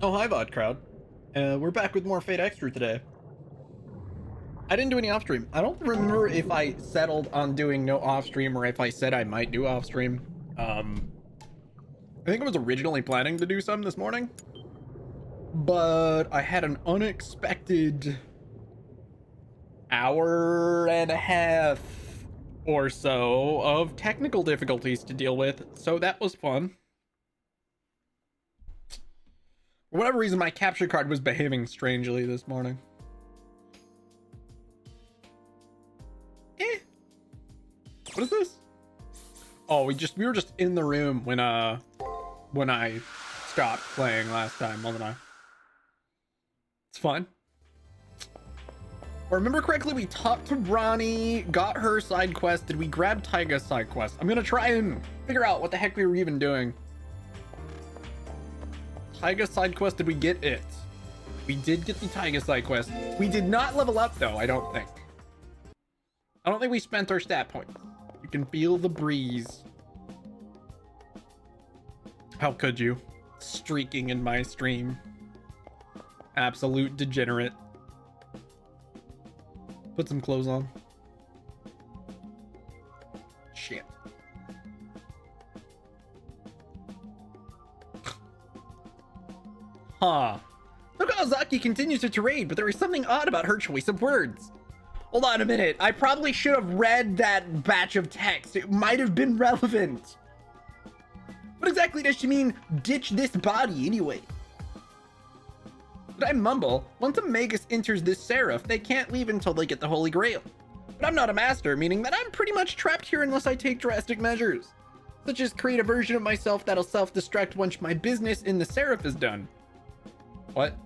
Oh, hi, VOD crowd. We're back with more Fate Extra today. I didn't do any off stream. I don't remember if I settled on doing no off stream or if I said I might do off stream. I think I was originally planning to do some this morning, but I had an unexpected hour and a half or so of technical difficulties to deal with, so that was fun. For whatever reason, my capture card was behaving strangely this morning. What is this? Oh, we were just in the room when I stopped playing last time, wasn't I? It's fine. If I remember correctly, we talked to Rani, got her side quest. Did we grab Taiga's side quest? I'm gonna try and figure out what the heck we were even doing. Taiga's side quest, did we get it? We did get the Taiga side quest. We did not level up though, I don't think. I don't think we spent our stat points. You can feel the breeze. How could you? Streaking in my stream. Absolute degenerate. Put some clothes on. Shit. Huh. Okazaki continues to tirade, but there is something odd about her choice of words. Hold on a minute. I probably should have read that batch of text. It might have been relevant. What exactly does she mean, ditch this body anyway? But I mumble, once a Magus enters this seraph, they can't leave until they get the Holy Grail. But I'm not a master, meaning that I'm pretty much trapped here unless I take drastic measures. Such as create a version of myself that'll self-destruct once my business in the seraph is done. What?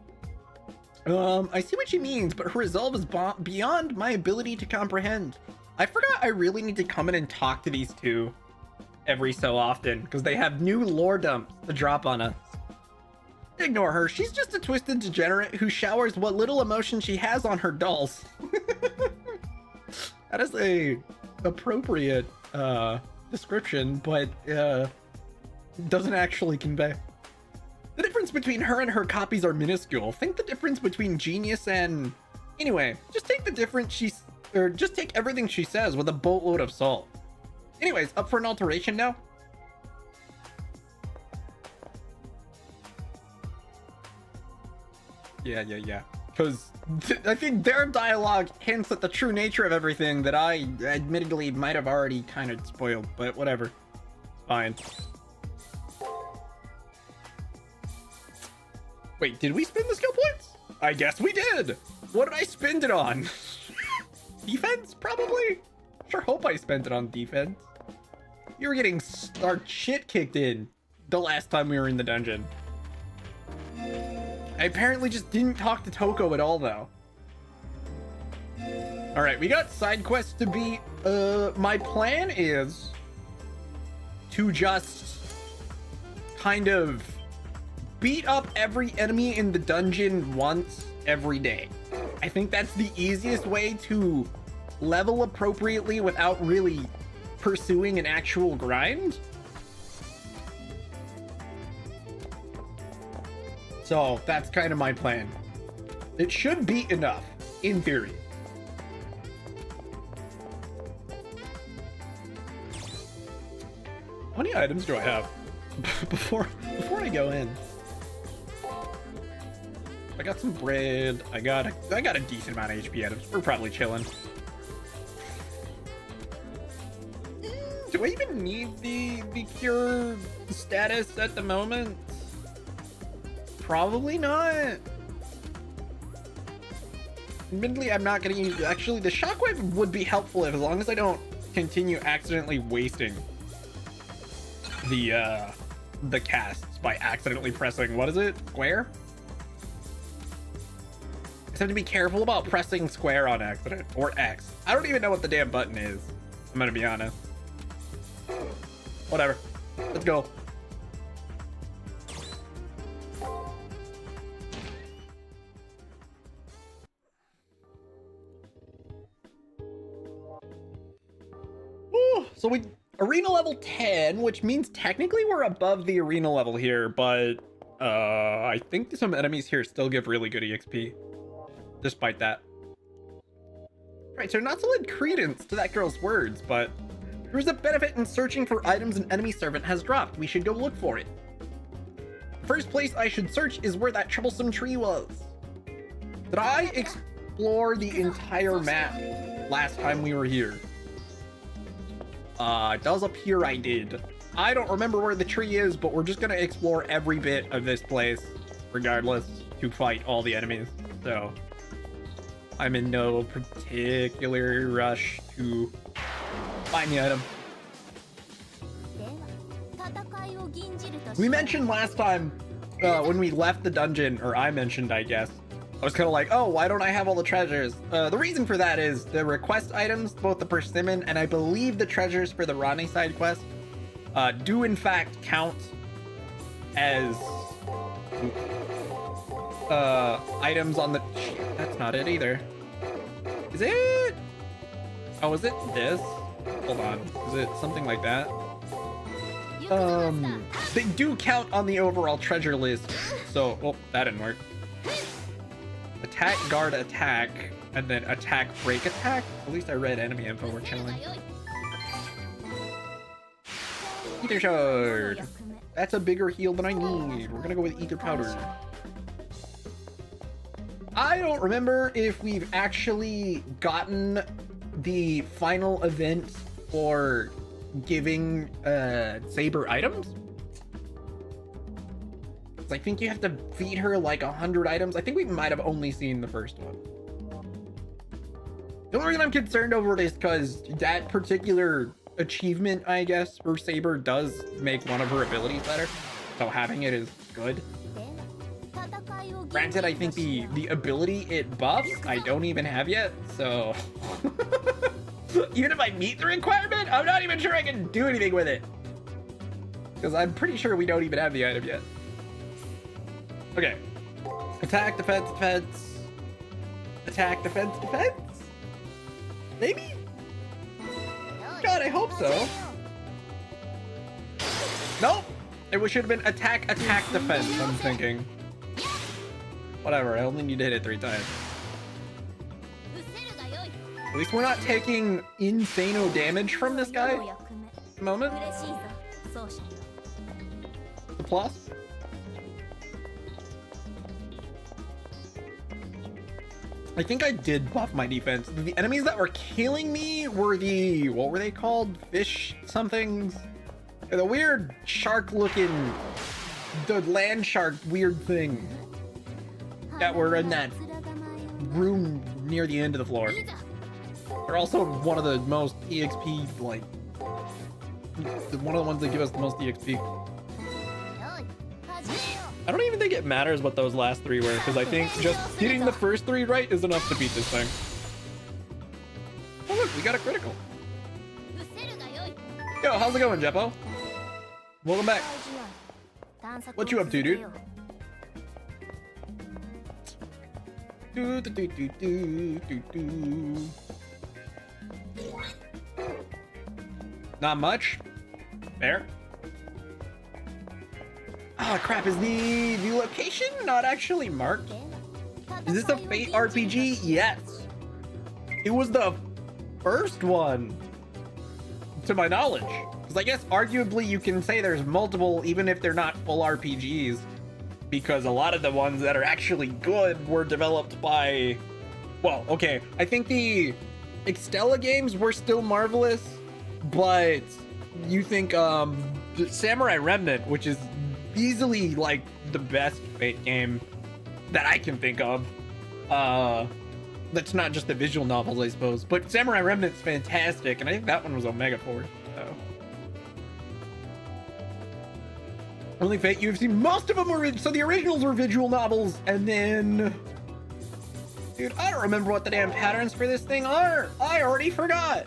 I see what she means, but her resolve is beyond my ability to comprehend. I forgot I really need to come in and talk to these two every so often, because they have new lore dumps to drop on us. Ignore her, she's just a twisted degenerate who showers what little emotion she has on her dolls. That is a appropriate description, but doesn't actually convey. The difference between her and her copies are minuscule. Think the difference between genius and... Anyway, just take just take everything she says with a boatload of salt. Anyways, up for an alteration now? Yeah. Because I think their dialogue hints at the true nature of everything that I admittedly might have already kind of spoiled, but whatever. Fine. Wait, did we spend the skill points? I guess we did. What did I spend it on? Defense, probably? Sure hope I spent it on defense. You were getting our shit kicked in the last time we were in the dungeon. I apparently just didn't talk to Toko at all, though. All right, we got side quests to beat. My plan is to just kind of beat up every enemy in the dungeon once every day. I think that's the easiest way to level appropriately without really pursuing an actual grind. So that's kind of my plan. It should be enough, in theory. How many items do I have before I go in? I got some bread. I got a decent amount of HP items. We're probably chilling. Do I even need the cure status at the moment? Probably not. Admittedly, I'm not gonna use. Actually, the shockwave would be helpful as long as I don't continue accidentally wasting the casts by accidentally pressing, what is it? Square? I just have to be careful about pressing square on accident, or X. I don't even know what the damn button is. I'm gonna be honest. Whatever. Let's go. Woo! So we arena level 10, which means technically we're above the arena level here, but I think some enemies here still give really good EXP, despite that. Right, so not to lend credence to that girl's words, but there's a benefit in searching for items an enemy servant has dropped. We should go look for it. The first place I should search is where that troublesome tree was. Did I explore the entire map last time we were here? It does appear I did. I don't remember where the tree is, but we're just gonna explore every bit of this place, regardless, to fight all the enemies. So I'm in no particular rush to find the item. We mentioned last time when we left the dungeon, or I mentioned, I guess, I was kind of like, oh, why don't I have all the treasures? The reason for that is the request items, both the persimmon and I believe the treasures for the Rani side quest, do in fact count as items on the... That's not it either. Is it? Oh, is it this? Hold on. Is it something like that? They do count on the overall treasure list. So, oh, that didn't work. Attack, guard, attack, and then attack, break, attack. At least I read enemy info. We're chilling. Ether shard. That's a bigger heal than I need. We're gonna go with ether powder. I don't remember if we've actually gotten the final event for giving Saber items. I think you have to feed her like 100 items. I think we might have only seen the first one. The only reason I'm concerned over it is because that particular achievement, I guess, for Saber does make one of her abilities better. So having it is good. Granted, I think the ability it buffs, I don't even have yet. So even if I meet the requirement, I'm not even sure I can do anything with it. Because I'm pretty sure we don't even have the item yet. Okay. Attack, defense, defense. Attack, defense, defense? Maybe? God, I hope so. Nope. It should have been attack, attack, defense, I'm thinking. Whatever, I only need to hit it 3 times. At least we're not taking insano damage from this guy at the moment. The plus. I think I did buff my defense. The enemies that were killing me were the, what were they called? Fish somethings? The weird shark looking, the land shark weird thing that were in that room near the end of the floor. They're also one of the most EXP, like, one of the ones that give us the most EXP. I don't even think it matters what those last 3 were, because I think just getting the first 3 right is enough to beat this thing. Oh look, we got a critical. Yo, how's it going, Jeppo? Welcome back. What you up to, dude? Not much. Fair. Oh crap, is the location not actually marked? Is this a Fate RPG? Yes. It was the first one, to my knowledge. Because I guess arguably you can say there's multiple, even if they're not full RPGs. Because a lot of the ones that are actually good were developed by... Well, okay, I think the Extella games were still marvelous. But you think Samurai Remnant, which is easily like the best Fate game that I can think of, that's not just the visual novels, I suppose, but Samurai Remnant's fantastic, and I think that one was Omega Force. So only Fate you've seen, most of them were, so the originals were visual novels, and then, dude, I don't remember what the damn patterns for this thing are. I already forgot.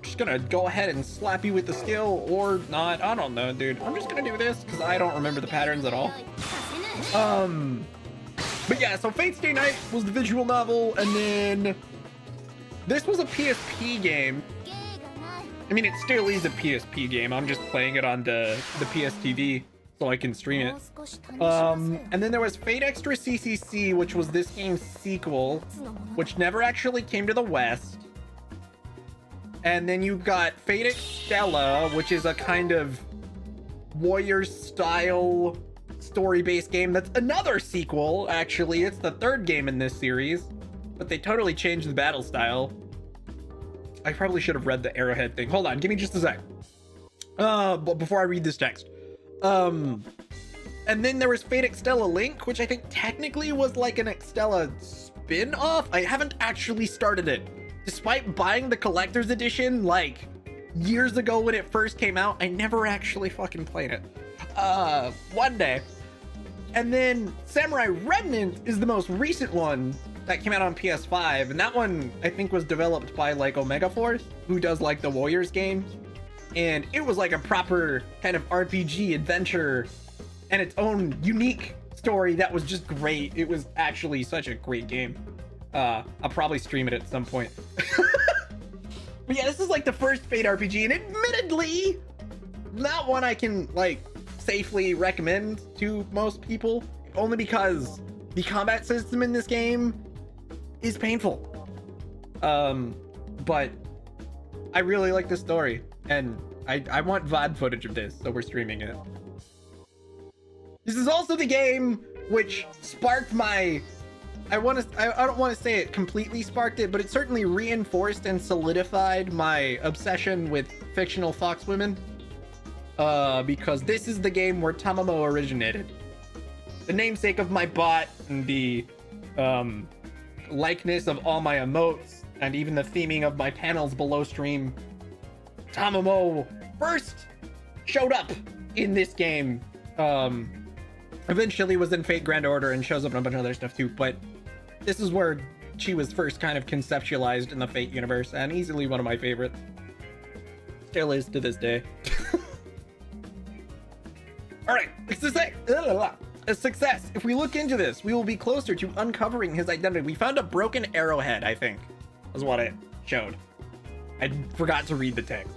Just gonna go ahead and slap you with the skill or not. I don't know, dude. I'm just gonna do this because I don't remember the patterns at all. But yeah, so Fate Stay Night was the visual novel, and then this was a PSP game. I mean, it still is a PSP game. I'm just playing it on the PSTV so I can stream it. And then there was Fate Extra CCC, which was this game's sequel, which never actually came to the West. And then you got Fate Extella, which is a kind of warrior-style story-based game that's another sequel, actually. It's the third game in this series, but they totally changed the battle style. I probably should have read the arrowhead thing. Hold on, give me just a sec. But before I read this text. And then there was Fate Extella Link, which I think technically was like an Extella spin-off. I haven't actually started it. Despite buying the collector's edition, like, years ago when it first came out, I never actually fucking played it. One day. And then Samurai Remnant is the most recent one that came out on PS5, and that one I think was developed by like Omega Force, who does like the Warriors games, and it was like a proper kind of RPG adventure and its own unique story that was just great. It was actually such a great game. I'll probably stream it at some point. But yeah, this is like the first Fate RPG, and admittedly not one I can like safely recommend to most people, only because the combat system in this game is painful. But I really like the story, and I want VOD footage of this, so we're streaming it. This is also the game which sparked my, I don't want to say it completely sparked it, but it certainly reinforced and solidified my obsession with fictional fox women. Because this is the game where Tamamo originated. The namesake of my bot and the likeness of all my emotes and even the theming of my panels below stream. Tamamo first showed up in this game. Eventually was in Fate Grand Order and shows up in a bunch of other stuff too, but this is where she was first kind of conceptualized in the Fate universe, and easily one of my favorites. Still is to this day. Alright, a success. If we look into this, we will be closer to uncovering his identity. We found a broken arrowhead, I think, was what it showed. I forgot to read the text.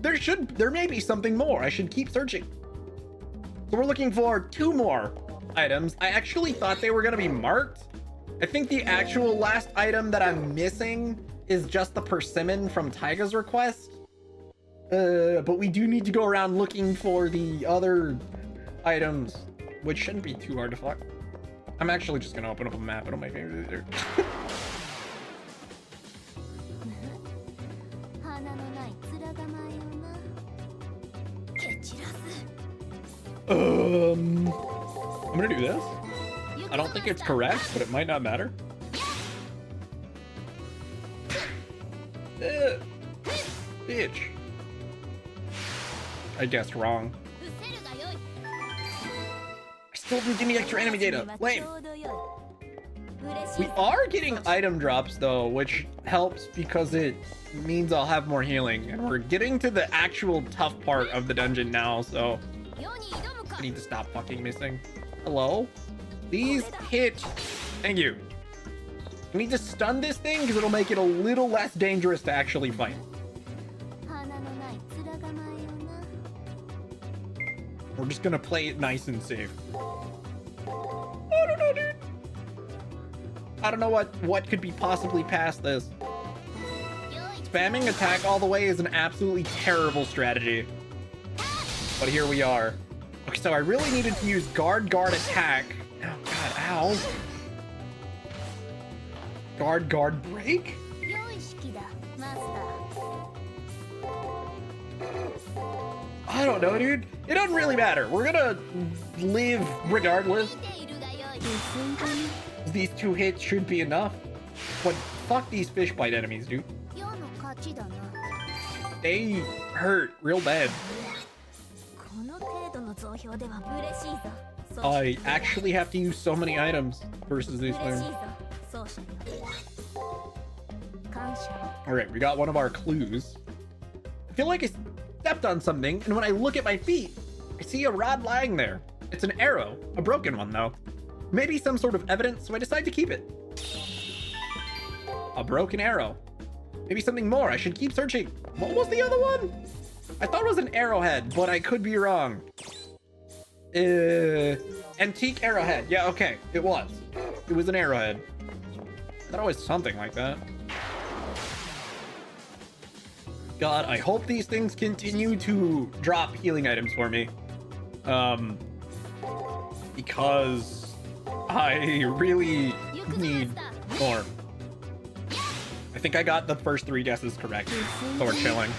There may be something more. I should keep searching. So we're looking for 2 more items. I actually thought they were gonna be marked. I think the actual last item that I'm missing is just the persimmon from Taiga's request. But we do need to go around looking for the other items, which shouldn't be too hard to find. I'm actually just gonna open up a map. I don't make any there. I'm gonna do this. I don't think it's correct, but it might not matter. Bitch. I guessed wrong. I still didn't give me extra enemy data. Lame. We are getting item drops though, which helps because it means I'll have more healing. And we're getting to the actual tough part of the dungeon now, so I need to stop fucking missing. Hello? Please hit. Thank you. I need to stun this thing because it'll make it a little less dangerous to actually fight. We're just gonna play it nice and safe. I don't know, dude. I don't know what could be possibly past this. Spamming attack all the way is an absolutely terrible strategy. But here we are. Okay, so I really needed to use guard attack. Oh god, ow. Guard break? I don't know, dude. It doesn't really matter. We're gonna live regardless. These 2 hits should be enough. But fuck these fish bite enemies, dude. They hurt real bad. I actually have to use so many items versus this one. Alright, we got one of our clues. I feel like I stepped on something, and when I look at my feet, I see a rod lying there. It's an arrow, a broken one though. Maybe some sort of evidence, so I decide to keep it. A broken arrow. Maybe something more. I should keep searching. What was the other one? I thought it was an arrowhead, but I could be wrong. Antique arrowhead. Yeah, okay. It was. It was an arrowhead. I thought it was something like that. God, I hope these things continue to drop healing items for me. Because I really need more. I think I got the first 3 guesses correct, so we're chilling.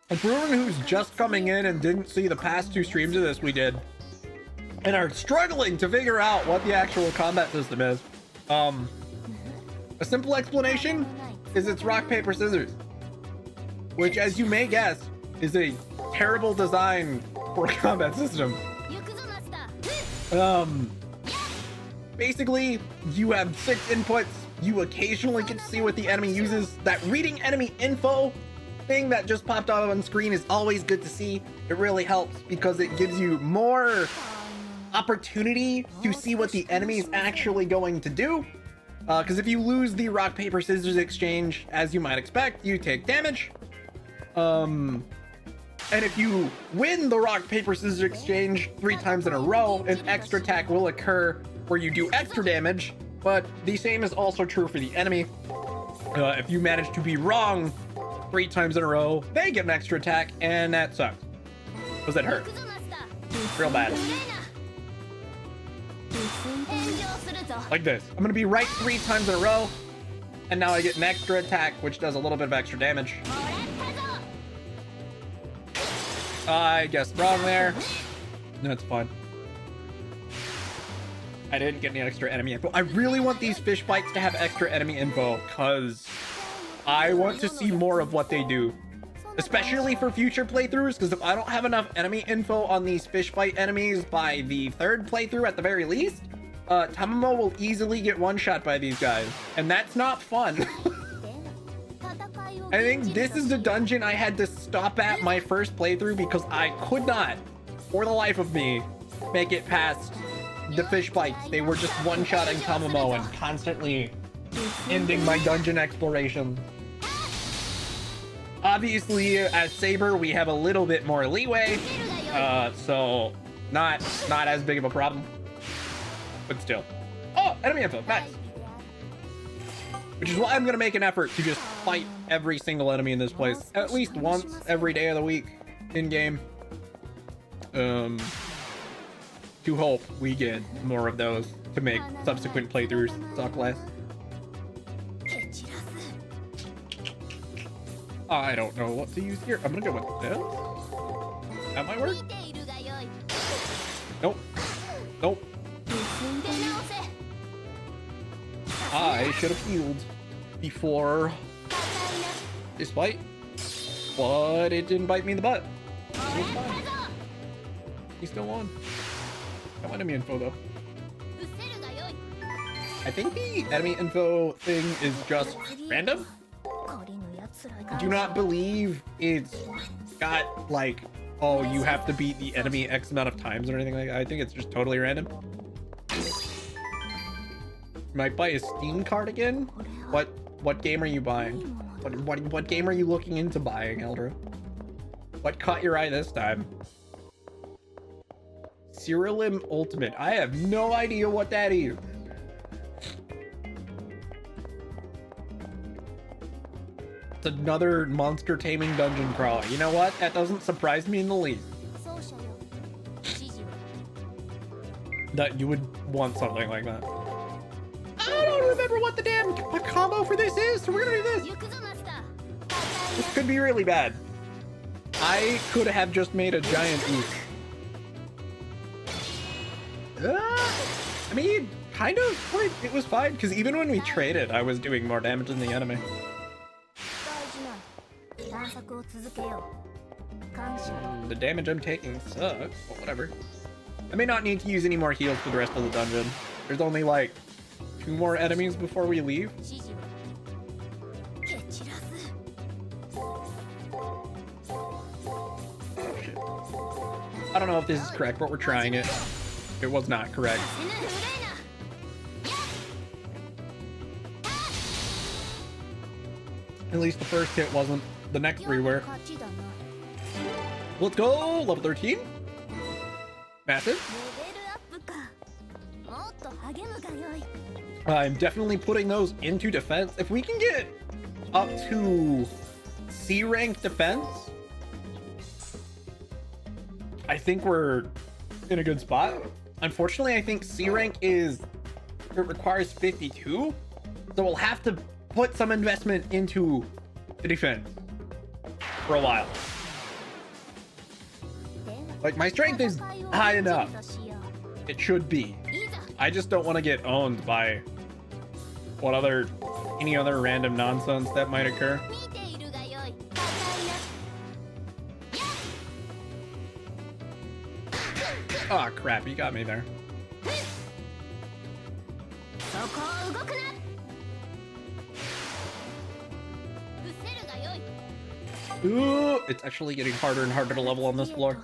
And for anyone who's just coming in and didn't see the past 2 streams of this we did, and are struggling to figure out what the actual combat system is, a simple explanation is it's rock, paper, scissors. Which, as you may guess, is a terrible design for a combat system. Basically, you have 6 inputs. You occasionally get to see what the enemy uses. That reading enemy info thing that just popped out on screen is always good to see. It really helps because it gives you more opportunity to see what the enemy is actually going to do. Because if you lose the rock, paper, scissors exchange, as you might expect, you take damage. And if you win the rock, paper, scissors exchange 3 times in a row, an extra attack will occur where you do extra damage, but the same is also true for the enemy. If you manage to be wrong 3 times in a row, they get an extra attack, and that sucks. Because that hurt. Real bad. Like this. I'm gonna be right 3 times in a row, and now I get an extra attack, which does a little bit of extra damage. I guessed wrong there. No, it's fine. I didn't get any extra enemy info. I really want these fish bites to have extra enemy info, because I want to see more of what they do. Especially for future playthroughs, because if I don't have enough enemy info on these fish bite enemies by the 3rd playthrough at the very least, Tamamo will easily get one-shot by these guys. And that's not fun. I think this is the dungeon I had to stop at my first playthrough because I could not, for the life of me, make it past the fish bites. They were just one-shotting Tamamo and constantly ending my dungeon exploration. Obviously, as Saber, we have a little bit more leeway, so not as big of a problem, but still. Oh, enemy info, nice. Which is why I'm gonna make an effort to just fight every single enemy in this place at least once every day of the week in game. To hope we get more of those to make subsequent playthroughs suck less. I don't know what to use here. I'm gonna go with this. That might work. Nope. Nope. I should have healed before this bite, but it didn't bite me in the butt. He's still on. No enemy info though. I think the enemy info thing is just random. I do not believe it's got like, oh, you have to beat the enemy X amount of times or anything like that. I think it's just totally random. Might buy a Steam card again? What game are you buying? What game are you looking into buying, Eldra? What caught your eye this time? Cyrillim Ultimate. I have no idea what that is. It's another monster taming dungeon crawler. You know what? That doesn't surprise me in the least. That you would want something like that. I don't remember what the damn combo for this is, so we're gonna do this. This could be really bad. I could have just made a giant oof. I mean, kind of, like, it was fine, because even when we traded, I was doing more damage than the enemy. The damage I'm taking sucks, but whatever. I may not need to use any more heals for the rest of the dungeon. There's only like 2 more enemies before we leave. Oh, shit. I don't know if this is correct, but we're trying it. It was not correct. At least the first hit wasn't. The next three were. Let's go! Level 13. Massive. I'm definitely putting those into defense. If we can get up to C rank defense, I think we're in a good spot. Unfortunately, I think C rank it requires 52, so we'll have to put some investment into the defense for a while. Like, my strength is high enough. It should be. I just don't want to get owned by any other random nonsense that might occur. Oh crap, you got me there. Ooh, it's actually getting harder and harder to level on this floor.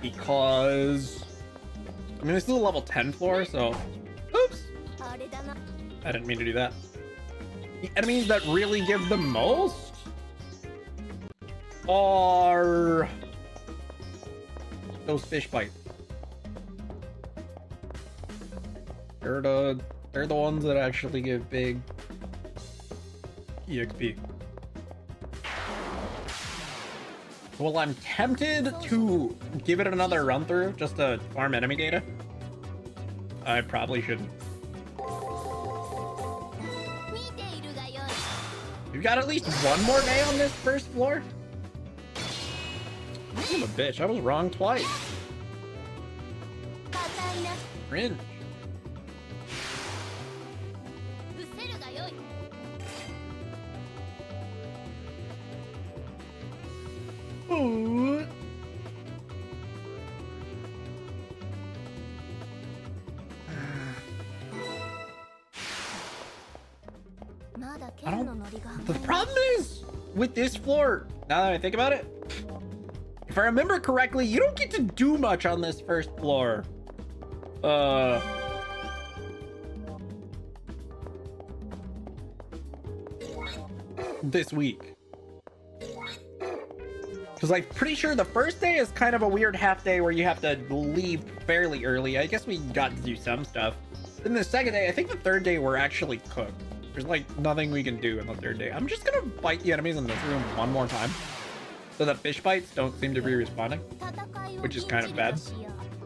Because I mean, this is a level 10 floor, so oops. I didn't mean to do that. The enemies that really give the most are those fish bites. They're the ones that actually give big EXP. Well, I'm tempted to give it another run through just to farm enemy data. I probably shouldn't. We've got at least one more day on this first floor. I'm a bitch. I was wrong twice. Cringe. Ooh. The problem is with this floor, now that I think about it, if I remember correctly, you don't get to do much on this first floor. This week. Because I'm pretty sure the first day is kind of a weird half day where you have to leave fairly early. I guess we got to do some stuff. Then the second day, I think the third day we're actually cooked. There's like nothing we can do in the third day. I'm just gonna bite the enemies in this room one more time, so that fish bites don't seem to be responding, which is kind of bad.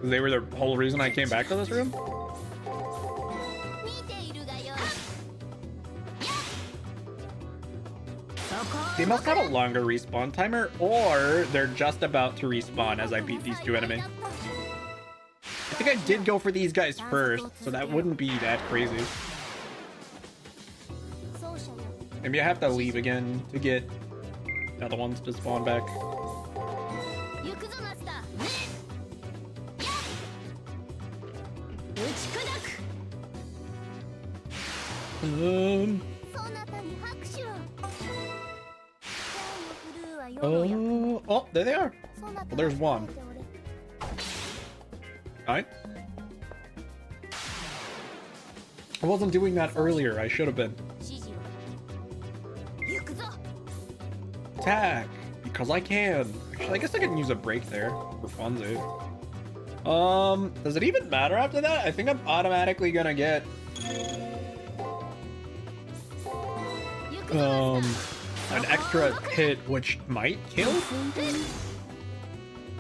They were the whole reason I came back to this room. They must have a longer respawn timer, or they're just about to respawn as I beat these two enemies. I think I did go for these guys first, so that wouldn't be that crazy. Maybe I have to leave again to get the other ones to spawn back. Oh, there they are. Well, there's one. Alright. I wasn't doing that earlier. I should have been. Attack, because I can. Actually, I guess I can use a break there for funsies. Does it even matter after that? I think I'm automatically gonna get an extra hit, which might kill.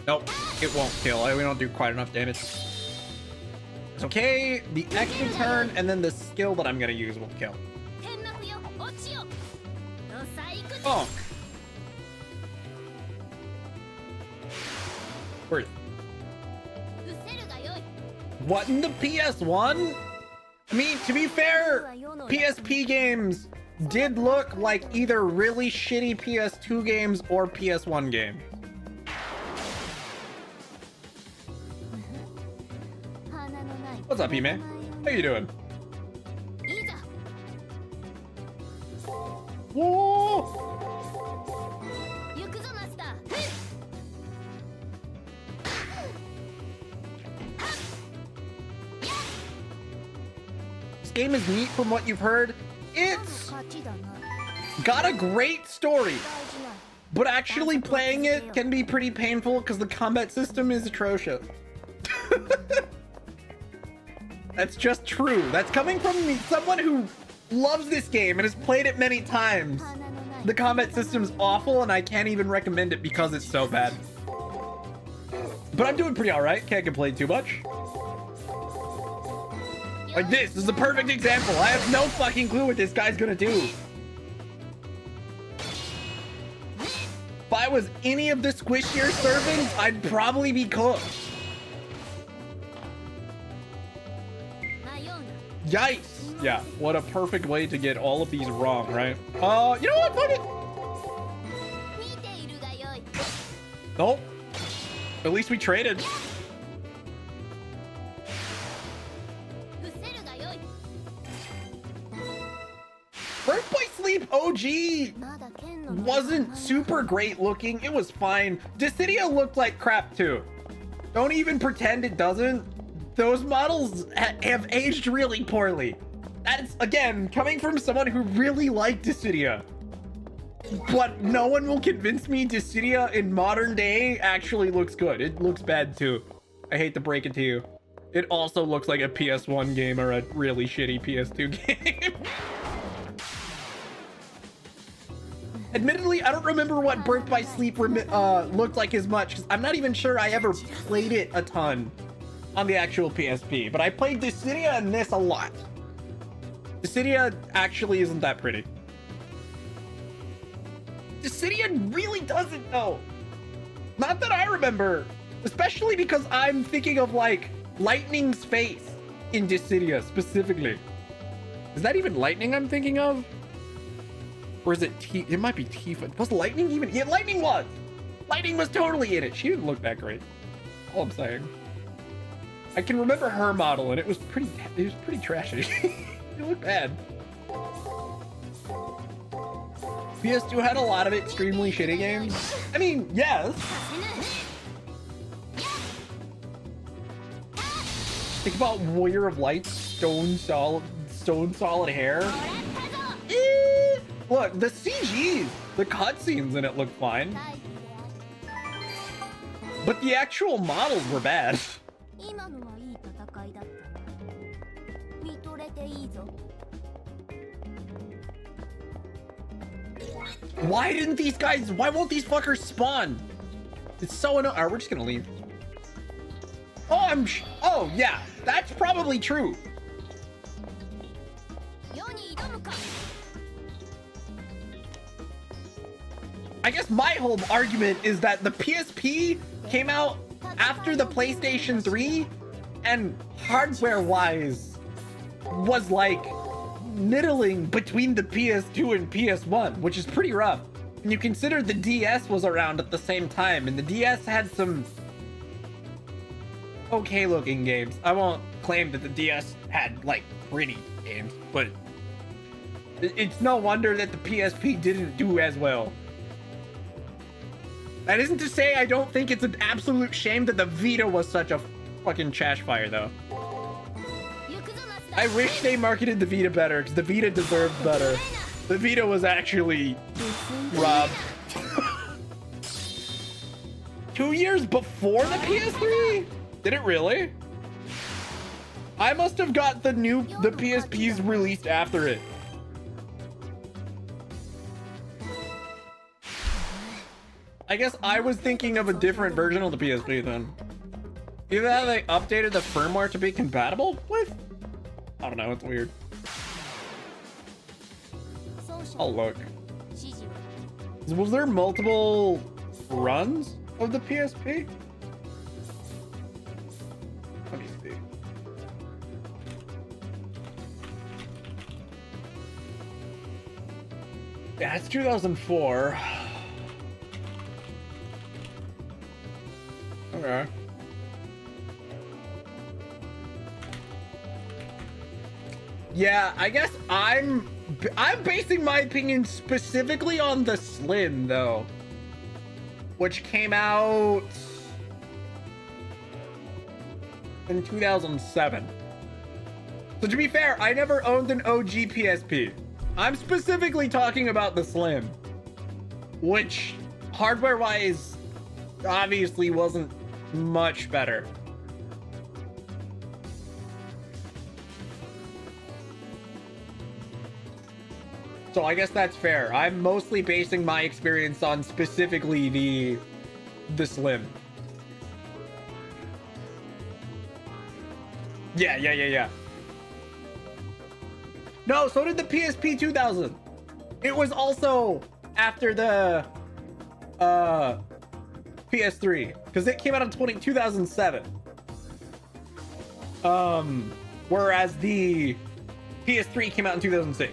Nope, it won't kill. We don't do quite enough damage. It's okay. The extra turn and then the skill that I'm gonna use will kill. Oh. Worth. What in the PS1? I mean, to be fair, PSP games did look like either really shitty PS2 games or PS1 games. What's up, E-Man? How you doing? Whoa! game is neat from what you've heard. It's got a great story, but actually playing it can be pretty painful because the combat system is atrocious. That's just true. That's coming from me, someone who loves this game and has played it many times. The combat system's awful and I can't even recommend it because it's so bad. But I'm doing pretty all right. Can't complain too much. Like this is the perfect example. I have no fucking clue what this guy's gonna do. If I was any of the squishier servants, I'd probably be cooked. Yikes. Yeah, what a perfect way to get all of these wrong, right? You know what? Fuck it. Nope. At least we traded. Birth by Sleep OG wasn't super great looking. It was fine. Dissidia looked like crap too. Don't even pretend it doesn't. Those models have aged really poorly. That's, again, coming from someone who really liked Dissidia. But no one will convince me Dissidia in modern day actually looks good. It looks bad too. I hate to break it to you. It also looks like a PS1 game or a really shitty PS2 game. Admittedly, I don't remember what Birth by Sleep looked like as much, because I'm not even sure I ever played it a ton on the actual PSP, but I played Dissidia and this a lot. Dissidia actually isn't that pretty. Dissidia really doesn't though. Not that I remember, especially because I'm thinking of like Lightning's face in Dissidia specifically. Is that even Lightning I'm thinking of? Or is it it might be Tifa. Was Lightning even? Yeah, Lightning was. Lightning was totally in it. She didn't look that great. All I'm saying. I can remember her model and it was pretty trashy. It looked bad. PS2 had a lot of extremely shitty games. I mean, yes. Think about Warrior of Light, stone solid hair. Look, the CGs, the cutscenes in it look fine. But the actual models were bad. Why didn't these guys, why won't these fuckers spawn? It's so annoying. Alright, we're just gonna leave. Oh, oh yeah, that's probably true. I guess my whole argument is that the PSP came out after the PlayStation 3 and hardware-wise was like middling between the PS2 and PS1, which is pretty rough. And you consider the DS was around at the same time, and the DS had some okay looking games. I won't claim that the DS had like pretty games, but it's no wonder that the PSP didn't do as well. That isn't to say I don't think it's an absolute shame that the Vita was such a fucking trash fire though. I wish they marketed the Vita better because the Vita deserved better. The Vita was actually robbed. 2 years before the PS3? Did it really? I must have got the PSPs released after it. I guess I was thinking of a different version of the PSP then. Either that or they updated the firmware to be compatible with? I don't know, it's weird. I'll look. Was there multiple runs of the PSP? Let me see. Yeah, it's 2004. Okay. Yeah, I guess I'm basing my opinion specifically on the Slim though, which came out in 2007. So to be fair, I never owned an OG PSP. I'm specifically talking about the Slim, which hardware-wise obviously wasn't much better. So I guess that's fair. I'm mostly basing my experience on specifically the Slim. Yeah. No, so did the PSP 2000. It was also after the PS3 because it came out in 2007. Whereas the PS3 came out in 2006.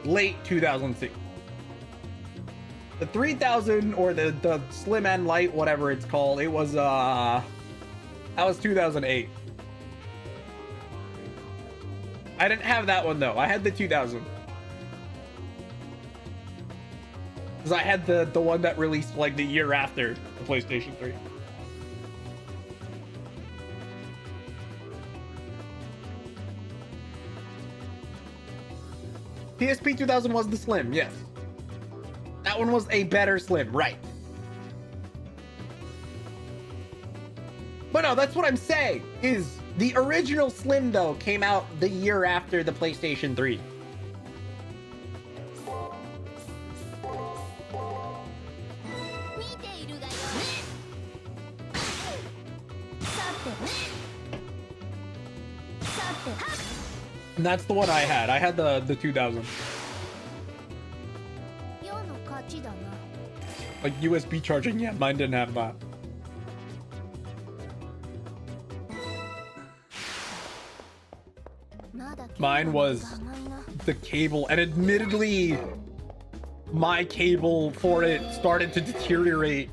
Late 2006. The 3000 or the Slim and Light, whatever it's called, it was that was 2008. I didn't have that one though. I had the 2000. Because I had the one that released like the year after the PlayStation 3. PSP 2000 was the Slim, yes. That one was a better Slim, right. But no, that's what I'm saying, is the original Slim, though, came out the year after the PlayStation 3. And that's the one I had. I had the 2000. Like USB charging, yeah, mine didn't have that. Mine was the cable, and admittedly, my cable for it started to deteriorate.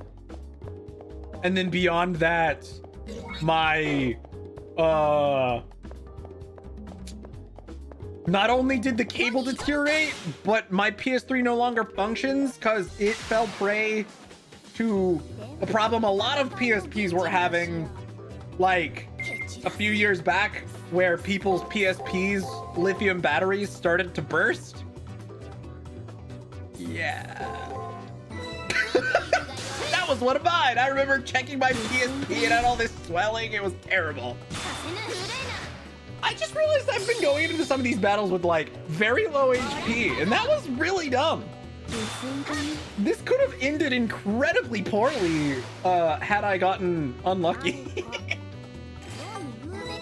And then beyond that, my, not only did the cable deteriorate, but my PS3 no longer functions because it fell prey to a problem a lot of PSPs were having, like a few years back, where people's PSPs lithium batteries started to burst. Yeah. That was one of mine. I remember checking my PSP and had all this swelling. It was terrible. I just realized I've been going into some of these battles with like very low HP, and that was really dumb. This could have ended incredibly poorly had I gotten unlucky.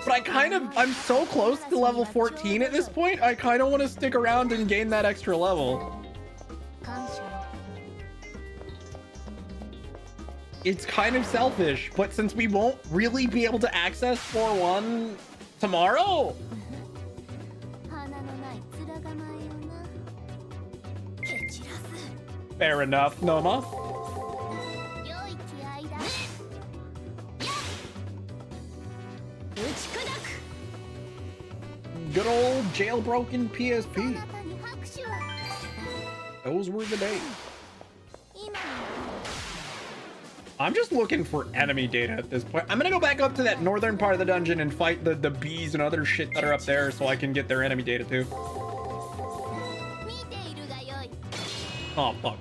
But I'm so close to level 14 at this point, I kind of want to stick around and gain that extra level. It's kind of selfish, but since we won't really be able to access 4-1 tomorrow, fair enough, Noma. Good old jailbroken PSP. Those were the days. I'm just looking for enemy data at this point. I'm gonna go back up to that northern part of the dungeon and fight the bees and other shit that are up there so I can get their enemy data too. Oh, fuck.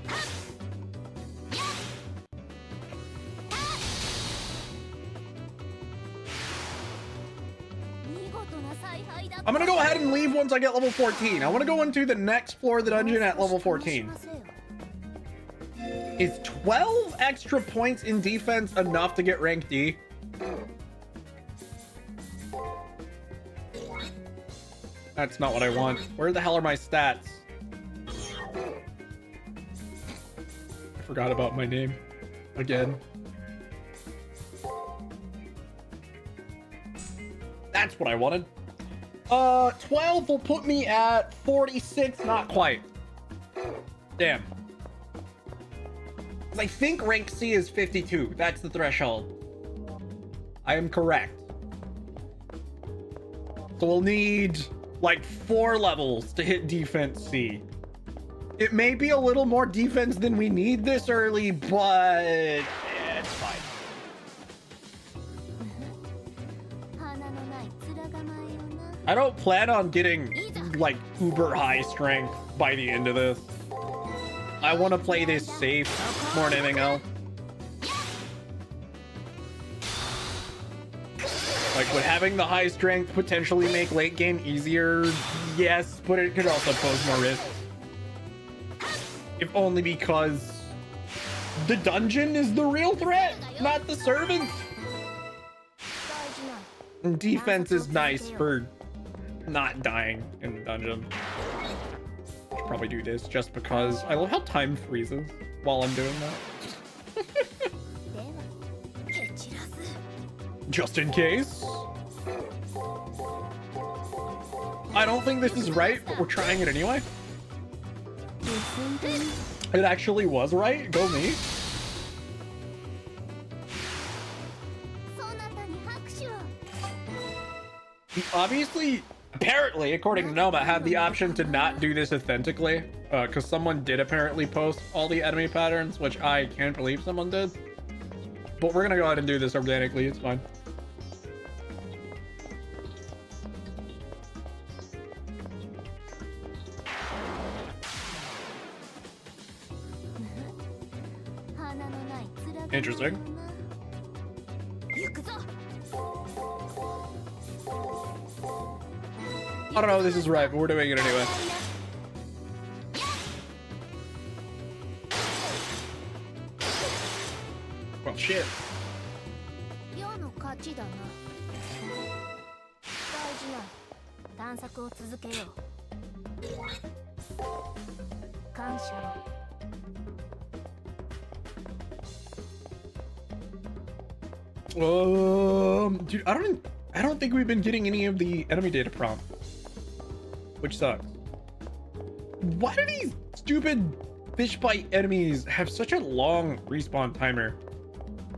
I'm gonna go ahead and leave once I get level 14. I want to go into the next floor of the dungeon at level 14. Is 12 extra points in defense enough to get rank D? That's not what I want. Where the hell are my stats? I forgot about my name again. That's what I wanted. 12 will put me at 46, not quite. Damn. I think rank C is 52. That's the threshold. I am correct. So we'll need like 4 levels to hit defense C. It may be a little more defense than we need this early, but yeah, it's fine. I don't plan on getting like uber high strength by the end of this. I want to play this safe more than anything else. Like, would having the high strength potentially make late game easier? Yes, but it could also pose more risks. If only because the dungeon is the real threat, not the servant. And defense is nice for not dying in the dungeon. Should probably do this just because I love how time freezes while I'm doing that. Just in case. I don't think this is right, but we're trying it anyway. It actually was right. Go me. We obviously, apparently, according to Noma, had the option to not do this authentically, because someone did apparently post all the enemy patterns, which I can't believe someone did. But we're gonna go ahead and do this organically. It's fine. Interesting. I don't know if this is right, but we're doing it anyway. Well, shit. Dude, I don't think we've been getting any of the enemy data prompt, which sucks. Why do these stupid fish bite enemies have such a long respawn timer?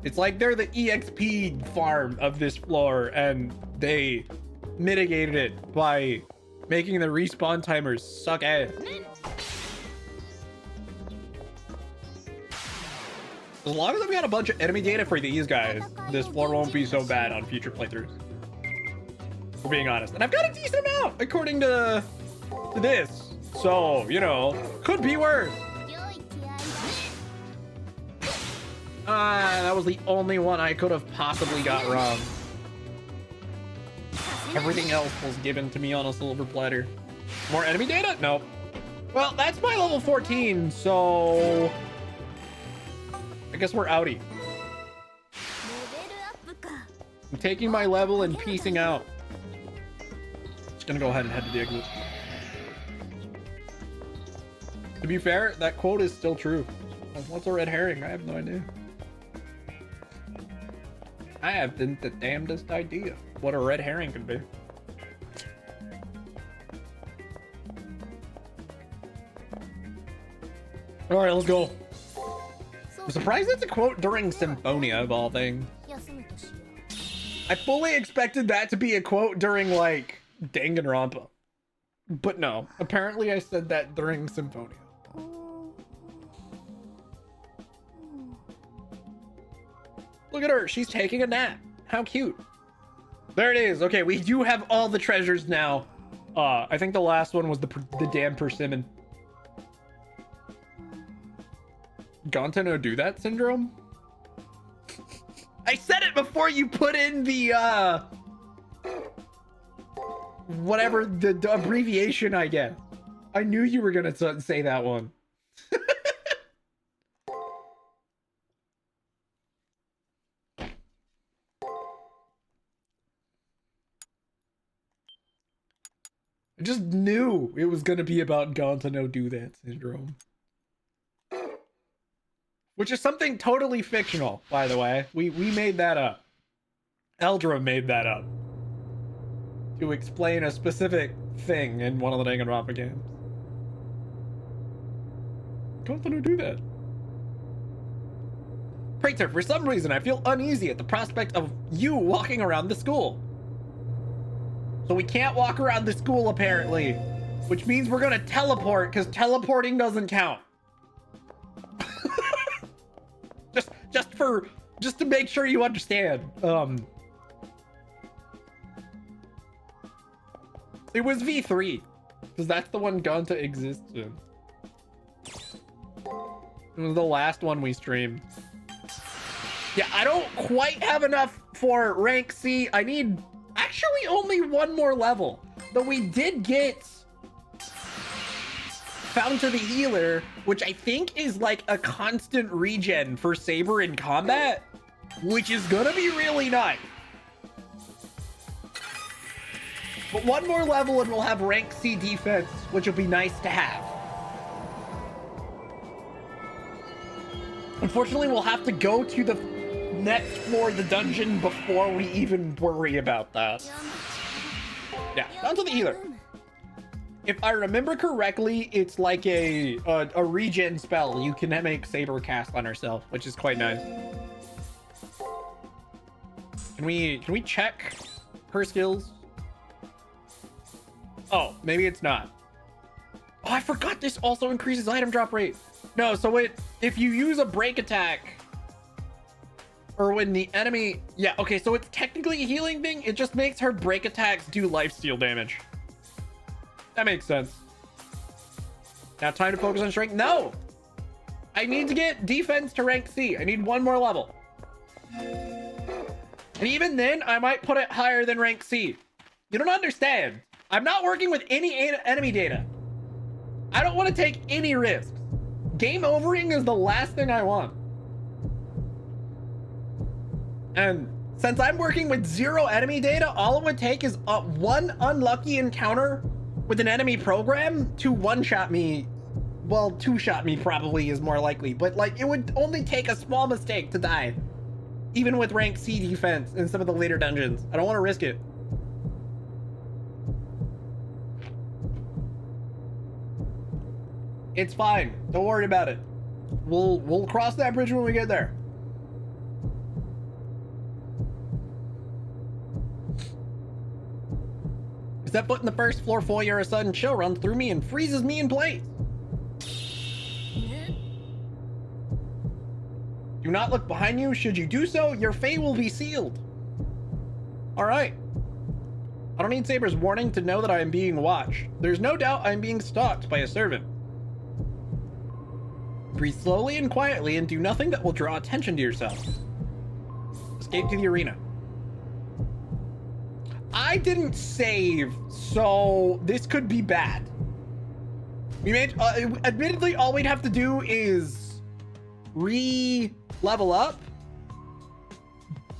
It's like they're the EXP farm of this floor, and they mitigated it by making the respawn timers suck ass. As long as I've got a bunch of enemy data for these guys, this floor won't be so bad on future playthroughs. For being honest. And I've got a decent amount, according to this. So, you know, could be worse. That was the only one I could have possibly got wrong. Everything else was given to me on a silver platter. More enemy data? Nope. Well, that's my level 14, so I guess we're outie. I'm taking my level and piecing out. Just gonna go ahead and head to the exit. To be fair, that quote is still true. What's a red herring? I have no idea. I haven't the damnedest idea what a red herring could be. All right, let's go. I'm surprised it's a quote during Symphonia of all things. I fully expected that to be a quote during like Danganronpa. But no, apparently I said that during Symphonia. Look at her, she's taking a nap. How cute. There it is. Okay, we do have all the treasures now. I think the last one was the damn persimmon. Gonta no do that syndrome? I said it before you put in the whatever the abbreviation, I guess. I knew you were gonna say that one. I just knew it was gonna be about Gonta no do that syndrome. Which is something totally fictional, by the way. We made that up. Eldra made that up to explain a specific thing in one of the Danganronpa games. Gonta no do that. Prater, for some reason I feel uneasy at the prospect of you walking around the school. So we can't walk around the school apparently, which means we're gonna teleport because teleporting doesn't count. just to make sure you understand. It was V3, because that's the one Gunta exists in. It was the last one we streamed. Yeah, I don't quite have enough for rank C. I need actually only one more level. Though we did get Fountain to the Healer, which I think is like a constant regen for Saber in combat, which is gonna be really nice. But one more level and we'll have rank C defense, which will be nice to have. Unfortunately, we'll have to go to the next floor of the dungeon before we even worry about that. Yeah, down to the healer. If I remember correctly, it's like a regen spell you can make Saber cast on herself, which is quite nice. Can we check her skills? Oh, maybe it's not. Oh, I forgot this also increases item drop rate. No, so if you use a break attack, or when the enemy, yeah, okay, so it's technically a healing thing. It just makes her break attacks do lifesteal damage. That makes sense. Now time to focus on strength. No, I need to get defense to rank C. I need one more level. And even then, I might put it higher than rank C. You don't understand. I'm not working with any enemy data. I don't want to take any risks. Game overing is the last thing I want. And since I'm working with 0 enemy data, all it would take is one unlucky encounter with an enemy program to one-shot me. Well, two-shot me probably is more likely, but like it would only take a small mistake to die. Even with rank C defense in some of the later dungeons. I don't want to risk it. It's fine. Don't worry about it. We'll cross that bridge when we get there. Step foot in the first floor foyer, a sudden chill runs through me and freezes me in place. Do not look behind you. Should you do so, your fate will be sealed. All right. I don't need Saber's warning to know that I am being watched. There's no doubt I am being stalked by a servant. Breathe slowly and quietly and do nothing that will draw attention to yourself. Escape to the arena. I didn't save, so this could be bad. We made, admittedly, all we'd have to do is level up.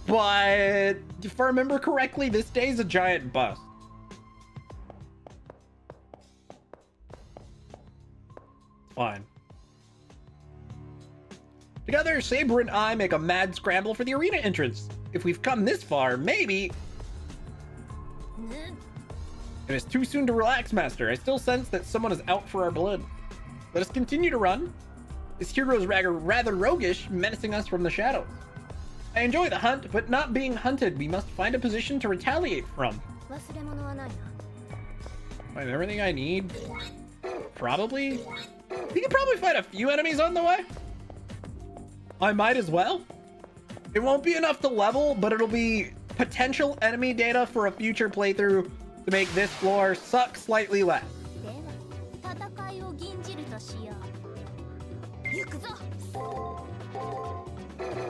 But if I remember correctly, this day's a giant bust. Fine. Together, Saber and I make a mad scramble for the arena entrance. If we've come this far, maybe... It is too soon to relax, Master. I still sense that someone is out for our blood. Let us continue to run. This hero is rather roguish, menacing us from the shadows. I enjoy the hunt, but not being hunted. We must find a position to retaliate from. Find everything I need? Probably. We can probably fight a few enemies on the way. I might as well. It won't be enough to level, but it'll be potential enemy data for a future playthrough to make this floor suck slightly less.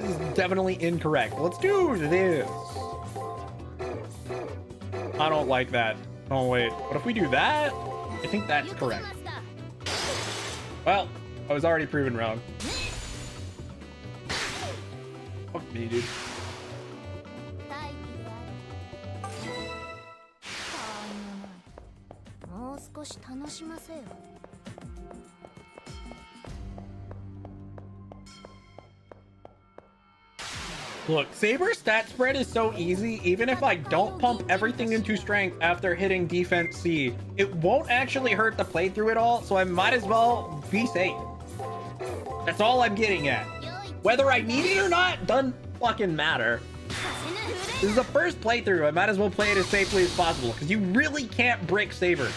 This is definitely incorrect. Let's do this. I don't like that. Oh wait, what if we do that? I think that's correct. Well, I was already proven wrong. Fuck me, dude. Look, Saber's stat spread is so easy. Even if I don't pump everything into strength after hitting defense C, it won't actually hurt the playthrough at all, so I might as well be safe. That's all I'm getting at. Whether I need it or not doesn't fucking matter. This is the first playthrough. I might as well play it as safely as possible, because you really can't break Saber.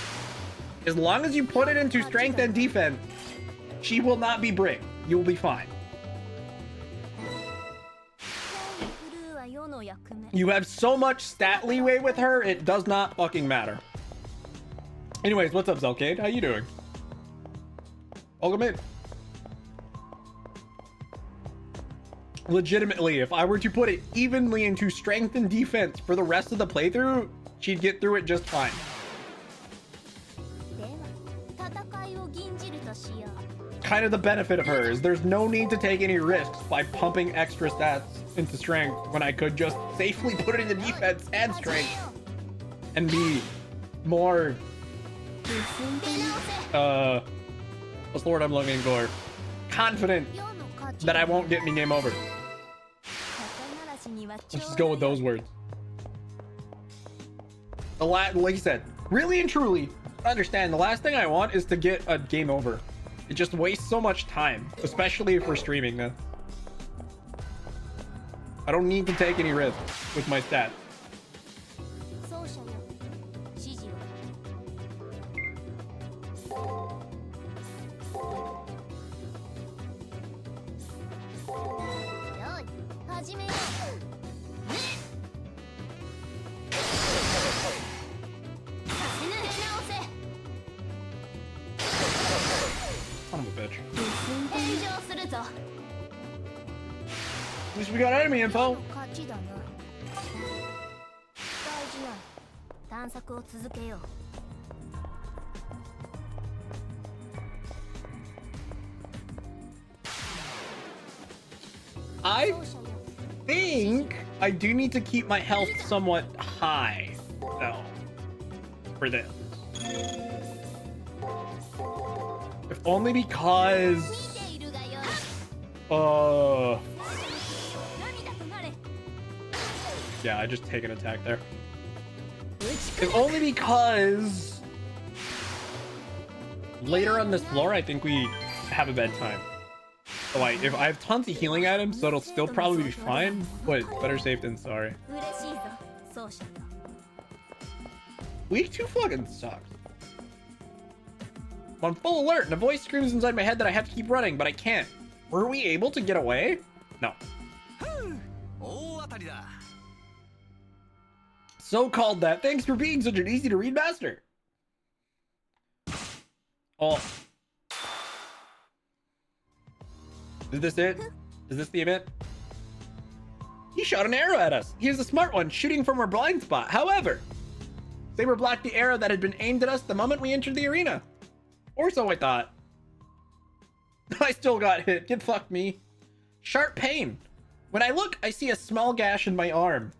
As long as you put it into strength and defense, she will not be bricked. You will be fine. You have so much stat leeway with her, it does not fucking matter. Anyways, what's up, Zelcade? How you doing? Welcome in. Legitimately, if I were to put it evenly into strength and defense for the rest of the playthrough, she'd get through it just fine. Kind of the benefit of her is there's no need to take any risks by pumping extra stats into strength when I could just safely put it into defense and strength and be more what's the word I'm looking for? Confident that I won't get me game over. Let's just go with those words. Like you said, really and truly, understand the last thing I want is to get a game over. It just wastes so much time, especially if we're streaming then. I don't need to take any risks with my stats. Son of a bitch. At least we got enemy info. I think I do need to keep my health somewhat high, though, for this. If only because... yeah, I just take an attack there. If only because... later on this floor, I think we have a bedtime. So, like, if I have tons of healing items, so it'll still probably be fine, but better safe than sorry. Week 2 fucking sucks. I'm on full alert, and a voice screams inside my head that I have to keep running, but I can't. Were we able to get away? No. So called that. Thanks for being such an easy to read master. Oh. Is this it? Is this the event? He shot an arrow at us. He was a smart one, shooting from our blind spot. However, Saber blocked the arrow that had been aimed at us the moment we entered the arena. Or so I thought. I still got hit. Get fucked me. Sharp pain. When I look, I see a small gash in my arm.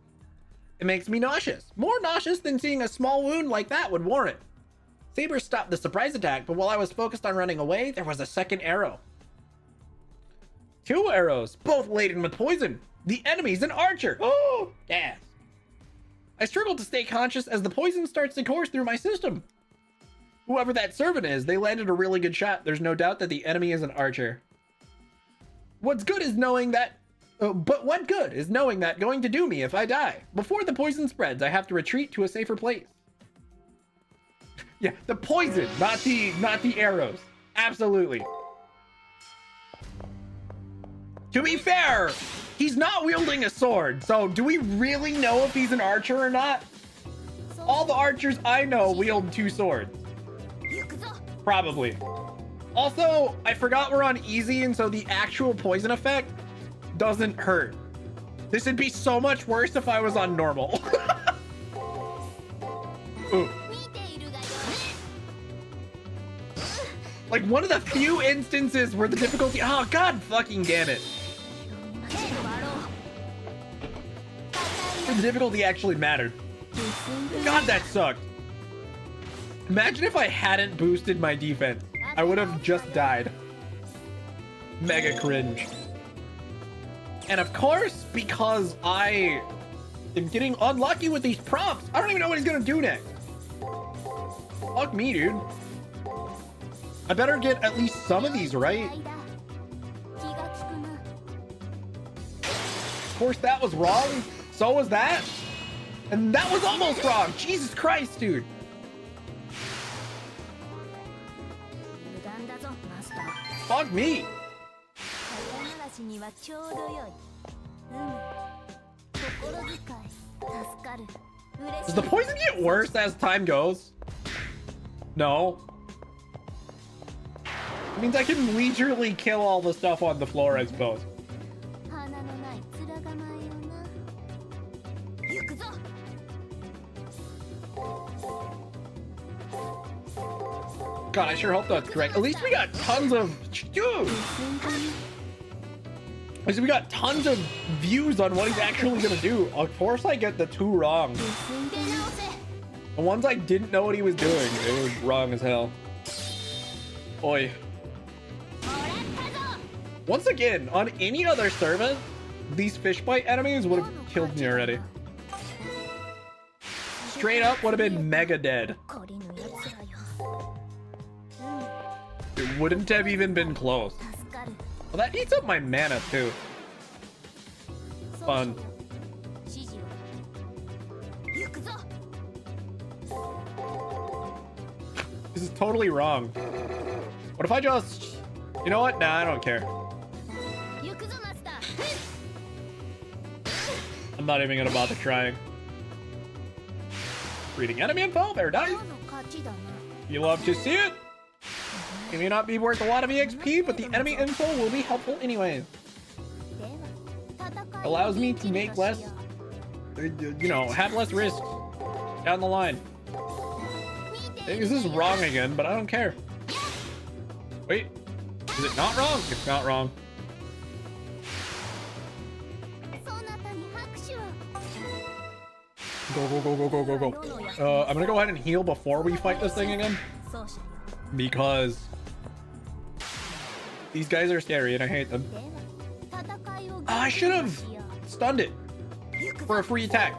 It makes me nauseous. More nauseous than seeing a small wound like that would warrant. Saber stopped the surprise attack, but while I was focused on running away, there was a second arrow. 2 arrows, both laden with poison. The enemy's an archer. Oh, yes. I struggled to stay conscious as the poison starts to course through my system. Whoever that servant is, they landed a really good shot. There's no doubt that the enemy is an archer. What's good is knowing that... but what good is knowing that going to do me if I die? Before the poison spreads, I have to retreat to a safer place. Yeah, the poison, not the arrows. Absolutely. To be fair, he's not wielding a sword, so do we really know if he's an archer or not? All the archers I know wield 2 swords. Probably. Also, I forgot we're on easy, and so the actual poison effect doesn't hurt. This would be so much worse if I was on normal. Ooh. Like one of the few instances where the difficulty... oh, god fucking damn it. Where the difficulty actually mattered. God, that sucked. Imagine if I hadn't boosted my defense. I would have just died. Mega cringe. And of course, because I am getting unlucky with these prompts, I don't even know what he's gonna do next. Fuck me, dude. I better get at least some of these right. Of course, that was wrong. So was that. And that was almost wrong. Jesus Christ, dude. Fuck me. Does the poison get worse as time goes? No. It means I can leisurely kill all the stuff on the floor, I suppose. God, I sure hope that's correct. At least we got tons of... Dude! At least we got tons of views on what he's actually gonna do. Of course I get the 2 wrong. The ones I didn't know what he was doing, it was wrong as hell. Oi. Once again, on any other server, these fish bite enemies would have killed me already. Straight up would have been mega dead. It wouldn't have even been close. Well, that eats up my mana too. Fun. This is totally wrong. What if I just... You know what? Nah, I don't care. I'm not even gonna bother trying. Reading enemy info, very nice. You love to see it. It may not be worth a lot of EXP, but the enemy info will be helpful anyways. Allows me to make less, you know, have less risk down the line. This is wrong again, but I don't care. Wait, is it not wrong? It's not wrong. Go, go, go, go, go, go, go. I'm gonna go ahead and heal before we fight this thing again. Because these guys are scary and I hate them. I should have stunned it for a free attack.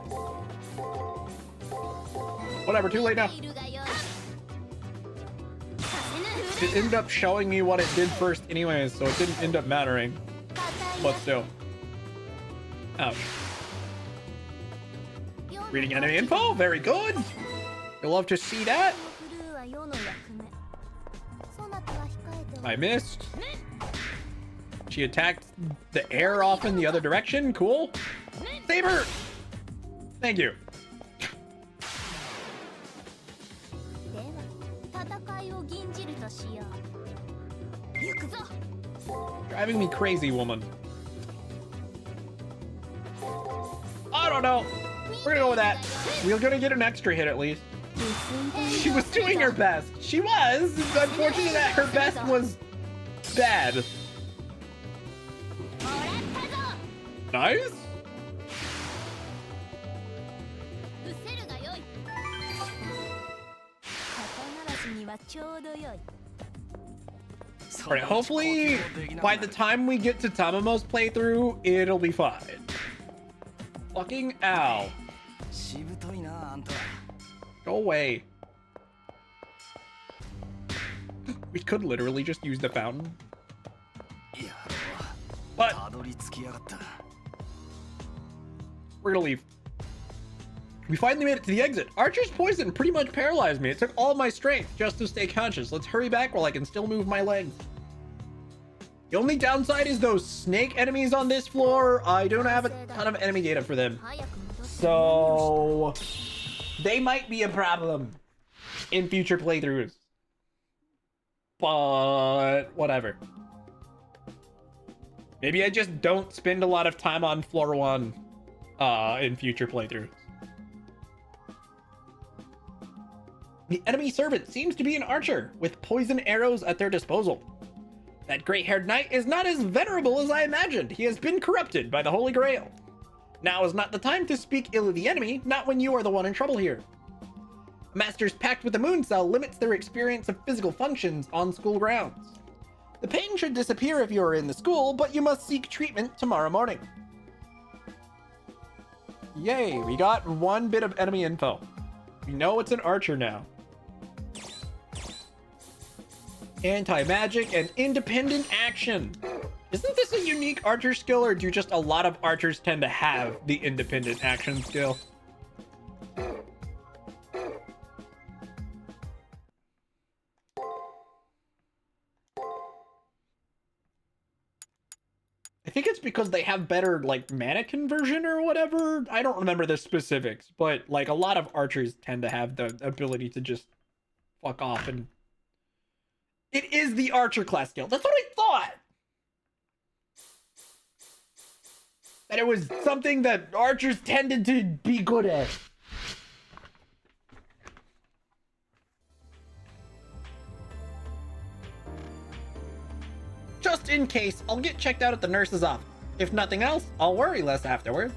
Whatever, too late now. It ended up showing me what it did first anyways, so it didn't end up mattering. But still. Ouch. Reading enemy info, very good. You'll love to see that. I missed. She attacked the air off in the other direction. Cool. Saber! Thank you. Driving me crazy, woman. I don't know. We're gonna go with that. We're gonna get an extra hit at least. She was doing her best. She was. It's unfortunate that her best was bad. Nice. Alright, hopefully by the time we get to Tamamo's playthrough, it'll be fine. Fucking ow. Go away. We could literally just use the fountain. But we're gonna leave. We finally made it to the exit. Archer's poison pretty much paralyzed me. It took all my strength just to stay conscious. Let's hurry back while I can still move my legs. The only downside is those snake enemies on this floor. I don't have a ton of enemy data for them. So they might be a problem in future playthroughs. But whatever. Maybe I just don't spend a lot of time on floor 1 in future playthroughs. The enemy servant seems to be an archer with poison arrows at their disposal. That gray-haired knight is not as venerable as I imagined. He has been corrupted by the Holy Grail. Now is not the time to speak ill of the enemy, not when you are the one in trouble here. A master's pact with the moon cell limits their experience of physical functions on school grounds. The pain should disappear if you are in the school, but you must seek treatment tomorrow morning. Yay, we got 1 bit of enemy info. We know it's an archer now. Anti-magic and independent action. Isn't this a unique archer skill, or do just a lot of archers tend to have the independent action skill? I think it's because they have better, like, mana conversion or whatever. I don't remember the specifics, but, like, a lot of archers tend to have the ability to just fuck off. And it is the archer class skill. That's what I thought. That it was something that archers tended to be good at. Just in case, I'll get checked out at the nurse's office. If nothing else, I'll worry less afterwards.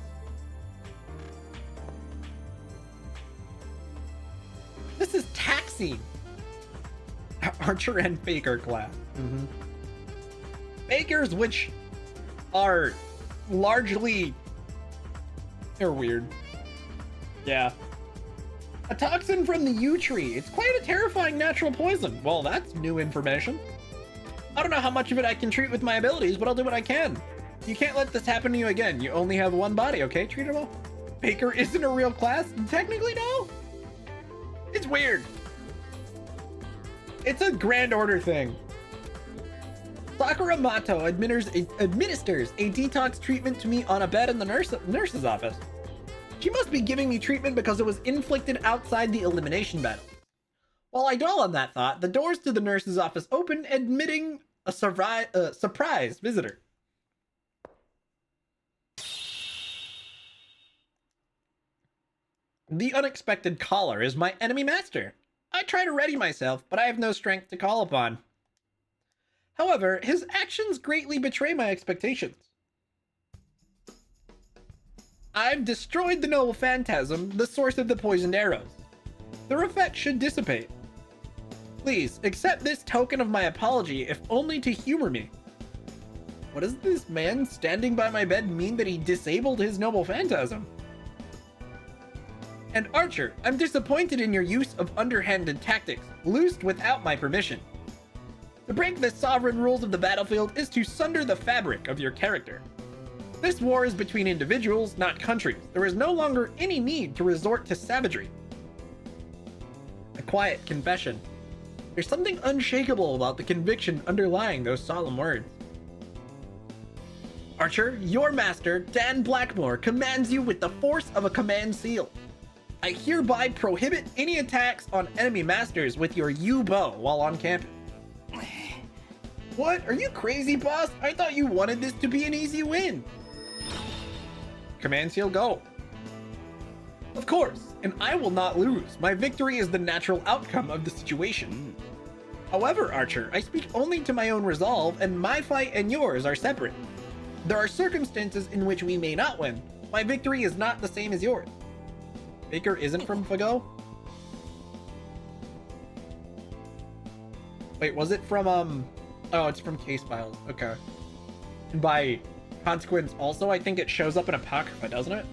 This is Taxi. Archer and Faker class. Fakers, which are largely... they're weird. Yeah. A toxin from the yew tree. It's quite a terrifying natural poison. Well, that's new information. I don't know how much of it I can treat with my abilities, but I'll do what I can. You can't let this happen to you again. You only have one body, okay? Treat it well. Faker isn't a real class? Technically, no. It's weird. It's a Grand Order thing. Sakura Mato administers a detox treatment to me on a bed in the nurse's office. She must be giving me treatment because it was inflicted outside the elimination battle. While I dwell on that thought, the doors to the nurse's office open, admitting a surprise visitor. The unexpected caller is my enemy master. I try to ready myself, but I have no strength to call upon. However, his actions greatly betray my expectations. I've destroyed the noble phantasm, the source of the poisoned arrows. Their effect should dissipate. Please, accept this token of my apology, if only to humor me. What does this man standing by my bed mean that he disabled his noble phantasm? And Archer, I'm disappointed in your use of underhanded tactics, loosed without my permission. To break the sovereign rules of the battlefield is to sunder the fabric of your character. This war is between individuals, not countries. There is no longer any need to resort to savagery. A quiet confession. There's something unshakable about the conviction underlying those solemn words. Archer, your master, Dan Blackmore, commands you with the force of a command seal. I hereby prohibit any attacks on enemy masters with your yew bow while on campus. What? Are you crazy, boss? I thought you wanted this to be an easy win. Command seal, go. Of course, and I will not lose. My victory is the natural outcome of the situation. However, Archer, I speak only to my own resolve, and my fight and yours are separate. There are circumstances in which we may not win. My victory is not the same as yours. Baker isn't from Fago? Wait, was it from, oh, it's from Case Files. Okay. And by consequence, also, I think it shows up in Apocrypha, doesn't it?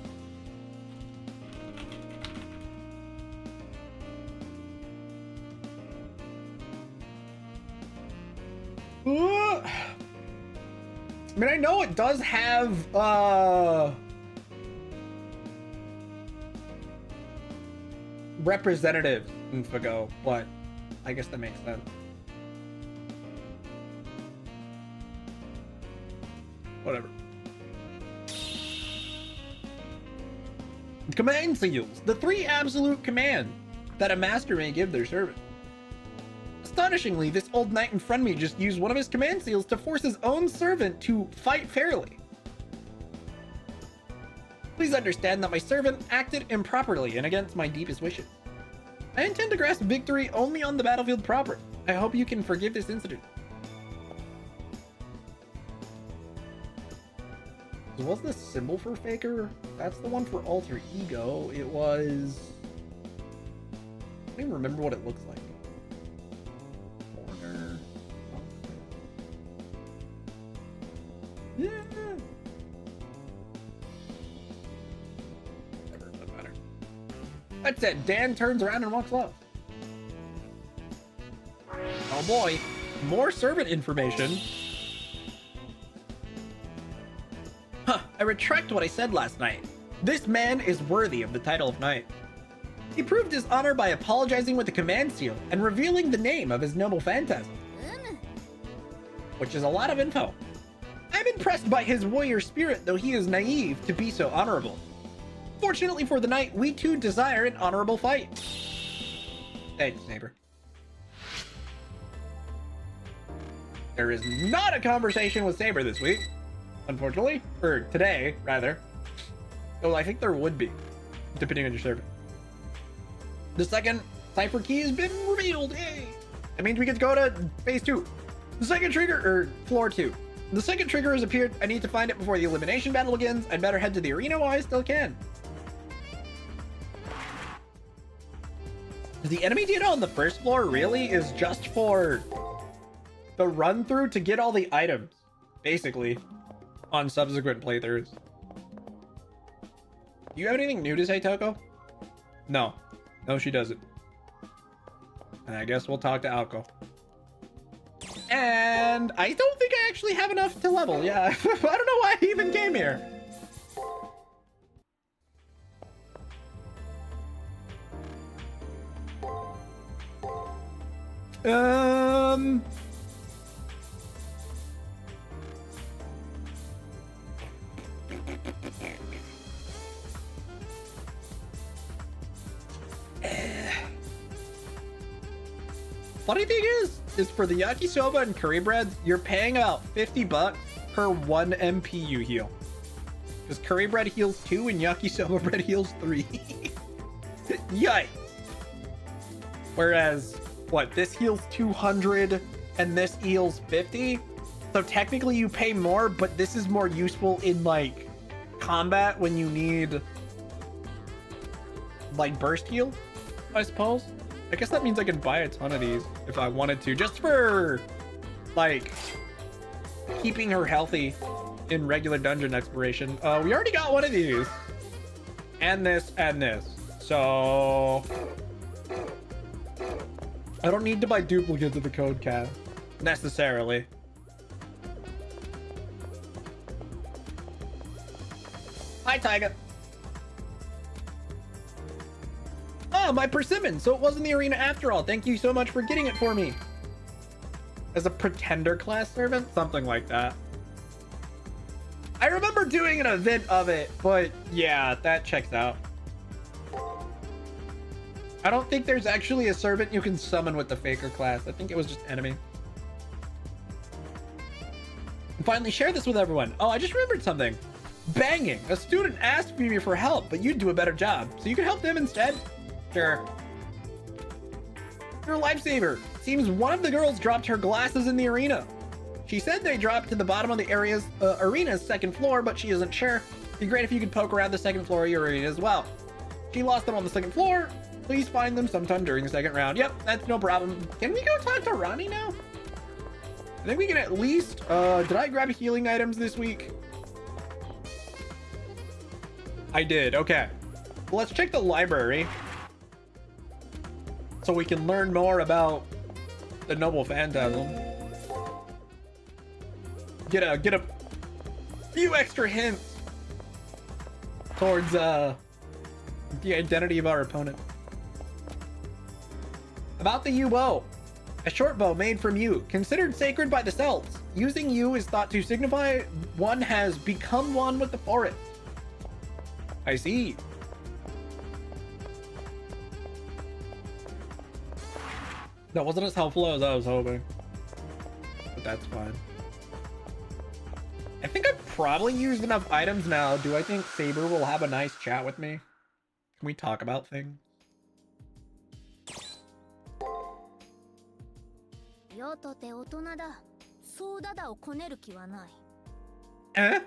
I mean, I know it does have, representatives in Fago, but I guess that makes sense. Whatever. Command seals, the three absolute commands that a master may give their servant. Astonishingly, this old knight in front of me just used one of his command seals to force his own servant to fight fairly. Please understand that my servant acted improperly and against my deepest wishes. I intend to grasp victory only on the battlefield proper. I hope you can forgive this incident. Was the symbol for Faker? That's the one for alter ego. It was... I don't even remember what it looks like. Corner. Yeah. Never doesn't matter. That's it. Dan turns around and walks off. Oh boy. More servant information. Huh, I retract what I said last night. This man is worthy of the title of knight. He proved his honor by apologizing with the command seal and revealing the name of his noble phantasm. Which is a lot of info. I'm impressed by his warrior spirit, though he is naive to be so honorable. Fortunately for the knight, we too desire an honorable fight. Thanks, neighbor. There is not a conversation with Saber this week, unfortunately, or today rather. Though I think there would be, depending on your server. The second cipher key has been revealed. Yay! That means we get to go to phase 2. The second trigger, or floor 2. The second trigger has appeared. I need to find it before the elimination battle begins. I'd better head to the arena while I still can. The enemy data on the first floor really is just for the run through to get all the items, basically, on subsequent playthroughs. Do you have anything new to say, Toko? No. No, she doesn't. And I guess we'll talk to Alco. And I don't think I actually have enough to level. Yeah, I don't know why I even came here. Funny thing is for the yakisoba and curry breads, you're paying about $50 per 1 MP you heal. Because curry bread heals 2 and yakisoba bread heals 3. Yikes. Whereas, what, this heals 200 and this heals 50? So technically you pay more, but this is more useful in, like, combat when you need, like, burst heal, I suppose. I guess that means I can buy a ton of these if I wanted to, just for, like, keeping her healthy in regular dungeon exploration. We already got one of these. And this, and this. So I don't need to buy duplicates of the code cap, necessarily. Hi, Tyga. Oh, my persimmon, so it wasn't the arena after all. Thank you so much for getting it for me. As a pretender class servant? Something like that. I remember doing an event of it, but yeah, that checks out. I don't think there's actually a servant you can summon with the faker class. I think it was just enemy. And finally, share this with everyone. Oh, I just remembered something. Banging. A student asked me for help, but you'd do a better job. So you can help them instead? Sure. You're a lifesaver. Seems one of the girls dropped her glasses in the arena. She said they dropped to the bottom of the arena's second floor, but she isn't sure. It'd be great if you could poke around the second floor of your arena as well. She lost them on the second floor. Please find them sometime during the second round. Yep, that's no problem. Can we go talk to Rani now? I think we can at least... did I grab healing items this week? I did, okay. Well, let's check the library. So we can learn more about the Noble Phantasm. Get a few extra hints towards the identity of our opponent. About the yew bow. A short bow made from yew, considered sacred by the Celts. Using yew is thought to signify one has become one with the forest. I see. That wasn't as helpful as I was hoping. But that's fine. I think I've probably used enough items now. Do I think Saber will have a nice chat with me? Can we talk about things? Eh?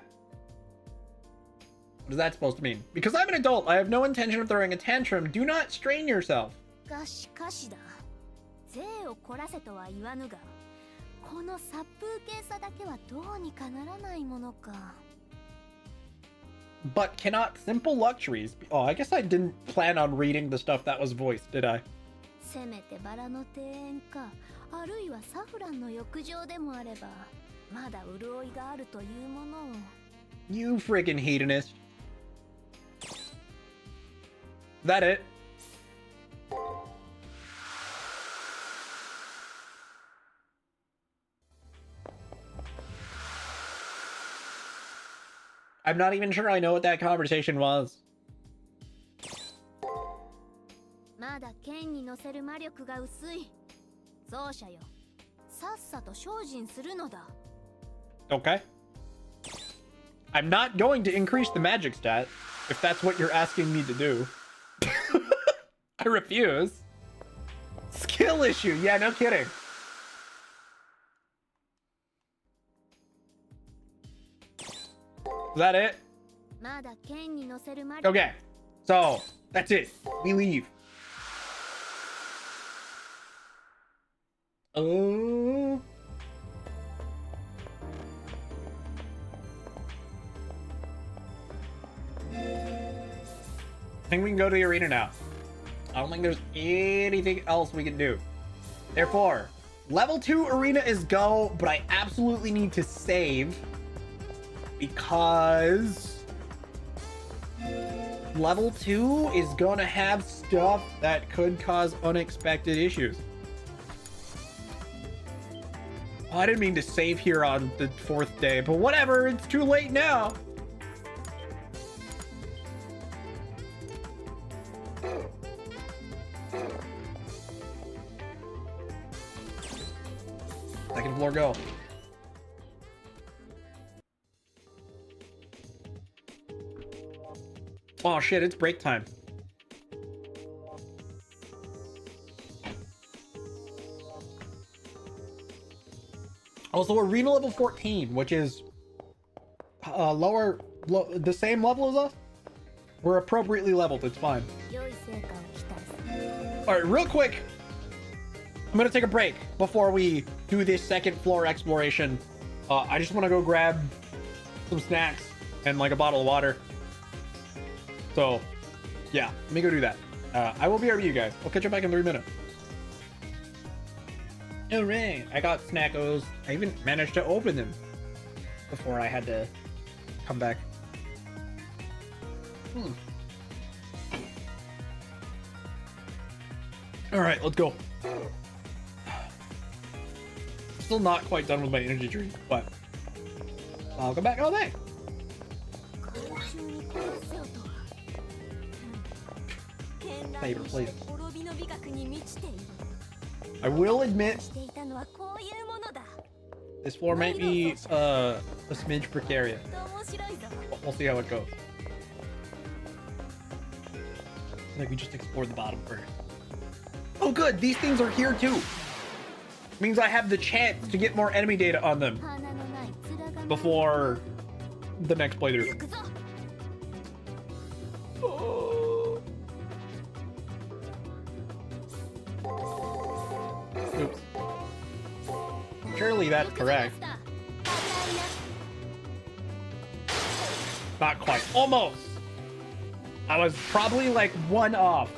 What is that supposed to mean? Because I'm an adult, I have no intention of throwing a tantrum. Do not strain yourself. But cannot simple luxuries be... Oh, I guess I didn't plan on reading the stuff that was voiced, did I? You freaking hedonist. That it? I'm not even sure I know what that conversation was. Okay. I'm not going to increase the magic stat, if that's what you're asking me to do. I refuse. Skill issue. Yeah, no kidding. Is that it? Okay. So, that's it. We leave. Oh. I think we can go to the arena now. I don't think there's anything else we can do. Therefore, level 2 arena is go, but I absolutely need to save because level 2 is gonna have stuff that could cause unexpected issues. Oh, I didn't mean to save here on the 4th day, but whatever, it's too late now. Second floor, go. Oh shit, it's break time. Also, arena level 14, which is the same level as us. We're appropriately leveled, it's fine. Alright, real quick, I'm gonna take a break before we do this second floor exploration. I just want to go grab some snacks and like a bottle of water. So, yeah, let me go do that. I will be right with you guys. I'll catch you back in 3 minutes. Alright, I got snackos. I even managed to open them before I had to come back. Alright, let's go. Still not quite done with my energy drink, but I'll come back all day. Saber, please. I will admit, this floor might be a smidge precarious. We'll see how it goes. Like we just explored the bottom first. Oh good, these things are here too. Means I have the chance to get more enemy data on them before the next playthrough. Oh. Oops. Surely that's correct. Not quite. Almost. I was probably like 1 off.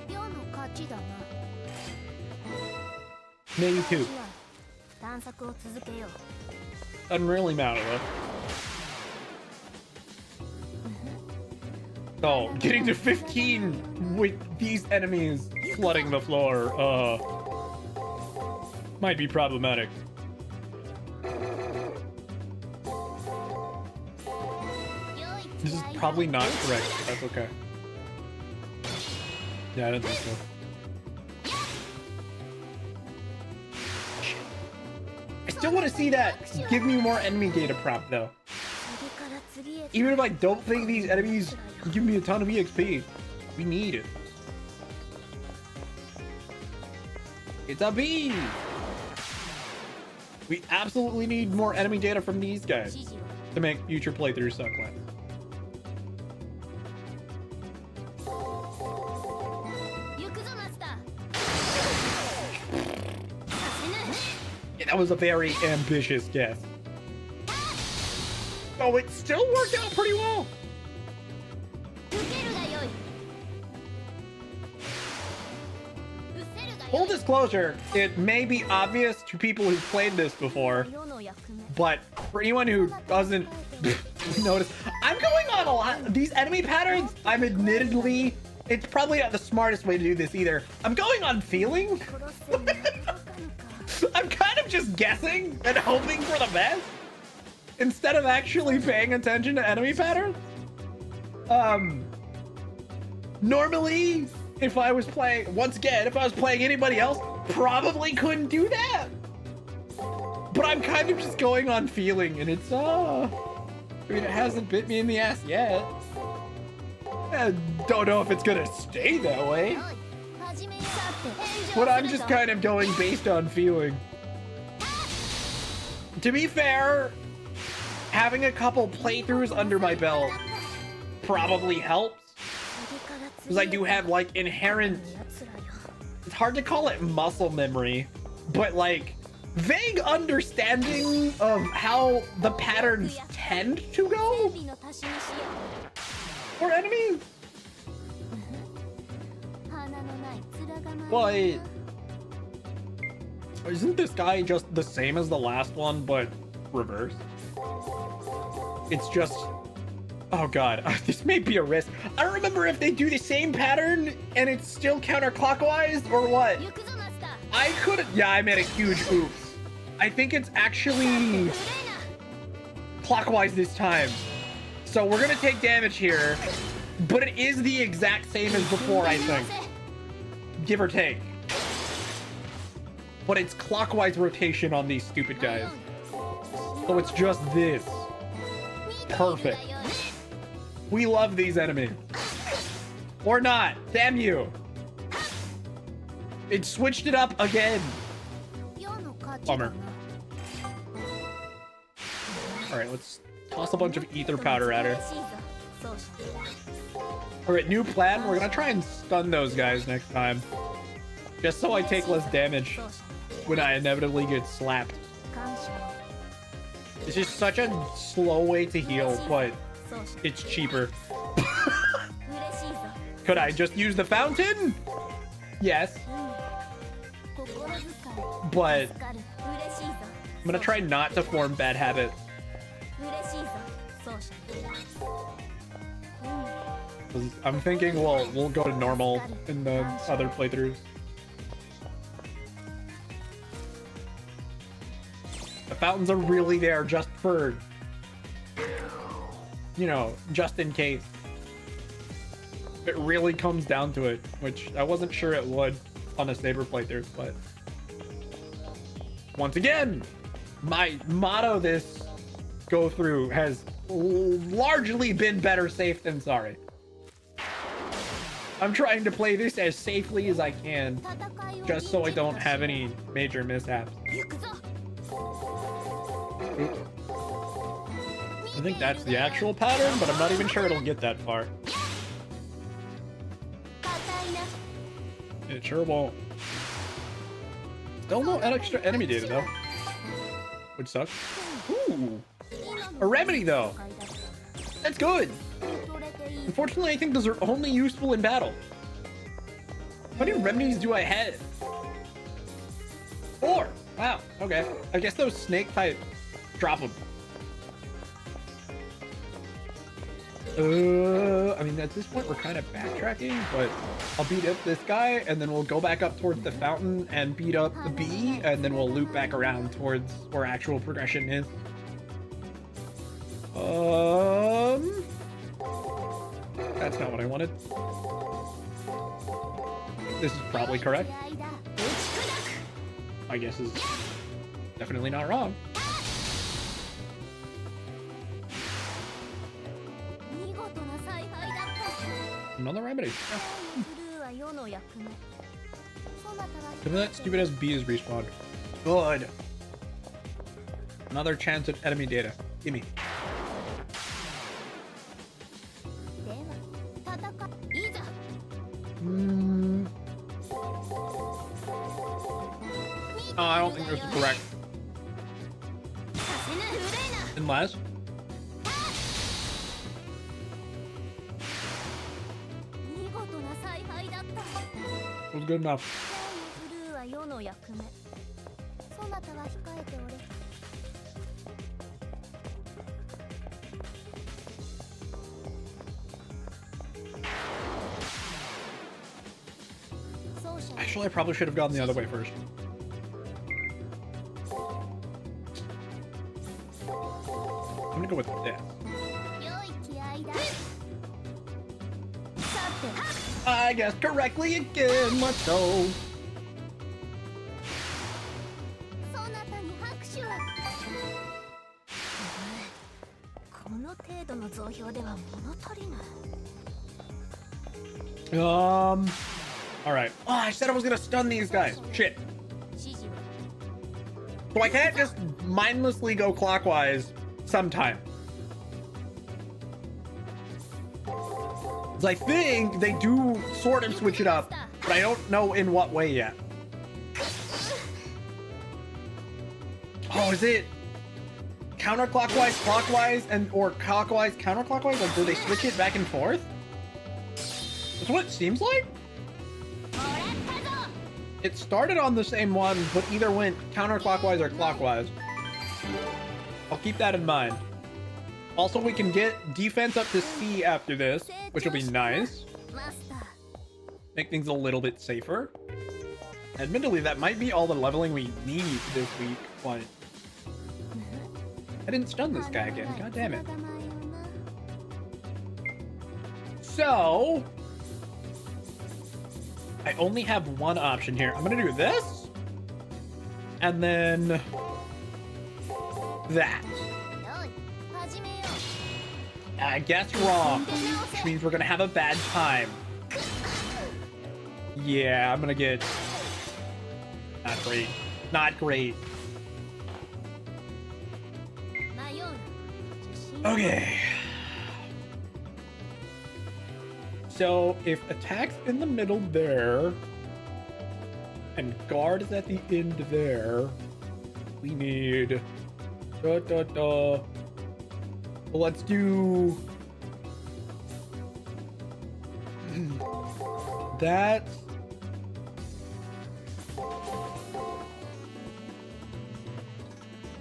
Maybe 2. Doesn't really matter though. So, getting to 15 with these enemies flooding the floor, might be problematic. This is probably not correct, but that's okay. Yeah, I don't think so. I still want to see that give me more enemy data prompt though. Even if I don't think these enemies give me a ton of EXP, we need it. It's a bee! We absolutely need more enemy data from these guys to make future playthroughs suck less. Yeah, that was a very ambitious guess. Oh, it still worked out pretty well. Full disclosure, it may be obvious to people who've played this before, but for anyone who doesn't notice, I'm going on a lot. These enemy patterns, I'm admittedly, it's probably not the smartest way to do this either. I'm going on feeling. I'm kind of just guessing and hoping for the best instead of actually paying attention to enemy patterns. Normally, if I was playing, once again, if I was playing anybody else, probably couldn't do that. But I'm kind of just going on feeling, and it's, I mean, it hasn't bit me in the ass yet. I don't know if it's gonna stay that way. But I'm just kind of going based on feeling. To be fair, having a couple playthroughs under my belt probably helps. Because I do have, like, inherent... It's hard to call it muscle memory, but, like, vague understanding of how the patterns tend to go for enemies. But isn't this guy just the same as the last one, but reverse? It's just... Oh god, this may be a risk. I don't remember if they do the same pattern and it's still counterclockwise or what. I couldn't... Yeah, I made a huge oops. I think it's actually clockwise this time. So we're gonna take damage here, but it is the exact same as before, I think. Give or take. But it's clockwise rotation on these stupid guys. So it's just this. Perfect. We love these enemies. Or not. Damn you. It switched it up again. Bummer. Alright, let's toss a bunch of ether powder at her. Alright, new plan. We're gonna try and stun those guys next time. Just so I take less damage when I inevitably get slapped. It's just such a slow way to heal, but it's cheaper. Could I just use the fountain? Yes. But I'm gonna try not to form bad habits. I'm thinking we'll go to normal in the other playthroughs. The fountains are really there just for, you know, just in case. It really comes down to it, which I wasn't sure it would on a Saber playthrough, but once again, my motto this go through has largely been better safe than sorry. I'm trying to play this as safely as I can, just so I don't have any major mishaps. I think that's the actual pattern, but I'm not even sure it'll get that far. It sure won't. Still no extra enemy data though, which sucks. Ooh, a remedy though. That's good. Unfortunately, I think those are only useful in battle. How many remedies do I have? 4. Wow. Okay. I guess those snake type drop them. I mean, at this point, we're kind of backtracking, but I'll beat up this guy, and then we'll go back up towards the fountain and beat up the bee, and then we'll loop back around towards where actual progression is. That's not what I wanted. This is probably correct. My guess is definitely not wrong. Another remedy. Yeah. That stupid ass bee is respawned. Good. Another chance at enemy data. Gimme. Oh, I don't think this is correct. Unless it was good enough. Actually, I probably should have gone the other way first. I'm gonna go with this. I guessed correctly again. Let's go. All right. Oh, I said I was gonna stun these guys. Shit. So I can't just mindlessly go clockwise sometime. 'Cause I think they do sort of switch it up, but I don't know in what way yet. Oh, is it counterclockwise, clockwise, or clockwise, counterclockwise? Like, do they switch it back and forth? That's what it seems like. It started on the same one, but either went counterclockwise or clockwise. I'll keep that in mind. Also, we can get defense up to C after this, which will be nice. Make things a little bit safer. Admittedly, that might be all the leveling we need this week, but I didn't stun this guy again. God damn it. So I only have one option here. I'm gonna do this and then that. I guess wrong, which means we're gonna have a bad time. Yeah, I'm gonna get not great. Not great. Okay. So if attack's in the middle there and guard is at the end there, we need Well, let's do that.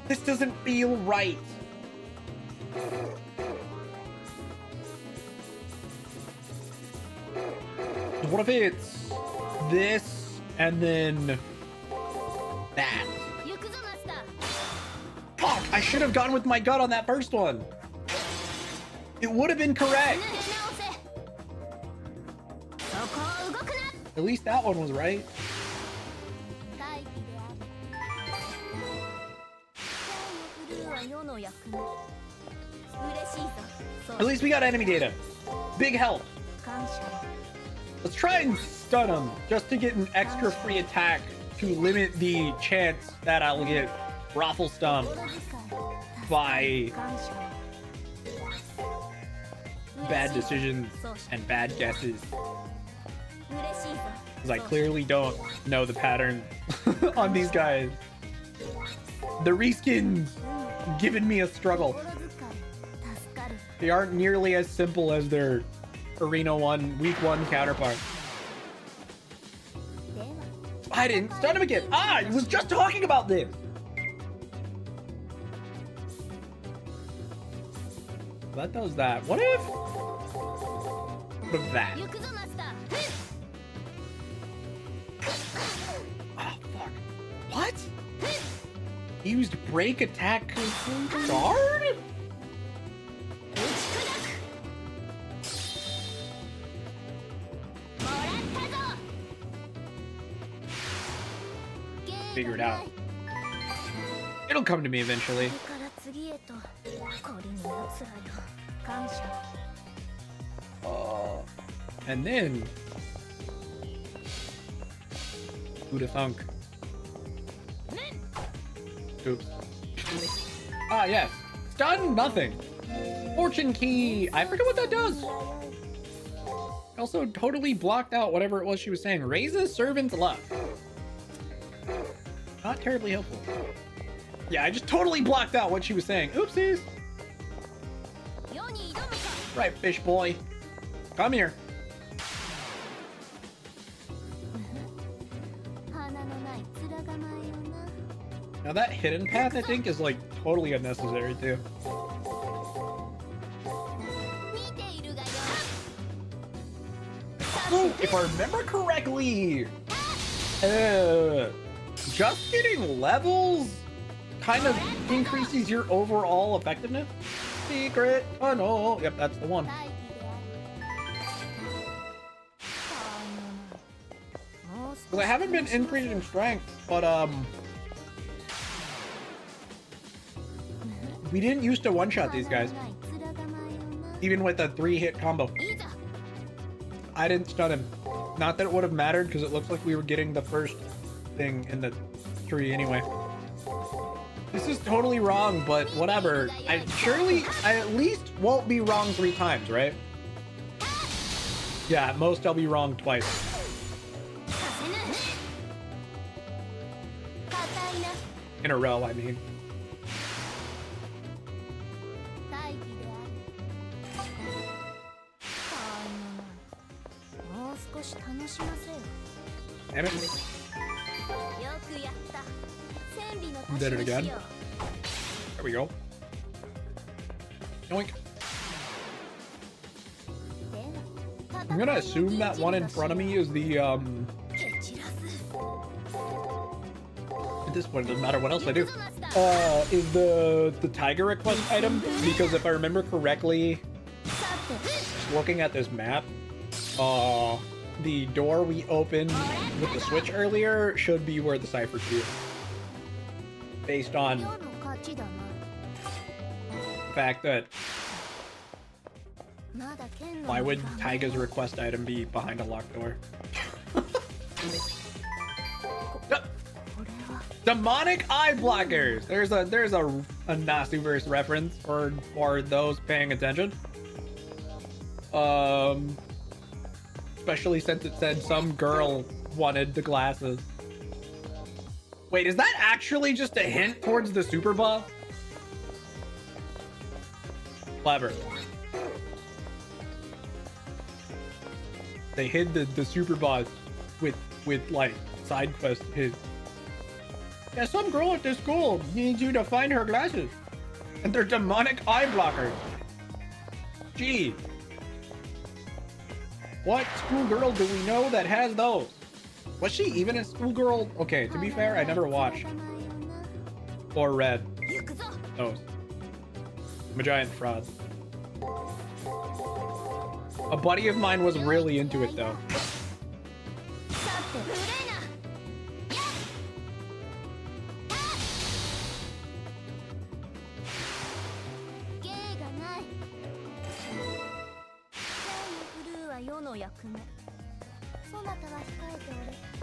This doesn't feel right. What if it's this and then that? Fuck, I should have gone with my gut on that first one. It would have been correct. At least that one was right. At least we got enemy data. Big help. Let's try and stun him just to get an extra free attack to limit the chance that I'll get raffle stomped by bad decisions and bad guesses. Because I clearly don't know the pattern on these guys. The reskins giving me a struggle. They aren't nearly as simple as their Arena 1 Week 1 counterpart. I didn't stun him again. I was just talking about this. That does that. What if that? Oh, fuck. What? He used break attack guard? Figure it out. It'll come to me eventually. And then who'da thunk? Oops. Ah, yes. Stun nothing. Fortune key. I forget what that does. Also totally blocked out whatever it was she was saying. Raises servant's luck. Not terribly helpful. Yeah, I just totally blocked out what she was saying. Oopsies. Right, fish boy. Come here. Now that hidden path, I think, is like totally unnecessary too. Oh, if I remember correctly, just getting levels kind of increases your overall effectiveness. Secret tunnel. Yep, that's the one. Because I haven't been increasing strength, but we didn't used to one-shot these guys. Even with a 3-hit combo. I didn't stun him. Not that it would have mattered, because it looks like we were getting the first thing in the tree anyway. This is totally wrong, but whatever. I at least won't be wrong 3 times, right? Yeah, at most I'll be wrong twice. In a row, I mean. Damn it. Did it again. There we go. Yoink. I'm gonna assume that one in front of me is the at this point it doesn't matter what else I do. Is the tiger request item, because if I remember correctly, looking at this map, the door we opened with the switch earlier should be where the cipher key is. Based on the fact that why would Taiga's request item be behind a locked door? Demonic eye blockers. There's a Nasuverse reference for those paying attention. Especially since it said some girl wanted the glasses. Wait, is that actually just a hint towards the super buff? Clever. They hid the super boss with like side quest hid. Yeah, some girl at this school needs you to find her glasses. And they're demonic eye blockers. Gee. What schoolgirl do we know that has those? Was she even a schoolgirl? Okay, to be fair, I never watched or read those. I'm a giant fraud. A buddy of mine was really into it though.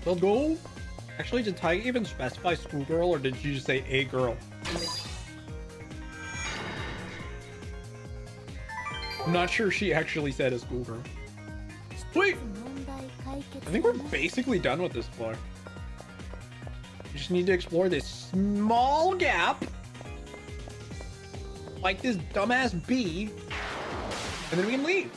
Well, go. Actually, did Taiga even specify schoolgirl, or did you just say a girl? I'm not sure she actually said a schoolgirl. Sweet! I think we're basically done with this floor. We just need to explore this small gap. Like this dumbass bee. And then we can leave.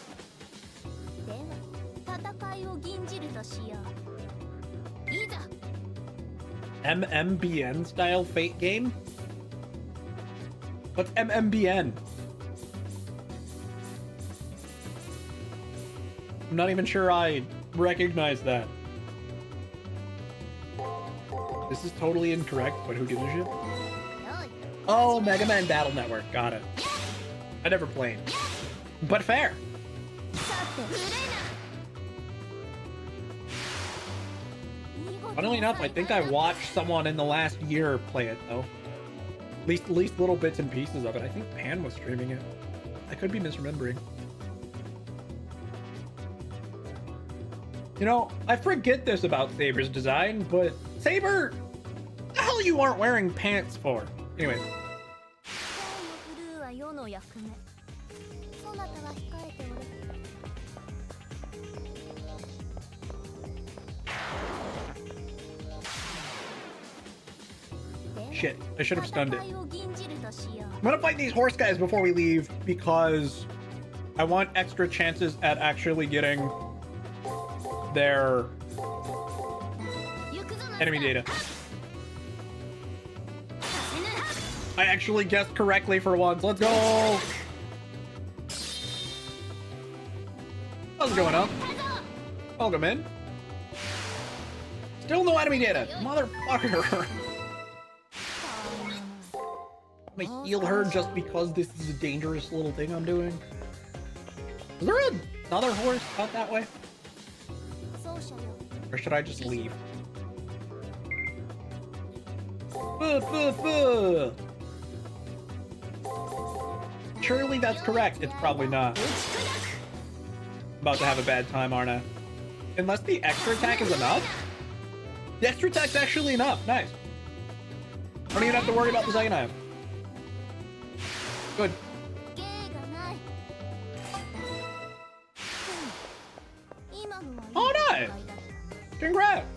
MMBN style Fate game? What's MMBN? I'm not even sure I recognize that. This is totally incorrect, but who gives a shit? Oh, Mega Man Battle Network. Got it. I never played. But fair. Funnily enough, I think I watched someone in the last year play it, though. At least little bits and pieces of it. I think Pan was streaming it. I could be misremembering. You know, I forget this about Saber's design, but Saber, the hell you aren't wearing pants for? Anyways. Shit, I should have stunned it. I'm gonna fight these horse guys before we leave because I want extra chances at actually getting their enemy data. I actually guessed correctly for once. Let's go! How's it going up? Welcome in. Still no enemy data. Motherfucker. I'm gonna heal her just because this is a dangerous little thing I'm doing. Is there another horse out that way? Or should I just leave? Surely that's correct. It's probably not. About to have a bad time, aren't I? Unless the extra attack is enough? The extra attack's actually enough. Nice. Don't even have to worry about the second half. Good. Oh, nice. Congrats.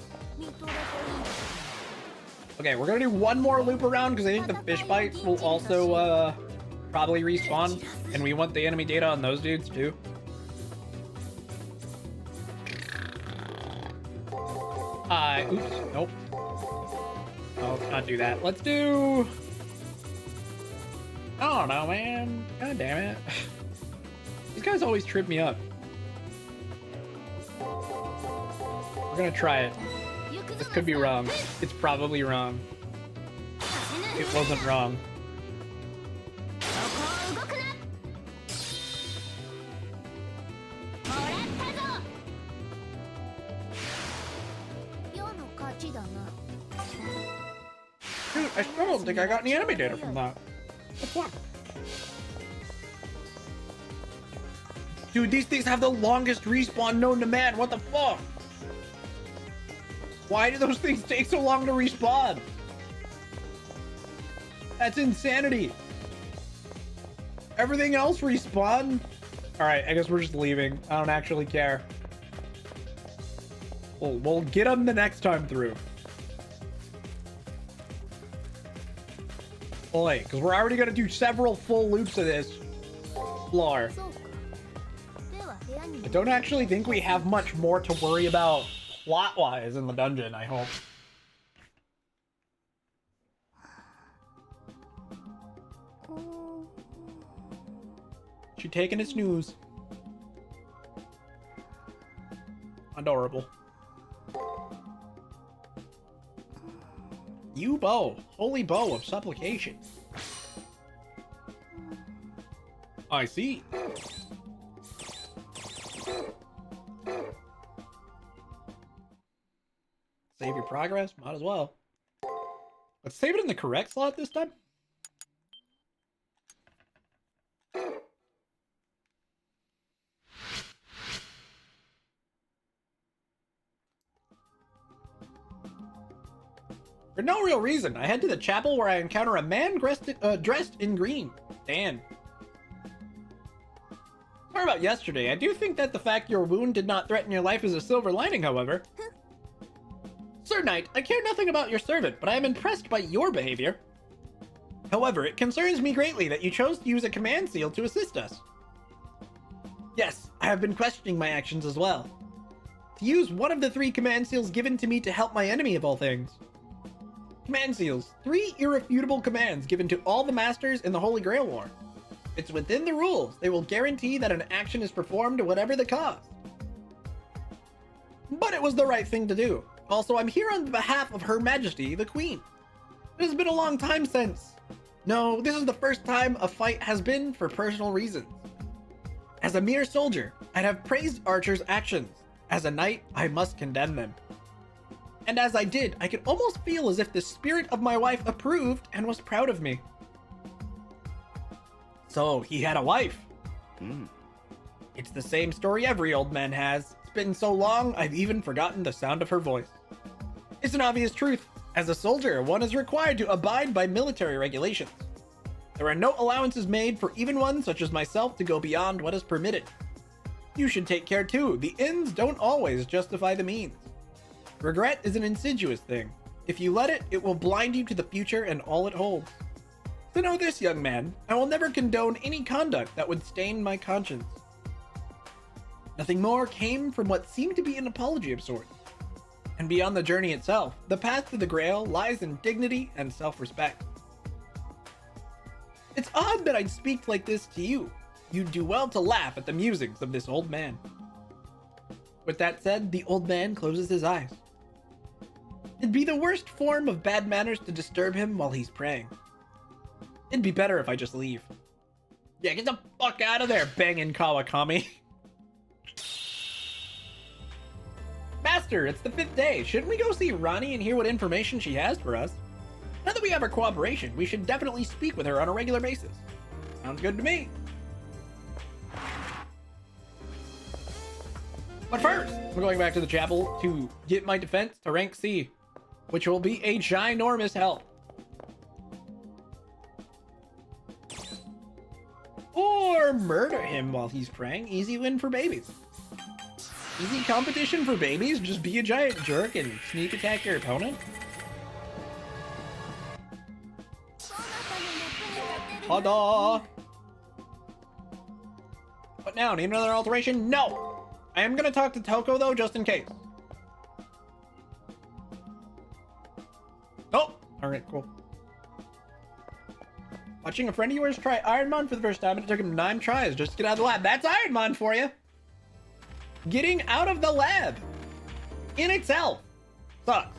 Okay, we're gonna do one more loop around because I think the fish bites will also probably respawn, and we want the enemy data on those dudes too. Oops, nope. Oh, let's not do that. Let's do... I don't know, man. God damn it. These guys always trip me up. We're gonna try it. This could be wrong. It's probably wrong. It wasn't wrong. Dude, I still don't think I got any enemy data from that. What the fuck? Dude, these things have the longest respawn known to man. What the fuck? Why do those things take so long to respawn? That's insanity. Everything else respawn? Alright, I guess we're just leaving. I don't actually care. We'll get them the next time through. Boy, because we're already going to do several full loops of this floor. I don't actually think we have much more to worry about plot-wise in the dungeon, I hope. She taking a snooze. Adorable. You bow, holy bow of supplication. I see. Save your progress, might as well. Let's save it in the correct slot this time. For no real reason, I head to the chapel where I encounter a man dressed in green. Dan. Sorry about yesterday. I do think that the fact your wound did not threaten your life is a silver lining, however. Sir Knight, I care nothing about your servant, but I am impressed by your behavior. However, it concerns me greatly that you chose to use a command seal to assist us. Yes, I have been questioning my actions as well. To use one of the 3 command seals given to me to help my enemy of all things. Command seals, 3 irrefutable commands given to all the masters in the Holy Grail War. It's within the rules. They will guarantee that an action is performed whatever the cost. But it was the right thing to do. Also, I'm here on behalf of Her Majesty, the Queen. It has been a long time since... No, this is the first time a fight has been for personal reasons. As a mere soldier, I'd have praised Archer's actions. As a knight, I must condemn them. And as I did, I could almost feel as if the spirit of my wife approved and was proud of me. So, he had a wife. It's the same story every old man has. It's been so long, I've even forgotten the sound of her voice. It's an obvious truth. As a soldier, one is required to abide by military regulations. There are no allowances made for even one such as myself to go beyond what is permitted. You should take care too. The ends don't always justify the means. Regret is an insidious thing. If you let it, it will blind you to the future and all it holds. So know this, young man, I will never condone any conduct that would stain my conscience. Nothing more came from what seemed to be an apology of sorts. And beyond the journey itself, the path to the Grail lies in dignity and self-respect. It's odd that I'd speak like this to you. You'd do well to laugh at the musings of this old man. With that said, the old man closes his eyes. It'd be the worst form of bad manners to disturb him while he's praying. It'd be better if I just leave. Yeah, get the fuck out of there, bangin' Kawakami. Master, it's the 5th day. Shouldn't we go see Rani and hear what information she has for us? Now that we have her cooperation, we should definitely speak with her on a regular basis. Sounds good to me. But first, we're going back to the chapel to get my defense to rank C, which will be a ginormous help. Or murder him while he's praying. Easy win for babies. Easy competition for babies. Just be a giant jerk and sneak attack your opponent. Ta-da! What now? Need another alteration? No! I am gonna talk to Toko though, just in case. Oh! Alright, cool. Watching a friend of yours try Ironmon for the first time, and it took him 9 tries just to get out of the lab. That's Ironmon for you! Getting out of the lab in itself sucks.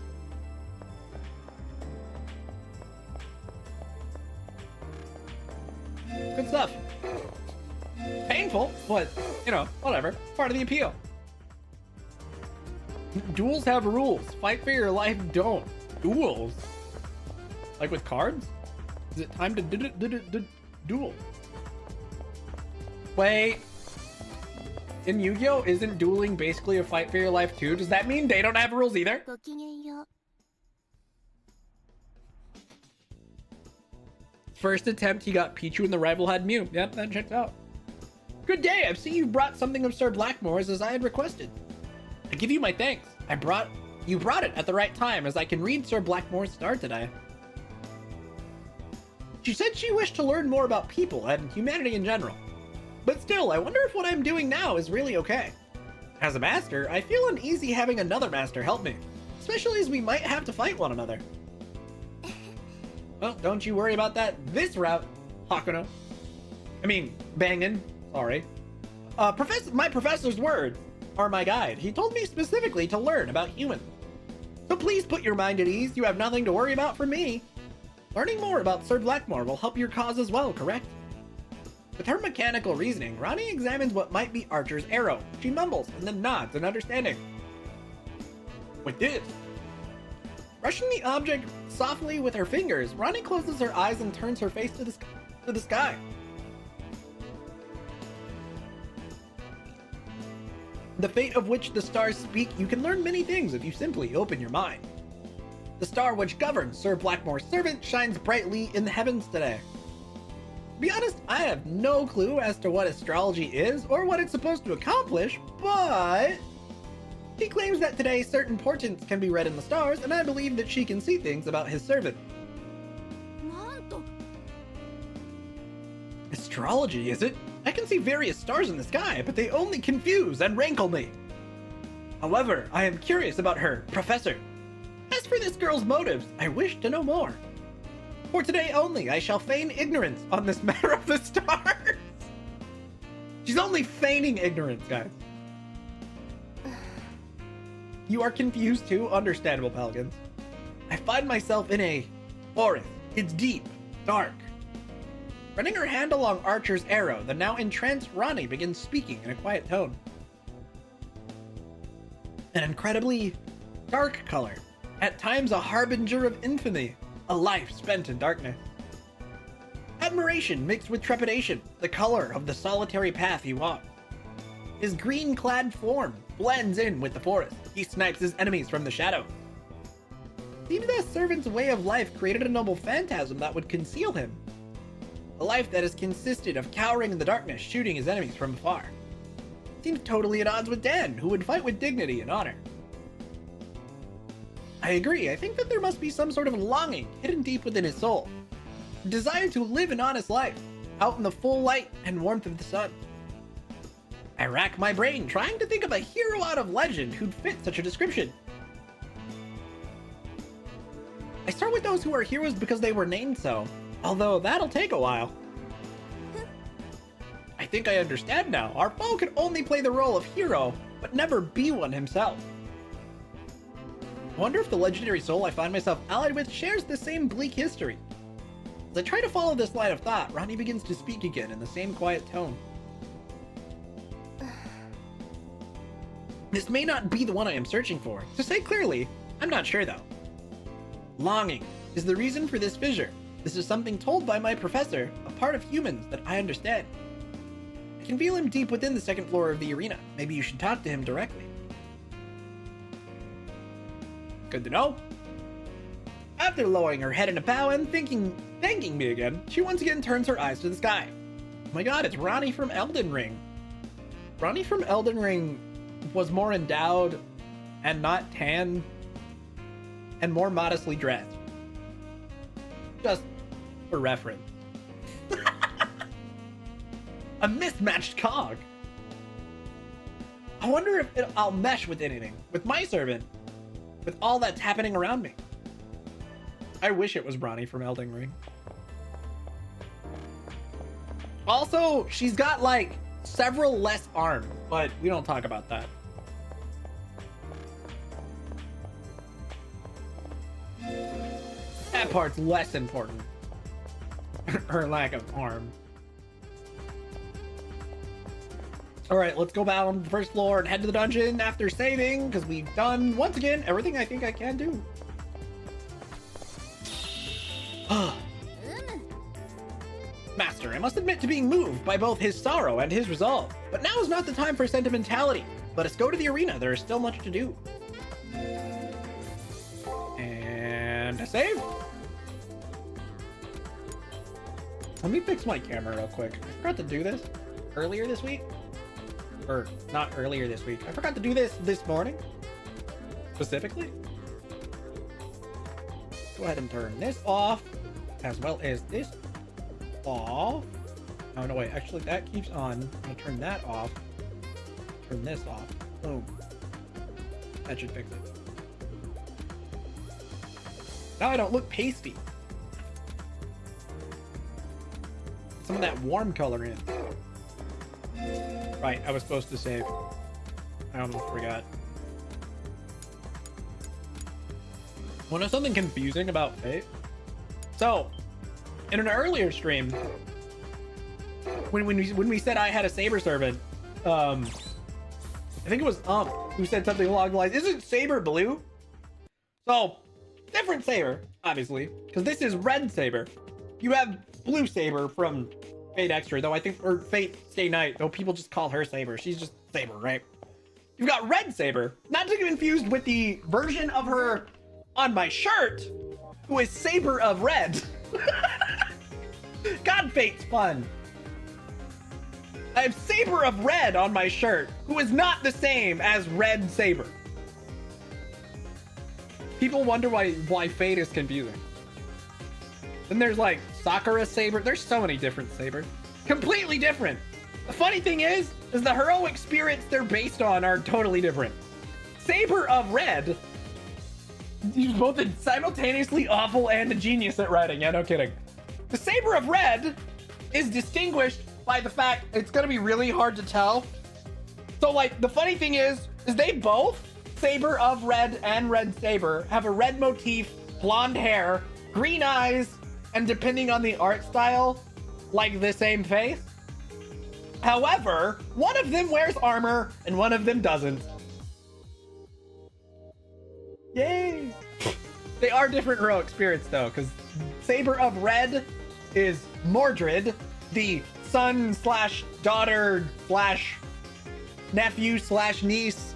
Good stuff. Painful, but, you know, whatever. It's part of the appeal. Duels have rules. Fight for your life don't. Duels? Like with cards? Is it time to duel? Wait. In Yu-Gi-Oh! Isn't dueling basically a fight for your life too? Does that mean they don't have rules either? First attempt, he got Pichu and the rival had Mew. Yep, that checks out. Good day, I've seen you brought something of Sir Blackmore's as I had requested. I give you my thanks. You brought it at the right time, as I can read Sir Blackmore's star today. She said she wished to learn more about people and humanity in general. But still, I wonder if what I'm doing now is really okay. As a master, I feel uneasy having another master help me, especially as we might have to fight one another. Well, don't you worry about that this route, Hakuno. I mean, bangin', sorry. My professor's words are my guide. He told me specifically to learn about humans. So please put your mind at ease. You have nothing to worry about from me. Learning more about Sir Blackmore will help your cause as well, correct? With her mechanical reasoning, Rani examines what might be Archer's arrow. She mumbles and then nods in understanding. With this, brushing the object softly with her fingers, Rani closes her eyes and turns her face to the sky. The fate of which the stars speak, you can learn many things if you simply open your mind. The star which governs Sir Blackmore's servant shines brightly in the heavens today. To be honest, I have no clue as to what astrology is or what it's supposed to accomplish, but he claims that today certain portents can be read in the stars, and I believe that she can see things about his servant. Astrology, is it? I can see various stars in the sky, but they only confuse and rankle me. However, I am curious about her, Professor. As for this girl's motives, I wish to know more. For today only, I shall feign ignorance on this matter of the stars. She's only feigning ignorance, guys. You are confused too? Understandable, Pelicans. I find myself in a forest. It's deep, dark. Running her hand along Archer's arrow, the now entranced Rani begins speaking in a quiet tone. An incredibly dark color, at times a harbinger of infamy, a life spent in darkness. Admiration mixed with trepidation, the color of the solitary path he walks. His green-clad form blends in with the forest. He snipes his enemies from the shadows. Seems that servant's way of life created a noble phantasm that would conceal him. A life that has consisted of cowering in the darkness, shooting his enemies from afar. Seems totally at odds with Dan, who would fight with dignity and honor. I agree, I think that there must be some sort of longing hidden deep within his soul. A desire to live an honest life, out in the full light and warmth of the sun. I rack my brain trying to think of a hero out of legend who'd fit such a description. I start with those who are heroes because they were named so, although that'll take a while. I think I understand now. Our foe can only play the role of hero, but never be one himself. I wonder if the legendary soul I find myself allied with shares the same bleak history. As I try to follow this line of thought, Rani begins to speak again in the same quiet tone. This may not be the one I am searching for. To say clearly, I'm not sure though. Longing is the reason for this fissure. This is something told by my professor, a part of humans that I understand. I can feel him deep within the second floor of the arena. Maybe you should talk to him directly. Good to know. After lowering her head in a bow and thanking me again, she once again turns her eyes to the sky. Oh my god, it's Rani from Elden Ring. Rani from Elden Ring was more endowed and not tan and more modestly dressed. Just for reference. A mismatched cog. I wonder if I'll mesh with anything. With my servant. With all that's happening around me. I wish it was Rani from Elden Ring. Also, she's got like several less arms, but we don't talk about that. That part's less important. Her lack of arm. All right, let's go back on the first floor and head to the dungeon after saving, because we've done, once again, everything I think I can do. Master, I must admit to being moved by both his sorrow and his resolve. But now is not the time for sentimentality. Let us go to the arena. There is still much to do. And a save. Let me fix my camera real quick. I forgot to do this earlier this week. Or not earlier this week. I forgot to do this morning. Specifically. Go ahead and turn this off. As well as this off. Oh, no, wait. Actually, that keeps on. I'm going to turn that off. Turn this off. Boom. That should fix it. Now I don't look pasty. Some of that warm color in. Right, I was supposed to save. I almost forgot. Want to know something confusing about Fate? So, in an earlier stream, when we said I had a Saber servant, I think it was who said something along the lines, isn't Saber blue? So, different Saber, obviously, because this is Red Saber. You have Blue Saber from Fate Extra, though I think, or Fate Stay Night, though people just call her Saber. She's just Saber, right? You've got Red Saber, not to get confused with the version of her on my shirt, who is Saber of Red. God, Fate's fun. I have Saber of Red on my shirt, who is not the same as Red Saber. People wonder why Fate is confusing. Then there's like Sakura Saber. There's so many different Sabers. Completely different. The funny thing is the heroic spirits they're based on are totally different. Saber of Red is both simultaneously awful and a genius at writing. Yeah, no kidding. The Saber of Red is distinguished by the fact it's gonna be really hard to tell. So like the funny thing is they both, Saber of Red and Red Saber, have a red motif, blonde hair, green eyes, and depending on the art style, like the same face. However, one of them wears armor and one of them doesn't. Yay! They are different heroic spirits though, because Saber of Red is Mordred, the son slash daughter slash nephew slash niece.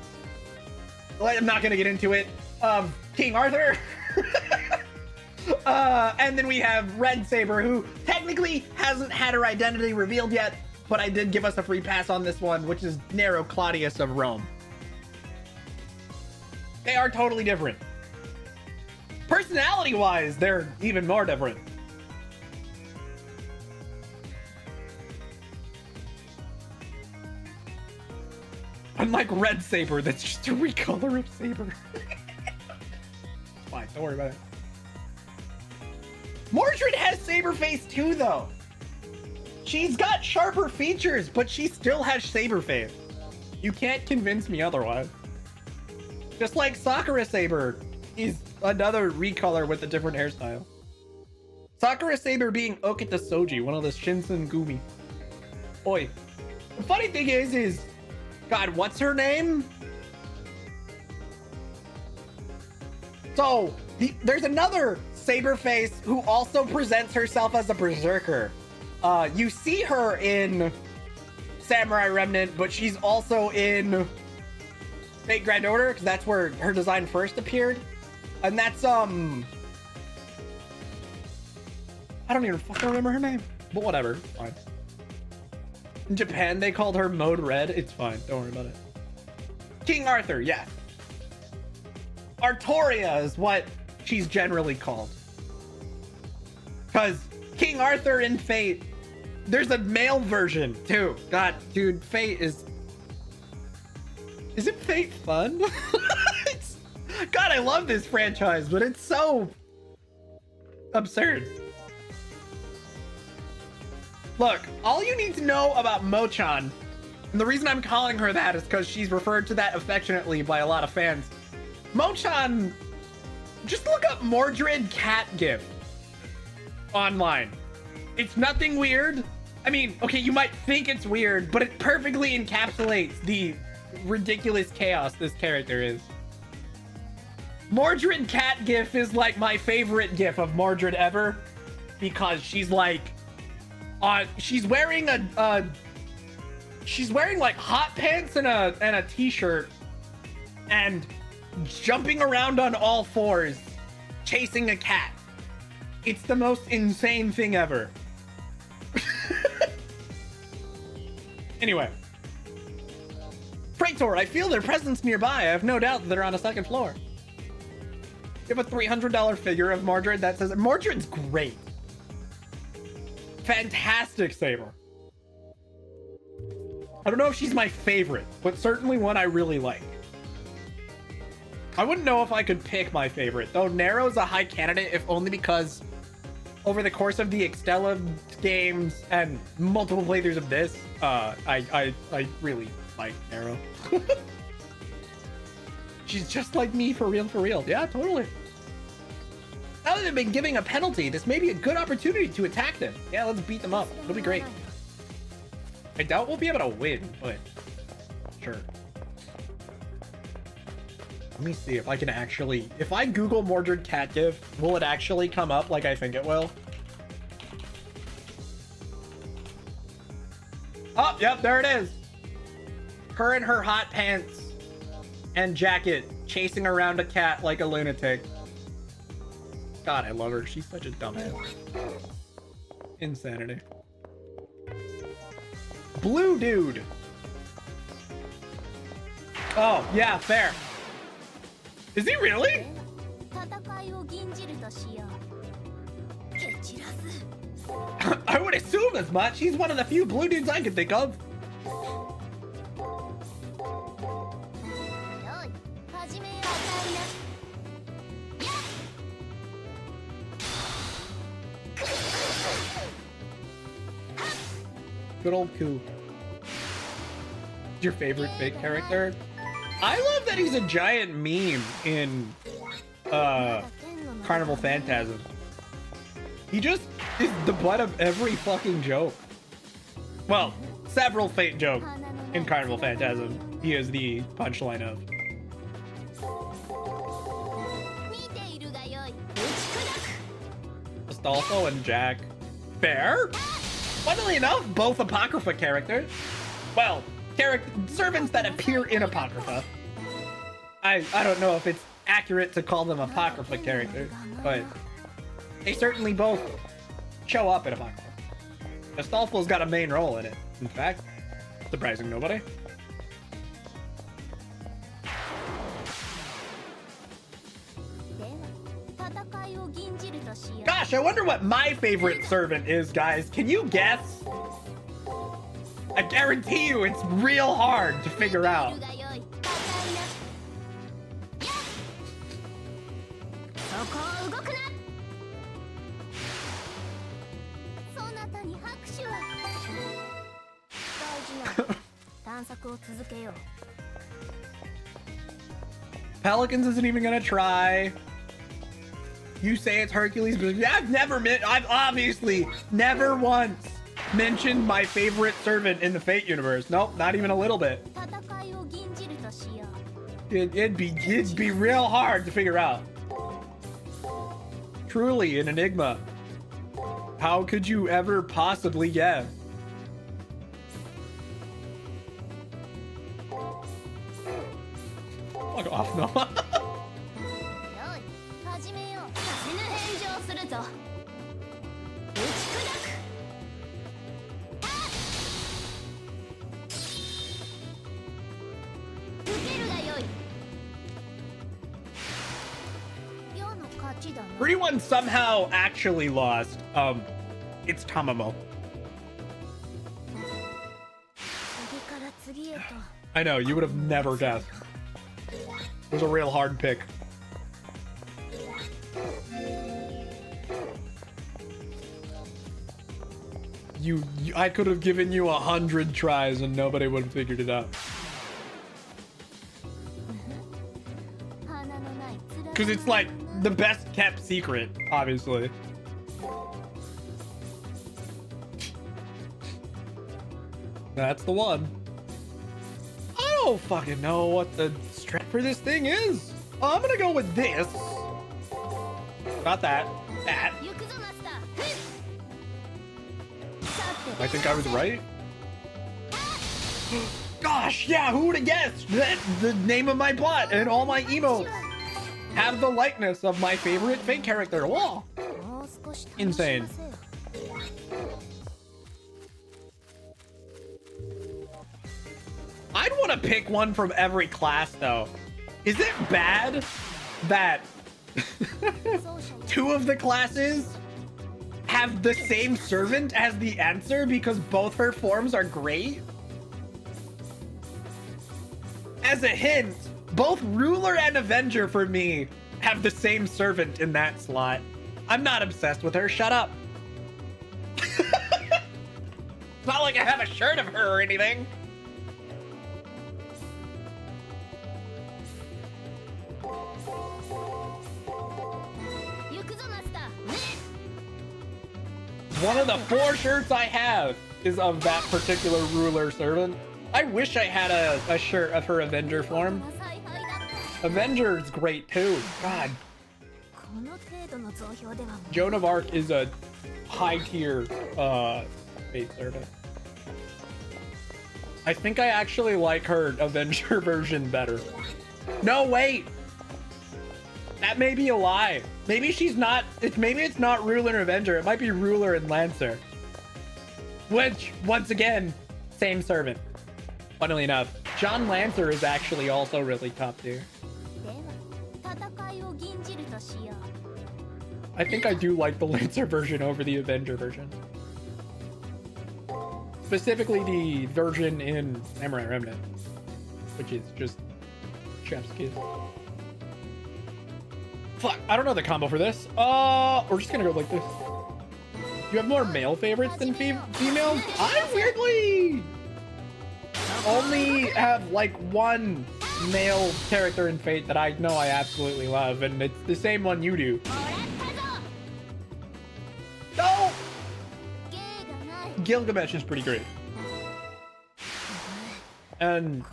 I'm not gonna get into it. Of King Arthur. And then we have Red Saber, who technically hasn't had her identity revealed yet, but I did give us a free pass on this one, which is Nero Claudius of Rome. They are totally different. Personality-wise, they're even more different. Unlike Red Saber, that's just a recolor of Saber. Fine, don't worry about it. Mordred has Saber face too, though. She's got sharper features, but she still has Saber face. You can't convince me otherwise. Just like Sakura Saber is another recolor with a different hairstyle. Sakura Saber being Okita Soji, one of the Shinsengumi. Oi. The funny thing is, God, what's her name? So, there's another Saber face who also presents herself as a berserker. You see her in Samurai Remnant, but she's also in Fate Grand Order, because that's where her design first appeared. And that's, I don't even fucking remember her name, but whatever, it's fine. In Japan, they called her Mode Red. It's fine, don't worry about it. King Arthur, yeah. Artoria is what she's generally called. Because King Arthur in Fate, there's a male version too. God, dude, Fate is... Isn't Fate fun? God, I love this franchise, but it's so absurd. Look, all you need to know about Mochan, and the reason I'm calling her that is because she's referred to that affectionately by a lot of fans. Mochan, just look up Mordred cat gif online. It's nothing weird. I mean, okay, you might think it's weird, but it perfectly encapsulates the ridiculous chaos this character is. Mordred cat gif is like my favorite gif of Mordred ever, because she's like, she's wearing like hot pants and a t-shirt and jumping around on all fours, chasing a cat. It's the most insane thing ever. Anyway. Praetor, I feel their presence nearby. I have no doubt that they're on a second floor. You have a $300 figure of Mordred that says... Mordred's great. Fantastic Saber. I don't know if she's my favorite, but certainly one I really like. I wouldn't know if I could pick my favorite, though Nero's a high candidate, if only because over the course of the Extella games and multiple playthroughs of this, I really like Nero. She's just like me, for real, for real. Yeah, totally. Now that they've been giving a penalty, this may be a good opportunity to attack them. Yeah, let's beat them up. It'll be great. I doubt we'll be able to win, but sure. Let me see if I can actually... If I Google Mordred cat gif, will it actually come up like I think it will? Oh, yep, there it is. Her in her hot pants and jacket chasing around a cat like a lunatic. God, I love her. She's such a dumbass. Insanity. Blue dude. Oh, yeah, fair. Is he really? I would assume as much. He's one of the few blue dudes I could think of. Good old Coup. Your favorite fake character? I love that he's a giant meme in Carnival Phantasm. He just is the butt of every fucking joke. Well, several fake jokes in Carnival Phantasm. He is the punchline of. Astolfo and Jack. Fair? Funnily enough, both Apocrypha characters. Well, servants that appear in Apocrypha. I don't know if it's accurate to call them Apocrypha characters, but they certainly both show up in Apocrypha. Astolfo's got a main role in it, in fact. Surprising nobody. Gosh, I wonder what my favorite servant is, guys. Can you guess? I guarantee you it's real hard to figure out. Pelicans isn't even gonna try. You say it's Hercules, but I've obviously never once mentioned my favorite servant in the Fate universe. Nope, not even a little bit. It'd be real hard to figure out. Truly an enigma. How could you ever possibly guess? Fuck off, no. Pretty one somehow actually lost. It's Tamamo. I know, you would have never guessed. It was a real hard pick. I could have given you 100 tries and nobody would have figured it out. Because it's like the best kept secret, obviously. That's the one. I don't fucking know what the strat for this thing is. I'm gonna go with this. Got that. That. I think I was right. Gosh, yeah, who would have guessed that the name of my bot and all my emotes have the likeness of my favorite fake character? Whoa. Insane. I'd want to pick one from every class, though. Is it bad that 2 of the classes have the same servant as the answer because both her forms are great? As a hint, both Ruler and Avenger for me have the same servant in that slot. I'm not obsessed with her, shut up. It's not like I have a shirt of her or anything. One of the 4 shirts I have is of that particular Ruler servant. I wish I had a shirt of her Avenger form. Avenger's great too. God. Joan of Arc is a high tier fate servant. I think I actually like her Avenger version better. No, wait. That may be a lie. Maybe she's not. Maybe it's not Ruler and Avenger. It might be Ruler and Lancer. Which, once again, same servant. Funnily enough, John Lancer is actually also really top tier. I think I do like the Lancer version over the Avenger version. Specifically the version in Samurai Remnant, which is just chef's kiss. Fuck, I don't know the combo for this. We're just gonna go like this. You have more male favorites than females? I weirdly only have like one male character in Fate that I know I absolutely love, and it's the same one you do. No! Gilgamesh is pretty great. And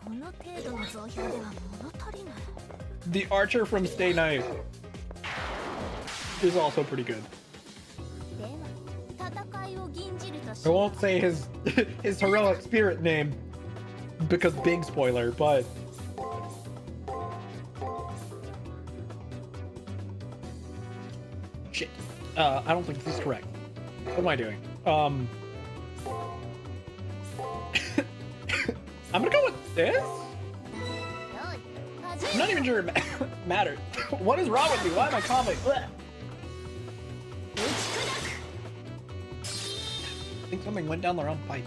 the archer from Stay Night is also pretty good. I won't say his heroic spirit name because big spoiler, but shit. I don't think this is correct. What am I doing? I'm gonna go with this. I'm not even sure it matters. What is wrong with me? Why am I coughing? I think something went down the wrong pipe.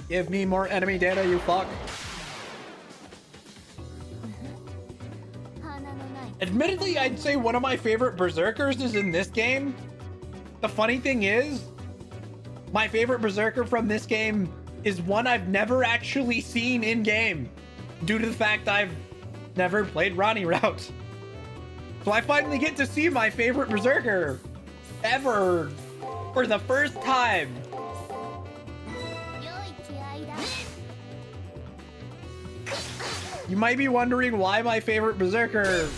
Give me more enemy data, you fuck. Admittedly, I'd say one of my favorite berserkers is in this game. The funny thing is, my favorite berserker from this game is one I've never actually seen in game due to the fact I've never played Rani route. So I finally get to see my favorite berserker ever for the first time. You might be wondering why my favorite Berserker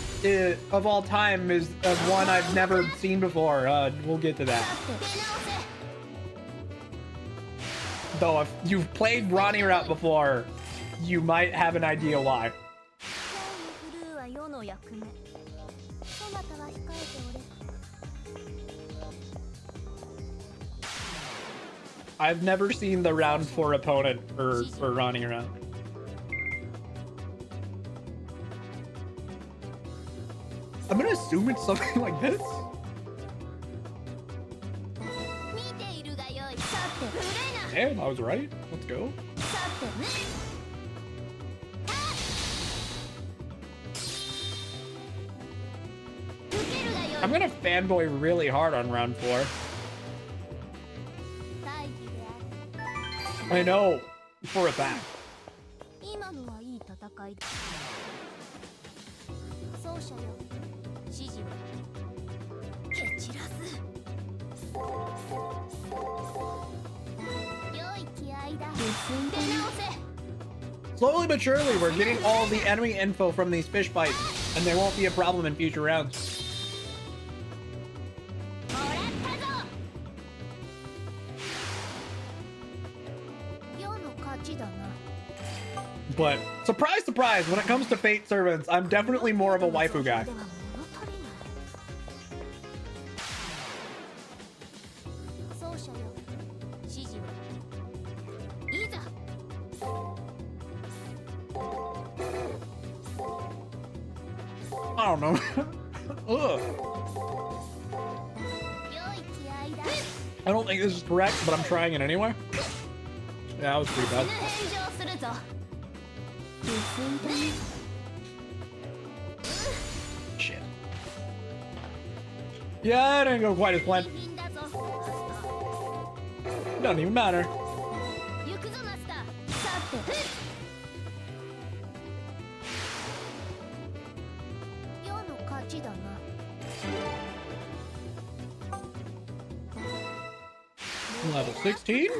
of all time is one I've never seen before. We'll get to that. Though if you've played Rani route before, you might have an idea why. I've never seen the round 4 opponent for Rani route. I'm gonna assume it's something like this. Damn, I was right. Let's go. I'm gonna fanboy really hard on round 4. I know for a fact. Slowly but surely, we're getting all the enemy info from these fish bites, and they won't be a problem in future rounds. But surprise, surprise, when it comes to Fate Servants, I'm definitely more of a waifu guy. I don't know. Ugh. I don't think this is correct, but I'm trying it anyway. Yeah, that was pretty bad. Shit. Yeah, it didn't go quite as planned. Doesn't even matter. Level 16?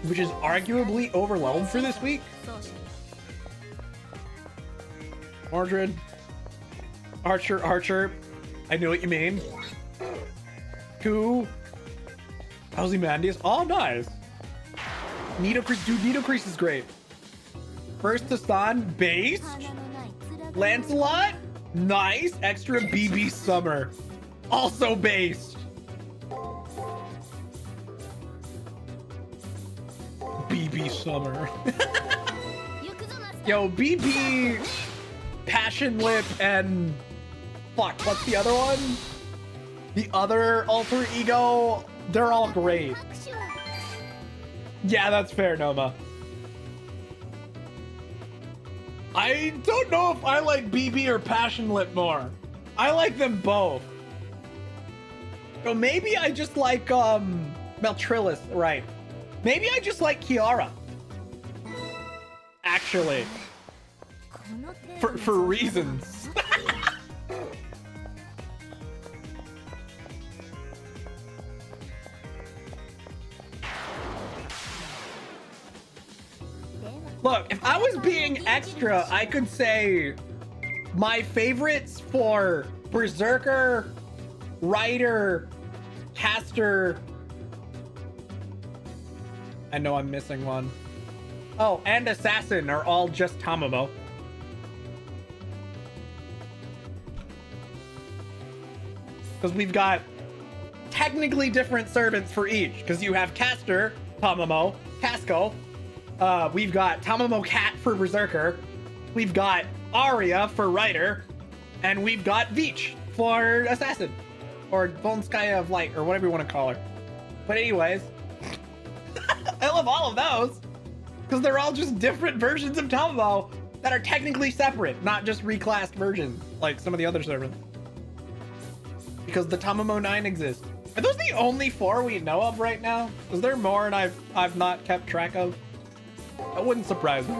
Which is arguably overwhelmed for this week. Mordred. Archer. I know what you mean. Ku. Ozymandias. Oh, nice. Nidocrease is great. First Hassan, based. Lancelot. Nice. Extra BB Summer. Also based. BB Summer. Yo, BB, Passion Lip, and fuck, what's the other one? The other alter ego, they're all great. Yeah, that's fair, Noma. I don't know if I like BB or Passion Lip more. I like them both. So maybe I just like Meltrillis, right? Maybe I just like Kiara. Actually. For reasons. Look, if I was being extra, I could say my favorites for Berserker, Rider, Caster. I know I'm missing one. Oh, and Assassin are all just Tamamo. Because we've got technically different servants for each. Because you have Caster, Tamamo, Casco. We've got Tamamo Cat for Berserker. We've got Arya for Rider. And we've got Veach for Assassin. Or Volnskaya of Light, or whatever you want to call her. But anyways, I love all of those. Because they're all just different versions of Tamamo that are technically separate, not just reclassed versions, like some of the other servants. Because the Tamamo 9 exists. Are those the only 4 we know of right now? Is there more and I've not kept track of? That wouldn't surprise me.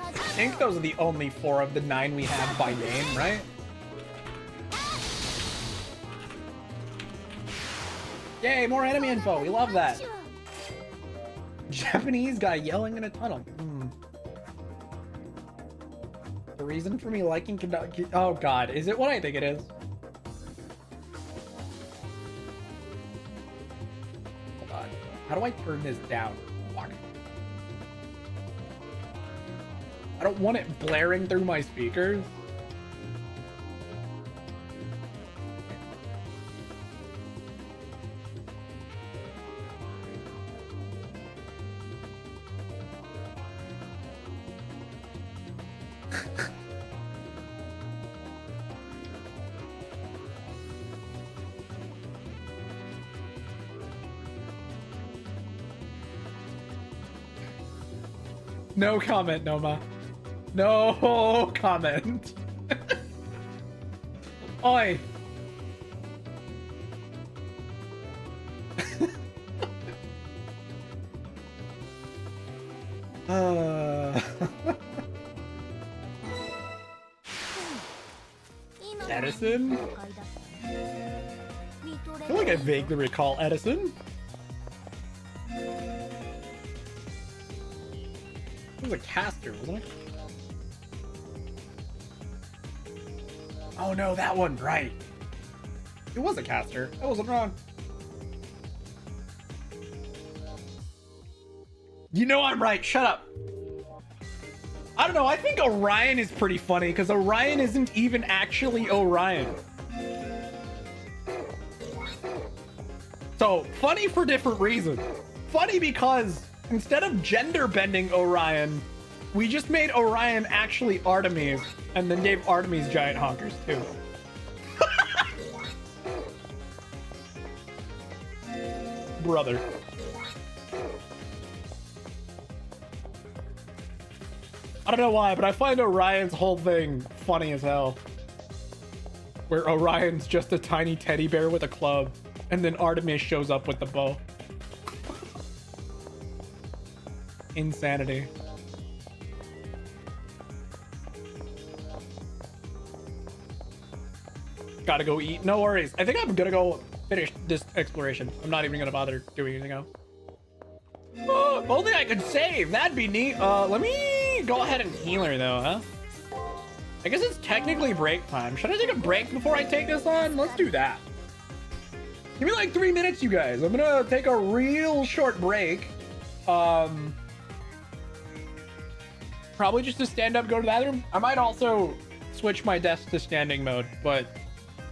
I think those are the only 4 of the 9 we have by name, right? Yay, more enemy info. We love that. Japanese guy yelling in a tunnel. The reason for me liking oh god, is it what I think it is? Oh god, how do I turn this down? Fuck. I don't want it blaring through my speakers. No comment, Noma. No comment. Oi. Edison? I feel like I vaguely recall Edison. It was a caster, wasn't it? Oh no, that one, right. It was a caster. I wasn't wrong. You know I'm right, shut up. I don't know, I think Orion is pretty funny because Orion isn't even actually Orion. So, funny for different reasons. Funny because instead of gender bending Orion, we just made Orion actually Artemis and then gave Artemis giant honkers too. Brother. I don't know why, but I find Orion's whole thing funny as hell. Where Orion's just a tiny teddy bear with a club, and then Artemis shows up with the bow. Insanity. Gotta go eat. No worries. I think I'm gonna go finish this exploration. I'm not even gonna bother doing anything else. Oh, if only I could save. That'd be neat. Let me go ahead and heal her though, huh? I guess it's technically break time. Should I take a break before I take this on? Let's do that. Give me like 3 minutes, you guys. I'm gonna take a real short break. Probably just to stand up, go to the bathroom. I might also switch my desk to standing mode, but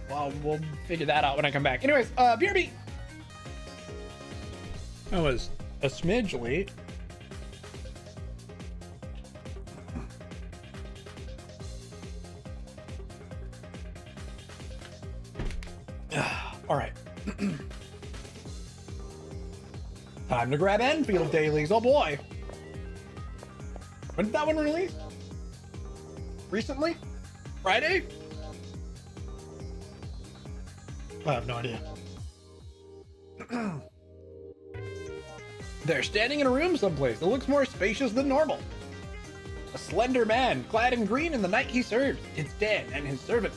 well, we'll figure that out when I come back. Anyways, BRB. That was a smidge late. All right. Time to grab Enfield dailies. Oh boy. When did that one release? Recently? Friday? I have no idea. They're standing in a room someplace. It looks more spacious than normal. A slender man, clad in green in the night he serves. It's Dan and his servant.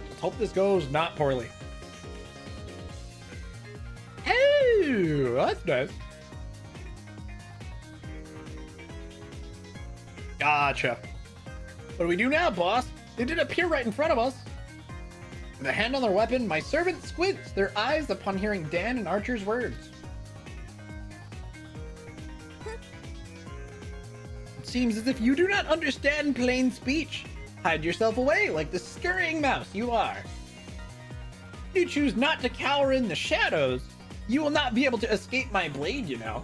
Let's hope this goes not poorly. Oh, that's nice. Gotcha. What do we do now, boss? They did appear right in front of us. With a hand on their weapon, my servant squints their eyes upon hearing Dan and Archer's words. It seems as if you do not understand plain speech. Hide yourself away like the scurrying mouse you are. If you choose not to cower in the shadows, you will not be able to escape my blade, you know.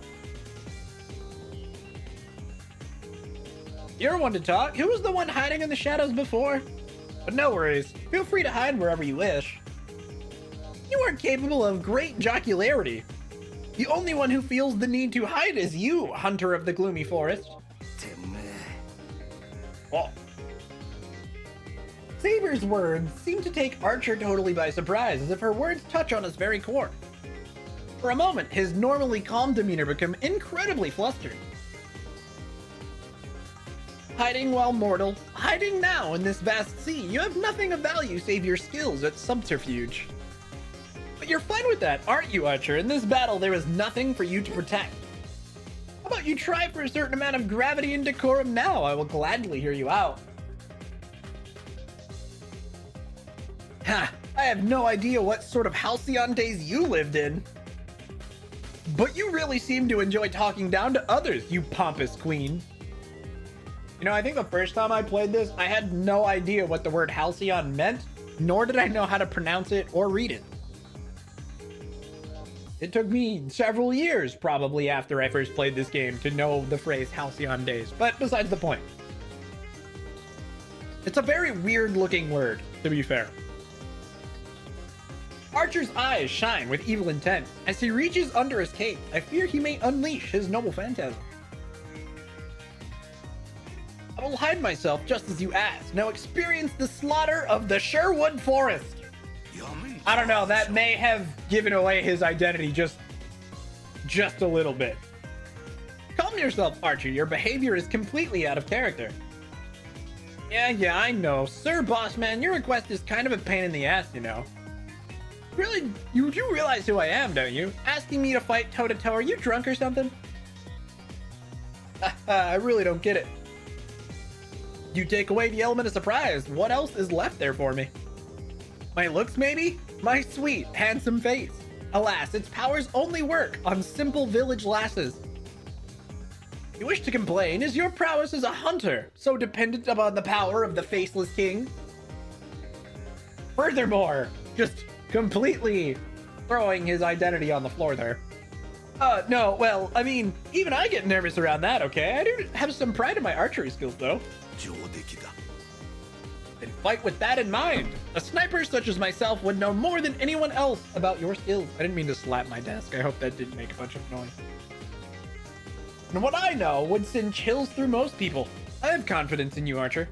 You're one to talk. Who was the one hiding in the shadows before? But no worries. Feel free to hide wherever you wish. You are capable of great jocularity. The only one who feels the need to hide is you, hunter of the gloomy forest. Oh. Saber's words seem to take Archer totally by surprise, as if her words touch on his very core. For a moment, his normally calm demeanor became incredibly flustered. Hiding while mortal, hiding now in this vast sea, you have nothing of value save your skills at subterfuge. But you're fine with that, aren't you, Archer? In this battle, there is nothing for you to protect. How about you try for a certain amount of gravity and decorum now? I will gladly hear you out. Ha! I have no idea what sort of halcyon days you lived in. But you really seem to enjoy talking down to others, you pompous queen. You know, I think the first time I played this, I had no idea what the word halcyon meant, nor did I know how to pronounce it or read it. It took me several years, probably after I first played this game, to know the phrase halcyon days, but besides the point. It's a very weird looking word, to be fair. Archer's eyes shine with evil intent. As he reaches under his cape, I fear he may unleash his noble phantasm. I will hide myself just as you asked. Now experience the slaughter of the Sherwood Forest. I don't know, that may have given away his identity just a little bit. Calm yourself, Archer. Your behavior is completely out of character. Yeah, I know. Sir Bossman, your request is kind of a pain in the ass, you know. Really, you do realize who I am, don't you? Asking me to fight toe-to-toe, are you drunk or something? I really don't get it. You take away the element of surprise. What else is left there for me? My looks, maybe? My sweet, handsome face. Alas, its powers only work on simple village lasses. You wish to complain? Is your prowess as a hunter so dependent upon the power of the faceless king? Furthermore, just completely throwing his identity on the floor there. No, well, I mean, even I get nervous around that, okay? I do have some pride in my archery skills, though. Then fight with that in mind. A sniper such as myself would know more than anyone else about your skills. I didn't mean to slap my desk. I hope that didn't make a bunch of noise. And what I know would send chills through most people. I have confidence in you, Archer.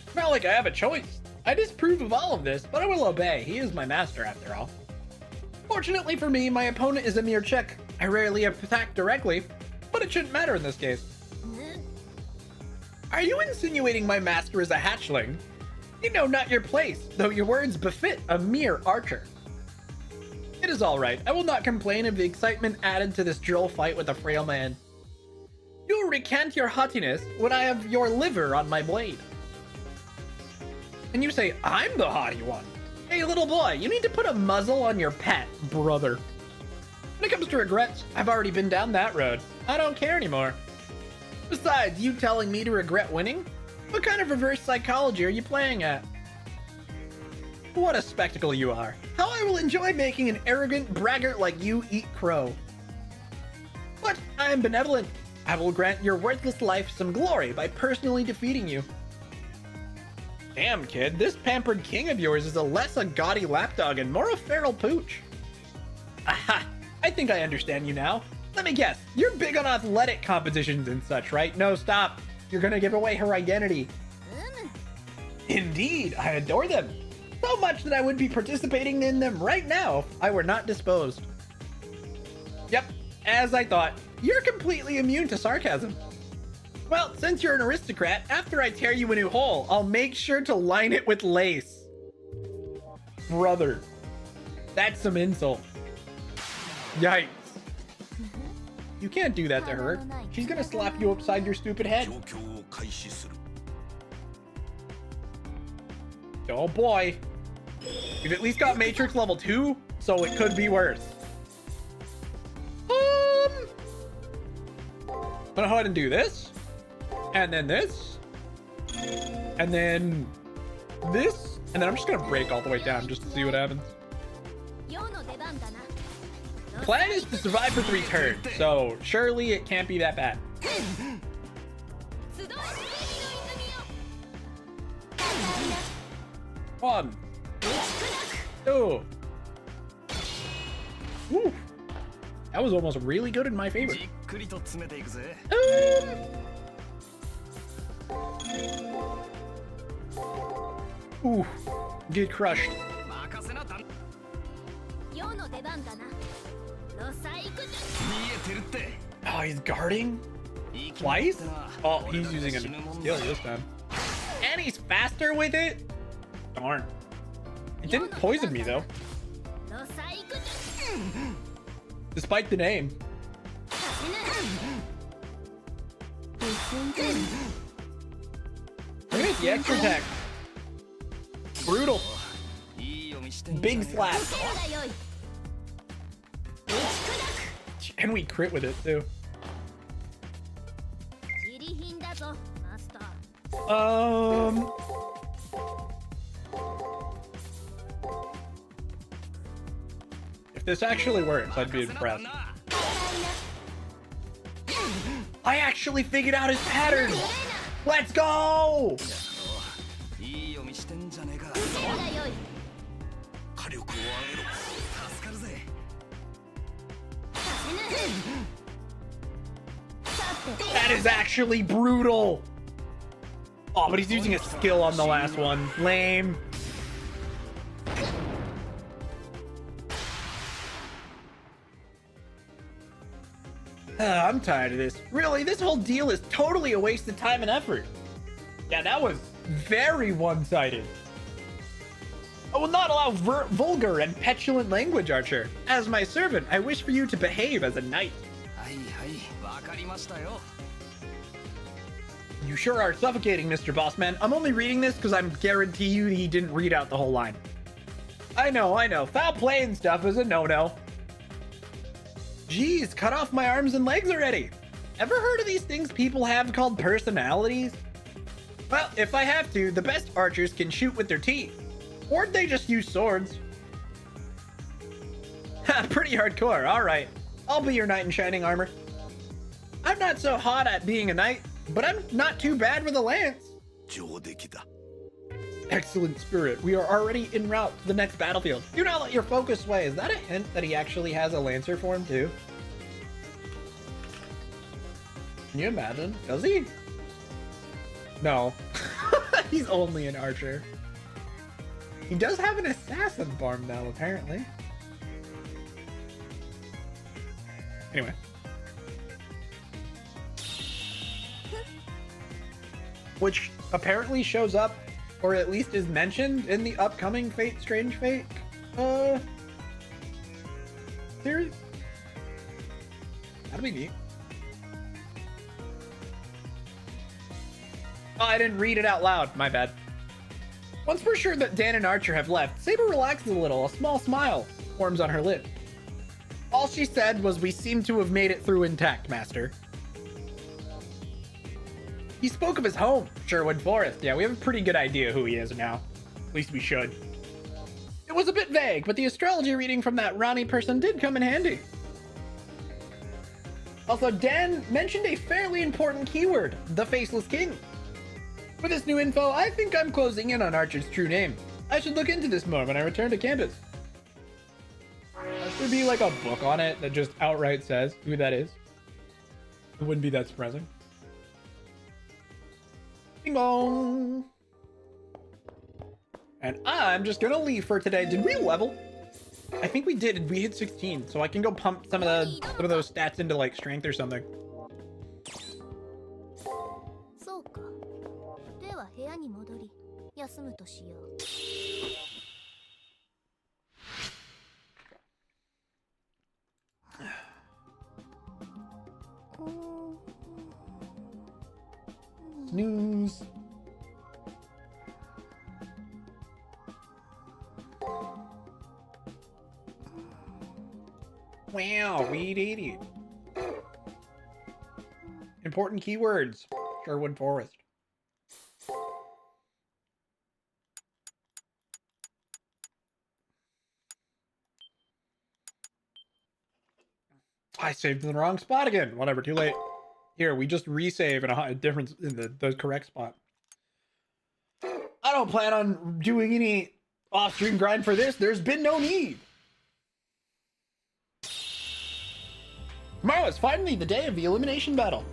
It's not like I have a choice. I disapprove of all of this, but I will obey. He is my master, after all. Fortunately for me, my opponent is a mere check. I rarely attack directly, but it shouldn't matter in this case. Are you insinuating my master is a hatchling? You know not your place, though your words befit a mere archer. It is all right. I will not complain of the excitement added to this droll fight with a frail man. You will recant your haughtiness when I have your liver on my blade. And you say, I'm the haughty one. Hey, little boy, you need to put a muzzle on your pet, brother. When it comes to regrets, I've already been down that road. I don't care anymore. Besides, you telling me to regret winning? What kind of reverse psychology are you playing at? What a spectacle you are. How I will enjoy making an arrogant braggart like you eat crow. But I am benevolent. I will grant your worthless life some glory by personally defeating you. Damn, kid, this pampered king of yours is less a gaudy lapdog and more a feral pooch. Aha! I think I understand you now. Let me guess, you're big on athletic competitions and such, right? No, stop. You're gonna give away her identity. Indeed, I adore them. So much that I would be participating in them right now if I were not disposed. Yep, as I thought, you're completely immune to sarcasm. Well, since you're an aristocrat, after I tear you a new hole, I'll make sure to line it with lace. Brother, that's some insult. Yikes. You can't do that to her. She's gonna slap you upside your stupid head. Oh boy. We've at least got Matrix level 2, so it could be worse. I'm gonna go ahead and do this. And then this. And then this. And then I'm just gonna break all the way down just to see what happens. Plan is to survive for 3 turns, so surely it can't be that bad. 1, 2. Woo. That was almost really good in my favor. Ooh, get crushed. Oh, he's guarding? Twice? Oh, he's using a skill this time. And he's faster with it? Darn. It didn't poison me, though. Despite the name. Look at the extra attack. Brutal. Big slap. And we crit with it too. If this actually works, I'd be impressed. I actually figured out his pattern. Let's go! That is actually brutal. Oh, but he's using a skill on the last one. Lame. I'm tired of this. Really, this whole deal is totally a waste of time and effort. Yeah, that was very one-sided. I will not allow vulgar and petulant language, Archer. As my servant, I wish for you to behave as a knight. You sure are suffocating, Mr. Bossman. I'm only reading this because I'm guarantee you he didn't read out the whole line. I know. Foul play and stuff is a no-no. Jeez, cut off my arms and legs already. Ever heard of these things people have called personalities? Well, if I have to, the best archers can shoot with their teeth. Or they just use swords. Pretty hardcore, alright. I'll be your knight in shining armor. I'm not so hot at being a knight, but I'm not too bad with a lance. Excellent spirit. We are already en route to the next battlefield. Do not let your focus sway. Is that a hint that he actually has a lancer form too? Can you imagine? Does he? No. He's only an archer. He does have an assassin form though, apparently. Anyway. Which apparently shows up, or at least is mentioned in the upcoming Fate Strange Fate series. That'd be neat. Oh, I didn't read it out loud. My bad. Once we're sure that Dan and Archer have left, Saber relaxes a little. A small smile forms on her lip. All she said was, "We seem to have made it through intact, Master." He spoke of his home, Sherwood Forest. Yeah, we have a pretty good idea who he is now. At least we should. It was a bit vague, but the astrology reading from that Rani person did come in handy. Also, Dan mentioned a fairly important keyword, the Faceless King. With this new info, I think I'm closing in on Archer's true name. I should look into this more when I return to campus. There should be like a book on it that just outright says who that is. It wouldn't be that surprising. Bing bong. And I'm just gonna leave for today. Did we level? I think we did. We hit 16, so I can go pump some of those stats into like strength or something. Snooze. Wow, we did it. Important keywords. Sherwood Forest. I saved in the wrong spot again. Whatever, too late. Here, we just resave in a different in the correct spot. I don't plan on doing any off-stream grind for this. There's been no need. Tomorrow is finally the day of the elimination battle.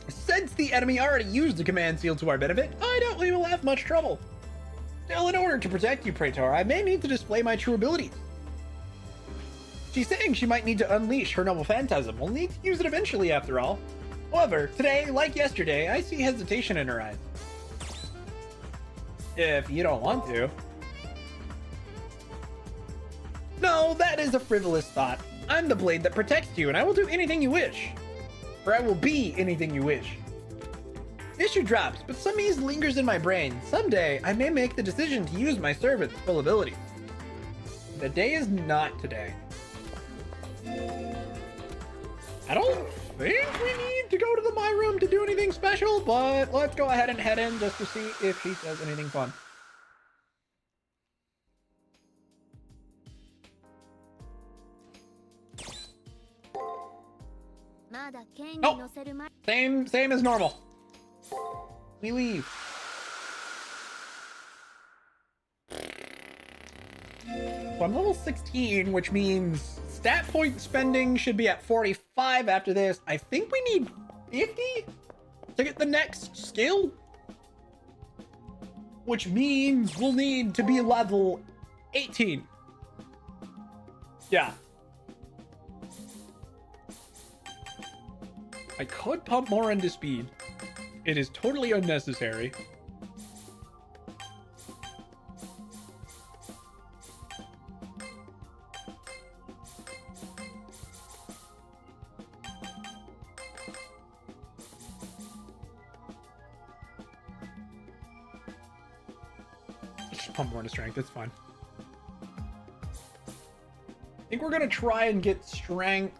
Since the enemy already used the command seal to our benefit, I doubt we will have much trouble. Still, in order to protect you, Praetor, I may need to display my true abilities. She's saying she might need to unleash her noble phantasm. We'll need to use it eventually, after all. However, today, like yesterday, I see hesitation in her eyes. If you don't want to. No, No, that is a frivolous thought. I'm the blade that protects you, and I will do anything you wish. Or I will be anything you wish. Issue drops, but some ease lingers in my brain. Someday, I may make the decision to use my servant's full ability. The day is not today. I don't think we need to go to the my room to do anything special, but let's go ahead and head in just to see if she says anything fun. Oh, same as normal. We leave. So I'm level 16, which means stat point spending should be at 45 after this. I think we need 50 to get the next skill, which means we'll need to be level 18. Yeah. I could pump more into speed. It is totally unnecessary. Just pump more into strength, it's fine. I think we're gonna try and get strength.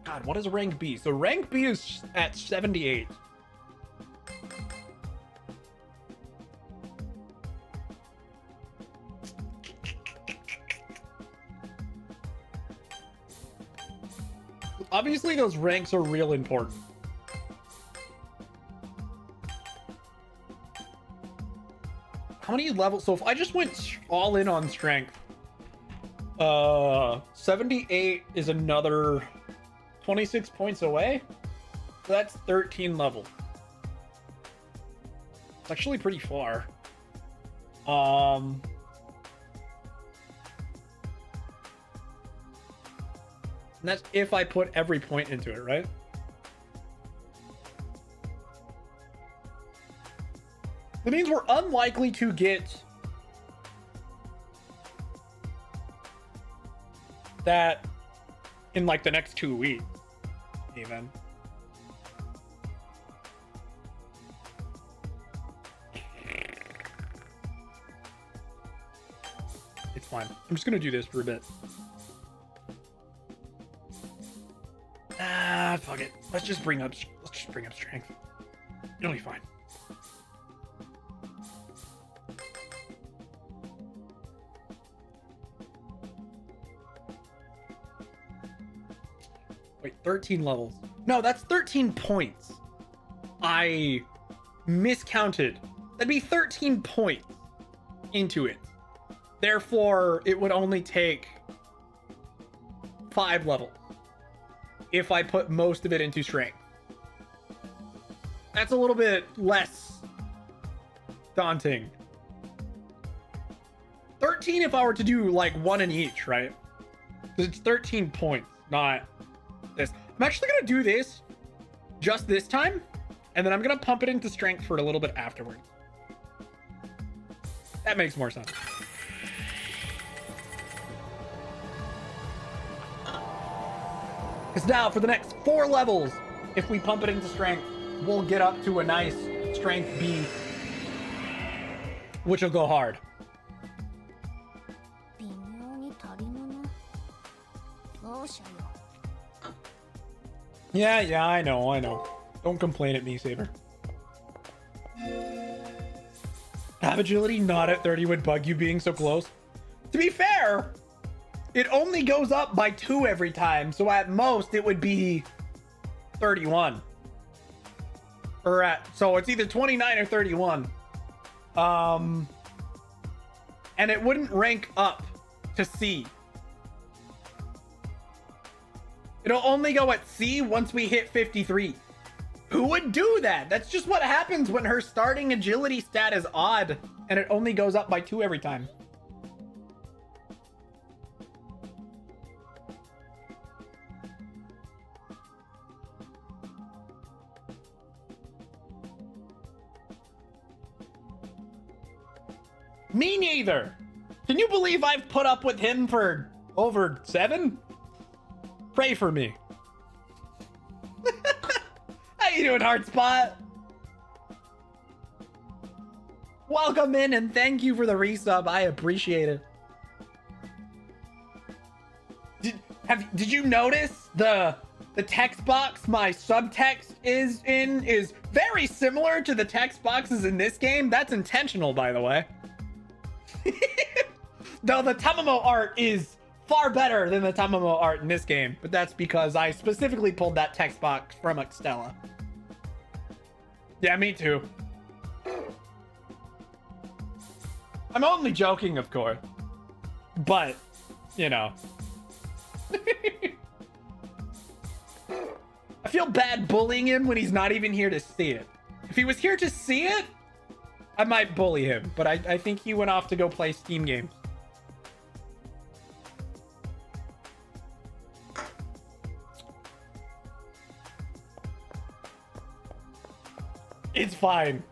God, what is rank B? So rank B is at 78. Obviously, those ranks are real important. How many levels? So if I just went all in on strength, 78 is another 26 points away. So that's 13 levels. It's actually pretty far. And that's if I put every point into it, right? That means we're unlikely to get that in like the next 2 weeks, even. It's fine. I'm just gonna do this for a bit. Fuck it. Let's just bring up strength. It'll be fine. Wait, 13 levels. No, that's 13 points. I miscounted. That'd be 13 points into it. Therefore, it would only take 5 levels if I put most of it into strength. That's a little bit less daunting. 13 if I were to do like one in each, right? Because it's 13 points, not this. I'm actually gonna do this just this time, and then I'm gonna pump it into strength for a little bit afterwards. That makes more sense. Because now for the next 4 levels, if we pump it into strength, we'll get up to a nice strength B, which will go hard. Yeah, I know. Don't complain at me, Saber. Have agility not at 30 would bug you being so close. To be fair, it only goes up by 2 every time, so at most it would be 31. So it's either 29 or 31. And it wouldn't rank up to C. It'll only go at C once we hit 53. Who would do that? That's just what happens when her starting agility stat is odd and it only goes up by 2 every time. Me neither. Can you believe I've put up with him for over 7? Pray for me. How you doing, Heartspot? Welcome in and thank you for the resub. I appreciate it. Did you notice the text box my subtext is in is very similar to the text boxes in this game? That's intentional, by the way. Though the Tamamo art is far better than the Tamamo art in this game, but that's because I specifically pulled that text box from Extella. Yeah, me too. I'm only joking, of course. But, you know. I feel bad bullying him when he's not even here to see it. If he was here to see it, I might bully him. But I think he went off to go play Steam games. It's fine.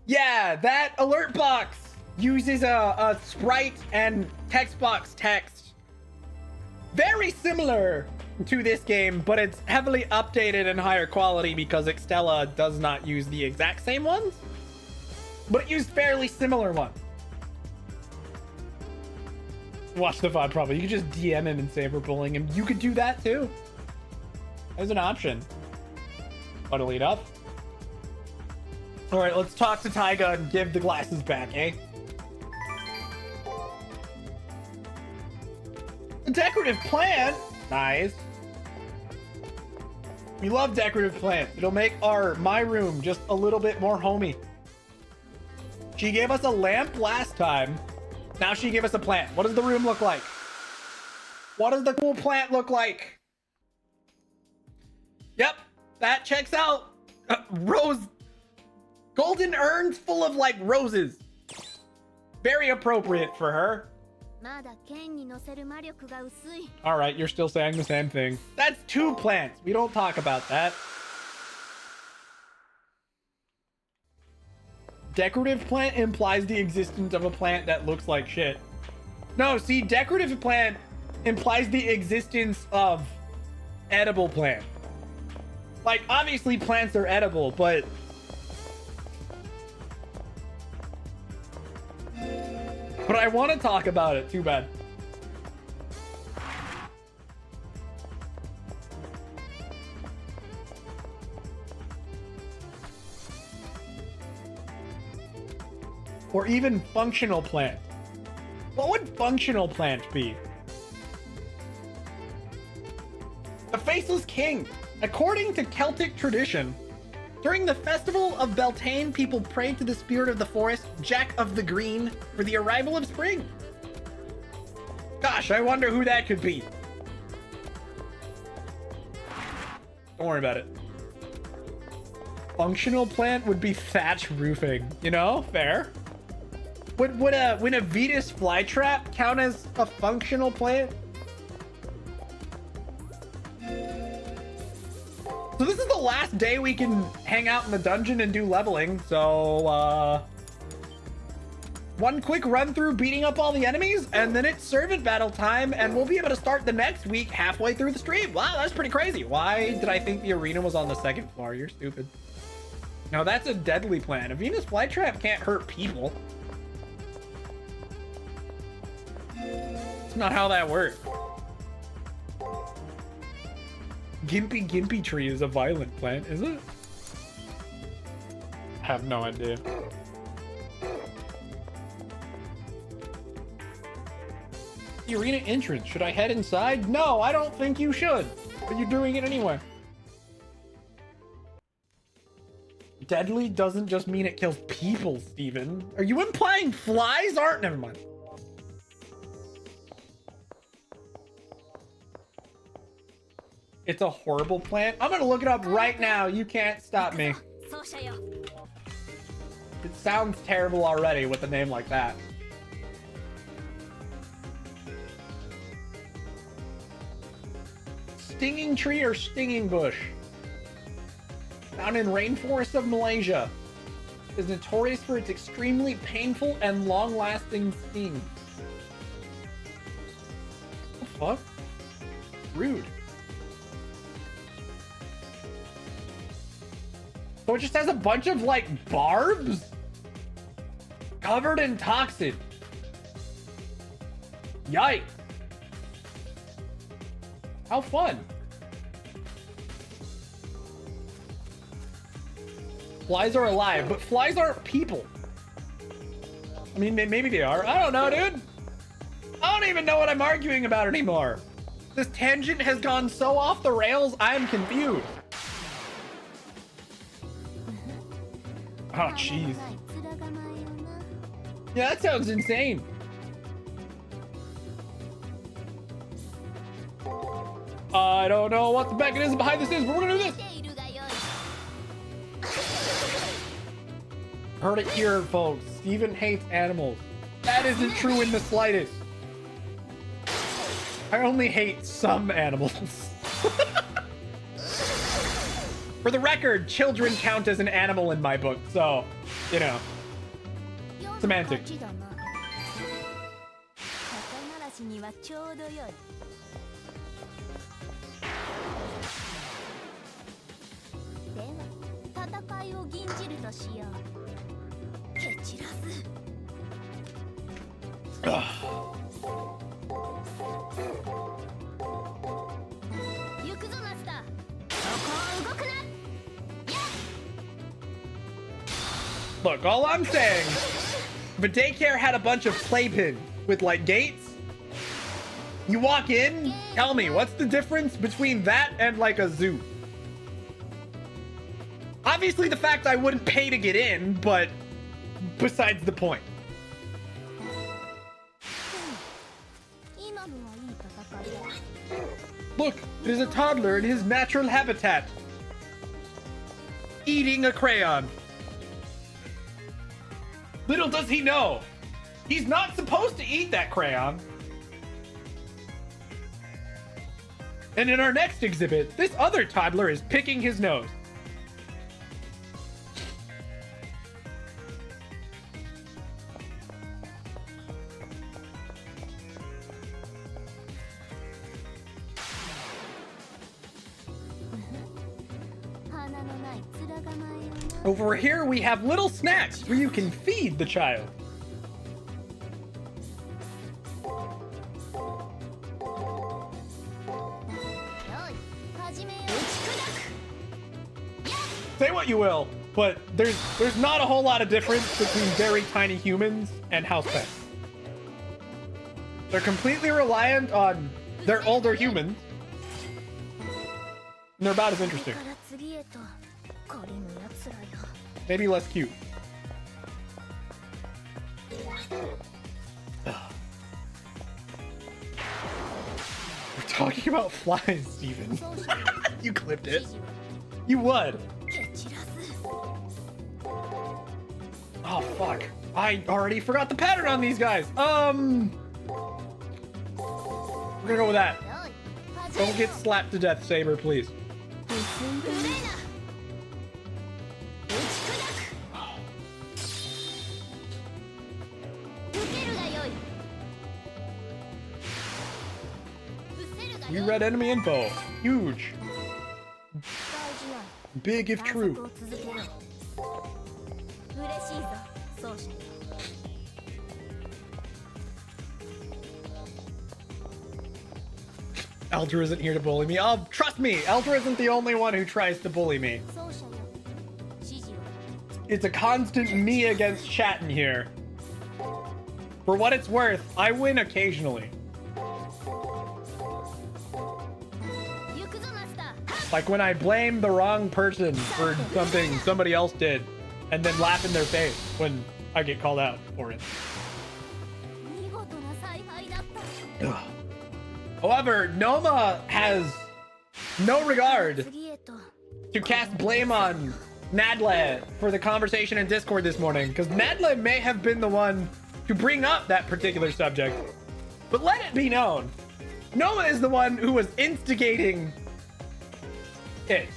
Yeah, that alert box uses a sprite and text box text. Very similar to this game, but it's heavily updated and higher quality because Extella does not use the exact same ones, but it used fairly similar ones. Watch the VOD probably. You could just DM him and Saber bullying him. You could do that too. As an option. Want to lead up? All right, let's talk to Taiga and give the glasses back, eh? A decorative plant? Nice. We love decorative plants. It'll make my room just a little bit more homey. She gave us a lamp last time. Now she gave us a plant. What does the room look like? What does the cool plant look like? Yep, that checks out. Rose. Golden urns full of like roses. Very appropriate for her. All right, you're still saying the same thing. That's 2 plants. We don't talk about that. Decorative plant implies the existence of a plant that looks like shit. No, see, decorative plant implies the existence of edible plant. Like, obviously plants are edible, but I want to talk about it. Too bad. Or even functional plant. What would functional plant be? The Faceless King. According to Celtic tradition, during the festival of Beltane, people pray to the spirit of the forest, Jack of the Green, for the arrival of spring. Gosh, I wonder who that could be. Don't worry about it. Functional plant would be thatch roofing. You know, fair. Would a Venus flytrap count as a functional plant? So this is the last day we can hang out in the dungeon and do leveling. So, one quick run through beating up all the enemies, and then it's servant battle time, and we'll be able to start the next week halfway through the stream. Wow, that's pretty crazy. Why did I think the arena was on the 2nd floor? You're stupid. No, that's a deadly plan. A Venus flytrap can't hurt people. It's not how that works. Gimpy tree is a violent plant, is it? I have no idea. The arena entrance. Should I head inside? No, I don't think you should. But you're doing it anyway. Deadly doesn't just mean it kills people, Steven. Are you implying flies aren't? Never mind. It's a horrible plant. I'm gonna look it up right now. You can't stop me. It sounds terrible already with a name like that. Stinging tree or stinging bush? Found in rainforest of Malaysia. is notorious for its extremely painful and long-lasting sting. What the fuck? Rude. So it just has a bunch of like barbs covered in toxin. Yikes. How fun. Flies are alive, but flies aren't people. I mean, maybe they are. I don't know, dude. I don't even know what I'm arguing about anymore. This tangent has gone so off the rails, I'm confused. Oh, jeez. Yeah, that sounds insane. I don't know what the mechanism behind this is, but we're gonna do this. Heard it here, folks. Steven hates animals. That isn't true in the slightest. I only hate some animals. For the record, children count as an animal in my book, so, you know. Semantics. Look, all I'm saying, if a daycare had a bunch of playpens with like gates, you walk in, tell me, what's the difference between that and like a zoo? Obviously the fact I wouldn't pay to get in, but besides the point. Look, there's a toddler in his natural habitat, eating a crayon. Little does he know, he's not supposed to eat that crayon. And in our next exhibit, this other toddler is picking his nose. Over here, we have little snacks where you can feed the child. Say what you will, but there's not a whole lot of difference between very tiny humans and house pets. They're completely reliant on their older humans, and they're about as interesting. Maybe less cute. We're talking about flies, Steven. You clipped it. You would. Oh, fuck. I already forgot the pattern on these guys. We're gonna go with that. Don't get slapped to death, Saber, please. You read enemy info. Huge. Big if true. Elder isn't here to bully me. Oh, trust me, Elder isn't the only one who tries to bully me. It's a constant me against chat in here. For what it's worth, I win occasionally. Like when I blame the wrong person for something somebody else did, and then laugh in their face when I get called out for it. Ugh. However, Noma has no regard to cast blame on Nadla for the conversation in Discord this morning, because Nadla may have been the one to bring up that particular subject, but let it be known, Noma is the one who was instigating it.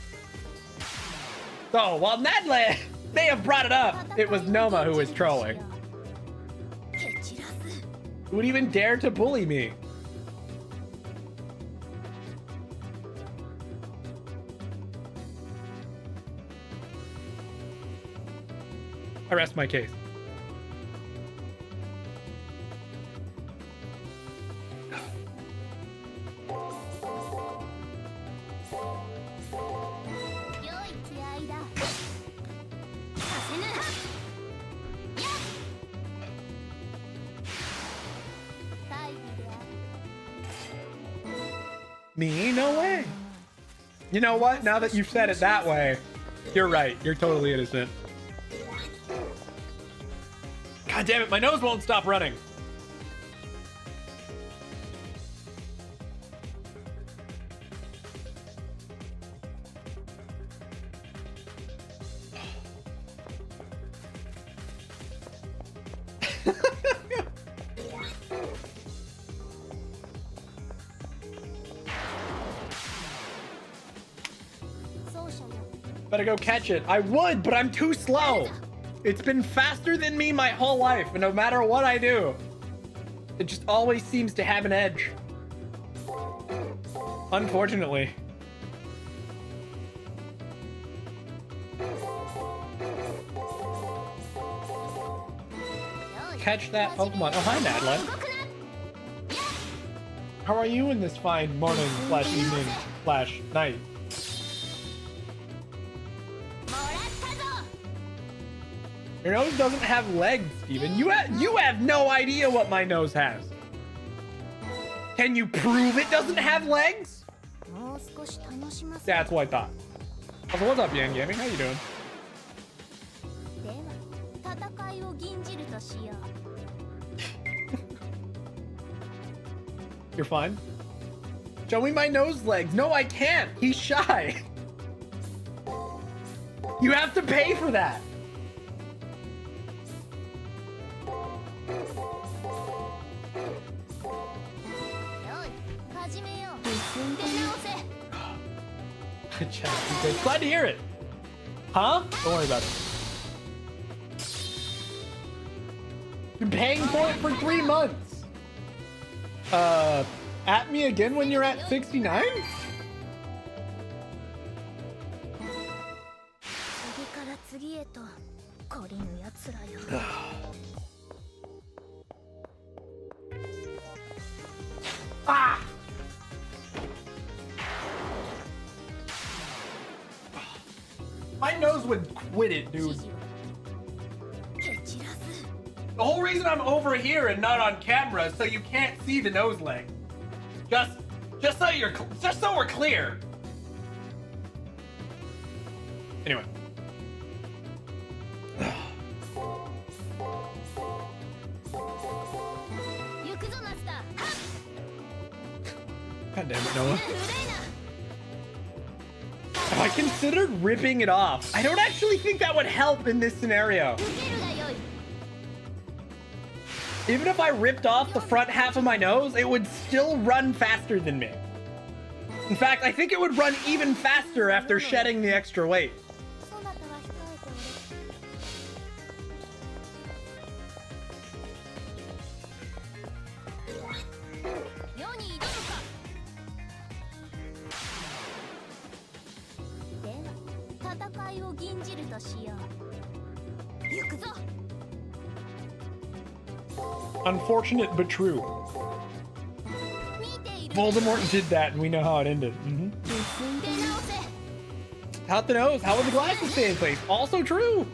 So while Nadla may have brought it up. It was Noma who was trolling. Who would even dare to bully me? I rest my case. Me? No way. You know what? Now that you've said it that way, you're right. You're totally innocent. God damn it, my nose won't stop running. Better go catch it. I would, but I'm too slow. It's been faster than me my whole life, and no matter what I do, it just always seems to have an edge. Unfortunately. Catch that Pokemon. Oh, hi, Madeline. How are you in this fine morning slash evening slash night? Your nose doesn't have legs, Steven. You have no idea what my nose has. Can you prove it doesn't have legs? That's what I thought. So what's up, Yang Gaming? How you doing? You're fine. Show me my nose legs. No, I can't. He's shy. You have to pay for that. Glad to hear it. Huh? Don't worry about it. You're paying for it for 3 months. At me again when you're at 69? Ah! My nose would quit it, dude. The whole reason I'm over here and not on camera is so you can't see the nose leg. Just so we're clear. Anyway. God damn it, Noah. Have I considered ripping it off? I don't actually think that would help in this scenario. Even if I ripped off the front half of my nose, it would still run faster than me. In fact, I think it would run even faster after shedding the extra weight. Unfortunate but true. Voldemort did that and we know how it ended. How'd the nose? How would the glasses stay in place? Also true.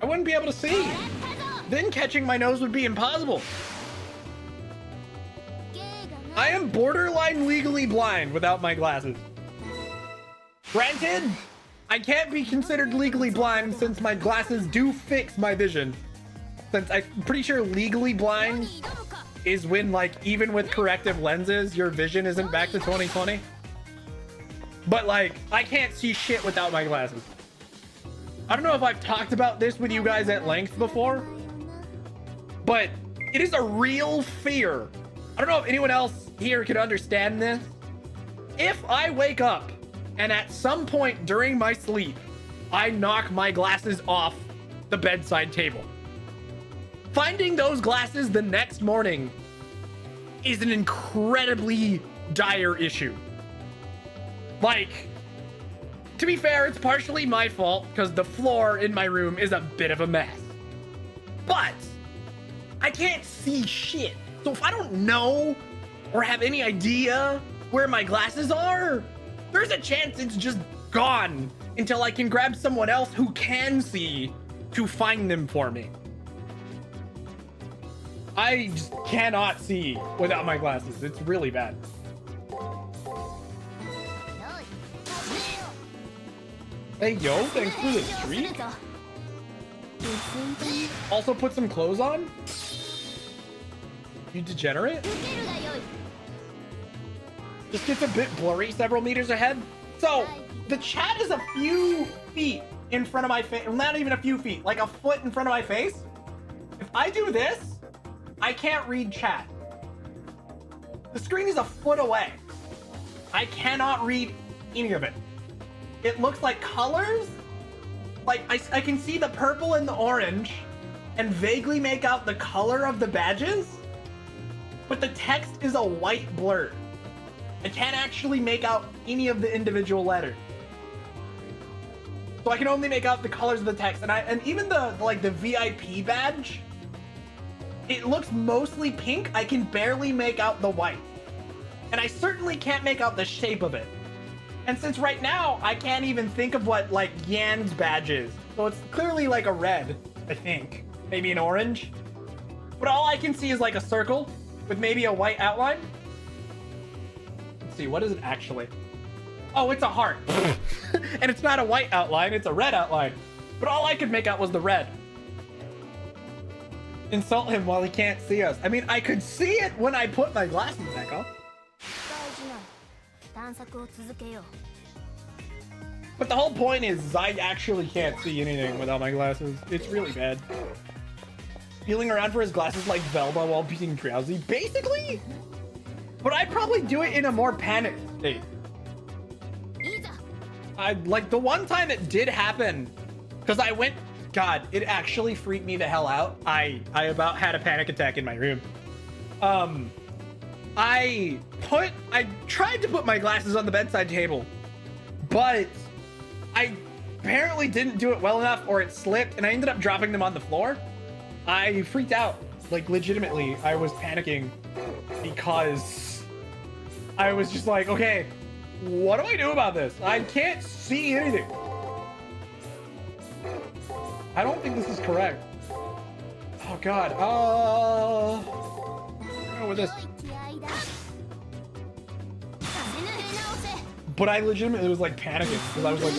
I wouldn't be able to see. Then catching my nose would be impossible. I am borderline legally blind without my glasses. Granted, I can't be considered legally blind since my glasses do fix my vision. Since I'm pretty sure legally blind is when, like, even with corrective lenses, your vision isn't back to 2020. But, like, I can't see shit without my glasses. I don't know if I've talked about this with you guys at length before, but it is a real fear. I don't know if anyone else here could understand this. If I wake up and at some point during my sleep, I knock my glasses off the bedside table. Finding those glasses the next morning is an incredibly dire issue. Like, to be fair, it's partially my fault because the floor in my room is a bit of a mess. But I can't see shit. So if I don't know or have any idea where my glasses are, there's a chance it's just gone until I can grab someone else who can see to find them for me. I just cannot see without my glasses. It's really bad. Hey, yo, thanks for the streak. Also put some clothes on? You degenerate? Just gets a bit blurry several meters ahead. So, the chat is a few feet in front of my face. Not even a few feet, like a foot in front of my face. If I do this, I can't read chat. The screen is a foot away. I cannot read any of it. It looks like colors. Like I can see the purple and the orange and vaguely make out the color of the badges, but the text is a white blur. I can't actually make out any of the individual letters. So I can only make out the colors of the text, and even the VIP badge, it looks mostly pink. I can barely make out the white. And I certainly can't make out the shape of it. And since right now, I can't even think of what, like, Yan's badge is. So it's clearly like a red, I think. Maybe an orange. But all I can see is like a circle with maybe a white outline. Let's see, what is it actually? Oh, it's a heart. And it's not a white outline, it's a red outline. But all I could make out was the red. Insult him while he can't see us. I mean, I could see it when I put my glasses back on. But the whole point is I actually can't see anything without my glasses. It's really bad. Feeling around for his glasses like Velma while being drowsy, basically? But I'd probably do it in a more panicked state. Like the one time it did happen, because I went, God, it actually freaked me the hell out. I about had a panic attack in my room. I tried to put my glasses on the bedside table, but I apparently didn't do it well enough, or it slipped and I ended up dropping them on the floor. I freaked out, like legitimately. I was panicking because I was just like, okay, what do I do about this? I can't see anything. I don't think this is correct. Oh God. Go with this. But I legitimately was like panicking because I was like,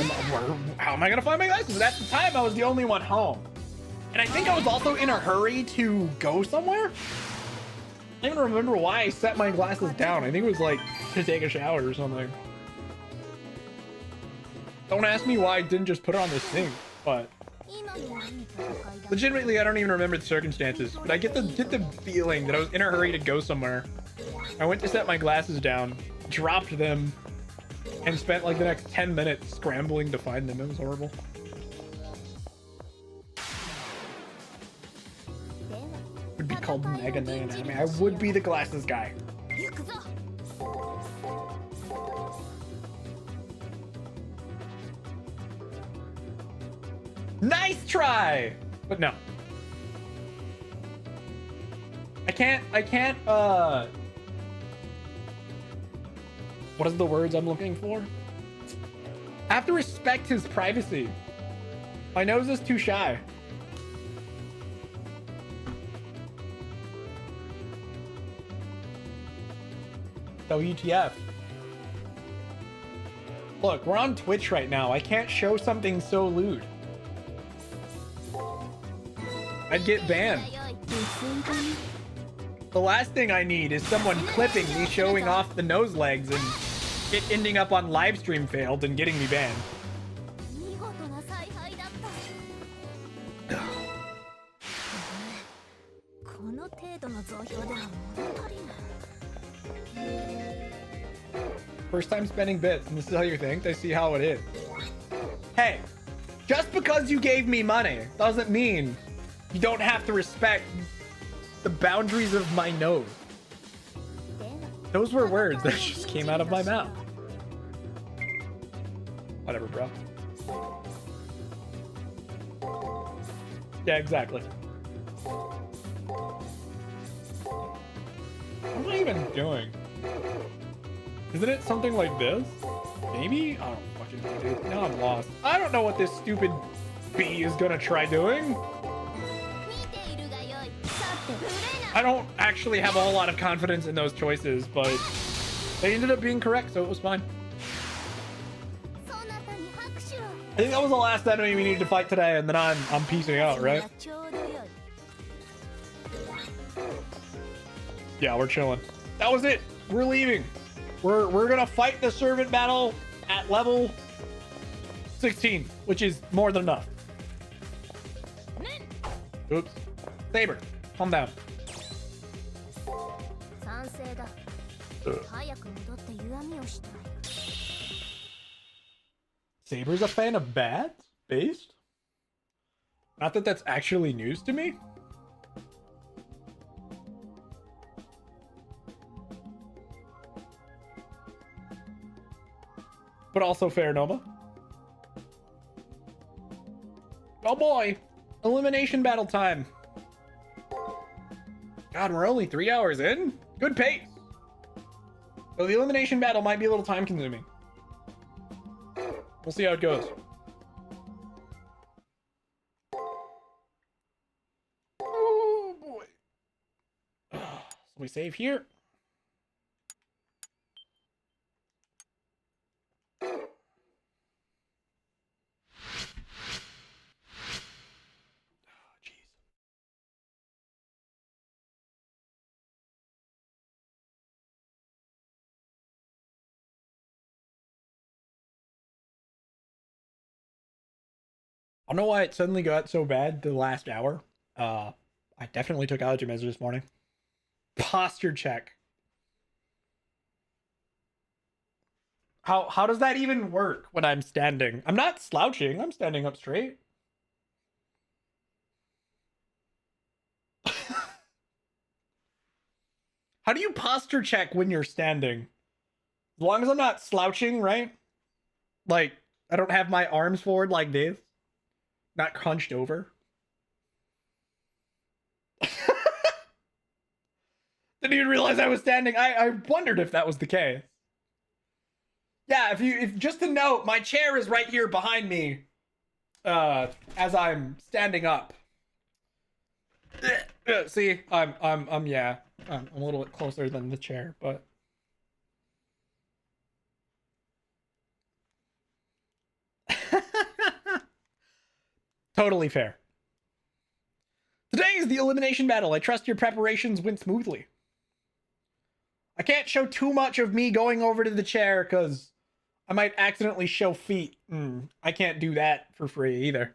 how am I gonna find my glasses? And at the time, I was the only one home. And I think I was also in a hurry to go somewhere. I don't even remember why I set my glasses down. I think it was like to take a shower or something. Don't ask me why I didn't just put it on this thing, but legitimately, I don't even remember the circumstances. But I get the feeling that I was in a hurry to go somewhere. I went to set my glasses down, dropped them, and spent like the next 10 minutes scrambling to find them. It was horrible. Would be called Mega Man anime. I would be the glasses guy. Nice try! But no. I can't, what is the words I'm looking for? I have to respect his privacy. My nose is too shy. WTF. Look, we're on Twitch right now. I can't show something so lewd. I'd get banned. The last thing I need is someone clipping me showing off the nose legs and it ending up on livestream failed and getting me banned. First time spending bits, and this is how you're thanked. I see how it is. Hey, Just because you gave me money doesn't mean you don't have to respect the boundaries of my nose. Those were words that just came out of my mouth. Whatever, bro. Yeah, exactly. What am I even doing? Isn't it something like this? Maybe? I don't fucking know, dude. Now I'm lost. I don't know what this stupid bee is gonna try doing. I don't actually have a whole lot of confidence in those choices, but they ended up being correct, so it was fine. I think that was the last enemy we needed to fight today, and then I'm peacing out, right? Yeah, we're chilling. That was it. We're leaving. We're gonna fight the servant battle at level 16, which is more than enough. Oops. Saber, calm down. Saber's a fan of bats? Based? Not that that's actually news to me. But also fair, Noma. Oh boy! Elimination battle time. God, we're only 3 hours in? Good pace. So the elimination battle might be a little time consuming. We'll see how it goes. Oh boy. So we save here. I don't know why it suddenly got so bad the last hour. I definitely took allergy measures this morning. Posture check. How does that even work when I'm standing? I'm not slouching. I'm standing up straight. How do you posture check when you're standing? As long as I'm not slouching, right? Like, I don't have my arms forward like this. Not crunched over. Didn't even realize I was standing. I wondered if that was the case. Yeah, if just to note, my chair is right here behind me as I'm standing up. See, I'm yeah. I'm a little bit closer than the chair, but totally fair. Today is the elimination battle. I trust your preparations went smoothly. I can't show too much of me going over to the chair because I might accidentally show feet. I can't do that for free either.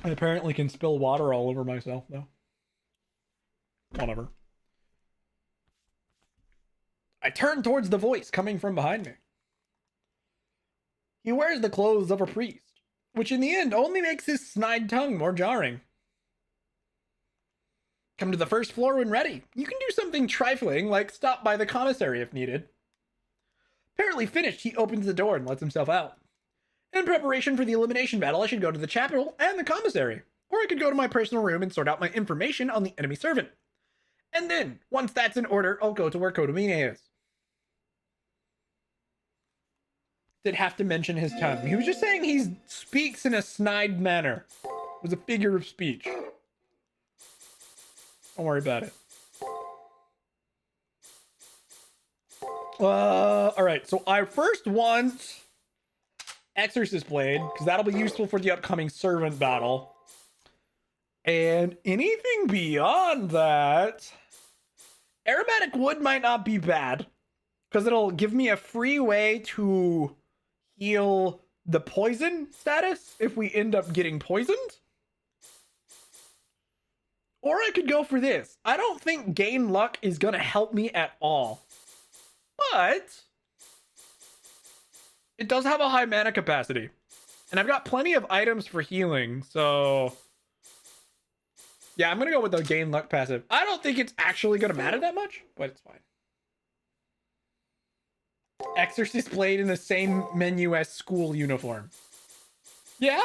I apparently can spill water all over myself, though. Whatever. I turn towards the voice coming from behind me. He wears the clothes of a priest, which in the end only makes his snide tongue more jarring. Come to the first floor when ready. You can do something trifling, like stop by the commissary if needed. Apparently finished, he opens the door and lets himself out. In preparation for the elimination battle, I should go to the chapel and the commissary. Or I could go to my personal room and sort out my information on the enemy servant. And then, once that's in order, I'll go to where Kodomine is. Did have to mention his tongue. He was just saying he speaks in a snide manner. It was a figure of speech. Don't worry about it. Alright, so I first want Exorcist Blade, because that'll be useful for the upcoming servant battle. And anything beyond that, aromatic wood might not be bad, because it'll give me a free way to heal the poison status if we end up getting poisoned. Or I could go for this. I don't think gain luck is going to help me at all. But It does have a high mana capacity. And I've got plenty of items for healing, so... Yeah, I'm gonna go with the gain luck passive. I don't think it's actually gonna matter that much, but it's fine. Exorcist Blade in the same menu as school uniform. Yeah?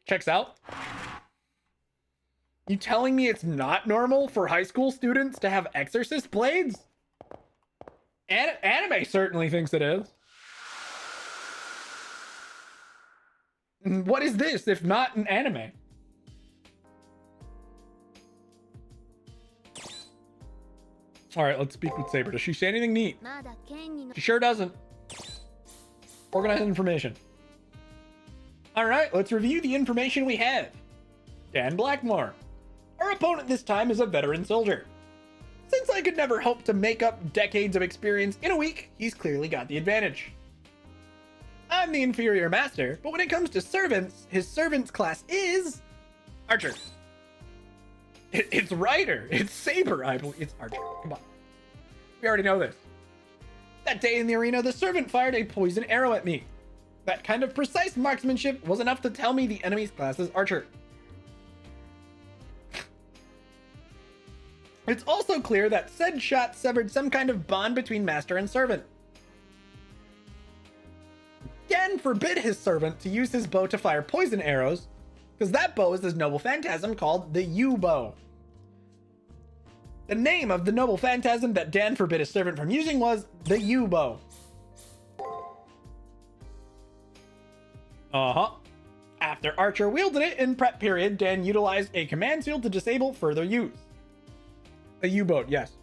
Checks out. You telling me it's not normal for high school students to have Exorcist Blades? Anime certainly thinks it is. What is this if not an anime? All right, let's speak with Saber. Does she say anything neat? She sure doesn't. Organized information. All right, let's review the information we have. Dan Blackmore. Our opponent this time is a veteran soldier. Since I could never hope to make up decades of experience in a week, he's clearly got the advantage. I'm the inferior master, but when it comes to servants, his servant's class is... Archer. It's Rider. It's Saber, I believe. It's Archer. Come on. We already know this. That day in the arena, the servant fired a poison arrow at me. That kind of precise marksmanship was enough to tell me the enemy's class is Archer. It's also clear that said shot severed some kind of bond between master and servant. Dan forbid his servant to use his bow to fire poison arrows, because that bow is this noble phantasm called the U-bow. The name of the noble phantasm that Dan forbid his servant from using was the U-bow. After Archer wielded it in prep period, Dan utilized a command seal to disable further use. A U-boat, yes.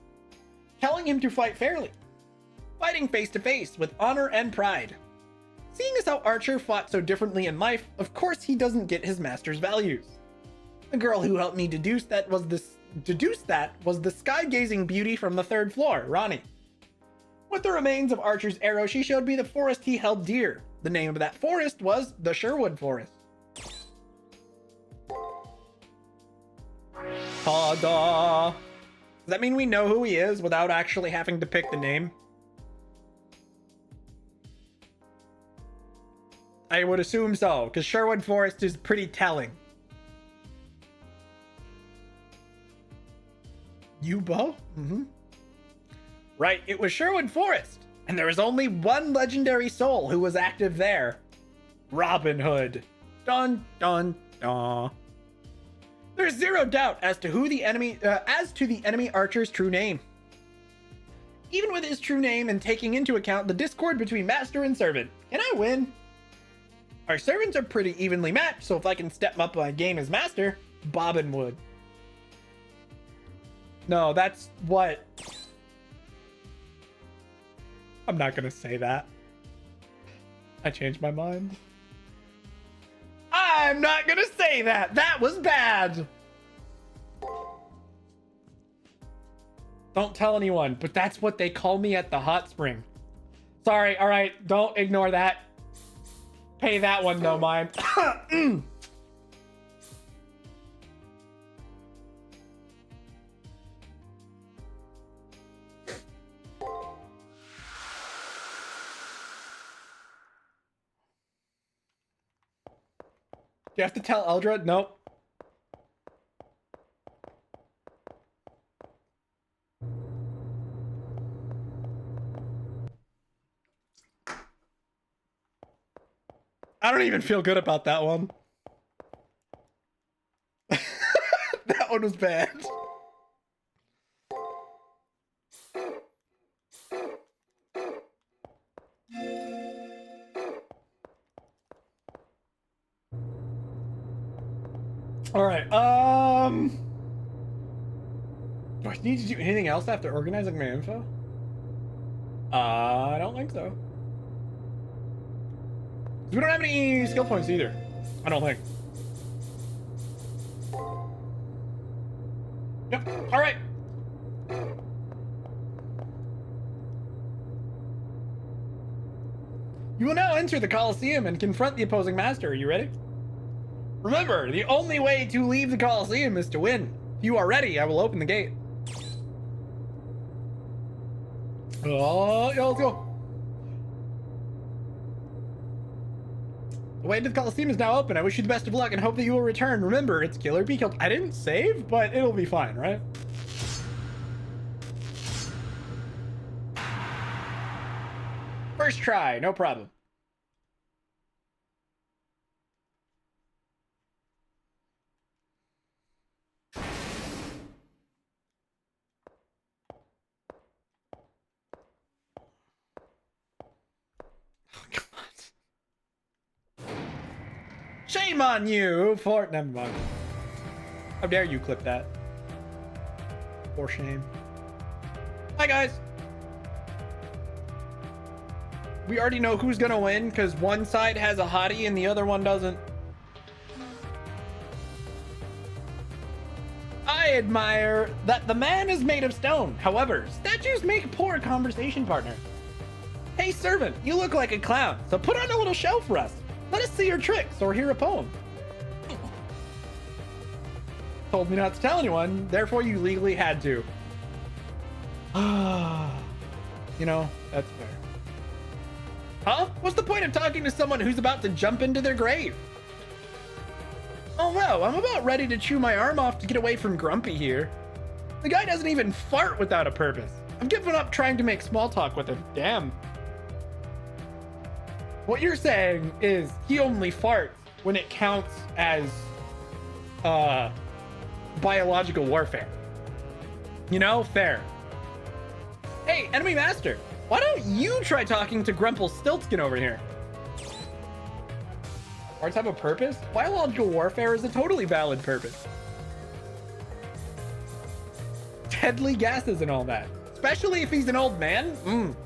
Telling him to fight fairly. Fighting face to face with honor and pride. Seeing as how Archer fought so differently in life, of course he doesn't get his master's values. The girl who helped me deduce that was the sky-gazing beauty from the 3rd floor, Rani. With the remains of Archer's arrow, she showed me the forest he held dear. The name of that forest was the Sherwood Forest. Ta-da! Does that mean we know who he is without actually having to pick the name? I would assume so, because Sherwood Forest is pretty telling. U-bow? Right, it was Sherwood Forest, and there was only one legendary soul who was active there. Robin Hood. Dun dun dun. There's zero doubt as to the enemy Archer's true name. Even with his true name and taking into account the discord between master and servant, can I win? Our servants are pretty evenly matched, so if I can step up my game as master, Bobbin would. No, that's what... I'm not gonna say that. I changed my mind. I'm not gonna say that! That was bad! Don't tell anyone, but that's what they call me at the hot spring. Sorry, alright, don't ignore that. Pay that one, no mind. Do you have to tell Eldra? Nope. I don't even feel good about that one. That one was bad. All right. Do I need to do anything else after organizing my info? I don't think so. We don't have any skill points either. I don't think. Yep. All right. You will now enter the Colosseum and confront the opposing master. Are you ready? Remember, the only way to leave the Colosseum is to win. If you are ready, I will open the gate. Oh, yo, let's go. The way to the Coliseum is now open. I wish you the best of luck and hope that you will return. Remember, it's Kill or Be Killed. I didn't save, but it'll be fine, right? First try, no problem. Shame on you for... Never mind. How dare you clip that? For shame. Hi, guys. We already know who's gonna win because one side has a hottie and the other one doesn't. I admire that the man is made of stone. However, statues make poor conversation partner. Hey, servant, you look like a clown, so put on a little show for us. Let us see your tricks or hear a poem. Told me not to tell anyone, therefore you legally had to. You know, that's fair. Huh? What's the point of talking to someone who's about to jump into their grave? Oh no, I'm about ready to chew my arm off to get away from Grumpy here. The guy doesn't even fart without a purpose. I've given up trying to make small talk with him. Damn. What you're saying is he only farts when it counts as biological warfare. You know, fair. Hey, enemy master, why don't you try talking to Grumpelstiltskin over here? Farts have a purpose? Biological warfare is a totally valid purpose. Deadly gases and all that. Especially if he's an old man.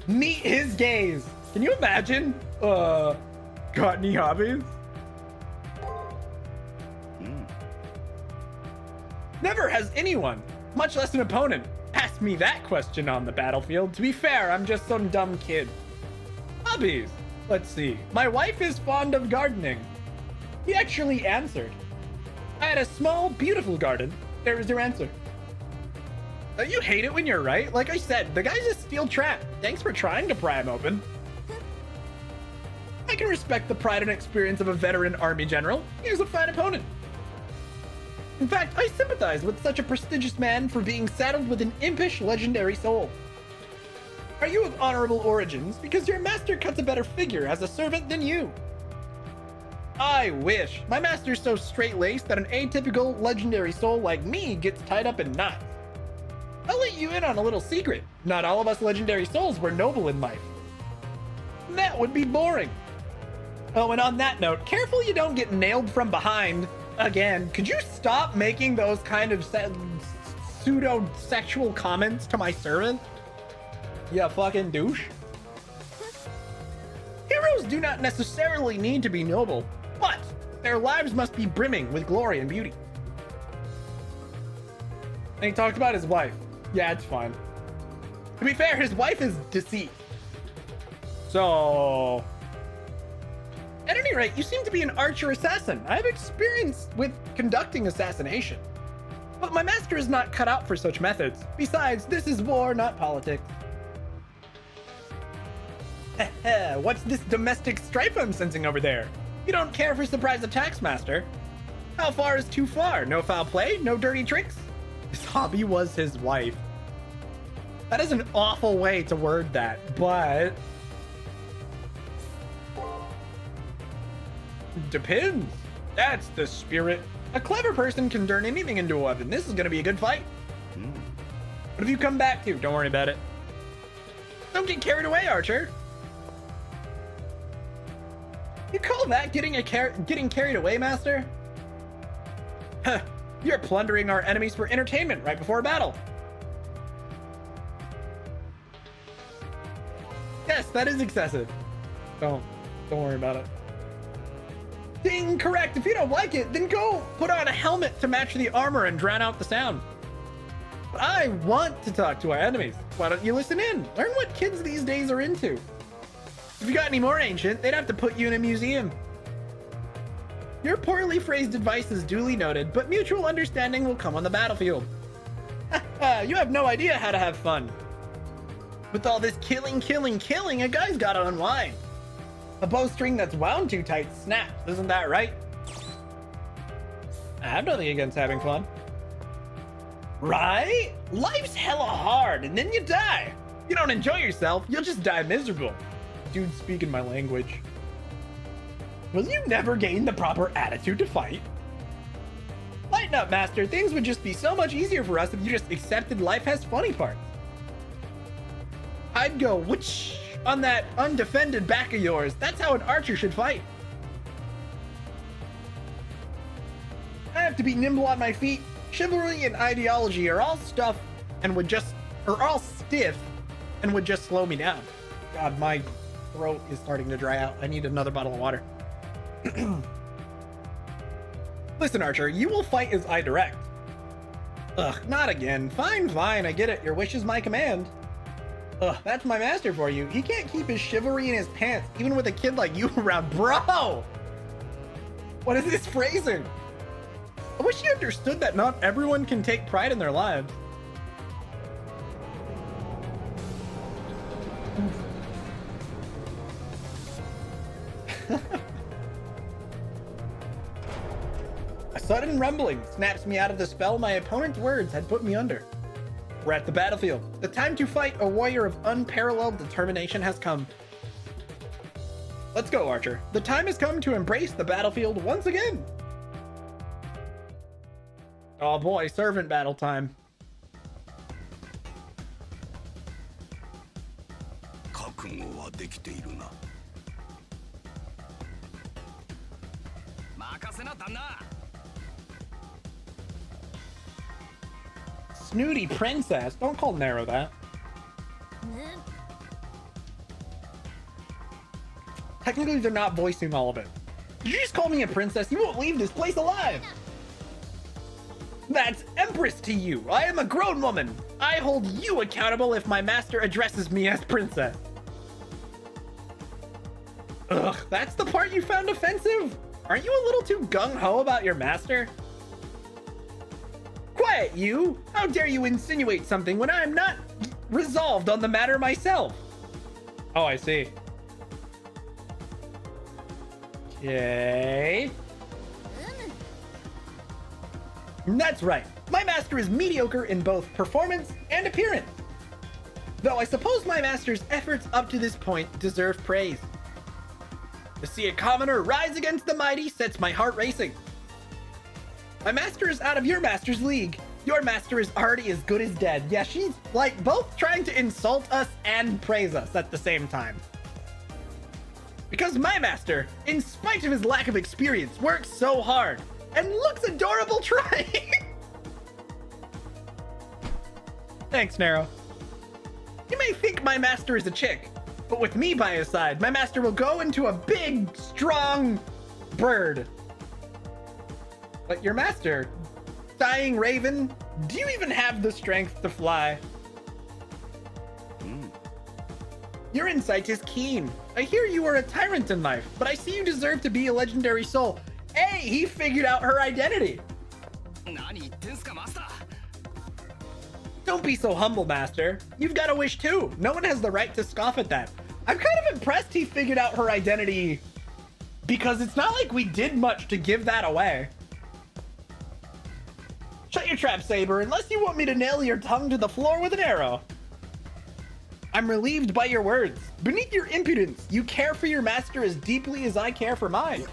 Meet his gaze. Can you imagine? Got any hobbies? Never has anyone, much less an opponent, asked me that question on the battlefield. To be fair, I'm just some dumb kid. Hobbies. Let's see. My wife is fond of gardening. He actually answered. I had a small, beautiful garden. There was your answer. You hate it when you're right. Like I said, the guy's a steel trap. Thanks for trying to pry him open. I can respect the pride and experience of a veteran army general. He's a fine opponent. In fact, I sympathize with such a prestigious man for being saddled with an impish legendary soul. Are you of honorable origins because your master cuts a better figure as a servant than you? I wish. My master's so straight-laced that an atypical legendary soul like me gets tied up in knots. I'll let you in on a little secret. Not all of us legendary souls were noble in life. That would be boring. Oh, and on that note, careful you don't get nailed from behind. Again, could you stop making those kind of pseudo-sexual comments to my servant? You fucking douche. Heroes do not necessarily need to be noble, but their lives must be brimming with glory and beauty. And he talked about his wife. Yeah, it's fine. To be fair, his wife is deceased. So... At any rate, you seem to be an archer assassin. I have experience with conducting assassination. But my master is not cut out for such methods. Besides, this is war, not politics. What's this domestic strife I'm sensing over there? You don't care for surprise attacks, master. How far is too far? No foul play? No dirty tricks? His hobby was his wife. That is an awful way to word that, but... Depends. That's the spirit. A clever person can turn anything into a weapon. This is going to be a good fight. What have you come back to? Don't worry about it. Don't get carried away, Archer. You call that getting carried away, Master? Huh. You're plundering our enemies for entertainment right before a battle. Yes, that is excessive. Don't worry about it. Incorrect. If you don't like it, then go put on a helmet to match the armor and drown out the sound. But I want to talk to our enemies. Why don't you listen in? Learn what kids these days are into. If you got any more ancient, they'd have to put you in a museum. Your poorly phrased advice is duly noted, but mutual understanding will come on the battlefield. You have no idea how to have fun. With all this killing, a guy's gotta unwind. A bowstring that's wound too tight snaps, isn't that right? I have nothing against having fun. Right? Life's hella hard, and then you die. You don't enjoy yourself, you'll just die miserable. Dude, speaking my language. Will you never gain the proper attitude to fight? Lighten up, Master. Things would just be so much easier for us if you just accepted life has funny parts. I'd go whoosh on that undefended back of yours. That's how an archer should fight. I have to be nimble on my feet. Chivalry and ideology are all stuff and would just, or all stiff and would just slow me down. God, my throat is starting to dry out. I need another bottle of water. Listen, Archer, you will fight as I direct. Ugh, not again. Fine, I get it. Your wish is my command. Ugh, that's my master for you. He can't keep his chivalry in his pants, even with a kid like you around. Bro! What is this phrasing? I wish you understood that not everyone can take pride in their lives. A sudden rumbling snaps me out of the spell my opponent's words had put me under. We're at the battlefield. The time to fight a warrior of unparalleled determination has come. Let's go, Archer. The time has come to embrace the battlefield once again. Oh boy, servant battle time. Snooty princess. Don't call Nero that. Technically, they're not voicing all of it. Did you just call me a princess? You won't leave this place alive. That's Empress to you. I am a grown woman. I hold you accountable if my master addresses me as princess. Ugh, that's the part you found offensive? Aren't you a little too gung-ho about your master? Quiet, you! How dare you insinuate something when I'm not resolved on the matter myself? Oh, I see. Okay. That's right. My master is mediocre in both performance and appearance. Though I suppose my master's efforts up to this point deserve praise. To see a commoner rise against the mighty sets my heart racing. My master is out of your master's league. Your master is already as good as dead. Yeah, she's like both trying to insult us and praise us at the same time. Because my master, in spite of his lack of experience, works so hard and looks adorable trying. Thanks, Nero. You may think my master is a chick, but with me by his side, my master will go into a big, strong bird. But your master, dying raven, do you even have the strength to fly? Your insight is keen. I hear you are a tyrant in life, but I see you deserve to be a legendary soul. Hey, he figured out her identity. Don't be so humble, master. You've got a wish too. No one has the right to scoff at that. I'm kind of impressed he figured out her identity because it's not like we did much to give that away. Shut your trap, Saber, unless you want me to nail your tongue to the floor with an arrow. I'm relieved by your words. Beneath your impudence, you care for your master as deeply as I care for mine.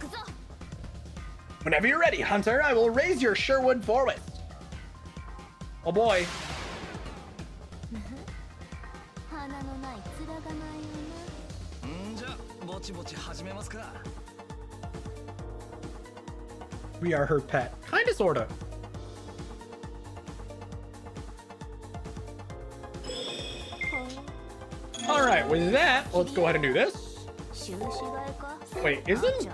Whenever you're ready, Hunter, I will raise your Sherwood forward. Oh boy. We are her pet. Kinda, sorta. Alright, with that, let's go ahead and do this. Wait, isn't?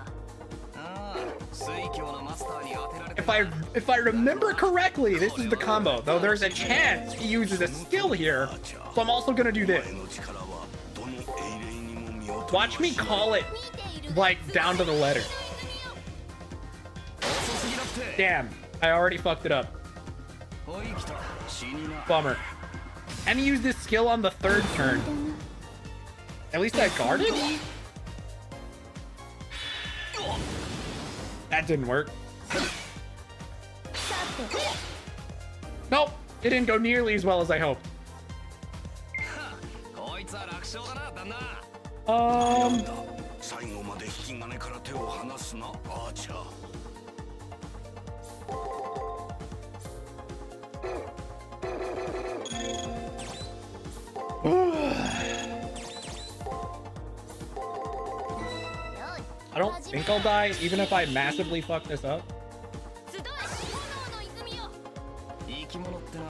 If I remember correctly, this is the combo. Though there's a chance he uses a skill here. So I'm also gonna do this. Watch me call it, like, down to the letter. Damn, I already fucked it up. Bummer. And he used this skill on the third turn. At least I guarded? That didn't work. Nope, it didn't go nearly as well as I hoped. I don't think I'll die, even if I massively fuck this up.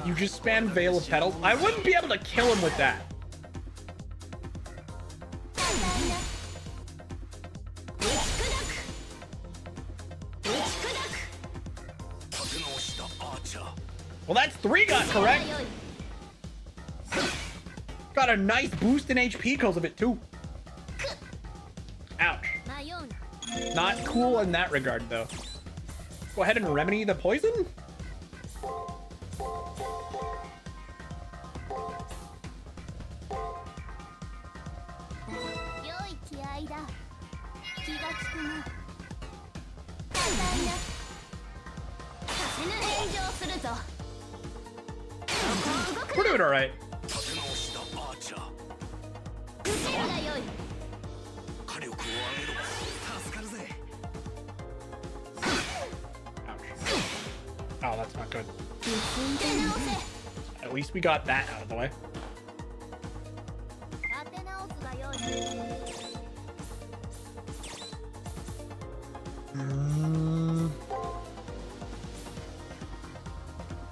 You just spam Veil of Petals? I wouldn't be able to kill him with that. Well, that's 3 got correct. Got a nice boost in HP because of it, too. Ouch. Not cool in that regard, though. Go ahead and remedy the poison? We're doing all right. Oh, that's not good. At least we got that out of the way.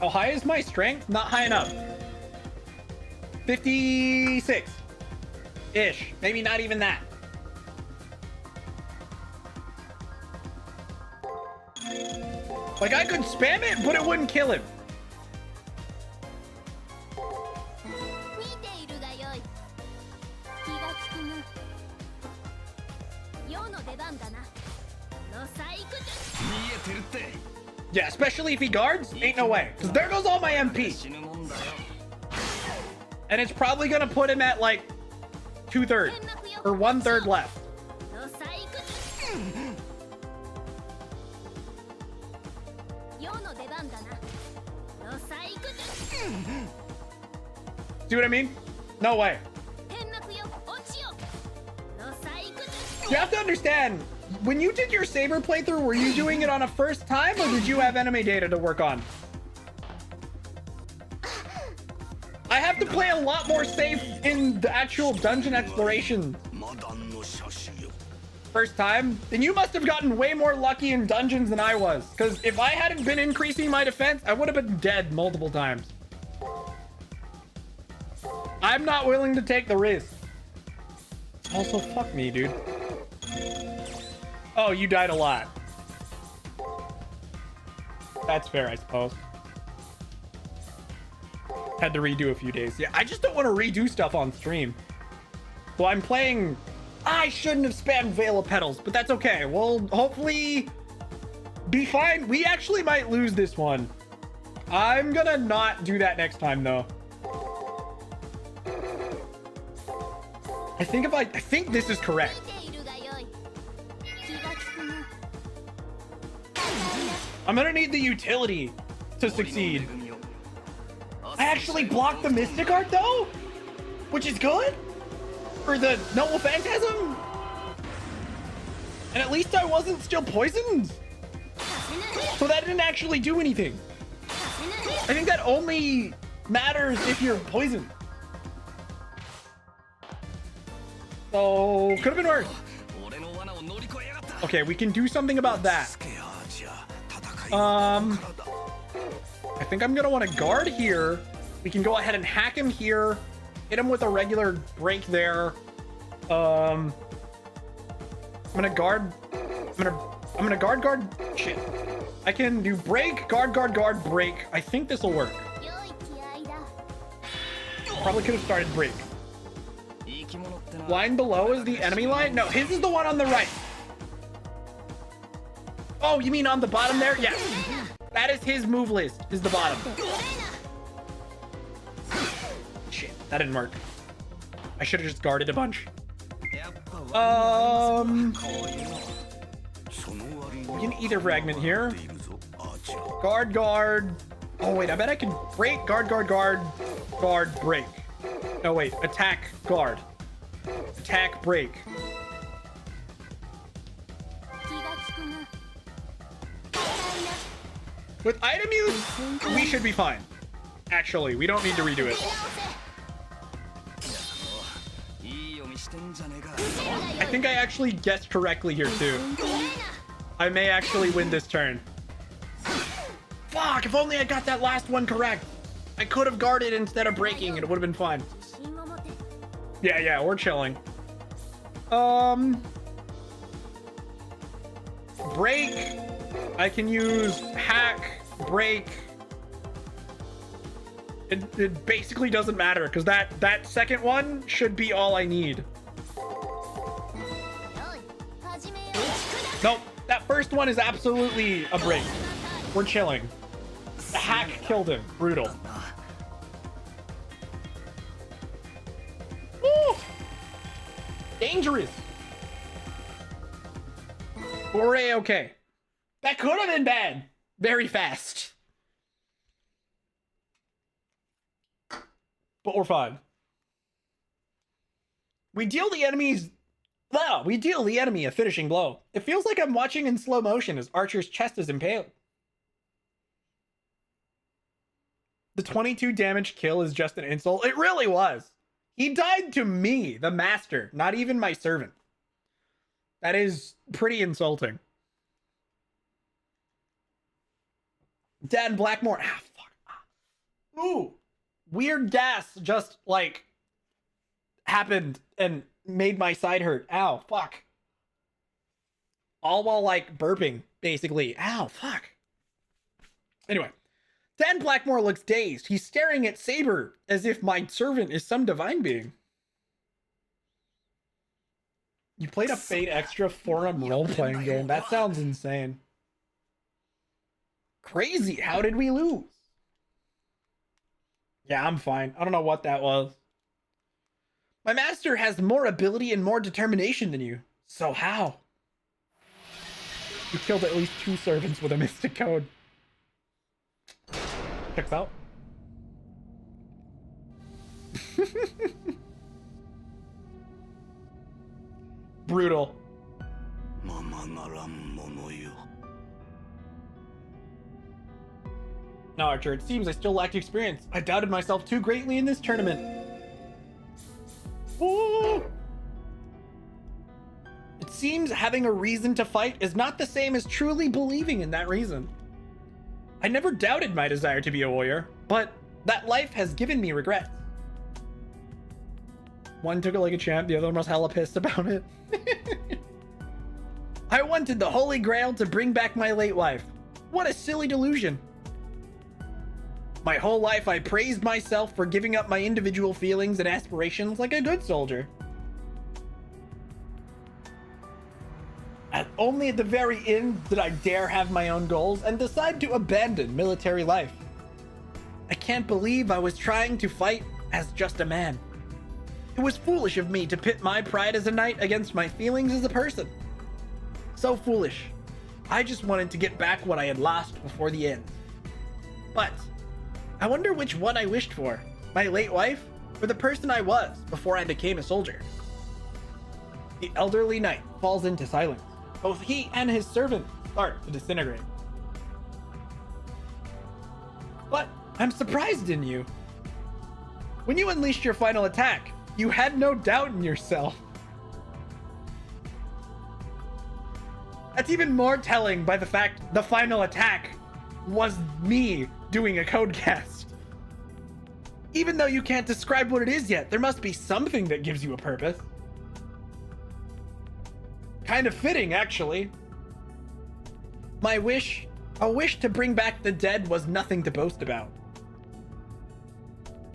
How high is my strength? Not high enough. 56-ish. Maybe not even that. Like, I could spam it, but it wouldn't kill him. Yeah, especially if he guards, ain't no way. Because there goes all my MP. And it's probably going to put him at, like, 2/3 or 1/3 left. See what I mean? No way. You have to understand, when you did your Saber playthrough, were you doing it on a first time, or did you have enemy data to work on? I have to play a lot more safe in the actual dungeon exploration. First time? Then you must have gotten way more lucky in dungeons than I was. Because if I hadn't been increasing my defense, I would have been dead multiple times. I'm not willing to take the risk. Also, fuck me, dude. Oh, you died a lot. That's fair, I suppose. Had to redo a few days. Yeah, I just don't want to redo stuff on stream. So I'm playing... I shouldn't have spammed Veil of Petals, but that's okay. We'll hopefully be fine. We actually might lose this one. I'm gonna not do that next time, though. I think this is correct. I'm gonna need the utility to succeed. I actually blocked the Mystic Art though, which is good for the Noble Phantasm. And at least I wasn't still poisoned. So that didn't actually do anything. I think that only matters if you're poisoned. So could have been worse. Okay, we can do something about that. I think I'm gonna want to guard here. We can go ahead and hack him here, hit him with a regular break there. I'm gonna guard. I'm gonna guard. Shit. I can do break, guard, break. I think this will work. Probably could have started break. Line below is the enemy line. No, his is the one on the right. Oh, you mean on the bottom there? Yes. That is his move list, is the bottom. Shit, that didn't work. I should have just guarded a bunch. We can either fragment here. Guard, guard. Oh, wait, I bet I can break, guard, guard, guard, guard, break. Oh, wait, attack, guard. Attack, break. With item use, we should be fine. Actually, we don't need to redo it. I think I actually guessed correctly here, too. I may actually win this turn. Fuck, if only I got that last one correct. I could have guarded instead of breaking and it would have been fine. Yeah, we're chilling. Break. I can use hack, break. It basically doesn't matter because that second one should be all I need. Nope, that first one is absolutely a break. We're chilling. The hack killed him. Brutal. Woo! Dangerous. We're A-okay. That could have been bad. Very fast. But we're fine. We deal the enemy a finishing blow. It feels like I'm watching in slow motion as Archer's chest is impaled. The 22 damage kill is just an insult. It really was. He died to me, the master, not even my servant. That is pretty insulting. Dan Blackmore. Ah, fuck. Ooh. Weird gas just, like, happened and made my side hurt. Ow, fuck. All while, like, burping, basically. Ow, fuck. Anyway. Dan Blackmore looks dazed. He's staring at Saber as if my servant is some divine being. You played a Fate Extra forum role-playing game. That sounds insane. Crazy. How did we lose? Yeah, I'm fine. I don't know what that was. My master has more ability and more determination than you. So how? You killed at least 2 servants with a mystic code. Checks out. Brutal. No, Archer, it seems I still lacked experience. I doubted myself too greatly in this tournament. Ooh. It seems having a reason to fight is not the same as truly believing in that reason. I never doubted my desire to be a warrior, but that life has given me regrets. One took it like a champ, the other one was hella pissed about it. I wanted the Holy Grail to bring back my late wife. What a silly delusion. My whole life I praised myself for giving up my individual feelings and aspirations like a good soldier. Only at the very end did I dare have my own goals and decide to abandon military life. I can't believe I was trying to fight as just a man. It was foolish of me to pit my pride as a knight against my feelings as a person. So foolish. I just wanted to get back what I had lost before the end. But I wonder which one I wished for, my late wife or the person I was before I became a soldier. The elderly knight falls into silence. Both he and his servant start to disintegrate. But I'm surprised in you. When you unleashed your final attack, you had no doubt in yourself. That's even more telling by the fact the final attack was me doing a code cast. Even though you can't describe what it is yet, there must be something that gives you a purpose. Kind of fitting, actually. My wish, a wish to bring back the dead, was nothing to boast about.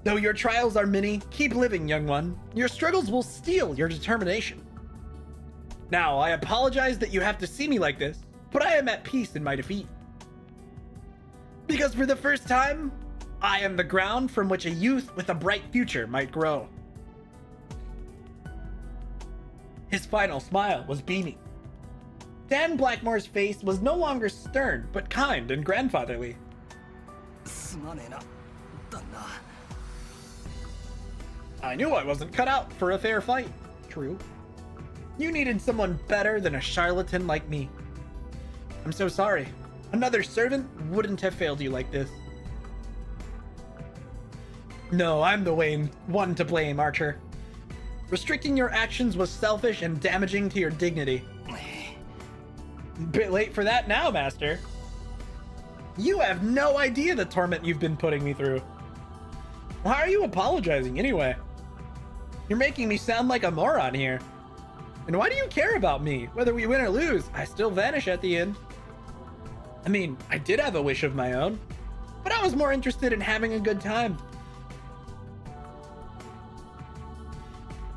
Though your trials are many, keep living, young one. Your struggles will steel your determination. Now, I apologize that you have to see me like this, but I am at peace in my defeat. Because for the first time, I am the ground from which a youth with a bright future might grow. His final smile was beaming. Dan Blackmore's face was no longer stern, but kind and grandfatherly. I knew I wasn't cut out for a fair fight. True. You needed someone better than a charlatan like me. I'm so sorry. Another servant wouldn't have failed you like this. No, I'm the one to blame, Archer. Restricting your actions was selfish and damaging to your dignity. Bit late for that now, Master. You have no idea the torment you've been putting me through. Why are you apologizing anyway? You're making me sound like a moron here. And why do you care about me? Whether we win or lose, I still vanish at the end. I mean, I did have a wish of my own, but I was more interested in having a good time.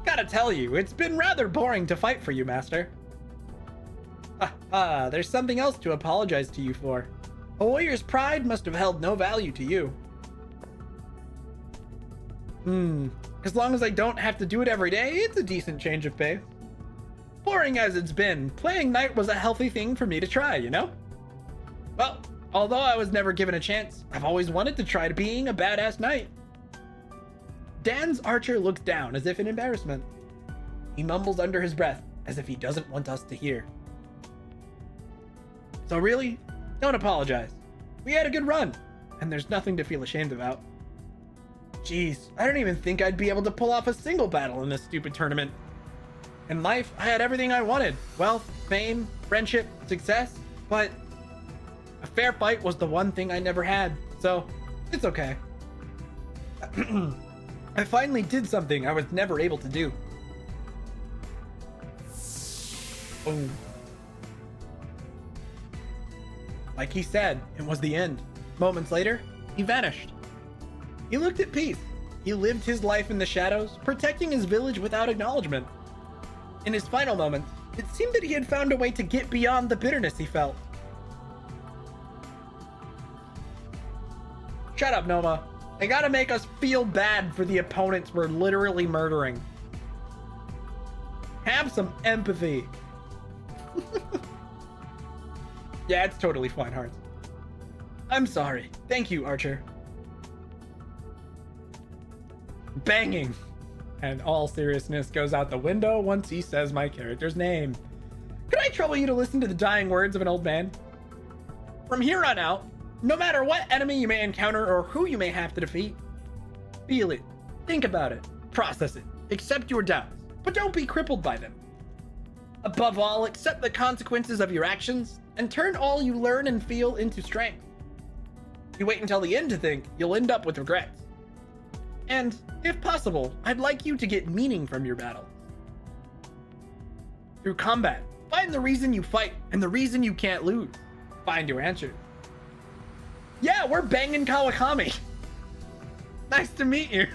Gotta tell you, it's been rather boring to fight for you, Master. There's something else to apologize to you for. A warrior's pride must have held no value to you. As long as I don't have to do it every day, it's a decent change of pace. Boring as it's been, playing Knight was a healthy thing for me to try, you know? Well, although I was never given a chance, I've always wanted to try being a badass Knight. Dan's Archer looks down as if in embarrassment. He mumbles under his breath as if he doesn't want us to hear. So really, don't apologize. We had a good run, and there's nothing to feel ashamed about. Jeez, I don't even think I'd be able to pull off a single battle in this stupid tournament. In life, I had everything I wanted. Wealth, fame, friendship, success, but a fair fight was the one thing I never had, so it's okay. I finally did something I was never able to do. Boom. Like he said, it was the end. Moments later, he vanished. He looked at peace. He lived his life in the shadows, protecting his village without acknowledgement. In his final moments, it seemed that he had found a way to get beyond the bitterness he felt. Shut up, Noma. They gotta make us feel bad for the opponents we're literally murdering. Have some empathy. Yeah, it's totally fine, Hearts. I'm sorry. Thank you, Archer. Banging. And all seriousness goes out the window once he says my character's name. Could I trouble you to listen to the dying words of an old man? From here on out, no matter what enemy you may encounter or who you may have to defeat, feel it, think about it, process it, accept your doubts, but don't be crippled by them. Above all, accept the consequences of your actions and turn all you learn and feel into strength. If you wait until the end to think, you'll end up with regrets. And, if possible, I'd like you to get meaning from your battle. Through combat, find the reason you fight and the reason you can't lose. Find your answer. Yeah, we're banging Kawakami. Nice to meet you.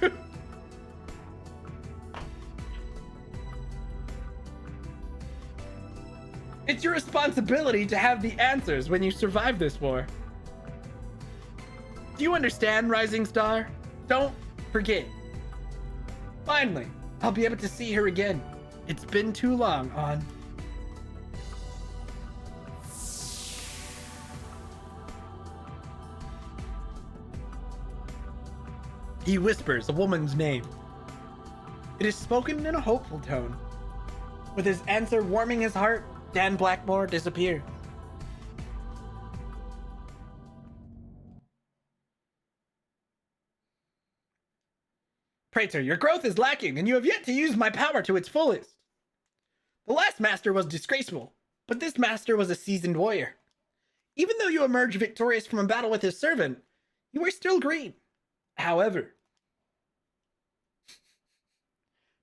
It's your responsibility to have the answers when you survive this war. Do you understand, Rising Star? Don't forget. Finally, I'll be able to see her again. It's been too long, On. He whispers a woman's name. It is spoken in a hopeful tone. With his answer warming his heart, Dan Blackmore disappears. Praetor, your growth is lacking, and you have yet to use my power to its fullest. The last master was disgraceful, but this master was a seasoned warrior. Even though you emerged victorious from a battle with his servant, you are still green. However,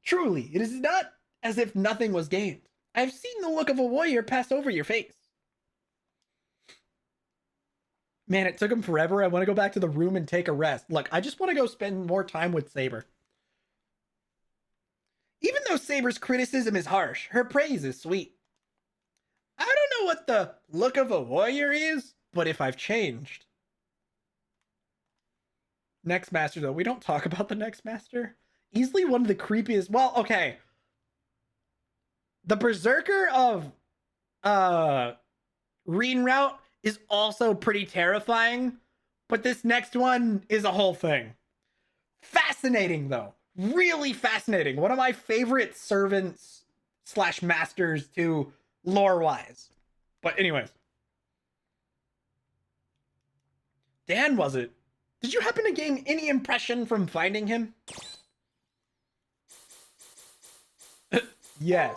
truly, it is not as if nothing was gained. I have seen the look of a warrior pass over your face. Man, it took him forever. I want to go back to the room and take a rest. Look, I just want to go spend more time with Saber. Even though Saber's criticism is harsh, her praise is sweet. I don't know what the look of a warrior is, but if I've changed. Next master, though. We don't talk about the next master. Easily one of the creepiest. Well, okay. The berserker of Reen route is also pretty terrifying, but this next one is a whole thing. Fascinating, though. Really fascinating. One of my favorite servants / masters to lore-wise. But anyways. Dan, was it? Did you happen to gain any impression from finding him? Yes.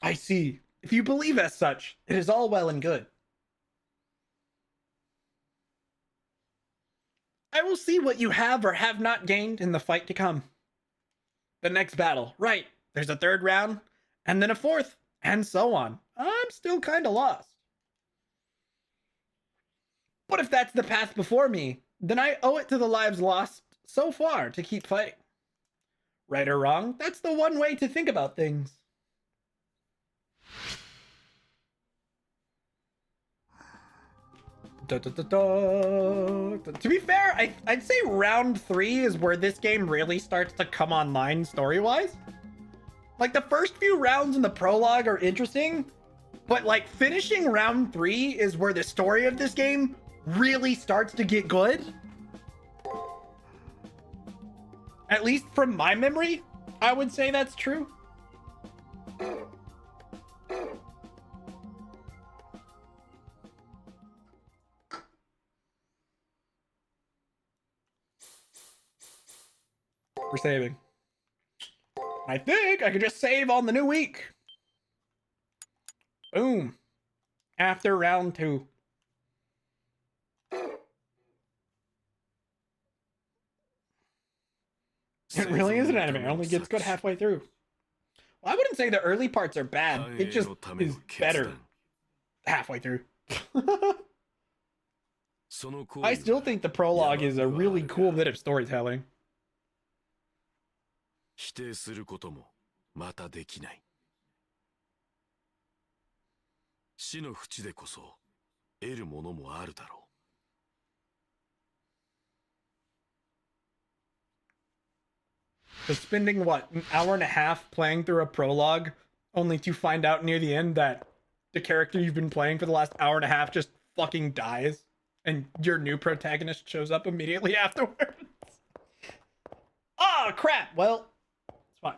I see. If you believe as such, it is all well and good. I will see what you have or have not gained in the fight to come. The next battle. Right. There's a third round, and then a fourth, and so on. I'm still kind of lost. But if that's the path before me, then I owe it to the lives lost so far to keep fighting. Right or wrong, that's the one way to think about things. To be fair, I'd say round 3 is where this game really starts to come online story-wise. Like, the first few rounds in the prologue are interesting, but like finishing round 3 is where the story of this game really starts to get good. At least from my memory, I would say that's true. We're saving. I think I could just save on the new week. Boom. After round 2. It really is an anime. It only gets good halfway through. Well, I wouldn't say the early parts are bad. It just is better halfway through. I still think the prologue is a really cool bit of storytelling. 否定することもまたできない。死の淵でこそ得るものもあるだろう。 So spending what, an hour and a half playing through a prologue, only to find out near the end that the character you've been playing for the last hour and a half just fucking dies, and your new protagonist shows up immediately afterwards. Oh crap! Well, it's fine.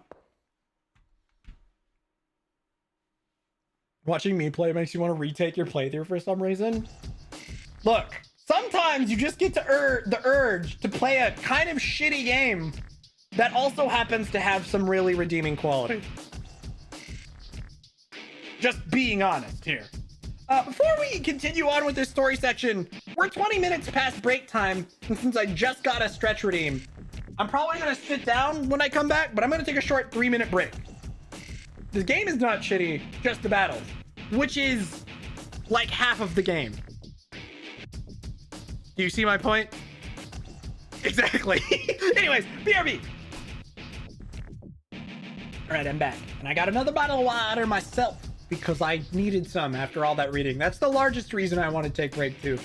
Watching me play makes you want to retake your playthrough for some reason. Look, sometimes you just get to the urge to play a kind of shitty game that also happens to have some really redeeming quality. Just being honest here. Before we continue on with this story section, we're 20 minutes past break time, and since I just got a stretch redeem, I'm probably gonna sit down when I come back, but I'm gonna take a short 3-minute break. This game is not shitty, just the battles, which is like half of the game. Do you see my point? Exactly. Anyways, BRB. All right, I'm back, and I got another bottle of water myself because I needed some after all that reading. That's the largest reason I want to take break too.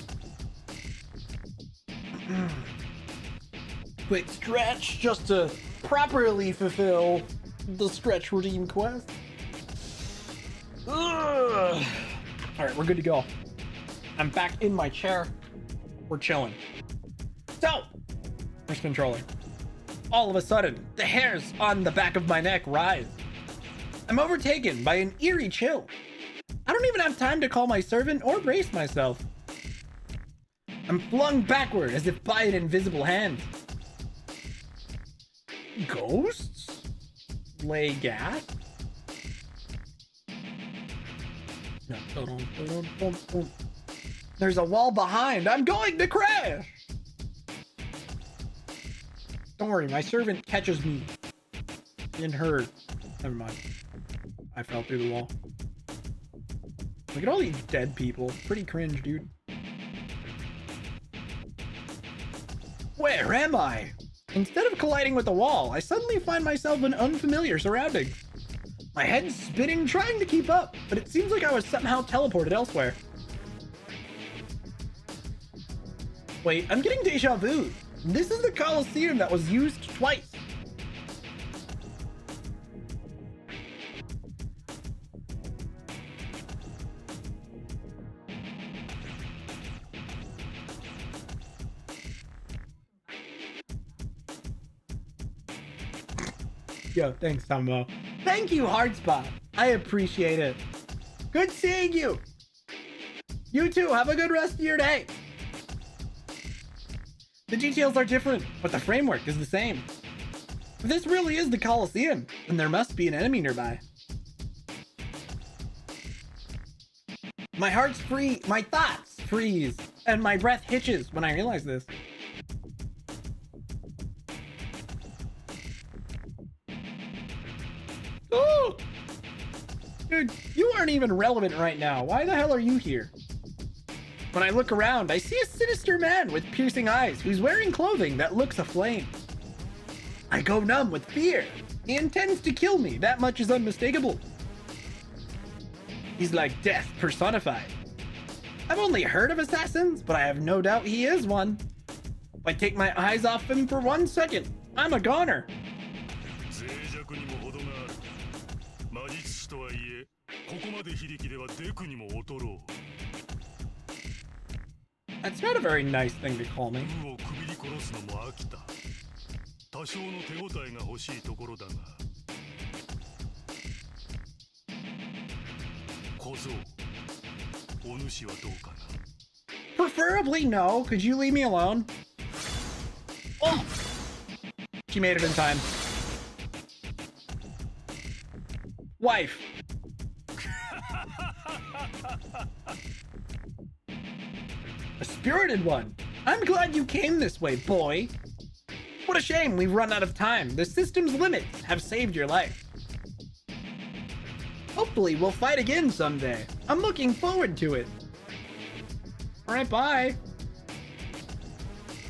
Quick stretch just to properly fulfill the stretch redeem quest. Ugh. All right, we're good to go. I'm back in my chair. We're chilling. So, where's controller? All of a sudden, the hairs on the back of my neck rise. I'm overtaken by an eerie chill. I don't even have time to call my servant or brace myself. I'm flung backward as if by an invisible hand. Ghosts? Lay gas? There's a wall behind. I'm going to crash. Don't worry, my servant catches me in her. Never mind. I fell through the wall. Look at all these dead people. Pretty cringe, dude. Where am I? Instead of colliding with the wall, I suddenly find myself in unfamiliar surroundings. My head's spinning, trying to keep up, but it seems like I was somehow teleported elsewhere. Wait, I'm getting deja vu. This is the Colosseum that was used twice. Yo, thanks, Tombo. Thank you, Hardspot. I appreciate it. Good seeing you. You too. Have a good rest of your day. The details are different, but the framework is the same. If this really is the Colosseum, then there must be an enemy nearby. My heart's free, my thoughts freeze, and my breath hitches when I realize this. Oh! Dude, you aren't even relevant right now. Why the hell are you here? When I look around, I see a sinister man with piercing eyes who's wearing clothing that looks aflame. I go numb with fear. He intends to kill me. That much is unmistakable. He's like death personified. I've only heard of assassins, but I have no doubt he is one. If I take my eyes off him for 1 second, I'm a goner. That's not a very nice thing to call me. Preferably no. Could you leave me alone? Oh! She made it in time. Wife. A spirited one. I'm glad you came this way, boy. What a shame we've run out of time. The system's limits have saved your life. Hopefully we'll fight again someday. I'm looking forward to it. Alright, bye.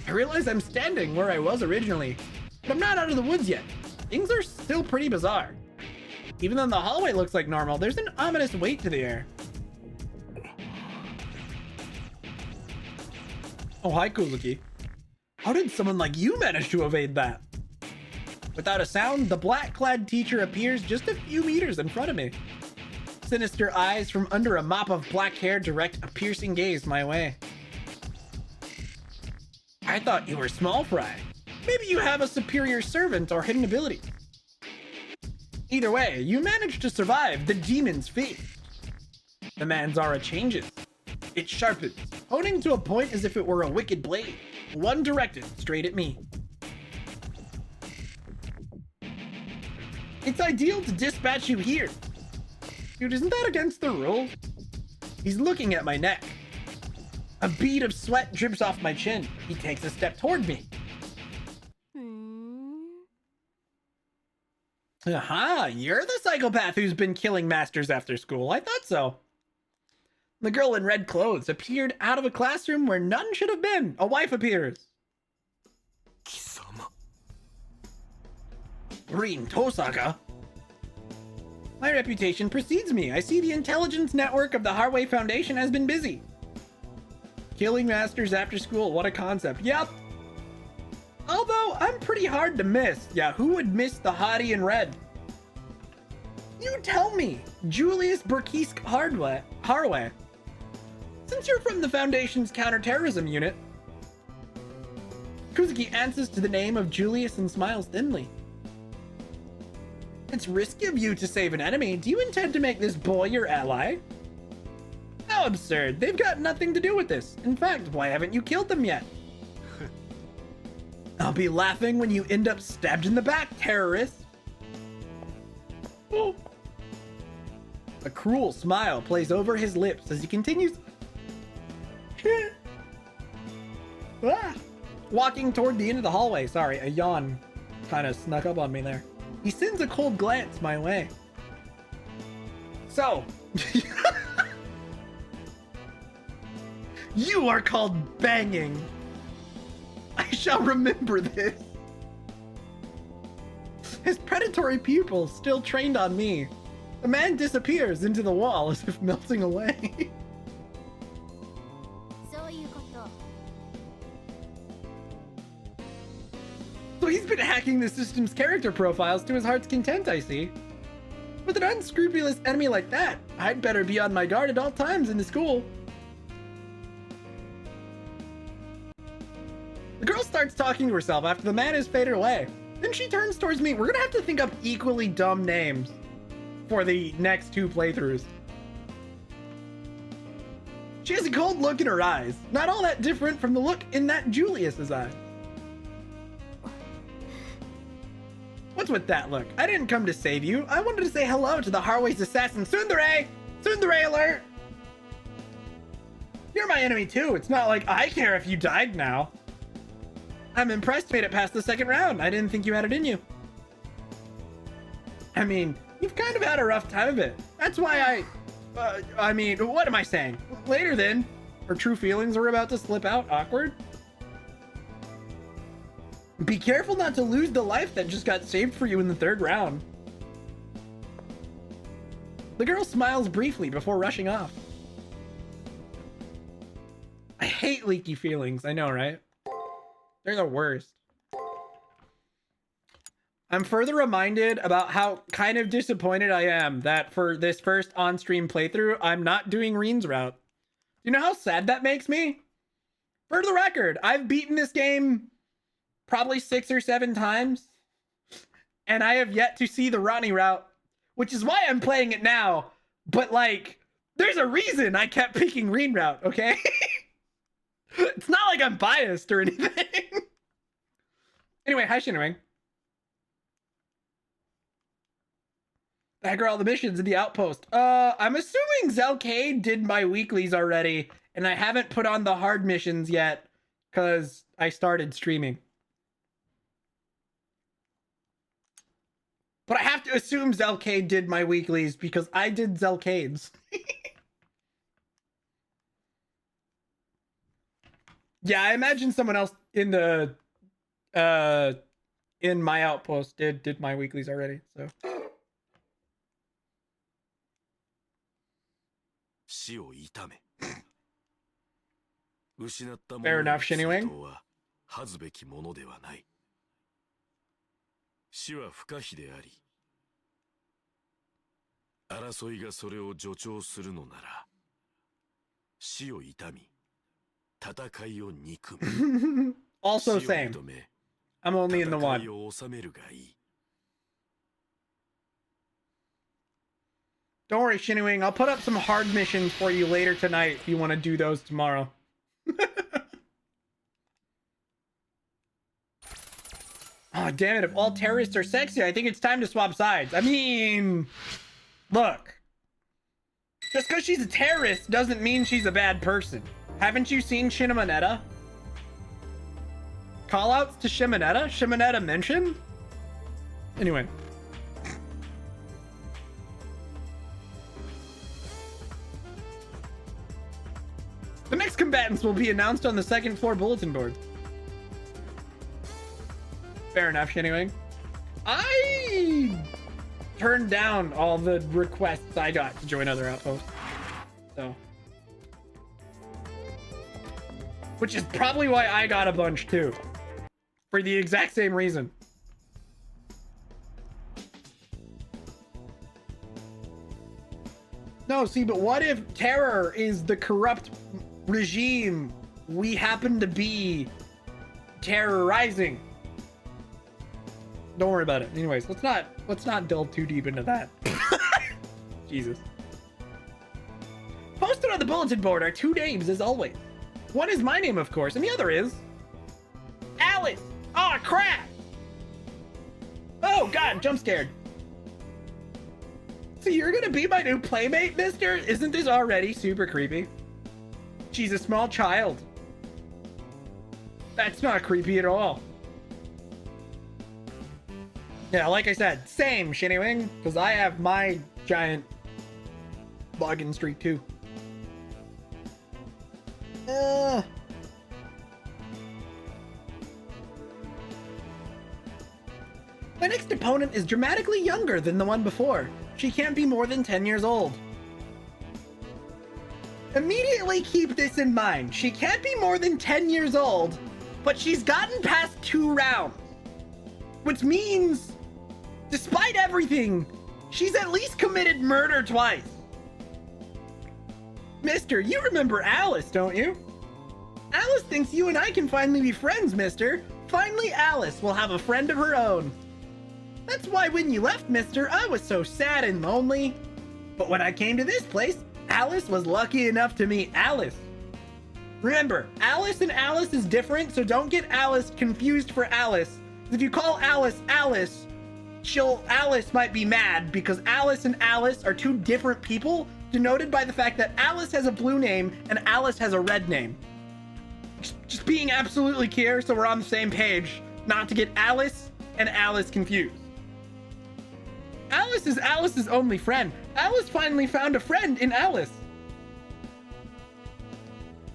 I realize I'm standing where I was originally, but I'm not out of the woods yet. Things are still pretty bizarre. Even though the hallway looks like normal, there's an ominous weight to the air. Oh, hi, Kuzuki. How did someone like you manage to evade that? Without a sound, the black-clad teacher appears just a few meters in front of me. Sinister eyes from under a mop of black hair direct a piercing gaze my way. I thought you were small fry. Maybe you have a superior servant or hidden ability. Either way, you managed to survive the demon's feast. The man's aura changes. It sharpens, honing to a point as if it were a wicked blade, one directed straight at me. It's ideal to dispatch you here. Dude, isn't that against the rules? He's looking at my neck. A bead of sweat drips off my chin. He takes a step toward me. Aha, you're the psychopath who's been killing masters after school. I thought so. The girl in red clothes appeared out of a classroom where none should have been. A wife appears. Kisama. Rin Tosaka. My reputation precedes me. I see the intelligence network of the Harway Foundation has been busy. Killing masters after school, what a concept. Yep. Although, I'm pretty hard to miss. Yeah, who would miss the hottie in red? You tell me, Julius Burkisk Harway. Since you're from the Foundation's counterterrorism unit. Kuzuki answers to the name of Julius and smiles thinly. It's risky of you to save an enemy. Do you intend to make this boy your ally? How absurd. They've got nothing to do with this. In fact, why haven't you killed them yet? I'll be laughing when you end up stabbed in the back, terrorist. Oh. A cruel smile plays over his lips as he continues. Walking toward the end of the hallway. Sorry, a yawn kind of snuck up on me there. He sends a cold glance my way. So, you are called banging. I shall remember this. His predatory pupils still trained on me. The man disappears into the wall as if melting away. So he's been hacking the system's character profiles to his heart's content, I see. With an unscrupulous enemy like that, I'd better be on my guard at all times in the school. The girl starts talking to herself after the man has faded away. Then she turns towards me. We're gonna have to think up equally dumb names for the next 2 playthroughs. She has a cold look in her eyes, not all that different from the look in that Julius's eye. What's with that look? I didn't come to save you. I wanted to say hello to the Harway's assassin, Tsundere! Tsundere alert! You're my enemy too. It's not like I care if you died now. I'm impressed you made it past the 2nd round. I didn't think you had it in you. I mean, you've kind of had a rough time of it. That's why I mean, what am I saying? Later then, her true feelings were about to slip out. Awkward. Be careful not to lose the life that just got saved for you in the 3rd round. The girl smiles briefly before rushing off. I hate leaky feelings. I know, right? They're the worst. I'm further reminded about how kind of disappointed I am that for this first on-stream playthrough, I'm not doing Reen's route. You know how sad that makes me? For the record, I've beaten this game probably 6 or 7 times, and I have yet to see the Rani route, which is why I'm playing it now. But like, there's a reason I kept picking Reen route, okay? It's not like I'm biased or anything. Anyway, hi Shinring. Back are all the missions in the outpost. I'm assuming Zelcade did my weeklies already, and I haven't put on the hard missions yet because I started streaming. But I have to assume Zelcade did my weeklies because I did Zelcade's. Yeah, I imagine someone else in the in my outpost did my weeklies already, so. Fair enough, Shinnywing. 死は不可避であり、争いがそれを助長するのなら、死を悼み、戦いを憎む。Also same. I'm only in the one. 戦いを収めるがいい。Don't worry, Shinnywing. I'll put up some hard missions for you later tonight if you want to do those tomorrow. Oh, damn it. If all terrorists are sexy, I think it's time to swap sides. I mean, look. Just because she's a terrorist doesn't mean she's a bad person. Haven't you seen Shimonetta? Callouts to Shimonetta? Shimonetta mentioned? Anyway. The next combatants will be announced on the 2nd floor bulletin board. Fair enough, anyway. I turned down all the requests I got to join other outposts. So. Which is probably why I got a bunch too. For the exact same reason. No, see, but what if terror is the corrupt regime we happen to be terrorizing? Don't worry about it. Anyways, let's not delve too deep into that. Jesus. Posted on the bulletin board are 2 names as always. One is my name, of course, and the other is Alice. Oh crap! Oh god, jump scared. So you're gonna be my new playmate, mister? Isn't this already super creepy? She's a small child. That's not creepy at all. Yeah, like I said, same, Shinnywing, because I have my giant login streak too. My next opponent is dramatically younger than the one before. She can't be more than 10 years old. Immediately keep this in mind. She can't be more than 10 years old, but she's gotten past 2 rounds. Which means, despite everything, she's at least committed murder twice. Mister, you remember Alice, don't you? Alice thinks you and I can finally be friends, mister. Finally, Alice will have a friend of her own. That's why when you left, mister, I was so sad and lonely. But when I came to this place, Alice was lucky enough to meet Alice. Remember, Alice and Alice is different, so don't get Alice confused for Alice. If you call Alice Alice, Alice might be mad because Alice and Alice are 2 different people, denoted by the fact that Alice has a blue name and Alice has a red name. Just being absolutely clear so we're on the same page, not to get Alice and Alice confused. Alice is Alice's only friend. Alice finally found a friend in Alice.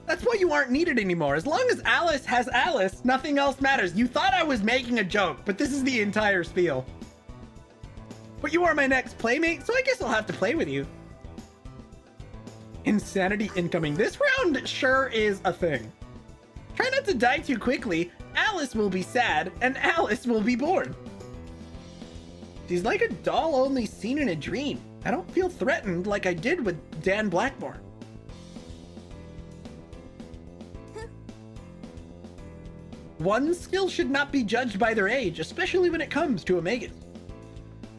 That's why you aren't needed anymore. As long as Alice has Alice, nothing else matters. You thought I was making a joke, but this is the entire spiel. But you are my next playmate, so I guess I'll have to play with you. Insanity incoming. This round sure is a thing. Try not to die too quickly. Alice will be sad, and Alice will be bored. She's like a doll only seen in a dream. I don't feel threatened like I did with Dan Blackmore. One's skill should not be judged by their age, especially when it comes to Omegas.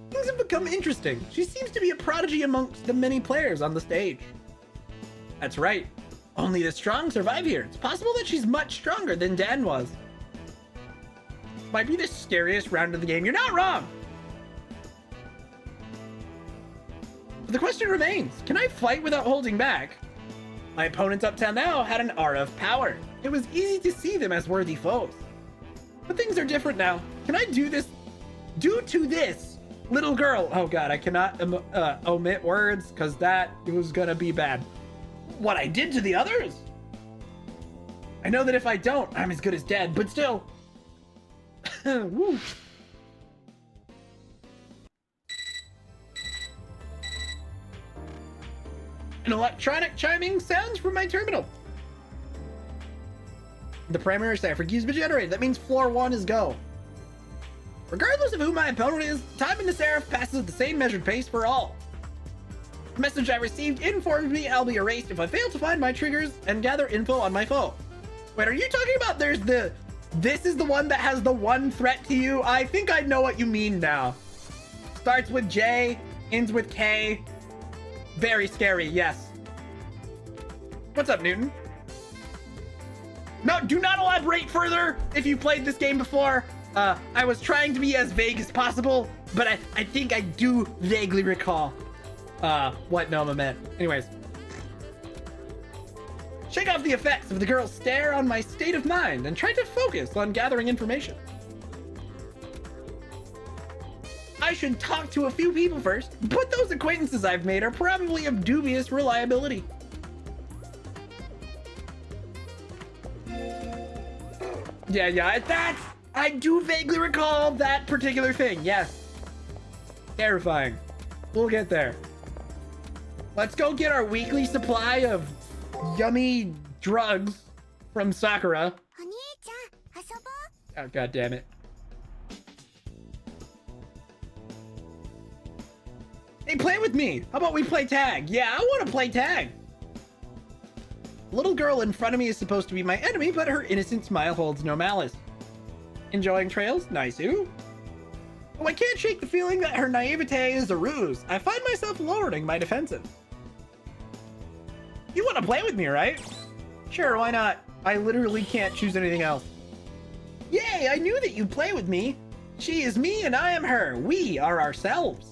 Things have become interesting. She seems to be a prodigy amongst the many players on the stage. That's right. Only the strong survive here. It's possible that she's much stronger than Dan was. Might be the scariest round of the game. You're not wrong. But the question remains, can I fight without holding back? My opponents up till now had an aura of power. It was easy to see them as worthy foes. But things are different now. Can I do this? Due to this little girl. Oh god, I cannot omit words because that was gonna be bad. What I did to the others? I know that if I don't, I'm as good as dead, but still. Woo. An electronic chiming sounds from my terminal. The primary cipher keys been generated. That means floor 1 is go. Regardless of who my opponent is, time in the Seraph passes at the same measured pace for all. The message I received informs me I'll be erased if I fail to find my triggers and gather info on my foe. Wait, are you talking about this is the one that has the one threat to you? I think I know what you mean now. Starts with J, ends with K. Very scary, yes. What's up, Newton? No, do not elaborate further if you played this game before. I was trying to be as vague as possible, but I think I do vaguely recall what Noma meant. Anyways. Shake off the effects of the girl's stare on my state of mind and try to focus on gathering information. I should talk to a few people first, but those acquaintances I've made are probably of dubious reliability. Yeah, I do vaguely recall that particular thing, yes. Terrifying. We'll get there. Let's go get our weekly supply of yummy drugs from Sakura. Oh, god damn it. Hey, play with me. How about we play tag? Yeah, I want to play tag. The little girl in front of me is supposed to be my enemy, but her innocent smile holds no malice. Enjoying trails? Nice-oo. Oh, I can't shake the feeling that her naivete is a ruse. I find myself lowering my defenses. You want to play with me, right? Sure, why not? I literally can't choose anything else. Yay, I knew that you'd play with me. She is me and I am her. We are ourselves.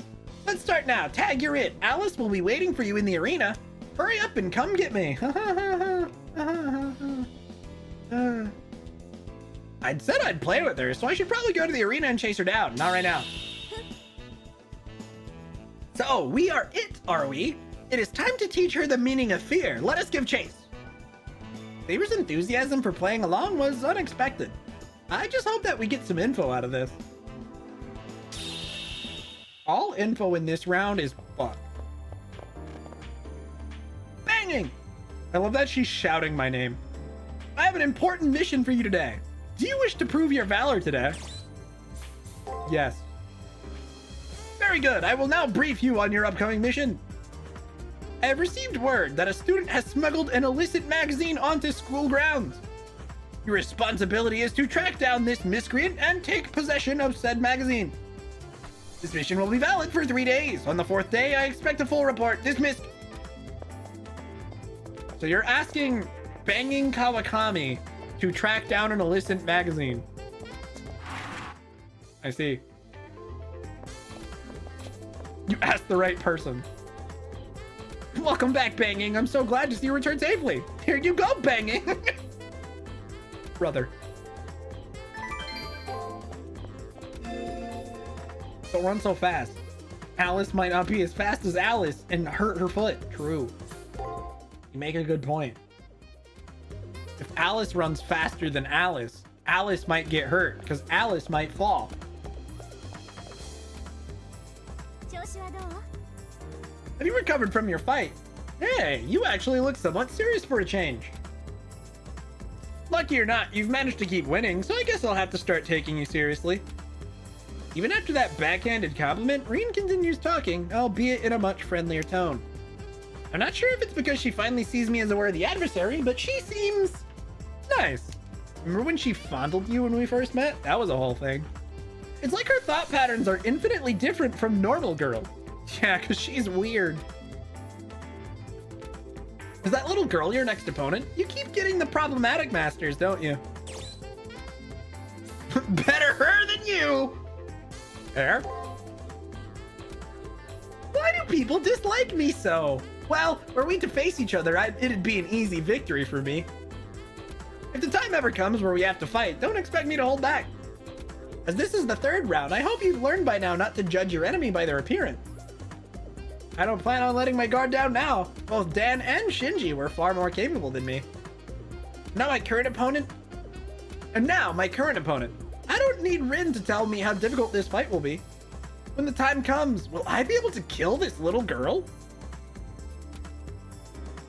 Let's start now. Tag, you're it. Alice will be waiting for you in the arena. Hurry up and come get me. I'd said I'd play with her, so I should probably go to the arena and chase her down. Not right now. So, we are it, are we? It is time to teach her the meaning of fear. Let us give chase. Saber's enthusiasm for playing along was unexpected. I just hope that we get some info out of this. All info in this round is fuck. Banging! I love that she's shouting my name. I have an important mission for you today. Do you wish to prove your valor today? Yes. Very good. I will now brief you on your upcoming mission. I have received word that a student has smuggled an illicit magazine onto school grounds. Your responsibility is to track down this miscreant and take possession of said magazine. This mission will be valid for 3 days. On the 4th day, I expect a full report. Dismissed. So you're asking Banging Kawakami to track down an illicit magazine. I see. You asked the right person. Welcome back, Banging. I'm so glad to see you return safely. Here you go, Banging. Brother. Don't run so fast. Alice might not be as fast as Alice and hurt her foot. True. You make a good point. If Alice runs faster than Alice, Alice might get hurt because Alice might fall. Have you recovered from your fight? Hey, you actually look somewhat serious for a change. Lucky or not, you've managed to keep winning, so I guess I'll have to start taking you seriously. Even after that backhanded compliment, Reen continues talking, albeit in a much friendlier tone. I'm not sure if it's because she finally sees me as a worthy adversary, but she seems nice. Remember when she fondled you when we first met? That was a whole thing. It's like her thought patterns are infinitely different from normal girls. Yeah, because she's weird. Is that little girl your next opponent? You keep getting the problematic masters, don't you? Better her than you! There. Why do people dislike me so? Well, were we to face each other, it'd be an easy victory for me. If the time ever comes where we have to fight, don't expect me to hold back. As this is the 3rd round, I hope you've learned by now not to judge your enemy by their appearance. I don't plan on letting my guard down now. Both Dan and Shinji were far more capable than me. Now my current opponent. I don't need Rin to tell me how difficult this fight will be. When the time comes, will I be able to kill this little girl?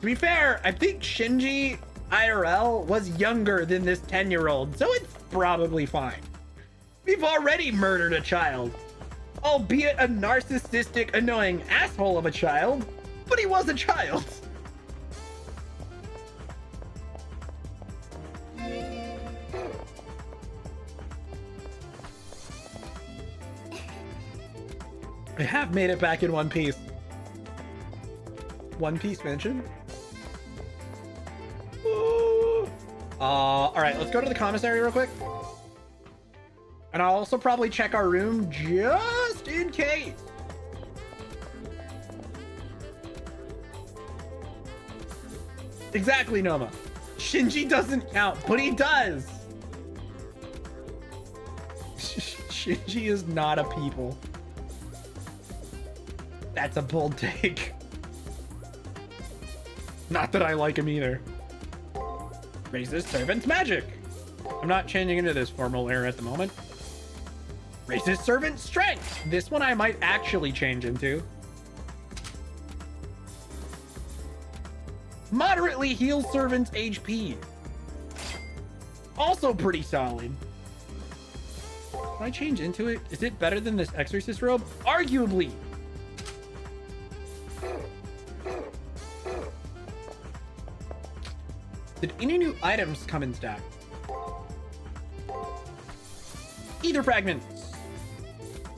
To be fair, I think Shinji IRL was younger than this 10-year-old, so it's probably fine. We've already murdered a child. Albeit a narcissistic, annoying asshole of a child, but he was a child. I have made it back in One Piece. One Piece mention? All right, let's go to the commissary real quick. And I'll also probably check our room just in case. Exactly, Noma. Shinji doesn't count, but he does. Shinji is not a people. That's a bold take. Not that I like him either. Raises servant's magic. I'm not changing into this formal air at the moment. Raises servant strength. This one I might actually change into. Moderately heals servant's HP. Also pretty solid. Can I change into it? Is it better than this exorcist robe? Arguably. Did any new items come in stack? Ether fragments.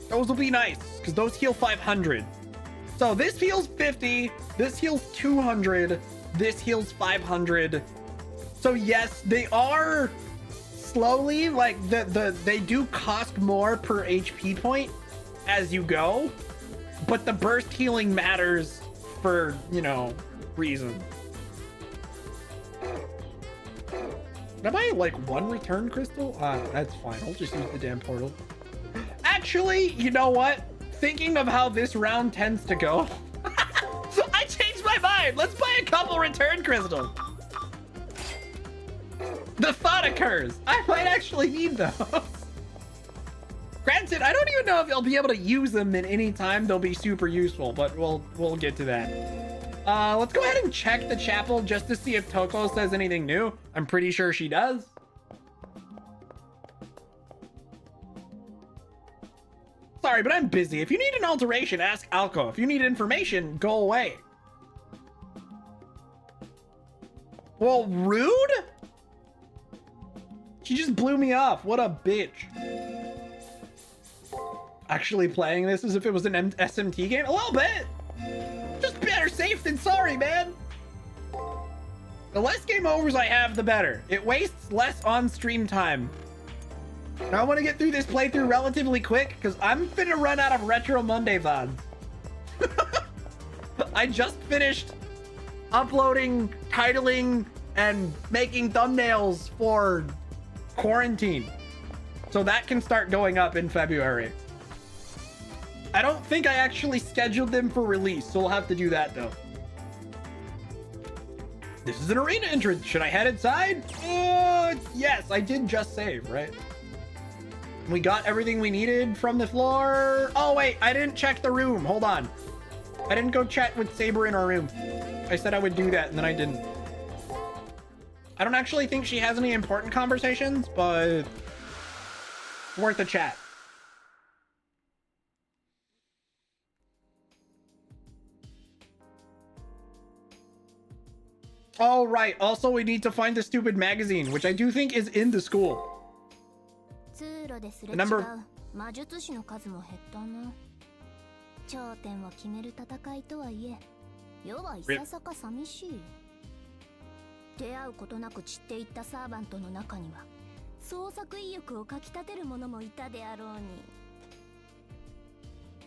Those will be nice because those heal 500. So this heals 50, this heals 200, this heals 500. So yes, they are slowly like they do cost more per HP point as you go, but the burst healing matters for, you know, reasons. Can I buy like one return crystal? That's fine. I'll just use the damn portal. Actually, you know what? Thinking of how this round tends to go, I changed my mind. Let's buy a couple return crystals. The thought occurs. I might actually need those. Granted, I don't even know if I'll be able to use them in any time they'll be super useful, but we'll get to that. Let's go ahead and check the chapel just to see if Toko says anything new. I'm pretty sure she does. Sorry, but I'm busy. If you need an alteration, ask Alco. If you need information, go away. Well, rude? She just blew me off. What a bitch. Actually playing this as if it was an SMT game? A little bit. Just better safe than sorry, man. The less game overs I have, the better. It wastes less on stream time. And I want to get through this playthrough relatively quick because I'm finna run out of Retro Monday VODs. I just finished uploading, titling, and making thumbnails for quarantine. So that can start going up in February. I don't think I actually scheduled them for release, so we'll have to do that though. This is an arena entrance. Should I head inside? Yes, I did just save, right? We got everything we needed from the floor. Oh wait, I didn't check the room. Hold on. I didn't go chat with Saber in our room. I said I would do that and then I didn't. I don't actually think she has any important conversations, but worth a chat. All right. Also, we need to find the stupid magazine, which I do think is in the school. The number. 魔術師の数も減ったな。頂点を決める戦いとはいえ、世はいささか寂しい。出会うことなく散っていったサーバントの中には、創作意欲をかきたてる者もいたであろうに。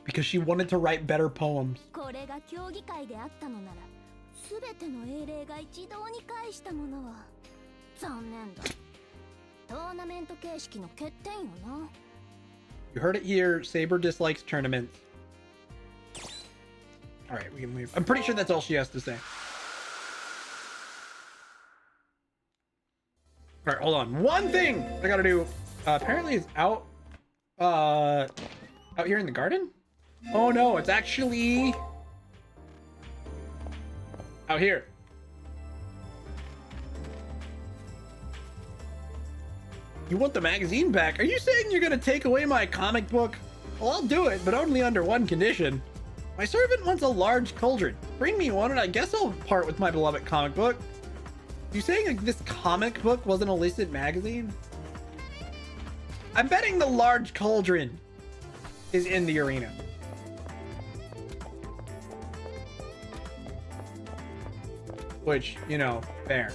Because she wanted to write better poems. これが競技会であったのなら、すべての英霊が一堂に会したものは残念だ。トーナメント形式の欠点よな。You heard it here. Saber dislikes tournaments. All right, we can leave. I'm pretty sure that's all she has to say. All right, hold on. One thing I gotta do. Apparently, it's out here in the garden. Oh no, it's actually out here. You want the magazine back? Are you saying you're gonna take away my comic book? Well, I'll do it, but only under one condition. My servant wants a large cauldron. Bring me one and I guess I'll part with my beloved comic book. You saying like, this comic book was an illicit magazine? I'm betting the large cauldron is in the arena. Which, you know, fair.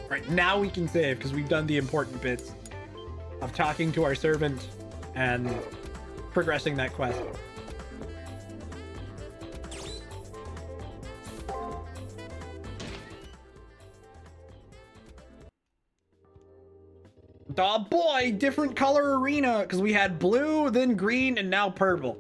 Right, now we can save because we've done the important bits of talking to our servant and progressing that quest. Oh boy, different color arena because we had blue, then green, and now purple.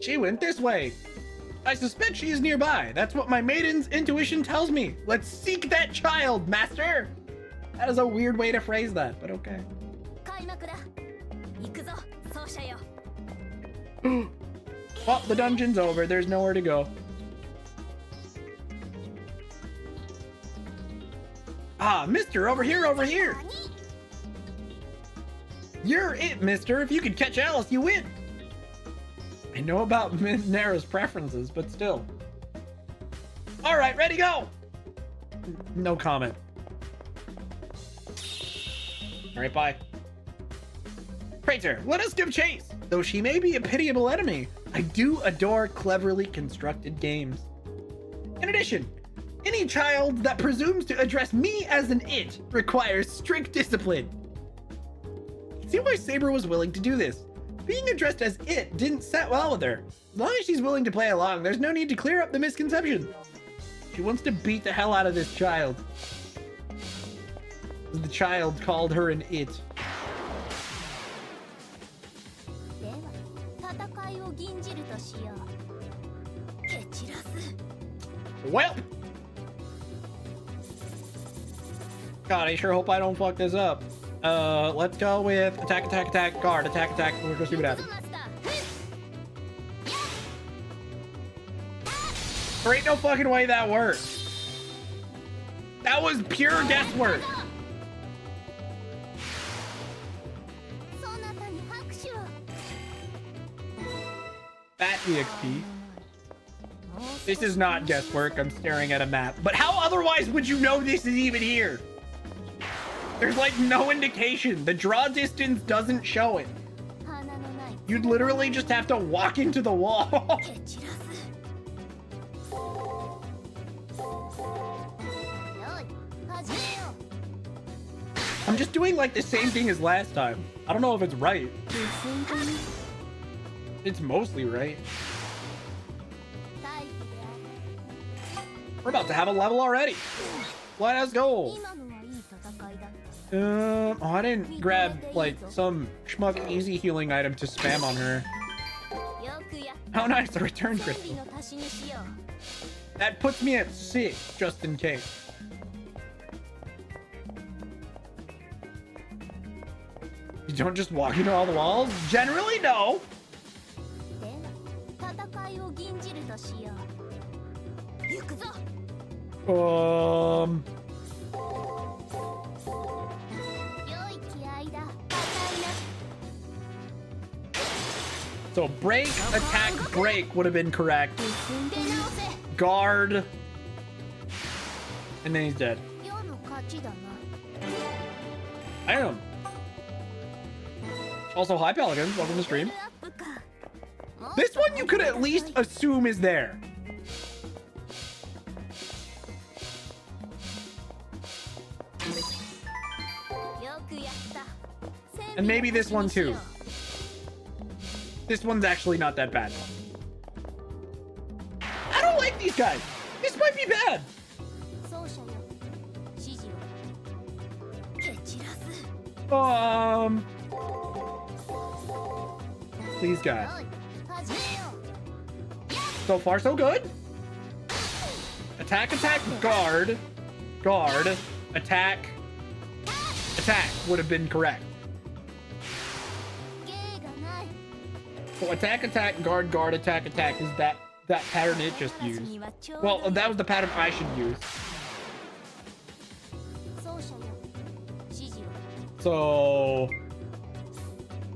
She went this way. I suspect she is nearby. That's what my maiden's intuition tells me. Let's seek that child, master. That is a weird way to phrase that, but okay. Well, the dungeon's over. There's nowhere to go. Ah, mister, over here, over here. You're it, mister. If you could catch Alice, you win. I know about Nara's preferences, but still. All right, ready, go. No comment. All right, bye. Praetor, let us give chase. Though she may be a pitiable enemy, I do adore cleverly constructed games. In addition, any child that presumes to address me as an it requires strict discipline. See why Saber was willing to do this. Being addressed as it didn't set well with her. As long as she's willing to play along, there's no need to clear up the misconception. She wants to beat the hell out of this child. The child called her an it. Well. God, I sure hope I don't fuck this up. Let's go with attack, attack, attack, guard, attack, attack. We're gonna see what happens. There ain't no fucking way that worked. That was pure guesswork. Fat EXP. This is not guesswork. I'm staring at a map. But how otherwise would you know this is even here? There's like no indication. The draw distance doesn't show it. You'd literally just have to walk into the wall. I'm just doing like the same thing as last time. I don't know if it's right. It's mostly right. We're about to have a level already. Let us go. Oh, I didn't grab like some schmuck easy healing item to spam on her. How nice, a return crystal. That puts me at 6 just in case. You don't just walk into all the walls? Generally, no. So break, attack, break would have been correct. Guard. And then he's dead. Damn. Also, hi Pelicans, welcome to stream. This one you could at least assume is there. And maybe this one too. This one's actually not that bad. I don't like these guys. This might be bad. Please, God. So far, so good. Attack, attack, guard. Guard, attack, attack would have been correct. So attack, attack, guard, guard, attack, attack is that pattern it just used. Well, that was the pattern I should use. So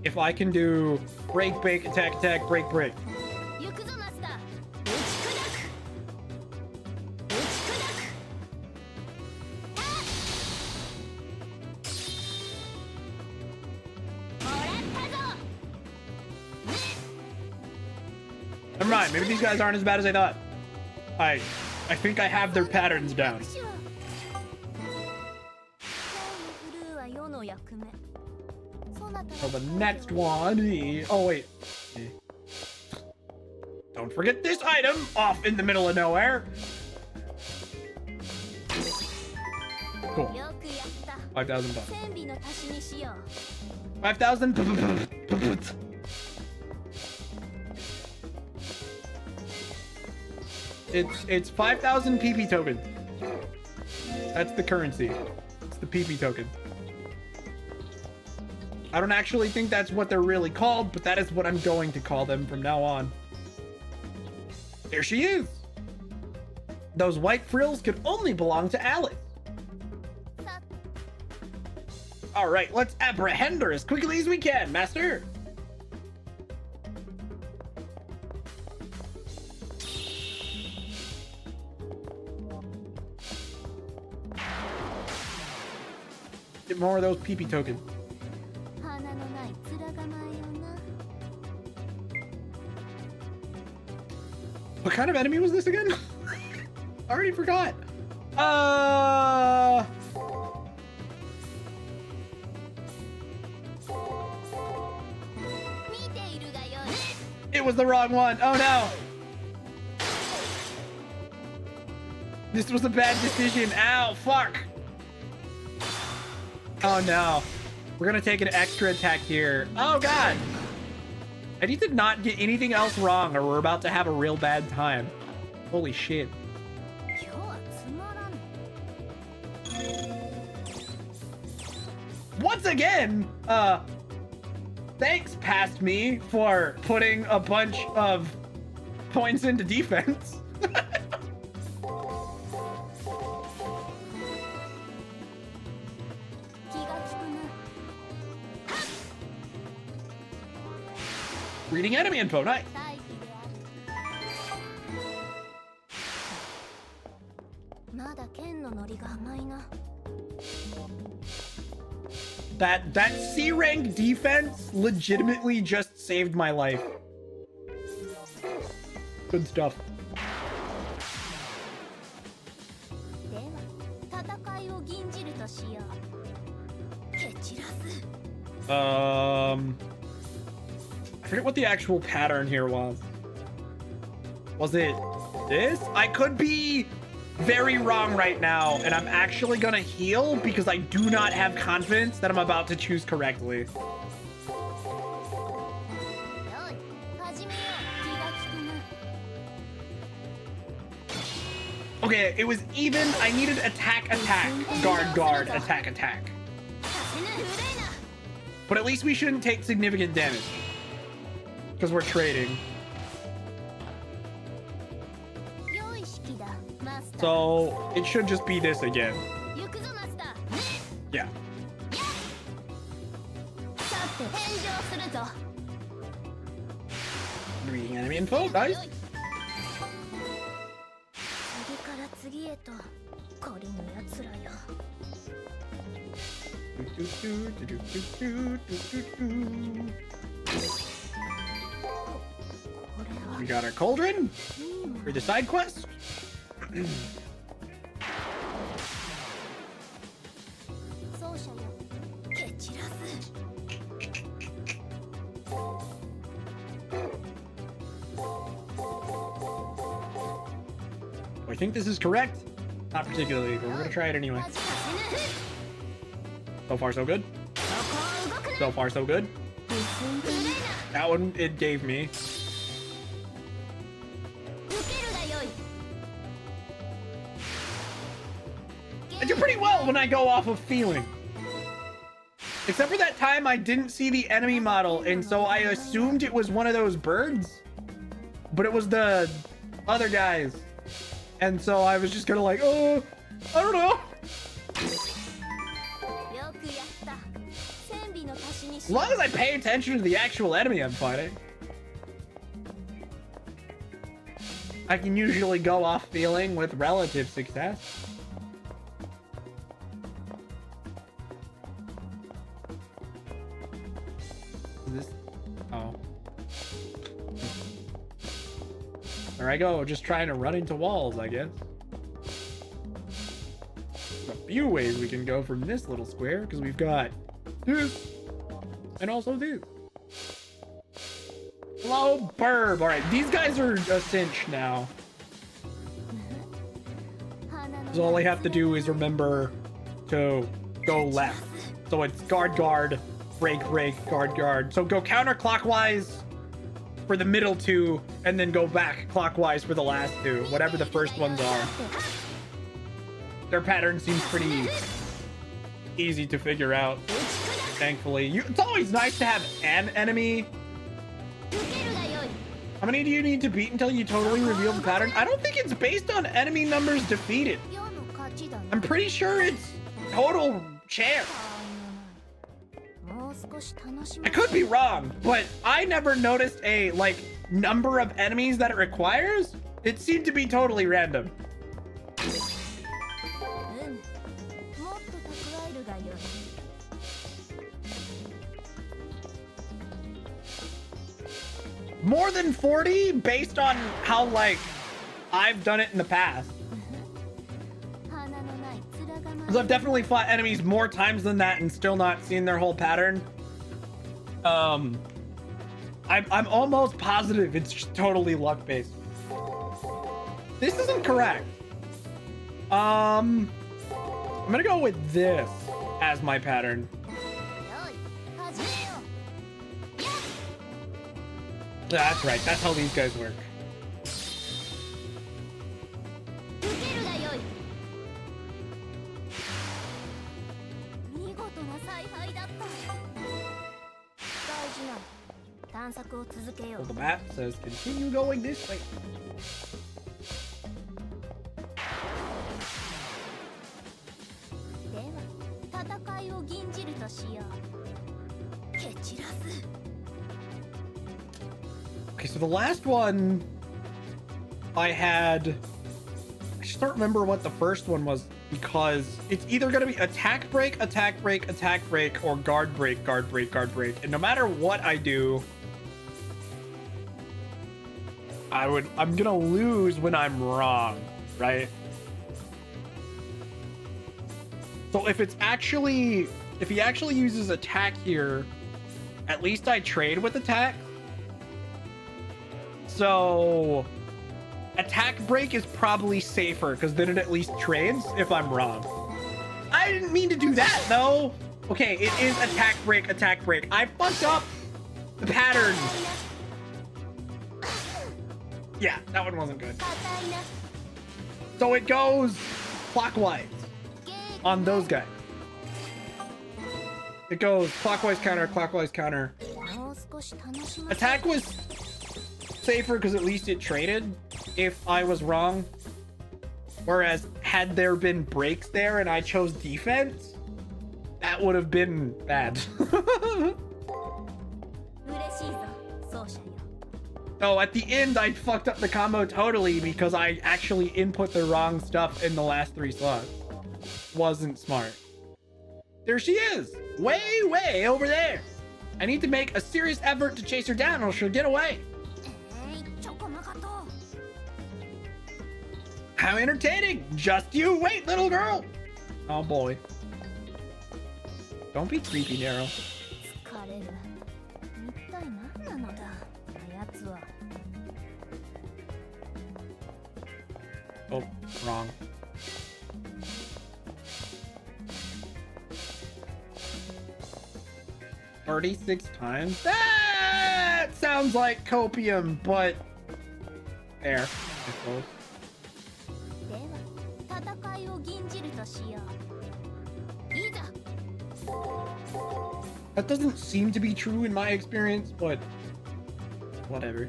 if I can do break, break, attack, attack, break, break. Never mind, maybe these guys aren't as bad as I thought. I think I have their patterns down. So the next one, oh wait. Don't forget this item off in the middle of nowhere. Cool. 5,000 bucks. 5,000. It's 5,000 PP tokens. That's the currency. It's the PP token. I don't actually think that's what they're really called, but that is what I'm going to call them from now on. There she is. Those white frills could only belong to Alice. All right, let's apprehend her as quickly as we can, master. Get more of those PP tokens. What kind of enemy was this again? I already forgot. It was the wrong one. Oh no. This was a bad decision. Ow, fuck. Oh no. We're gonna take an extra attack here. Oh god. I need to not get anything else wrong or we're about to have a real bad time. Holy shit. once again, thanks past me for putting a bunch of points into defense. Reading enemy info, nice. That C rank defense legitimately just saved my life. Good stuff. I forget what the actual pattern here was. Was it this? I could be very wrong right now, and I'm actually gonna heal because I do not have confidence that I'm about to choose correctly. Okay, it was even. I needed attack, guard, attack. But at least we shouldn't take significant damage because we're trading. So it should just be this again. Yeah. Reading enemy info, nice. We got our cauldron for the side quest. I think this is correct. Not particularly, but we're gonna try it anyway. So far, so good. So far, so good. That one, it gave me. I do pretty well when I go off of feeling. Except for that time I didn't see the enemy model, and so I assumed it was one of those birds. But it was the other guys. And so I was just kind of like, oh, I don't know. As long as I pay attention to the actual enemy I'm fighting, I can usually go off feeling with relative success. Is this? Oh. There I go, just trying to run into walls, I guess. There's a few ways we can go from this little square, because we've got this, and also this. Hello, Burb. All right, these guys are a cinch now. So all I have to do is remember to go left. So it's guard, break, guard. So go counterclockwise for the middle two, and then go back clockwise for the last two, whatever the first ones are. Their pattern seems pretty easy to figure out, thankfully. It's always nice to have an enemy. How many do you need to beat until you totally reveal the pattern? I don't think it's based on enemy numbers defeated. I'm pretty sure it's total chance. I could be wrong, but I never noticed a number of enemies that it requires. It seemed to be totally random. More than 40 based on how I've done it in the past. So I've definitely fought enemies more times than that and still not seen their whole pattern. I'm almost positive it's just totally luck based. This isn't correct. I'm gonna go with this as my pattern. That's right, that's how these guys work. Well, the map says continue going this way. Okay, so the last one I had, I just don't remember what the first one was, because it's either going to be attack break, attack break, attack break, or guard break, guard break, guard break. And no matter what I do, I'm gonna lose when I'm wrong, right? So if he actually uses attack here, at least I trade with attack. So attack break is probably safer because then it at least trades if I'm wrong. I didn't mean to do that though. Okay, it is attack break, attack break. I fucked up the pattern. Yeah, that one wasn't good. So it goes clockwise on those guys. It goes clockwise counter, clockwise counter. Attack was safer because at least it traded if I was wrong. Whereas had there been breaks there and I chose defense, that would have been bad. Oh, at the end, I fucked up the combo totally because I actually input the wrong stuff in the last 3 slots. Wasn't smart. There she is. Way over there. I need to make a serious effort to chase her down or she'll get away. How entertaining. Just you wait, little girl. Oh, boy. Don't be creepy, Nero. Oh, wrong. $36 times? That sounds like copium, but fair, I suppose. That doesn't seem to be true in my experience, but whatever.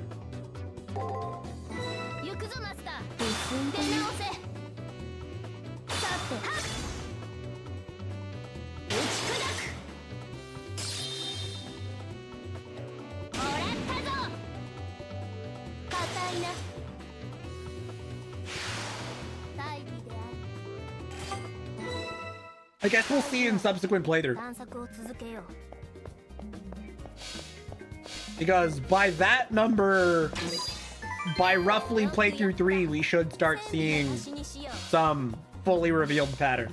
I guess we'll see in subsequent playthrough. Because by that number, by roughly playthrough 3, we should start seeing some fully revealed patterns.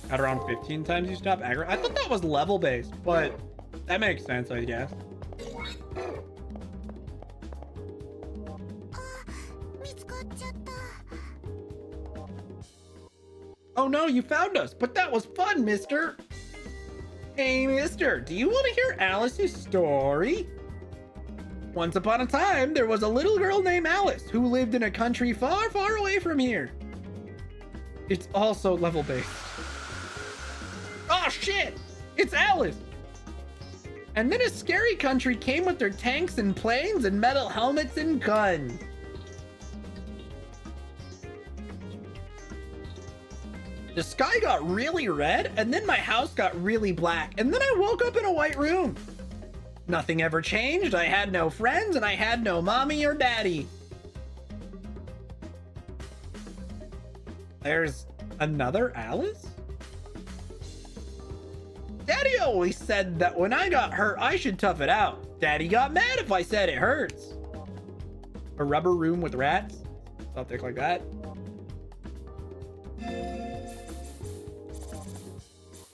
At around 15 times you stop aggro. I thought that was level based, but that makes sense, I guess. Oh no, you found us, but that was fun, mister. Hey, mister, do you want to hear Alice's story? Once upon a time, there was a little girl named Alice who lived in a country far, far away from here. It's also level-based. Oh, shit! It's Alice! And then a scary country came with their tanks and planes and metal helmets and guns. The sky got really red, and then my house got really black, and then I woke up in a white room. Nothing ever changed. I had no friends, and I had no mommy or daddy. There's another Alice? Daddy always said that when I got hurt, I should tough it out. Daddy got mad if I said it hurts. A rubber room with rats? Something like that.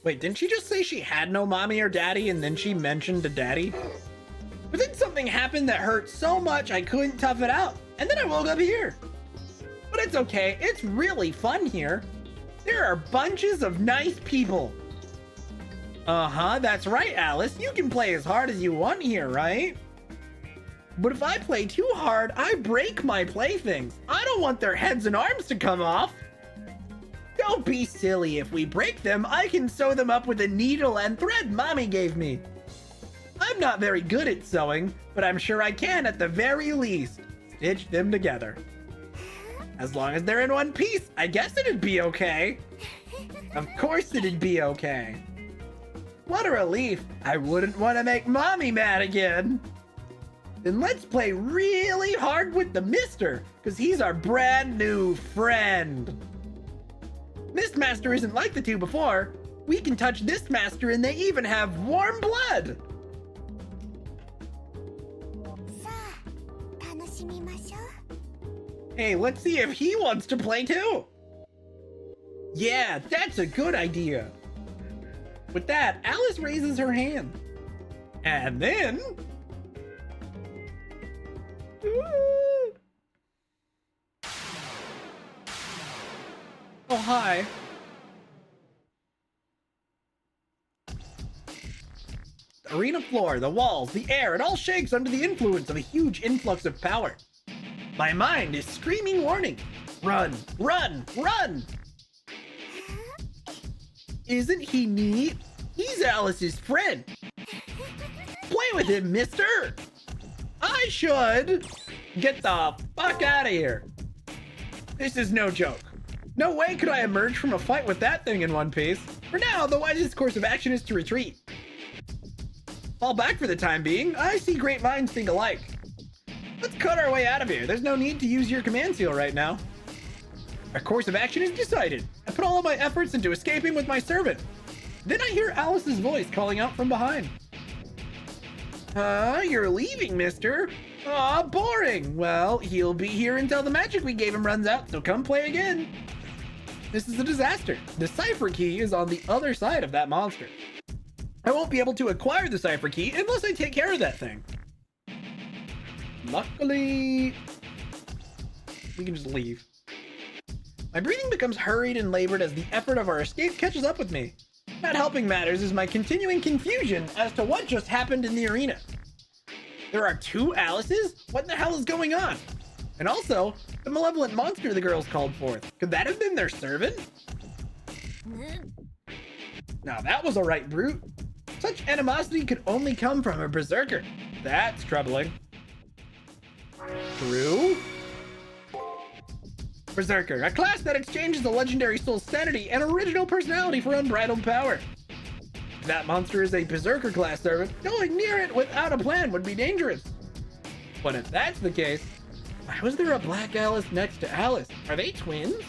Wait, didn't she just say she had no mommy or daddy and then she mentioned a daddy? But then something happened that hurt so much I couldn't tough it out. And then I woke up here. But it's okay, it's really fun here. There are bunches of nice people. Uh-huh, that's right, Alice. You can play as hard as you want here, right? But if I play too hard, I break my playthings. I don't want their heads and arms to come off. Don't be silly. If we break them, I can sew them up with a needle and thread Mommy gave me. I'm not very good at sewing, but I'm sure I can at the very least stitch them together. As long as they're in one piece, I guess it'd be okay. Of course it'd be okay. What a relief. I wouldn't want to make Mommy mad again. Then let's play really hard with the mister, because he's our brand new friend. This master isn't like the two before. We can touch this master and they even have warm blood. Hey, let's see if he wants to play too. Yeah, that's a good idea. With that, Alice raises her hand. And then... Oh, hi. The arena floor, the walls, the air, it all shakes under the influence of a huge influx of power. My mind is screaming warning. Run, run, run! Isn't he neat? He's Alice's friend. Play with him, mister. I should get the fuck out of here. This is no joke. No way could I emerge from a fight with that thing in one piece. For now, the wisest course of action is to retreat. Fall back for the time being. I see great minds think alike. Let's cut our way out of here. There's no need to use your command seal right now. Our course of action is decided. I put all of my efforts into escaping with my servant. Then I hear Alice's voice calling out from behind. You're leaving, mister? Aw, boring. Well, he'll be here until the magic we gave him runs out, so come play again. This is a disaster. The cipher key is on the other side of that monster. I won't be able to acquire the cipher key unless I take care of that thing. Luckily, we can just leave. My breathing becomes hurried and labored as the effort of our escape catches up with me. Not helping matters is my continuing confusion as to what just happened in the arena. There are two Alices? What the hell is going on? And also, the malevolent monster the girls called forth. Could that have been their servant? Now that was a right brute. Such animosity could only come from a berserker. That's troubling. True? Berserker, a class that exchanges the legendary soul's sanity and original personality for unbridled power. If that monster is a berserker class servant, going near it without a plan would be dangerous. But if that's the case, why was there a black Alice next to Alice? Are they twins?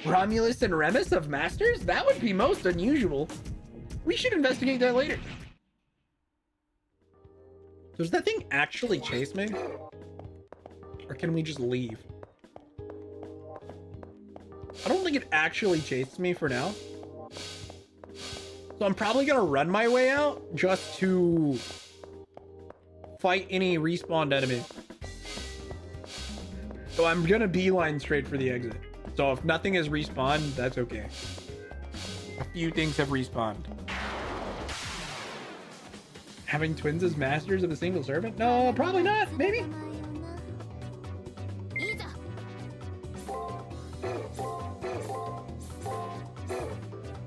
Romulus and Remus of Masters? That would be most unusual. We should investigate that later. Does that thing actually chase me? Or can we just leave? I don't think it actually chased me for now. So I'm probably gonna run my way out just to fight any respawned enemy. So I'm gonna beeline straight for the exit. So if nothing has respawned, that's okay. A few things have respawned. Having twins as masters of a single servant? No, probably not. Maybe.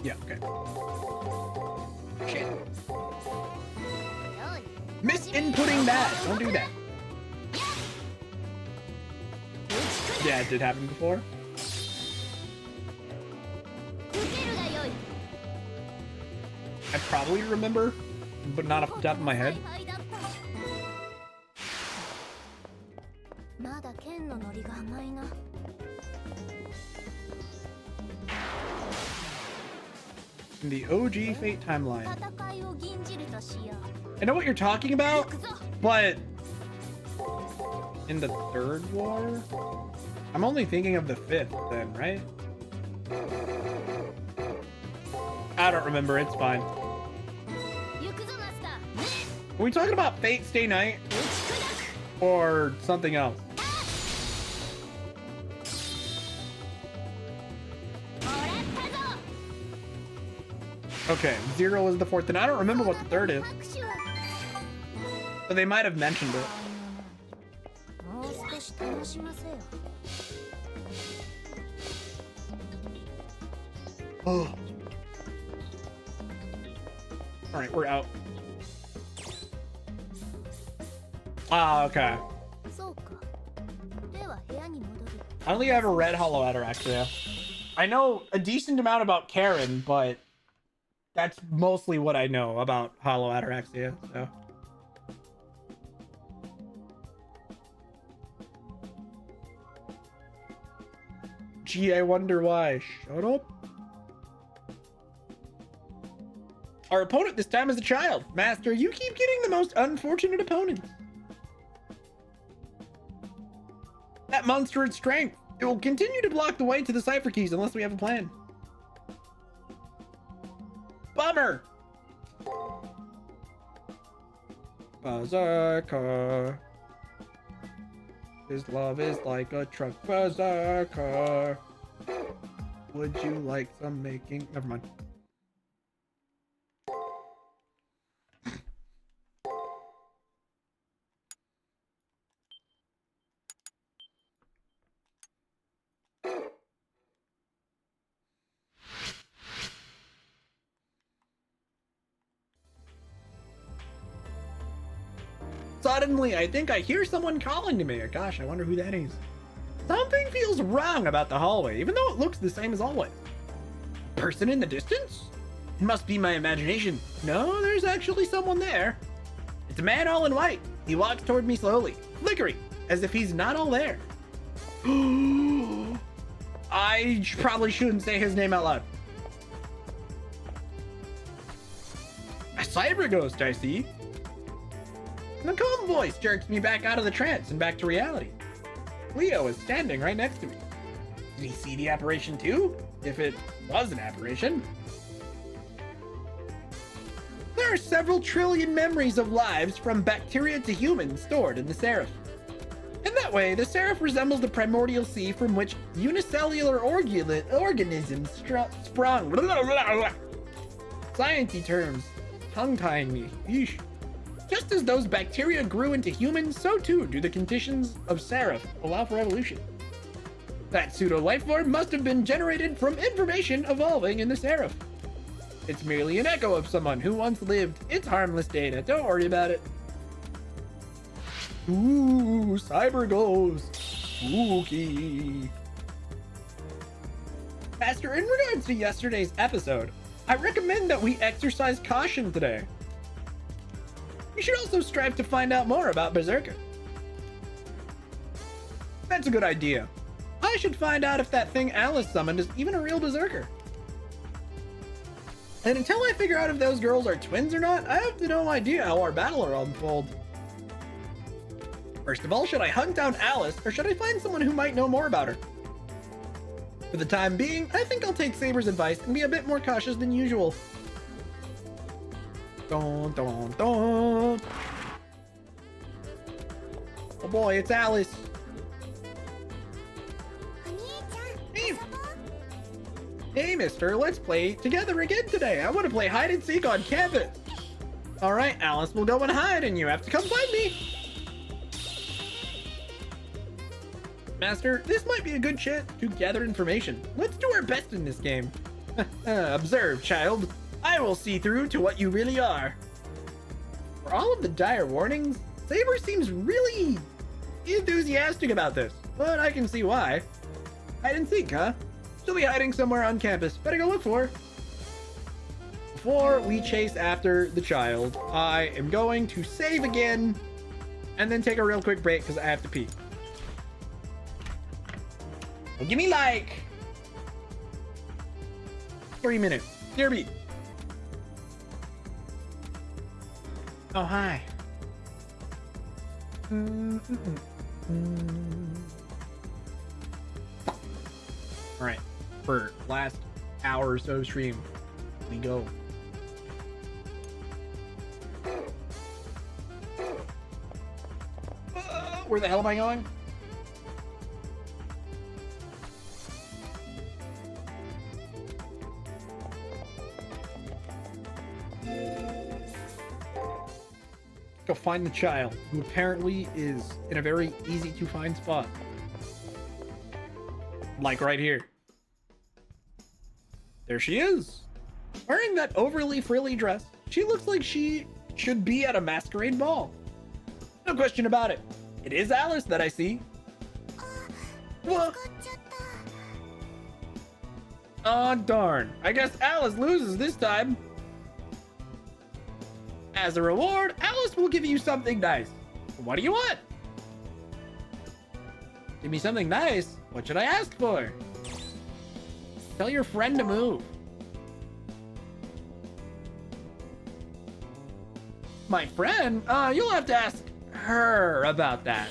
Yeah, okay. Shit. Misinputting that. Don't do that. Yeah, it did happen before. I probably remember, but not off the top of my head. In the OG Fate timeline. I know what you're talking about, but in the third war? I'm only thinking of the fifth then, right? I don't remember, it's fine. Are we talking about Fate Stay Night? Or something else? Okay, 0 is the fourth, and I don't remember what the third is. But they might have mentioned it. Oh. All right, we're out. Ah, okay. そうか。では部屋に戻る。I don't think I ever read Hollow Ataraxia. I know a decent amount about Karen, but that's mostly what I know about Hollow Ataraxia. So. Gee, I wonder why. Shut up. Our opponent this time is a child. Master, you keep getting the most unfortunate opponents. That monster at strength. It will continue to block the way to the cipher keys unless we have a plan. Bummer. Berserker. His love is like a truck. Berserker. Would you like some making? Never mind. Suddenly, I think I hear someone calling to me. Gosh, I wonder who that is. Something feels wrong about the hallway, even though it looks the same as always. Person in the distance? It must be my imagination. No, there's actually someone there. It's a man all in white. He walks toward me slowly, flickering, as if he's not all there. I probably shouldn't say his name out loud. A cyber ghost, I see. The calm voice jerks me back out of the trance and back to reality. Leo is standing right next to me. Did he see the apparition too? If it was an apparition. There are several trillion memories of lives from bacteria to humans stored in the Seraph. In that way, the Seraph resembles the primordial sea from which unicellular organisms sprung. Sciencey terms, tongue-tying me. Yeesh. Just as those bacteria grew into humans, so too do the conditions of Seraph allow for evolution. That pseudo-life form must have been generated from information evolving in the Seraph. It's merely an echo of someone who once lived. It's harmless data. Don't worry about it. Ooh, cyber ghost. Spooky. Master, in regards to yesterday's episode, I recommend that we exercise caution today. We should also strive to find out more about Berserker. That's a good idea. I should find out if that thing Alice summoned is even a real Berserker. And until I figure out if those girls are twins or not, I have no idea how our battle will unfold. First of all, should I hunt down Alice, or should I find someone who might know more about her? For the time being, I think I'll take Saber's advice and be a bit more cautious than usual. Dun, dun, dun. Oh boy, it's Alice. Hey. Hey, mister, let's play together again today. I want to play hide and seek on campus. All right, Alice, we'll go and hide, and you have to come find me. Master, this might be a good chance to gather information. Let's do our best in this game. Observe, child. I will see through to what you really are. For all of the dire warnings, Saber seems really enthusiastic about this, but I can see why. Hide and seek, huh? She'll be hiding somewhere on campus. Better go look for her. Before we chase after the child, I am going to save again and then take a real quick break because I have to pee. Well, give me like 3 minutes. Dear me. Oh, hi. All right, for last hour or so stream, we go. Where the hell am I going? Go find the child, who apparently is in a very easy to find spot. Like right here. There she is. Wearing that overly frilly dress, she looks like she should be at a masquerade ball. No question about it. It is Alice that I see. What? Oh, darn. I guess Alice loses this time. As a reward, Alice will give you something nice. What do you want? Give me something nice? What should I ask for? Tell your friend to move. My friend? You'll have to ask her about that.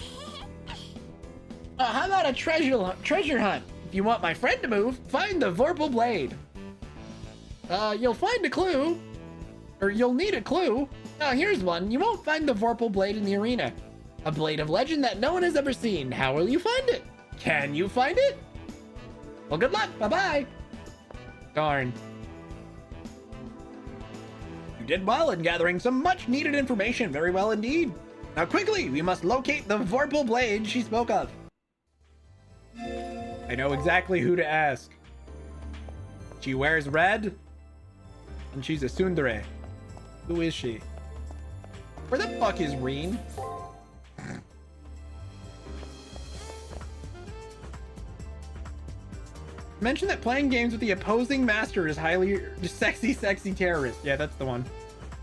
How about a treasure hunt? If you want my friend to move, find the Vorpal Blade. You'll find a clue. Or you'll need a clue. Here's one. You won't find the Vorpal Blade in the arena. A blade of legend that no one has ever seen. How will you find it? Can you find it? Well, good luck. Bye-bye. Darn. You did well in gathering some much-needed information. Very well indeed. Now quickly, we must locate the Vorpal Blade she spoke of. I know exactly who to ask. She wears red, and she's a tsundere. Who is she? Where the fuck is Reen? Mention that playing games with the opposing master is highly sexy terrorist. Yeah, that's the one.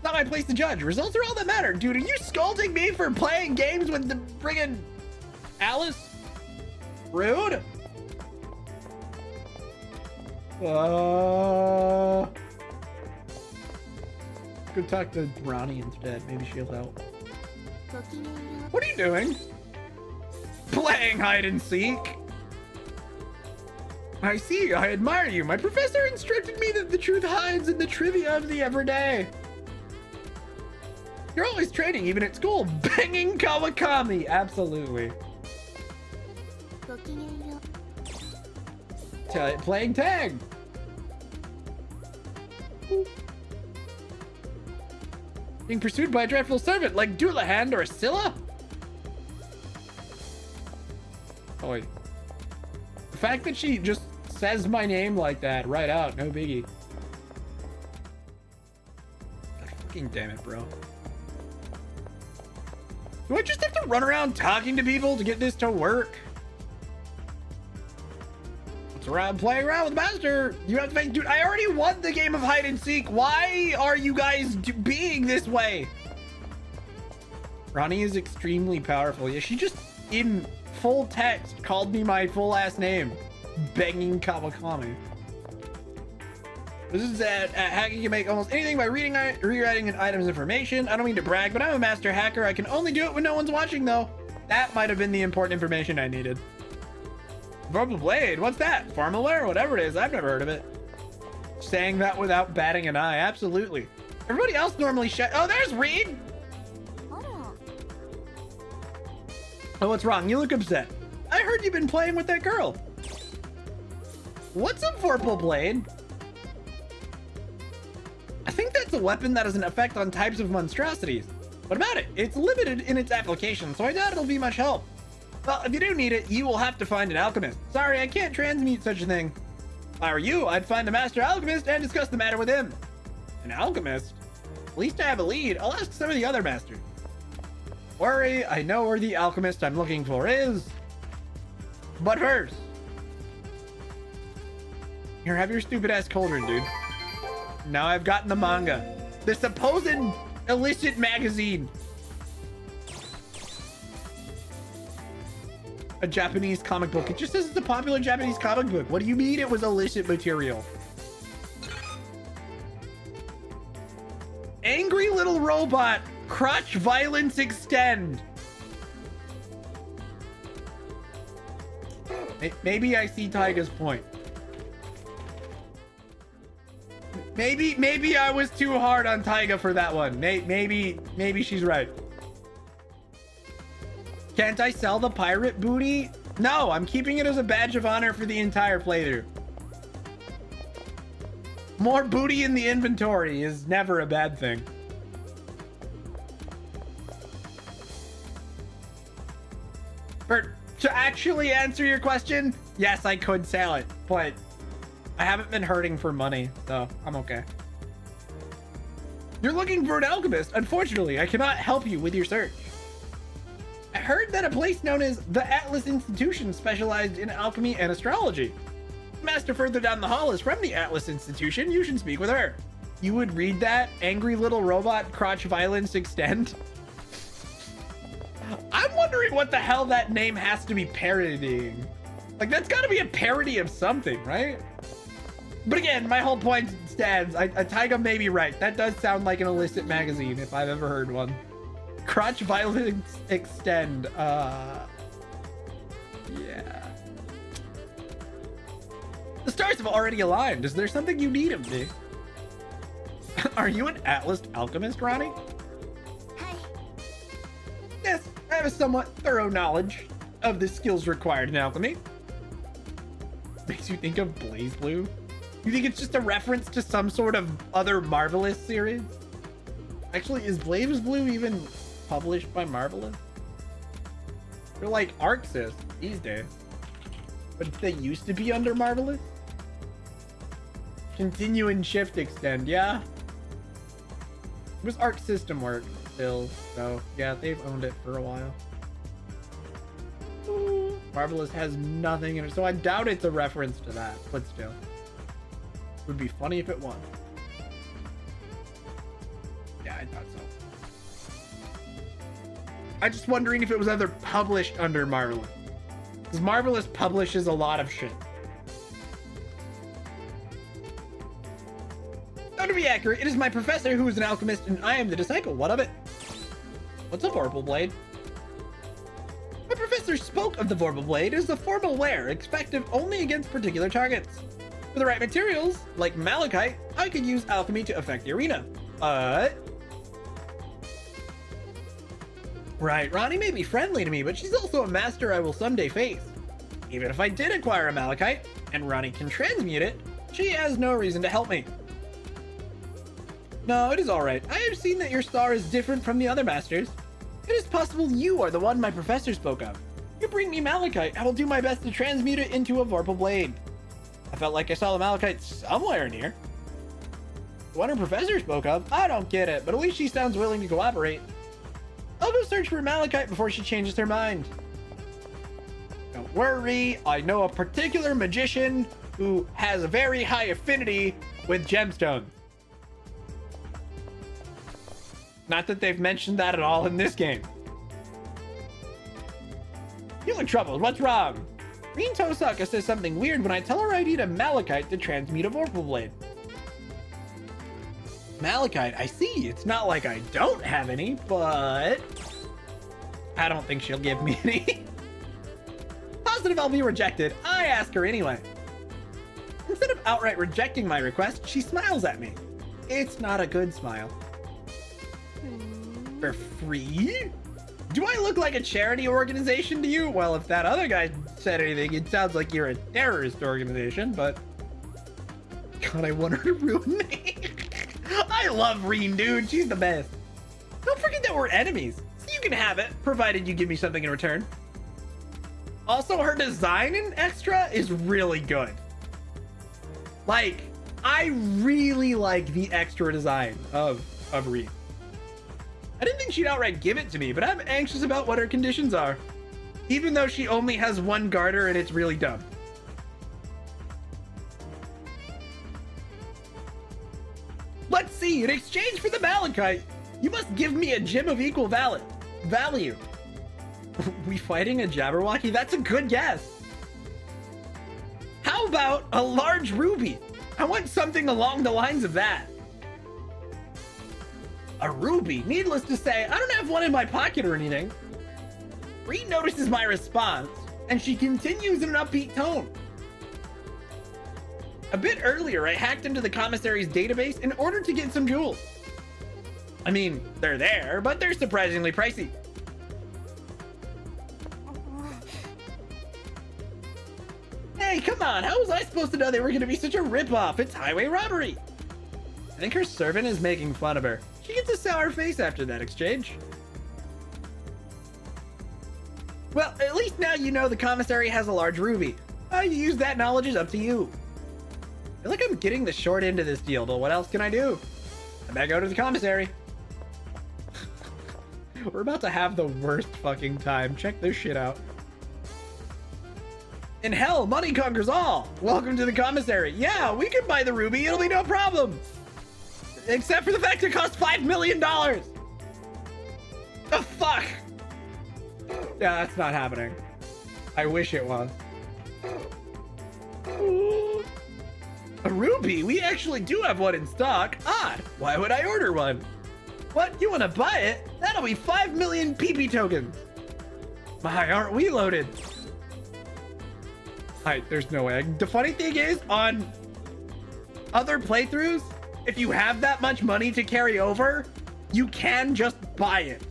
Not my place to judge. Results are all that matter. Dude, are you scolding me for playing games with the friggin' Alice? Rude. Go talk to Rani instead. Maybe she'll help. What are you doing? Playing hide and seek. I see. I admire you. My professor instructed me that the truth hides in the trivia of the everyday. You're always training, even at school. Banging Kawakami. Absolutely. Playing tag. Being pursued by a dreadful servant like Doulahan or Scylla? Oh, wait. The fact that she just says my name like that right out, no biggie. God fucking damn it, bro. Do I just have to run around talking to people to get this to work? What's around playing around with Master? You have to make, dude, I already won the game of hide and seek. Why are you guys being this way? Rani is extremely powerful. Yeah, she just in full text called me my full ass name. Banging Kawakami. This is that hacking can make almost anything by rewriting an item's information. I don't mean to brag, but I'm a master hacker. I can only do it when no one's watching, though. That might have been the important information I needed. Vorpal Blade, what's that? Farmware, whatever it is. I've never heard of it. Saying that without batting an eye, absolutely. Everybody else normally oh, there's Reed. Oh, what's wrong? You look upset. I heard you've been playing with that girl. What's a Vorpal Blade? I think that's a weapon that has an effect on types of monstrosities. What about it? It's limited in its application, so I doubt it'll be much help. Well, if you do need it, you will have to find an alchemist. Sorry, I can't transmute such a thing. If I were you, I'd find a master alchemist and discuss the matter with him. An alchemist? At least I have a lead. I'll ask some of the other masters. Worry, I know where the alchemist I'm looking for is. But first, here, have your stupid ass cauldron, dude. Now I've gotten the manga. The supposed illicit magazine. A Japanese comic book. It just says it's a popular Japanese comic book. What do you mean it was illicit material? Angry little robot. Crotch violence extend. Maybe I see Taiga's point. Maybe I was too hard on Taiga for that one. Maybe she's right. Can't I sell the pirate booty? No, I'm keeping it as a badge of honor for the entire playthrough. More booty in the inventory is never a bad thing. But to actually answer your question, yes, I could sell it, but I haven't been hurting for money, so I'm okay. You're looking for an alchemist. Unfortunately, I cannot help you with your search. I heard that a place known as the Atlas Institution specialized in alchemy and astrology. The master further down the hall is from the Atlas Institution. You should speak with her. You would read that? Angry little robot crotch violence extend? I'm wondering what the hell that name has to be parodying. Like, that's got to be a parody of something, right? But again, my whole point stands. Taiga may be right. That does sound like an illicit magazine if I've ever heard one. Crotch violence extend. Yeah. The stars have already aligned. Is there something you need of me? Are you an Atlas alchemist, Rani? Hi. Yes, I have a somewhat thorough knowledge of the skills required in alchemy. Makes you think of Blaze Blue? You think it's just a reference to some sort of other Marvelous series? Actually, is Blaze Blue even published by Marvelous? They're like Arxis these days. But they used to be under Marvelous? Continue and shift extend, yeah? It was Arc System Work still, so yeah, they've owned it for a while. Ooh, Marvelous has nothing in it, so I doubt it's a reference to that, but still. It would be funny if it was. Yeah, I thought so. I'm just wondering if it was ever published under Marvelous. Because Marvelous publishes a lot of shit. Now, to be accurate, it is my professor who is an alchemist and I am the disciple. What of it? What's a Vorpal Blade? My professor spoke of the Vorpal Blade as a formal wear, effective only against particular targets. For the right materials, like malachite, I could use alchemy to affect the arena. Right, Rani may be friendly to me, but she's also a master I will someday face. Even if I did acquire a malachite, and Rani can transmute it, she has no reason to help me. No, it is alright. I have seen that your star is different from the other masters. It is possible you are the one my professor spoke of. You bring me malachite, I will do my best to transmute it into a Vorpal Blade. I felt like I saw the malachite somewhere near. The one her professor spoke of? I don't get it, but at least she sounds willing to cooperate. I'll go search for malachite before she changes her mind. Don't worry, I know a particular magician who has a very high affinity with gemstones. Not that they've mentioned that at all in this game. You look troubled. What's wrong? Rin Tosaka says something weird when I tell her I need a malachite to transmute a Vorpal Blade. Malachite, I see. It's not like I don't have any, but I don't think she'll give me any. Positive I'll be rejected. I ask her anyway. Instead of outright rejecting my request, she smiles at me. It's not a good smile. For free? Do I look like a charity organization to you? Well, if that other guy said anything, it sounds like you're a terrorist organization, but God, I want her to ruin me. I love Reen, dude. She's the best. Don't forget that we're enemies. So you can have it, provided you give me something in return. Also, her design in Extra is really good. Like, I really like the Extra design of Reen. I didn't think she'd outright give it to me, but I'm anxious about what her conditions are. Even though she only has one garter and it's really dumb. Let's see, in exchange for the malachite, you must give me a gem of equal value. We fighting a Jabberwocky? That's a good guess. How about a large ruby? I want something along the lines of that. A ruby? Needless to say, I don't have one in my pocket or anything. Reen notices my response, and she continues in an upbeat tone. A bit earlier, I hacked into the commissary's database in order to get some jewels. I mean, they're there, but they're surprisingly pricey. Hey, come on, how was I supposed to know they were going to be such a ripoff? It's highway robbery. I think her servant is making fun of her. She gets a sour face after that exchange. Well, at least now you know the commissary has a large ruby. How you use that knowledge is up to you. I feel like I'm getting the short end of this deal, but what else can I do? I better go to the commissary. We're about to have the worst fucking time. Check this shit out. In hell, money conquers all. Welcome to the commissary. Yeah, we can buy the ruby. It'll be no problem. Except for the fact it costs $5 million. The fuck? Yeah, that's not happening. I wish it was. A ruby? We actually do have one in stock. Odd. Why would I order one? What? You want to buy it? That'll be 5 million PP tokens. My, aren't we loaded? There's no way. The funny thing is, on other playthroughs, if you have that much money to carry over, you can just buy it.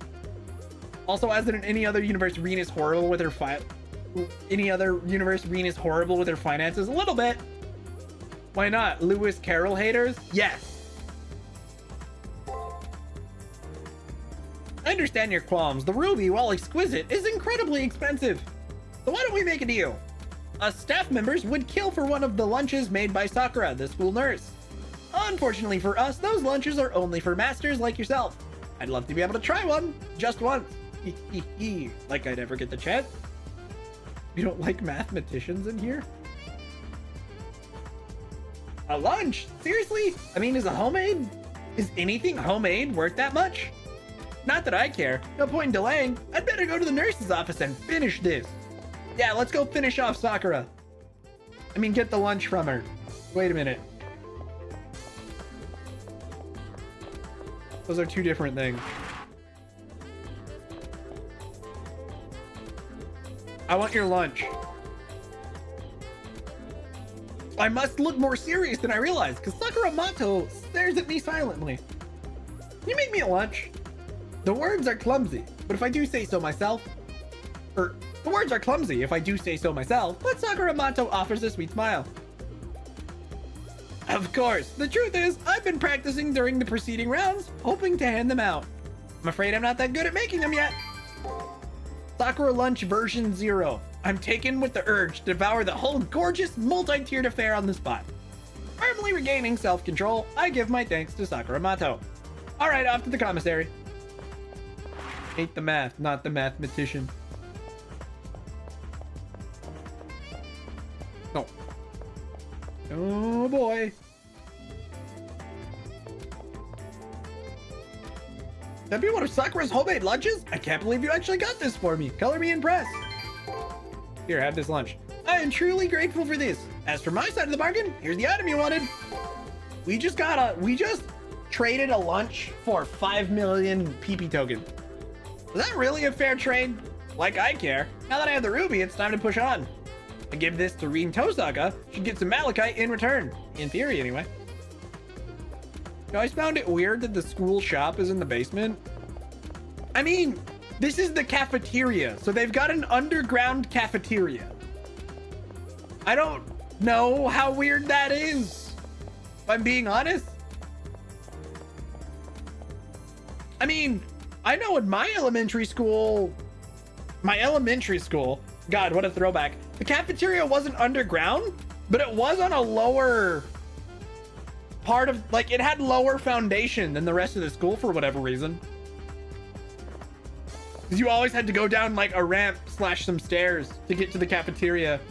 Also, as in any other universe, Rena's horrible with her finances. A little bit. Why not? Lewis Carroll haters? Yes. I understand your qualms. The ruby, while exquisite, is incredibly expensive. So why don't we make a deal? Us staff members would kill for one of the lunches made by Sakura, the school nurse. Unfortunately for us, those lunches are only for masters like yourself. I'd love to be able to try one, just once. Like I'd ever get the chance. You don't like mathematicians in here? A lunch? Seriously? I mean, is anything homemade worth that much? Not that I care. No point in delaying. I'd better go to the nurse's office and finish this. Yeah, let's go finish off Sakura. I mean, get the lunch from her. Wait a minute. Those are two different things. I want your lunch. I must look more serious than I realized, because Sakura Mato stares at me silently. Can you make me a lunch? The words are clumsy, but if I do say so myself, but Sakura Mato offers a sweet smile. Of course, the truth is, I've been practicing during the preceding rounds, hoping to hand them out. I'm afraid I'm not that good at making them yet. Sakura Lunch version 0. I'm taken with the urge to devour the whole gorgeous, multi-tiered affair on the spot. Firmly regaining self-control, I give my thanks to Sakura Mato. Alright, off to the commissary. Hate the math, not the mathematician. No. Oh boy. That'd be one of Sakura's homemade lunches? I can't believe you actually got this for me. Color me impressed. Here, have this lunch. I am truly grateful for this. As for my side of the bargain, here's the item you wanted. We just traded a lunch for 5 million PP tokens. Is that really a fair trade? Like I care. Now that I have the ruby, it's time to push on. I give this to Rin Tosaka. Should get some malachite in return. In theory, anyway. You know, I found it weird that the school shop is in the basement. I mean, this is the cafeteria, so they've got an underground cafeteria. I don't know how weird that is, if I'm being honest. I mean, I know in my elementary school, God, what a throwback. The cafeteria wasn't underground, but it was on a lower part of, like, it had lower foundation than the rest of the school for whatever reason. Because you always had to go down like a ramp / some stairs to get to the cafeteria.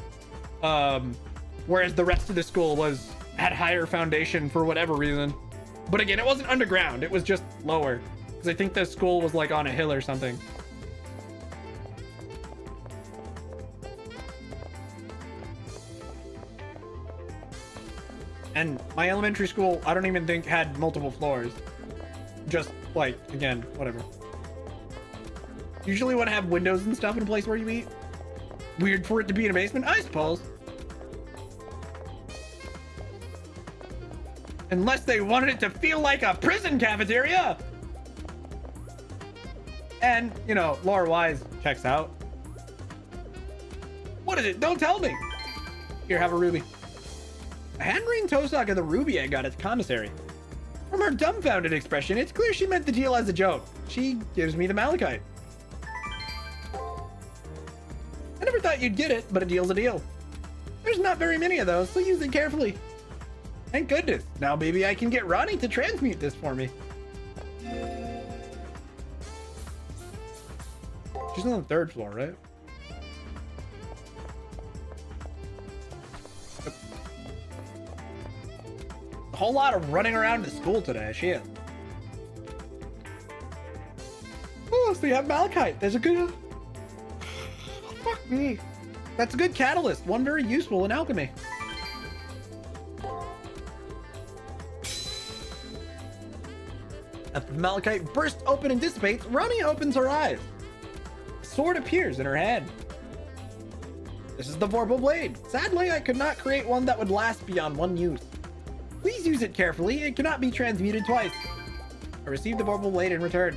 Whereas the rest of the school had higher foundation for whatever reason. But again, it wasn't underground, it was just lower. Because I think the school was like on a hill or something. And my elementary school, I don't even think had multiple floors. Just like, again, whatever. Usually want to have windows and stuff in a place where you eat. Weird for it to be in a basement, I suppose. Unless they wanted it to feel like a prison cafeteria. And, you know, lore-wise, checks out. What is it? Don't tell me. Here, have a ruby. I hand Rin Tosaka the ruby I got at the commissary. From her dumbfounded expression, it's clear she meant the deal as a joke. She gives me the malachite. I never thought you'd get it, but a deal's a deal. There's not very many of those, so use it carefully. Thank goodness. Now maybe I can get Rani to transmute this for me. She's on the 3rd floor, right? A whole lot of running around the school today. Shit. Oh, so you have Malachite. There's a good... Fuck me. That's a good catalyst. One very useful in alchemy. As the Malachite bursts open and dissipates, Rani opens her eyes. A sword appears in her hand. This is the Vorpal Blade. Sadly, I could not create one that would last beyond one use. Please use it carefully. It cannot be transmuted twice. I received the Vorpal Blade in return.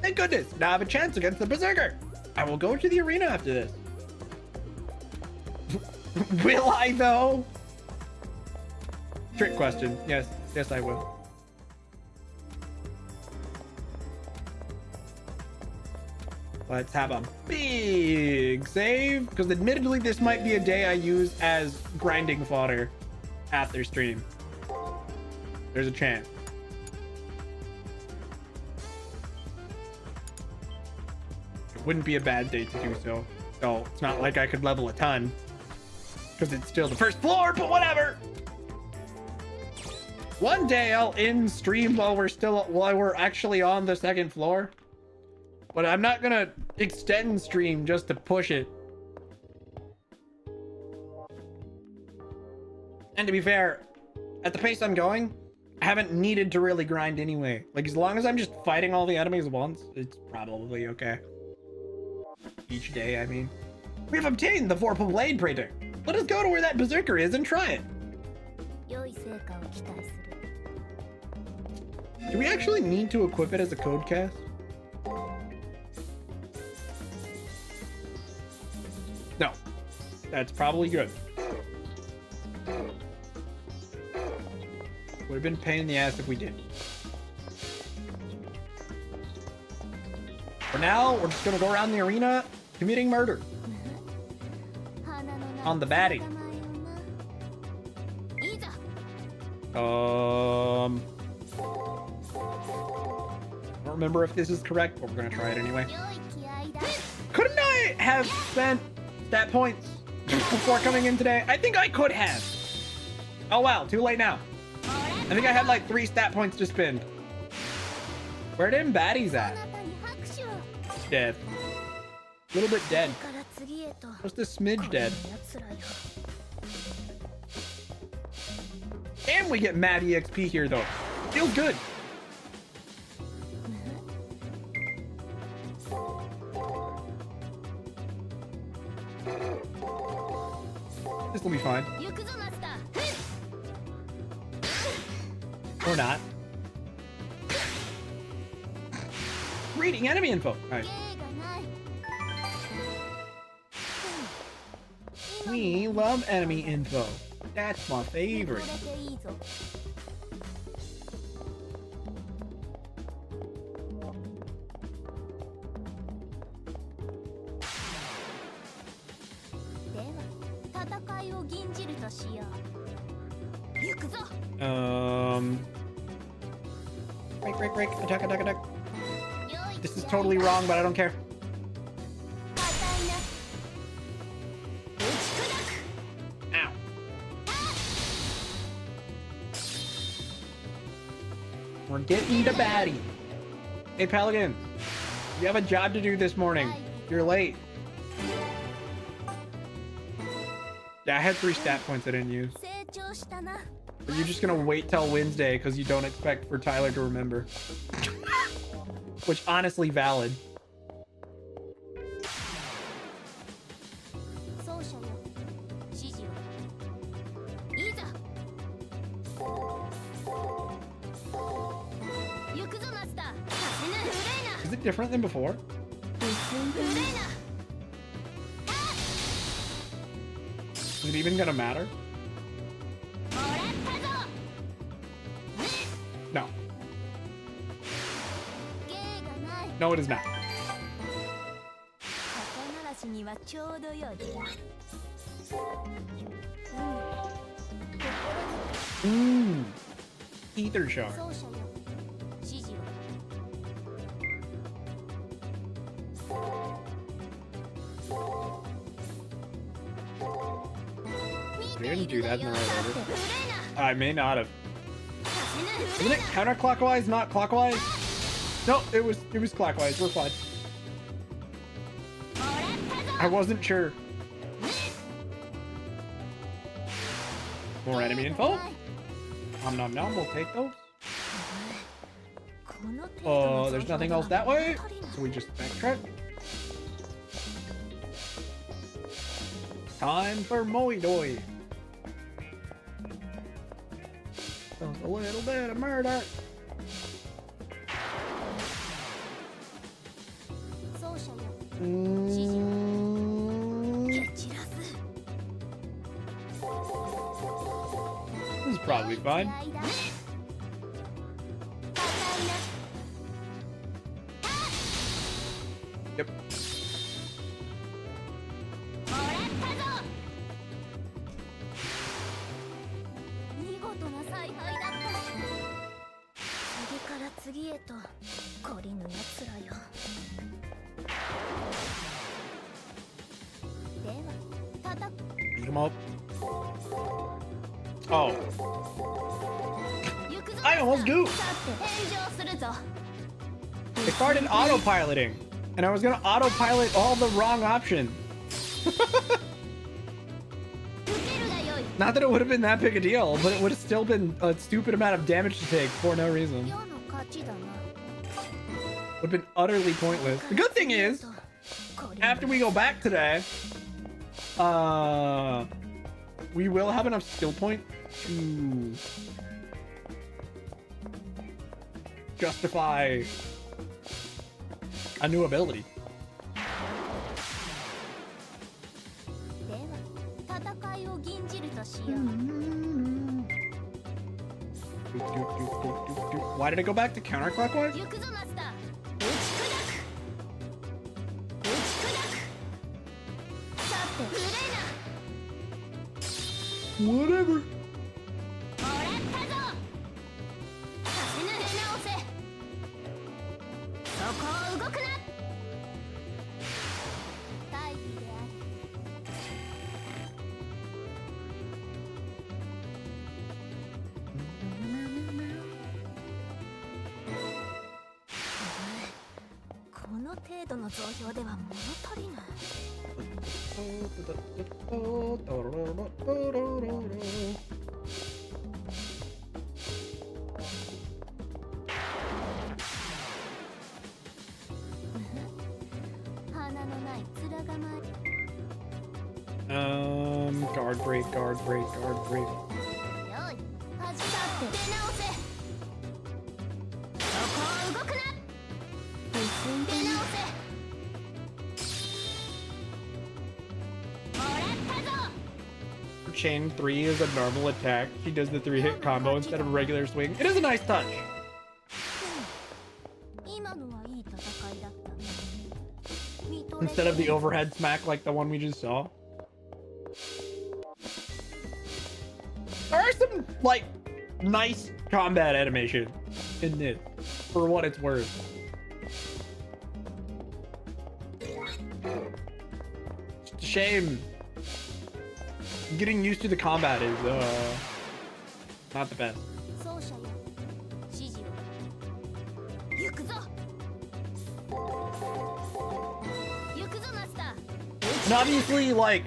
Thank goodness. Now I have a chance against the Berserker. I will go to the arena after this. Will I, though? Trick question. Yes. Yes, I will. Let's have a big save, because admittedly this might be a day I use as grinding fodder after stream. There's a chance. It wouldn't be a bad day to do so. So it's not like I could level a ton, because it's still the 1st floor, but whatever. One day I'll end stream while we're actually on the 2nd floor. But I'm not gonna extend stream just to push it. And to be fair, at the pace I'm going, I haven't needed to really grind anyway. Like, as long as I'm just fighting all the enemies once, it's probably okay. Each day, I mean. We've obtained the Vorpal Blade Praetor. Let us go to where that Berserker is and try it. Do we actually need to equip it as a code cast? No. That's probably good. Would have been a pain in the ass if we did. For now, we're just gonna go around the arena committing murder. On the baddie. I don't remember if this is correct, but we're gonna try it anyway. Couldn't I have spent stat points before coming in today? I think I could have. Oh wow, too late now. I think I had like 3 stat points to spend. Where them baddies at? Dead. A little bit dead. Just a smidge dead. And we get mad EXP here though. Feels good. This will be fine. Or not. Reading enemy info. Alright. We love enemy info. That's my favorite. Break. Attack. This is totally wrong, but I don't care. Ow. We're getting the baddie. Hey, Pelican. You have a job to do this morning. You're late. Yeah, I had 3 stat points I didn't use. But you're just gonna wait till Wednesday because you don't expect for Tyler to remember. Which, honestly, valid. Is it different than before? Is it even gonna matter? No. No, it is not. Ooh. Ether shard. 奏者よ指示を We didn't do that in the right order. I may not have. Isn't it counterclockwise, not clockwise? No, it was clockwise. We're fine. I wasn't sure. More enemy info? Nom nom nom, we'll take those. Oh, there's nothing else that way, so we just backtrack. Time for Moe Doi. Just a little bit of murder. 奏者よ指示を蹴散らす This is probably fine. 嫌いだ Yep. もらったぞ見事な采配だった次から次へと懲りぬ奴らよでは叩く Beat him up. Oh, 行くぞ I almost goofed. さて返上するぞ It started autopiloting, and I was gonna autopilot all the wrong options. 受けるがよい Not that it would have been that big a deal, but it would have still been a stupid amount of damage to take for no reason. 世の勝ちだな Would have been utterly pointless. The good thing is, after we go back today, we will have enough skill points to justify a new ability. では戦いを吟じるとしよう Why did I go back to counterclockwise? 行くぞマスター打ち砕く打ち砕くさて触れな Whatever. もらったぞさせぬ出直せそこを動くな大義である この程度の増票では物足りない花のない面構え Guard break, guard break, guard break. よい始まって出直せそこを動くな出直せもらったぞ Chain 3 is a normal attack. She does the 3-hit combo instead of a regular swing. It is a nice touch. 今のはいい戦いだった見とれ Instead of the overhead smack like the one we just saw. There are some, like, nice combat animation in this, for what it's worth. It's a shame. Getting used to the combat is, not the best. 奏者よ指示を行くぞ行くぞマスター And obviously, like,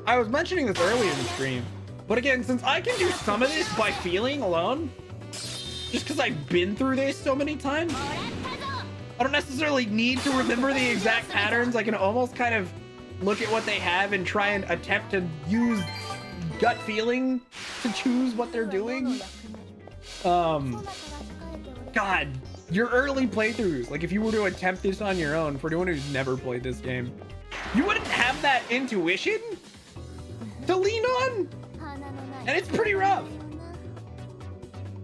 I was mentioning this earlier in the stream, but again, since I can do some of this by feeling alone, just because I've been through this so many times, もらったぞ I don't necessarily need to remember the exact patterns. I can almost kind of look at what they have and try and attempt to use gut feeling to choose what they're doing. God, your early playthroughs, like if you were to attempt this on your own, for anyone who's never played this game, you wouldn't have that intuition to lean on, 花のない and it's pretty rough.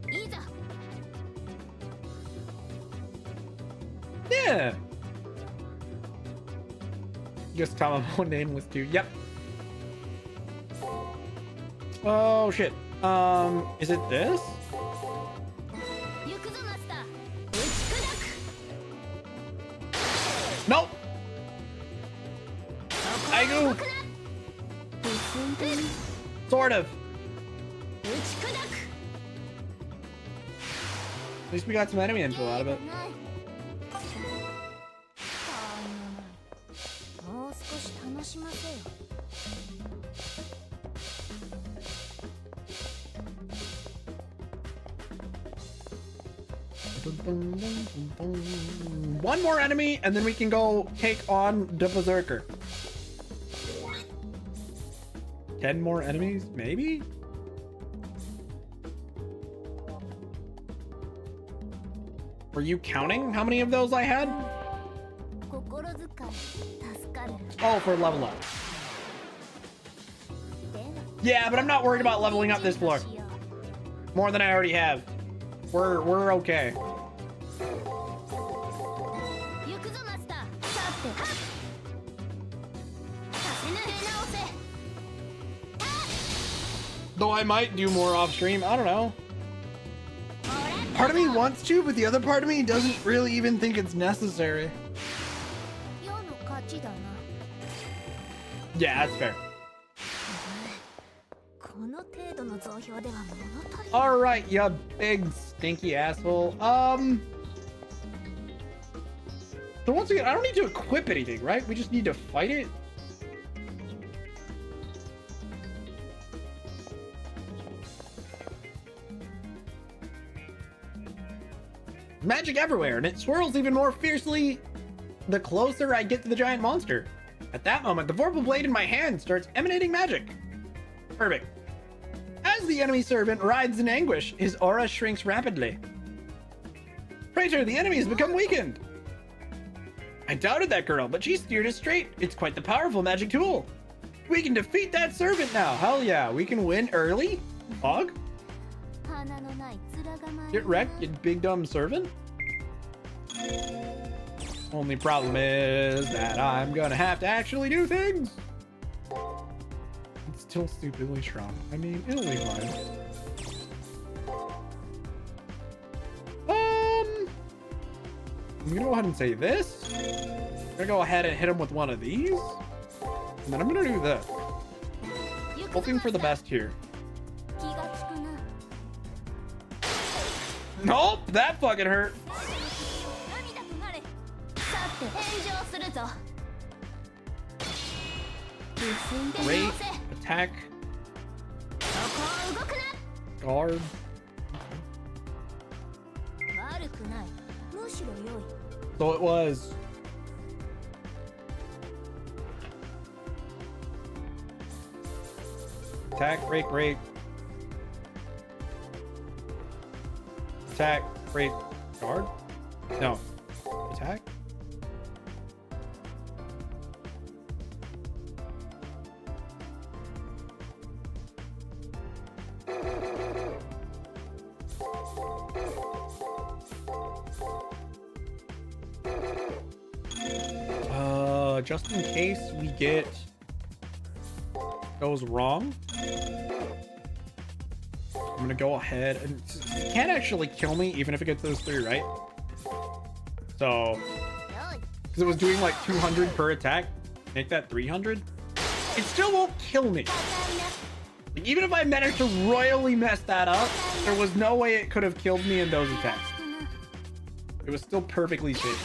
いざ Yeah. Just Tamamo nameless too. Yep. Oh shit. Is it this? 行くぞマスター。打ち砕く。 Nope. I go. 進んでる。 Sort of. 打ち砕く。 At least we got some enemy info out of it. ない。もう少し楽しませよ。 One more enemy, and then we can go take on the Berserker. 10 more enemies, maybe? Were you counting how many of those I had? 心遣い助かる。 Oh, for level up. では Yeah, but I'm not worried about leveling up this floor. しよう。 More than I already have. We're okay. 行くぞマスター。さてはっ。立て直せ。 Though I might do more off stream, I don't know. Part of me wants to, but the other part of me doesn't really even think it's necessary. 世の勝ちだな。 Yeah, that's fair. この程度の増票では物足りない。 All right, you big stinky asshole. So once again, I don't need to equip anything, right? We just need to fight it. Magic everywhere, and it swirls even more fiercely the closer I get to the giant monster. At that moment, the vorpal blade in my hand starts emanating magic. Perfect. As the enemy servant writhes in anguish, his aura shrinks rapidly. Praetor, the enemy has become weakened. I doubted that girl, but she steered us straight. It's quite the powerful magic tool. We can defeat that servant now. Hell yeah, we can win early. Hog? 花のない面構え。 Get wrecked, you big dumb servant. Only problem is that I'm gonna have to actually do things. It's still stupidly strong. I mean, it'll be fine. I'm gonna go ahead and say this. I'm gonna go ahead and hit him with one of these. And then I'm gonna do this. Hoping for the best here. 気がつくな。 Nope, that fucking hurt. 涙となれ。さて返上するぞ。進んで Great 直せ。 attack そこを動くな。 guard. 悪くない。むしろ良い。 So it was. Attack, break, break. Attack, break, guard? No. Attack? Just in case we get goes wrong, I'm gonna go ahead and it can't actually kill me even if it gets those three right. So, 良い。 because it was doing like 200 per attack, make that 300. It still won't kill me. 硬いな。 Like, even if I managed to royally mess that up, there was no way it could have killed me in those 気が attacks. つくな。 It was still perfectly safe.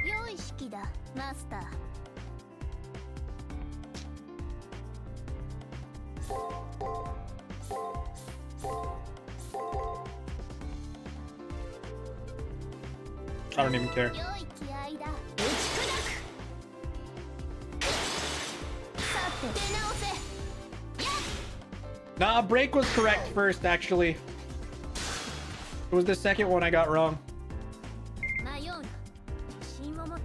良い式だ、マスター。 I don't even care. 良い気合だ。打ち砕く。さて出直せ。やっ。 Nah, break was correct first, actually. It was the second one I got wrong. 迷うな。自信を持て。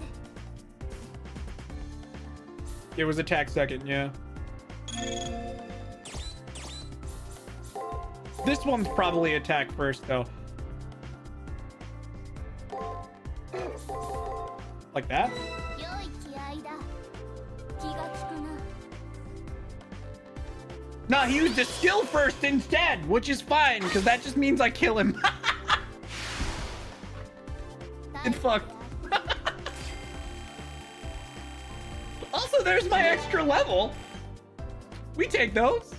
It was attack second, yeah. This one's probably attack first, though. Like that? 良い気合だ。気がつくな。No, he used a skill first instead, which is fine, because that just means I kill him. It's fucked. Also, there's my extra level. We take those.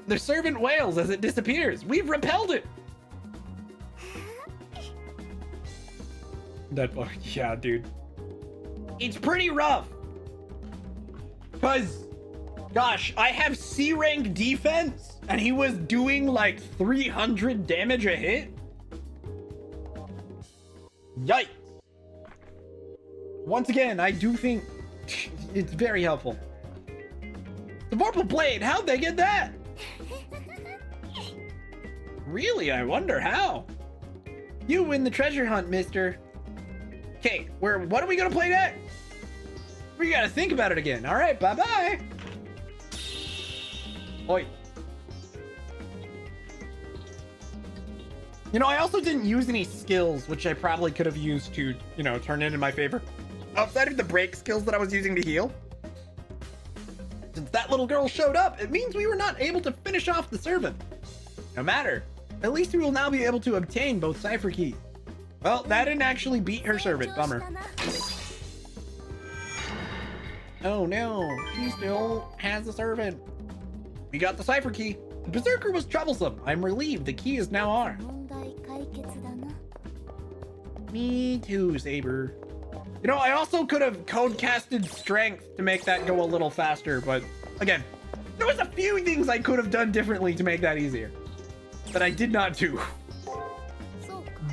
The servant wails as it disappears. We've repelled it. That fuck, yeah, dude. It's pretty rough. Cause, gosh, I have C rank defense, and he was doing like 300 damage a hit. Yikes. Once again, I do think it's very helpful. The Vorpal Blade, how'd they get that? Really, I wonder how. You win the treasure hunt, mister. Okay, what are we gonna play next? We gotta think about it again. All right, bye-bye. Oi. You know, I also didn't use any skills, which I probably could have used to, you know, turn it in my favor. Outside of the break skills that I was using to heal. Since that little girl showed up, it means we were not able to finish off the servant. No matter. At least we will now be able to obtain both cipher keys. Well, that didn't actually beat her servant. Bummer. Oh no, she still has the servant. We got the cipher key. The berserker was troublesome. I'm relieved the key is now ours. Me too, Saber. You know, I also could have code casted strength to make that go a little faster, but again, there was a few things I could have done differently to make that easier. But I did not do.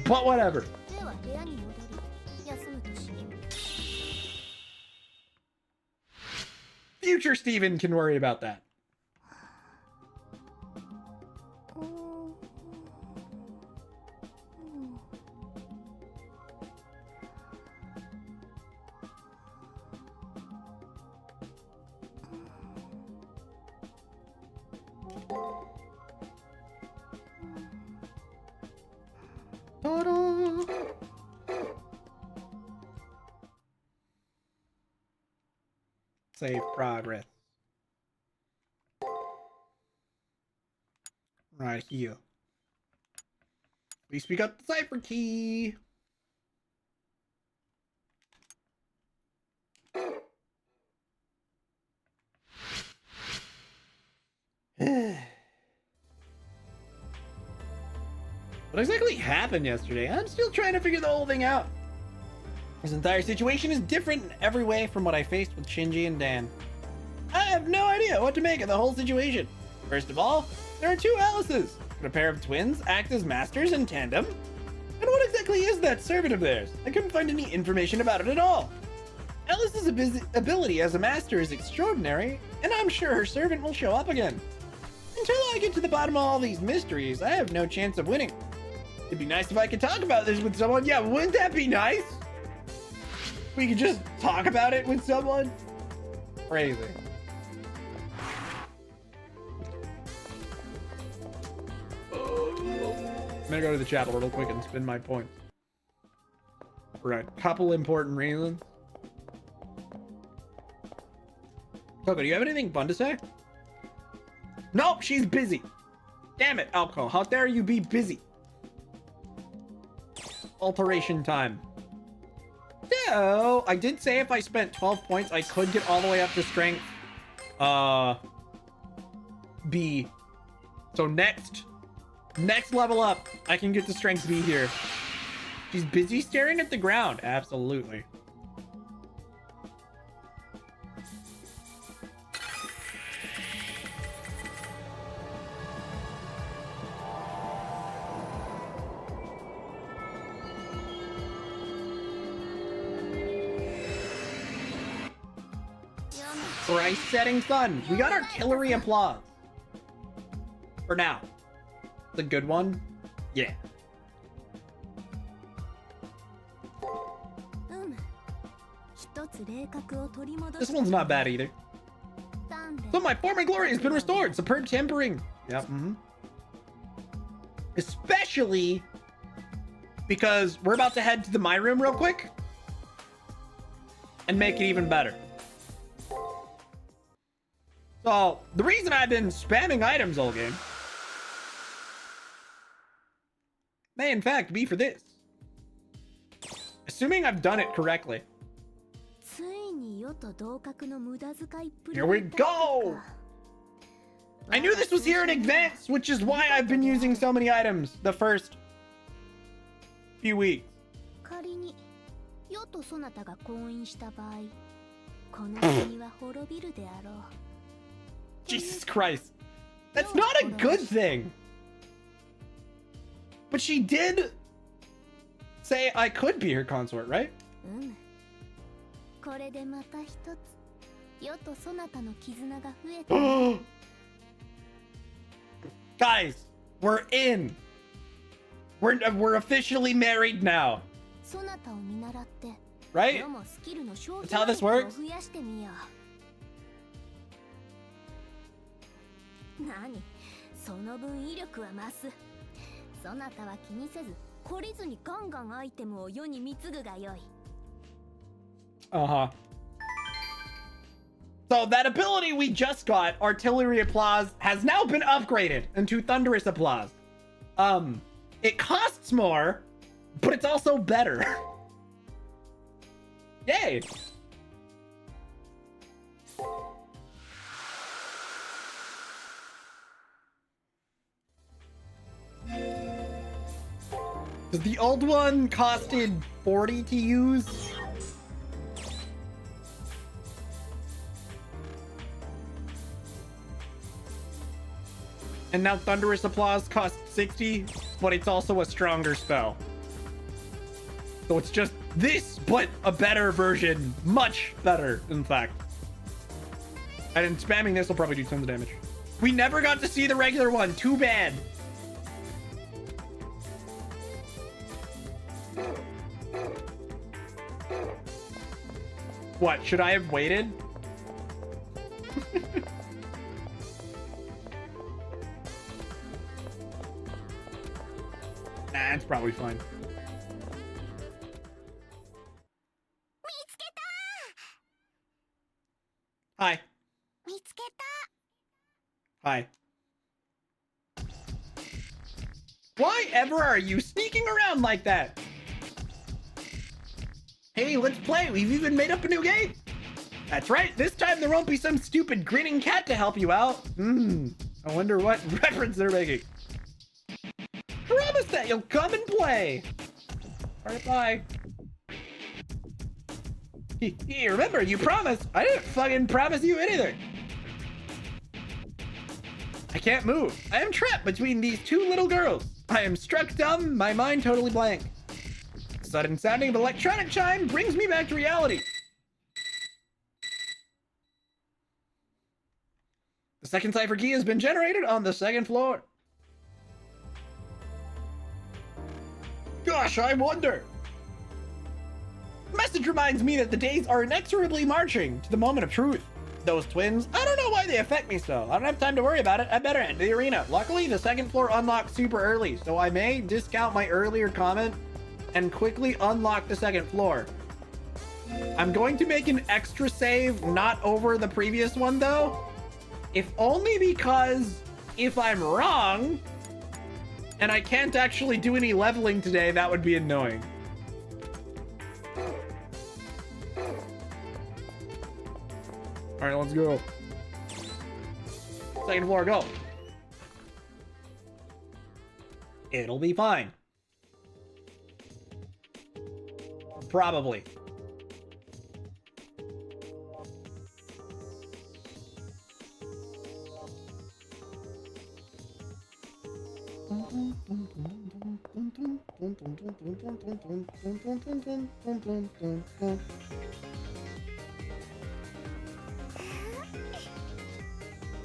But whatever. Future Steven can worry about that. Save progress. Right here. At least we got the cipher key. What exactly happened yesterday? I'm still trying to figure the whole thing out. This entire situation is different in every way from what I faced with Shinji and Dan. I have no idea what to make of the whole situation. First of all, there are two Alices. Can a pair of twins act as masters in tandem? And what exactly is that servant of theirs? I couldn't find any information about it at all. Alice's ability as a master is extraordinary, and I'm sure her servant will show up again. Until I get to the bottom of all these mysteries, I have no chance of winning. It'd be nice if I could talk about this with someone. Yeah, wouldn't that be nice? We could just talk about it with someone. Crazy. I'm gonna go to the chapel real quick and spin my points for a couple important reasons. Coco, do you have anything fun to say? Nope, she's busy. Damn it, alcohol. How dare you be busy? Alteration time. So, I did say if I spent 12 points, I could get all the way up to strength B. So next level up, I can get to strength B here. She's busy staring at the ground. Absolutely. Thrice setting sun. We got artillery applause. For now. The good one? Yeah. This one's not bad either. So my former glory has been restored. Superb tempering. Yep. Especially because we're about to head to the my room real quick. and make it even better. So the reason I've been spamming items all game may in fact be for this. Assuming I've done it correctly. Here we go! I knew this was here in advance, which is why I've been using so many items the first few weeks. Jesus Christ. That's not a good thing. But she did say I could be her consort, right? Guys, we're in. We're officially married now. Right? That's how this works. Uh-huh. So that ability we just got, Artillery Applause, has now been upgraded into Thunderous Applause. It costs more, but it's also better. Yay! The old one costed 40 to use. And now Thunderous Applause costs 60, but it's also a stronger spell. So it's just this, but a better version. Much better, in fact. And in spamming this will probably do tons of damage. We never got to see the regular one. Too bad. What, should I have waited? Nah, it's probably fine. Hi. Hi. Why ever are you sneaking around like that? Hey, let's play. We've even made up a new game. That's right. This time there won't be some stupid grinning cat to help you out. I wonder what reference they're making. Promise that you'll come and play. All right, bye. Hey, remember, you promised. I didn't fucking promise you anything. I can't move. I am trapped between these two little girls. I am struck dumb, my mind totally blank. Sudden sounding of electronic chime brings me back to reality. The second cipher key has been generated on the second floor. Gosh, I wonder. The message reminds me that the days are inexorably marching to the moment of truth. Those twins, I don't know why they affect me so. I don't have time to worry about it. I better enter the arena. Luckily, the second floor unlocked super early, so I may discount my earlier comment and quickly unlock the second floor. I'm going to make an extra save, not over the previous one though, if only because if I'm wrong and I can't actually do any leveling today, that would be annoying. All right, let's go. Second floor, go. It'll be fine. Probably.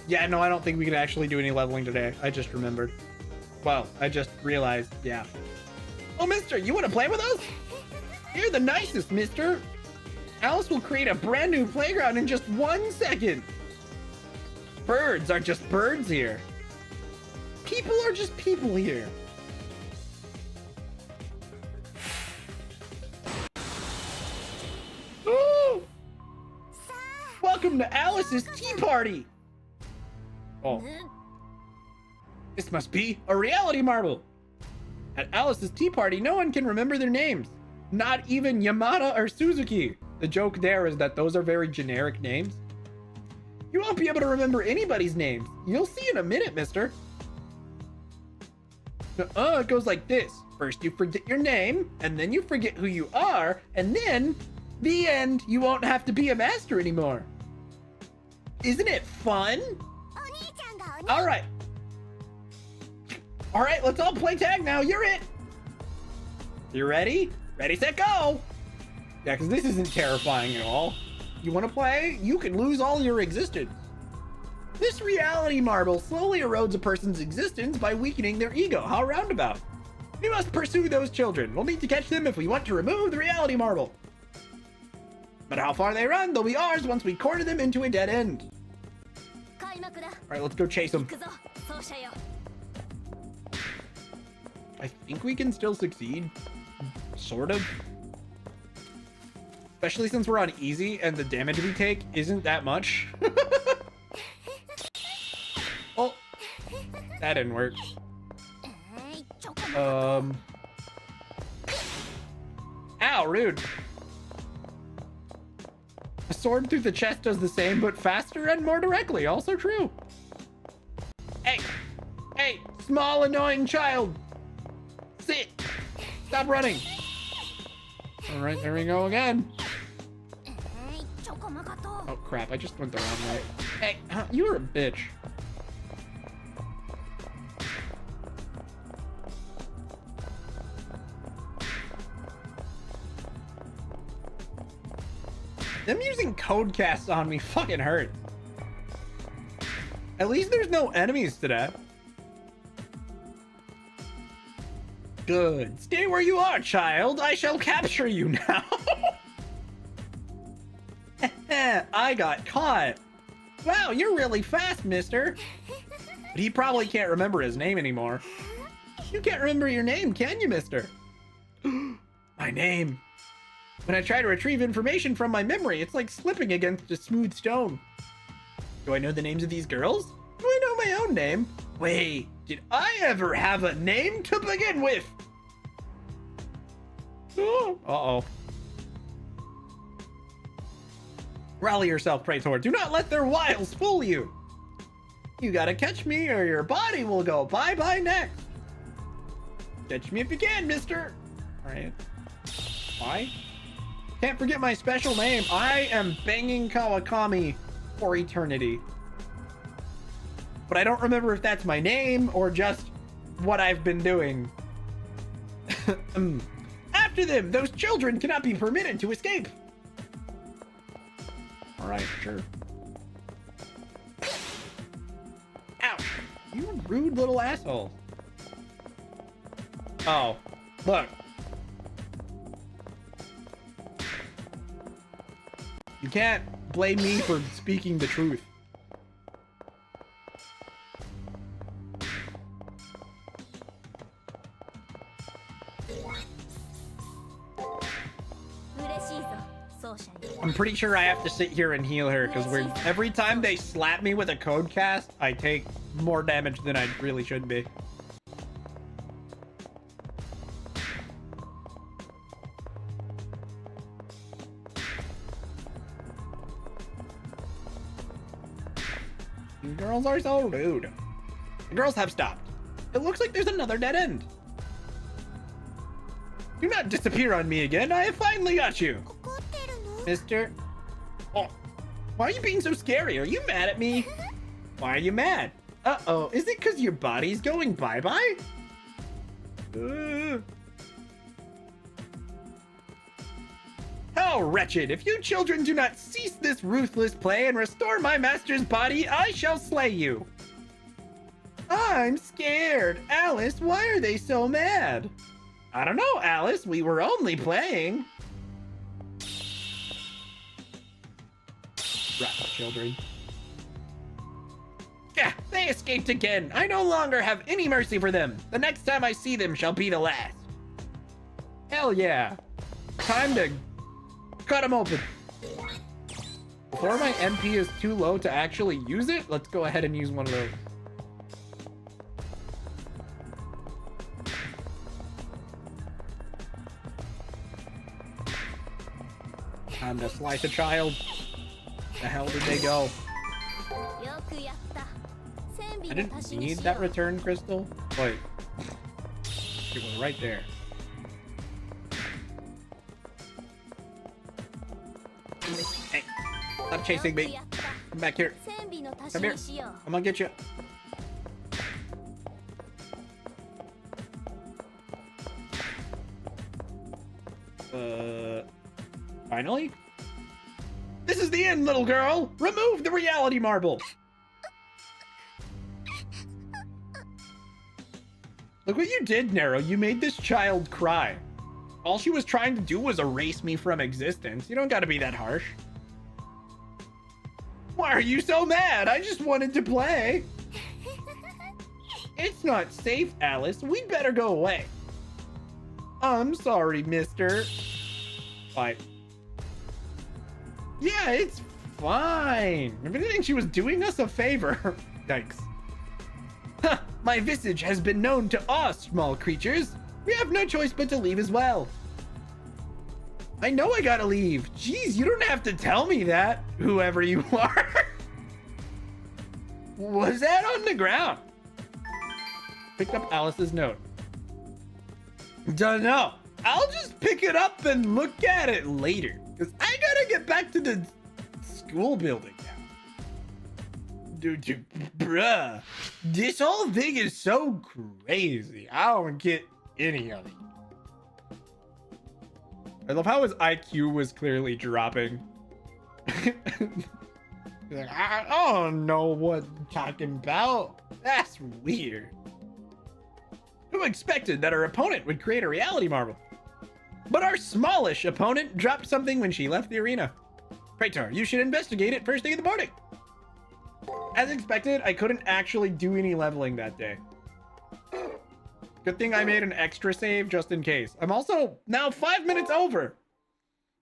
Yeah, no, I don't think we can actually do any leveling today. I just remembered. Well, I just realized, yeah. Oh, mister, you want to play with us? You're the nicest, mister. Alice will create a brand new playground in just 1 second. Birds are just birds here. People are just people here. Ooh. Welcome to Alice's tea party. Oh, this must be a reality marble. At Alice's tea party, no one can remember their names. Not even Yamada or Suzuki. The joke there is that those are very generic names. You won't be able to remember anybody's names. You'll see in a minute, mister. It goes like this. First you forget your name, and then you forget who you are, and then, the end, you won't have to be a master anymore. Isn't it fun? Alright. Alright, let's all play tag now. You're it. You ready? Ready, set, go! Yeah, because this isn't terrifying at all. You want to play? You can lose all your existence. This reality marble slowly erodes a person's existence by weakening their ego. How roundabout. We must pursue those children. We'll need to catch them if we want to remove the reality marble. But how far they run, they'll be ours once we corner them into a dead end. Alright, let's go chase them. I think we can still succeed. Sort of. Especially since we're on easy and the damage we take isn't that much. Oh, that didn't work. Ow, rude. A sword through the chest does the same, but faster and more directly. Also true. Hey, hey, small annoying child. Sit. Stop running. All right, there we go again. Oh crap, I just went the wrong way. Hey, you were a bitch. Them using code casts on me fucking hurt. At least there's no enemies today. Good. Stay where you are, child. I shall capture you now. I got caught. Wow, you're really fast, mister. But he probably can't remember his name anymore. You can't remember your name, can you, mister? My name. When I try to retrieve information from my memory, it's like slipping against a smooth stone. Do I know the names of these girls? Do I know my own name? Wait, did I ever have a name to begin with? Oh, uh-oh. Rally yourself, Praetor. Do not let their wiles fool you. You gotta catch me or your body will go bye-bye next. Catch me if you can, mister. All right. Why? Can't forget my special name. I am banging Kawakami for eternity. But I don't remember if that's my name or just what I've been doing. After them, those children cannot be permitted to escape. All right, sure. Ouch. You rude little asshole. Oh, look. You can't blame me for speaking the truth. I'm pretty sure I have to sit here and heal her because every time they slap me with a code cast, I take more damage than I really should be. You girls are so rude. The girls have stopped. It looks like there's another dead end. Do not disappear on me again. I have finally got you. Mister. Oh, why are you being so scary? Are you mad at me? Why are you mad? Uh-oh. Is it because your body's going bye-bye? How wretched! If you children do not cease this ruthless play and restore my master's body, I shall slay you. I'm scared. Alice, why are they so mad? I don't know, Alice. We were only playing. Rotten children. Yeah, they escaped again. I no longer have any mercy for them. The next time I see them shall be the last. Hell yeah. Time to cut them open. Before my MP is too low to actually use it, let's go ahead and use one of those. Time to slice a child. The hell did they go? I didn't need that return crystal, but it was right there. Hey, stop chasing me. Come back here. Come here. I'm gonna get you. Finally? This is the end, little girl! Remove the reality marble! Look what you did, Nero. You made this child cry. All she was trying to do was erase me from existence. You don't gotta be that harsh. Why are you so mad? I just wanted to play. It's not safe, Alice. We'd better go away. I'm sorry, mister. Bye. Yeah, it's fine. If anything, she was doing us a favor. Thanks. Huh, my visage has been known to awe small creatures. We have no choice but to leave as well. I know I gotta leave. Jeez, you don't have to tell me that, whoever you are. Was that on the ground? Picked up Alice's note. Don't know. I'll just pick it up and look at it later. Because I gotta get back to the school building now. Dude, bruh. This whole thing is so crazy. I don't get any of it. I love how his IQ was clearly dropping. Like, I don't know what you're talking about. That's weird. Who expected that our opponent would create a reality marble? But our smallish opponent dropped something when she left the arena. Praetor, you should investigate it first thing in the morning. As expected, I couldn't actually do any leveling that day. Good thing I made an extra save just in case. I'm also now 5 minutes over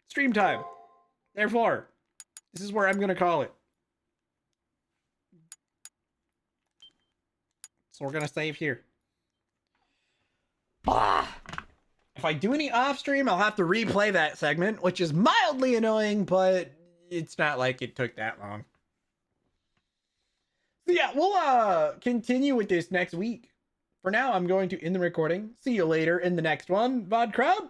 stream time. Therefore, this is where I'm going to call it. So we're going to save here. If I do any off stream, I'll have to replay that segment, which is mildly annoying, but it's not like it took that long. So yeah, we'll continue with this next week. For now, I'm going to end the recording. See you later in the next one, VOD crowd.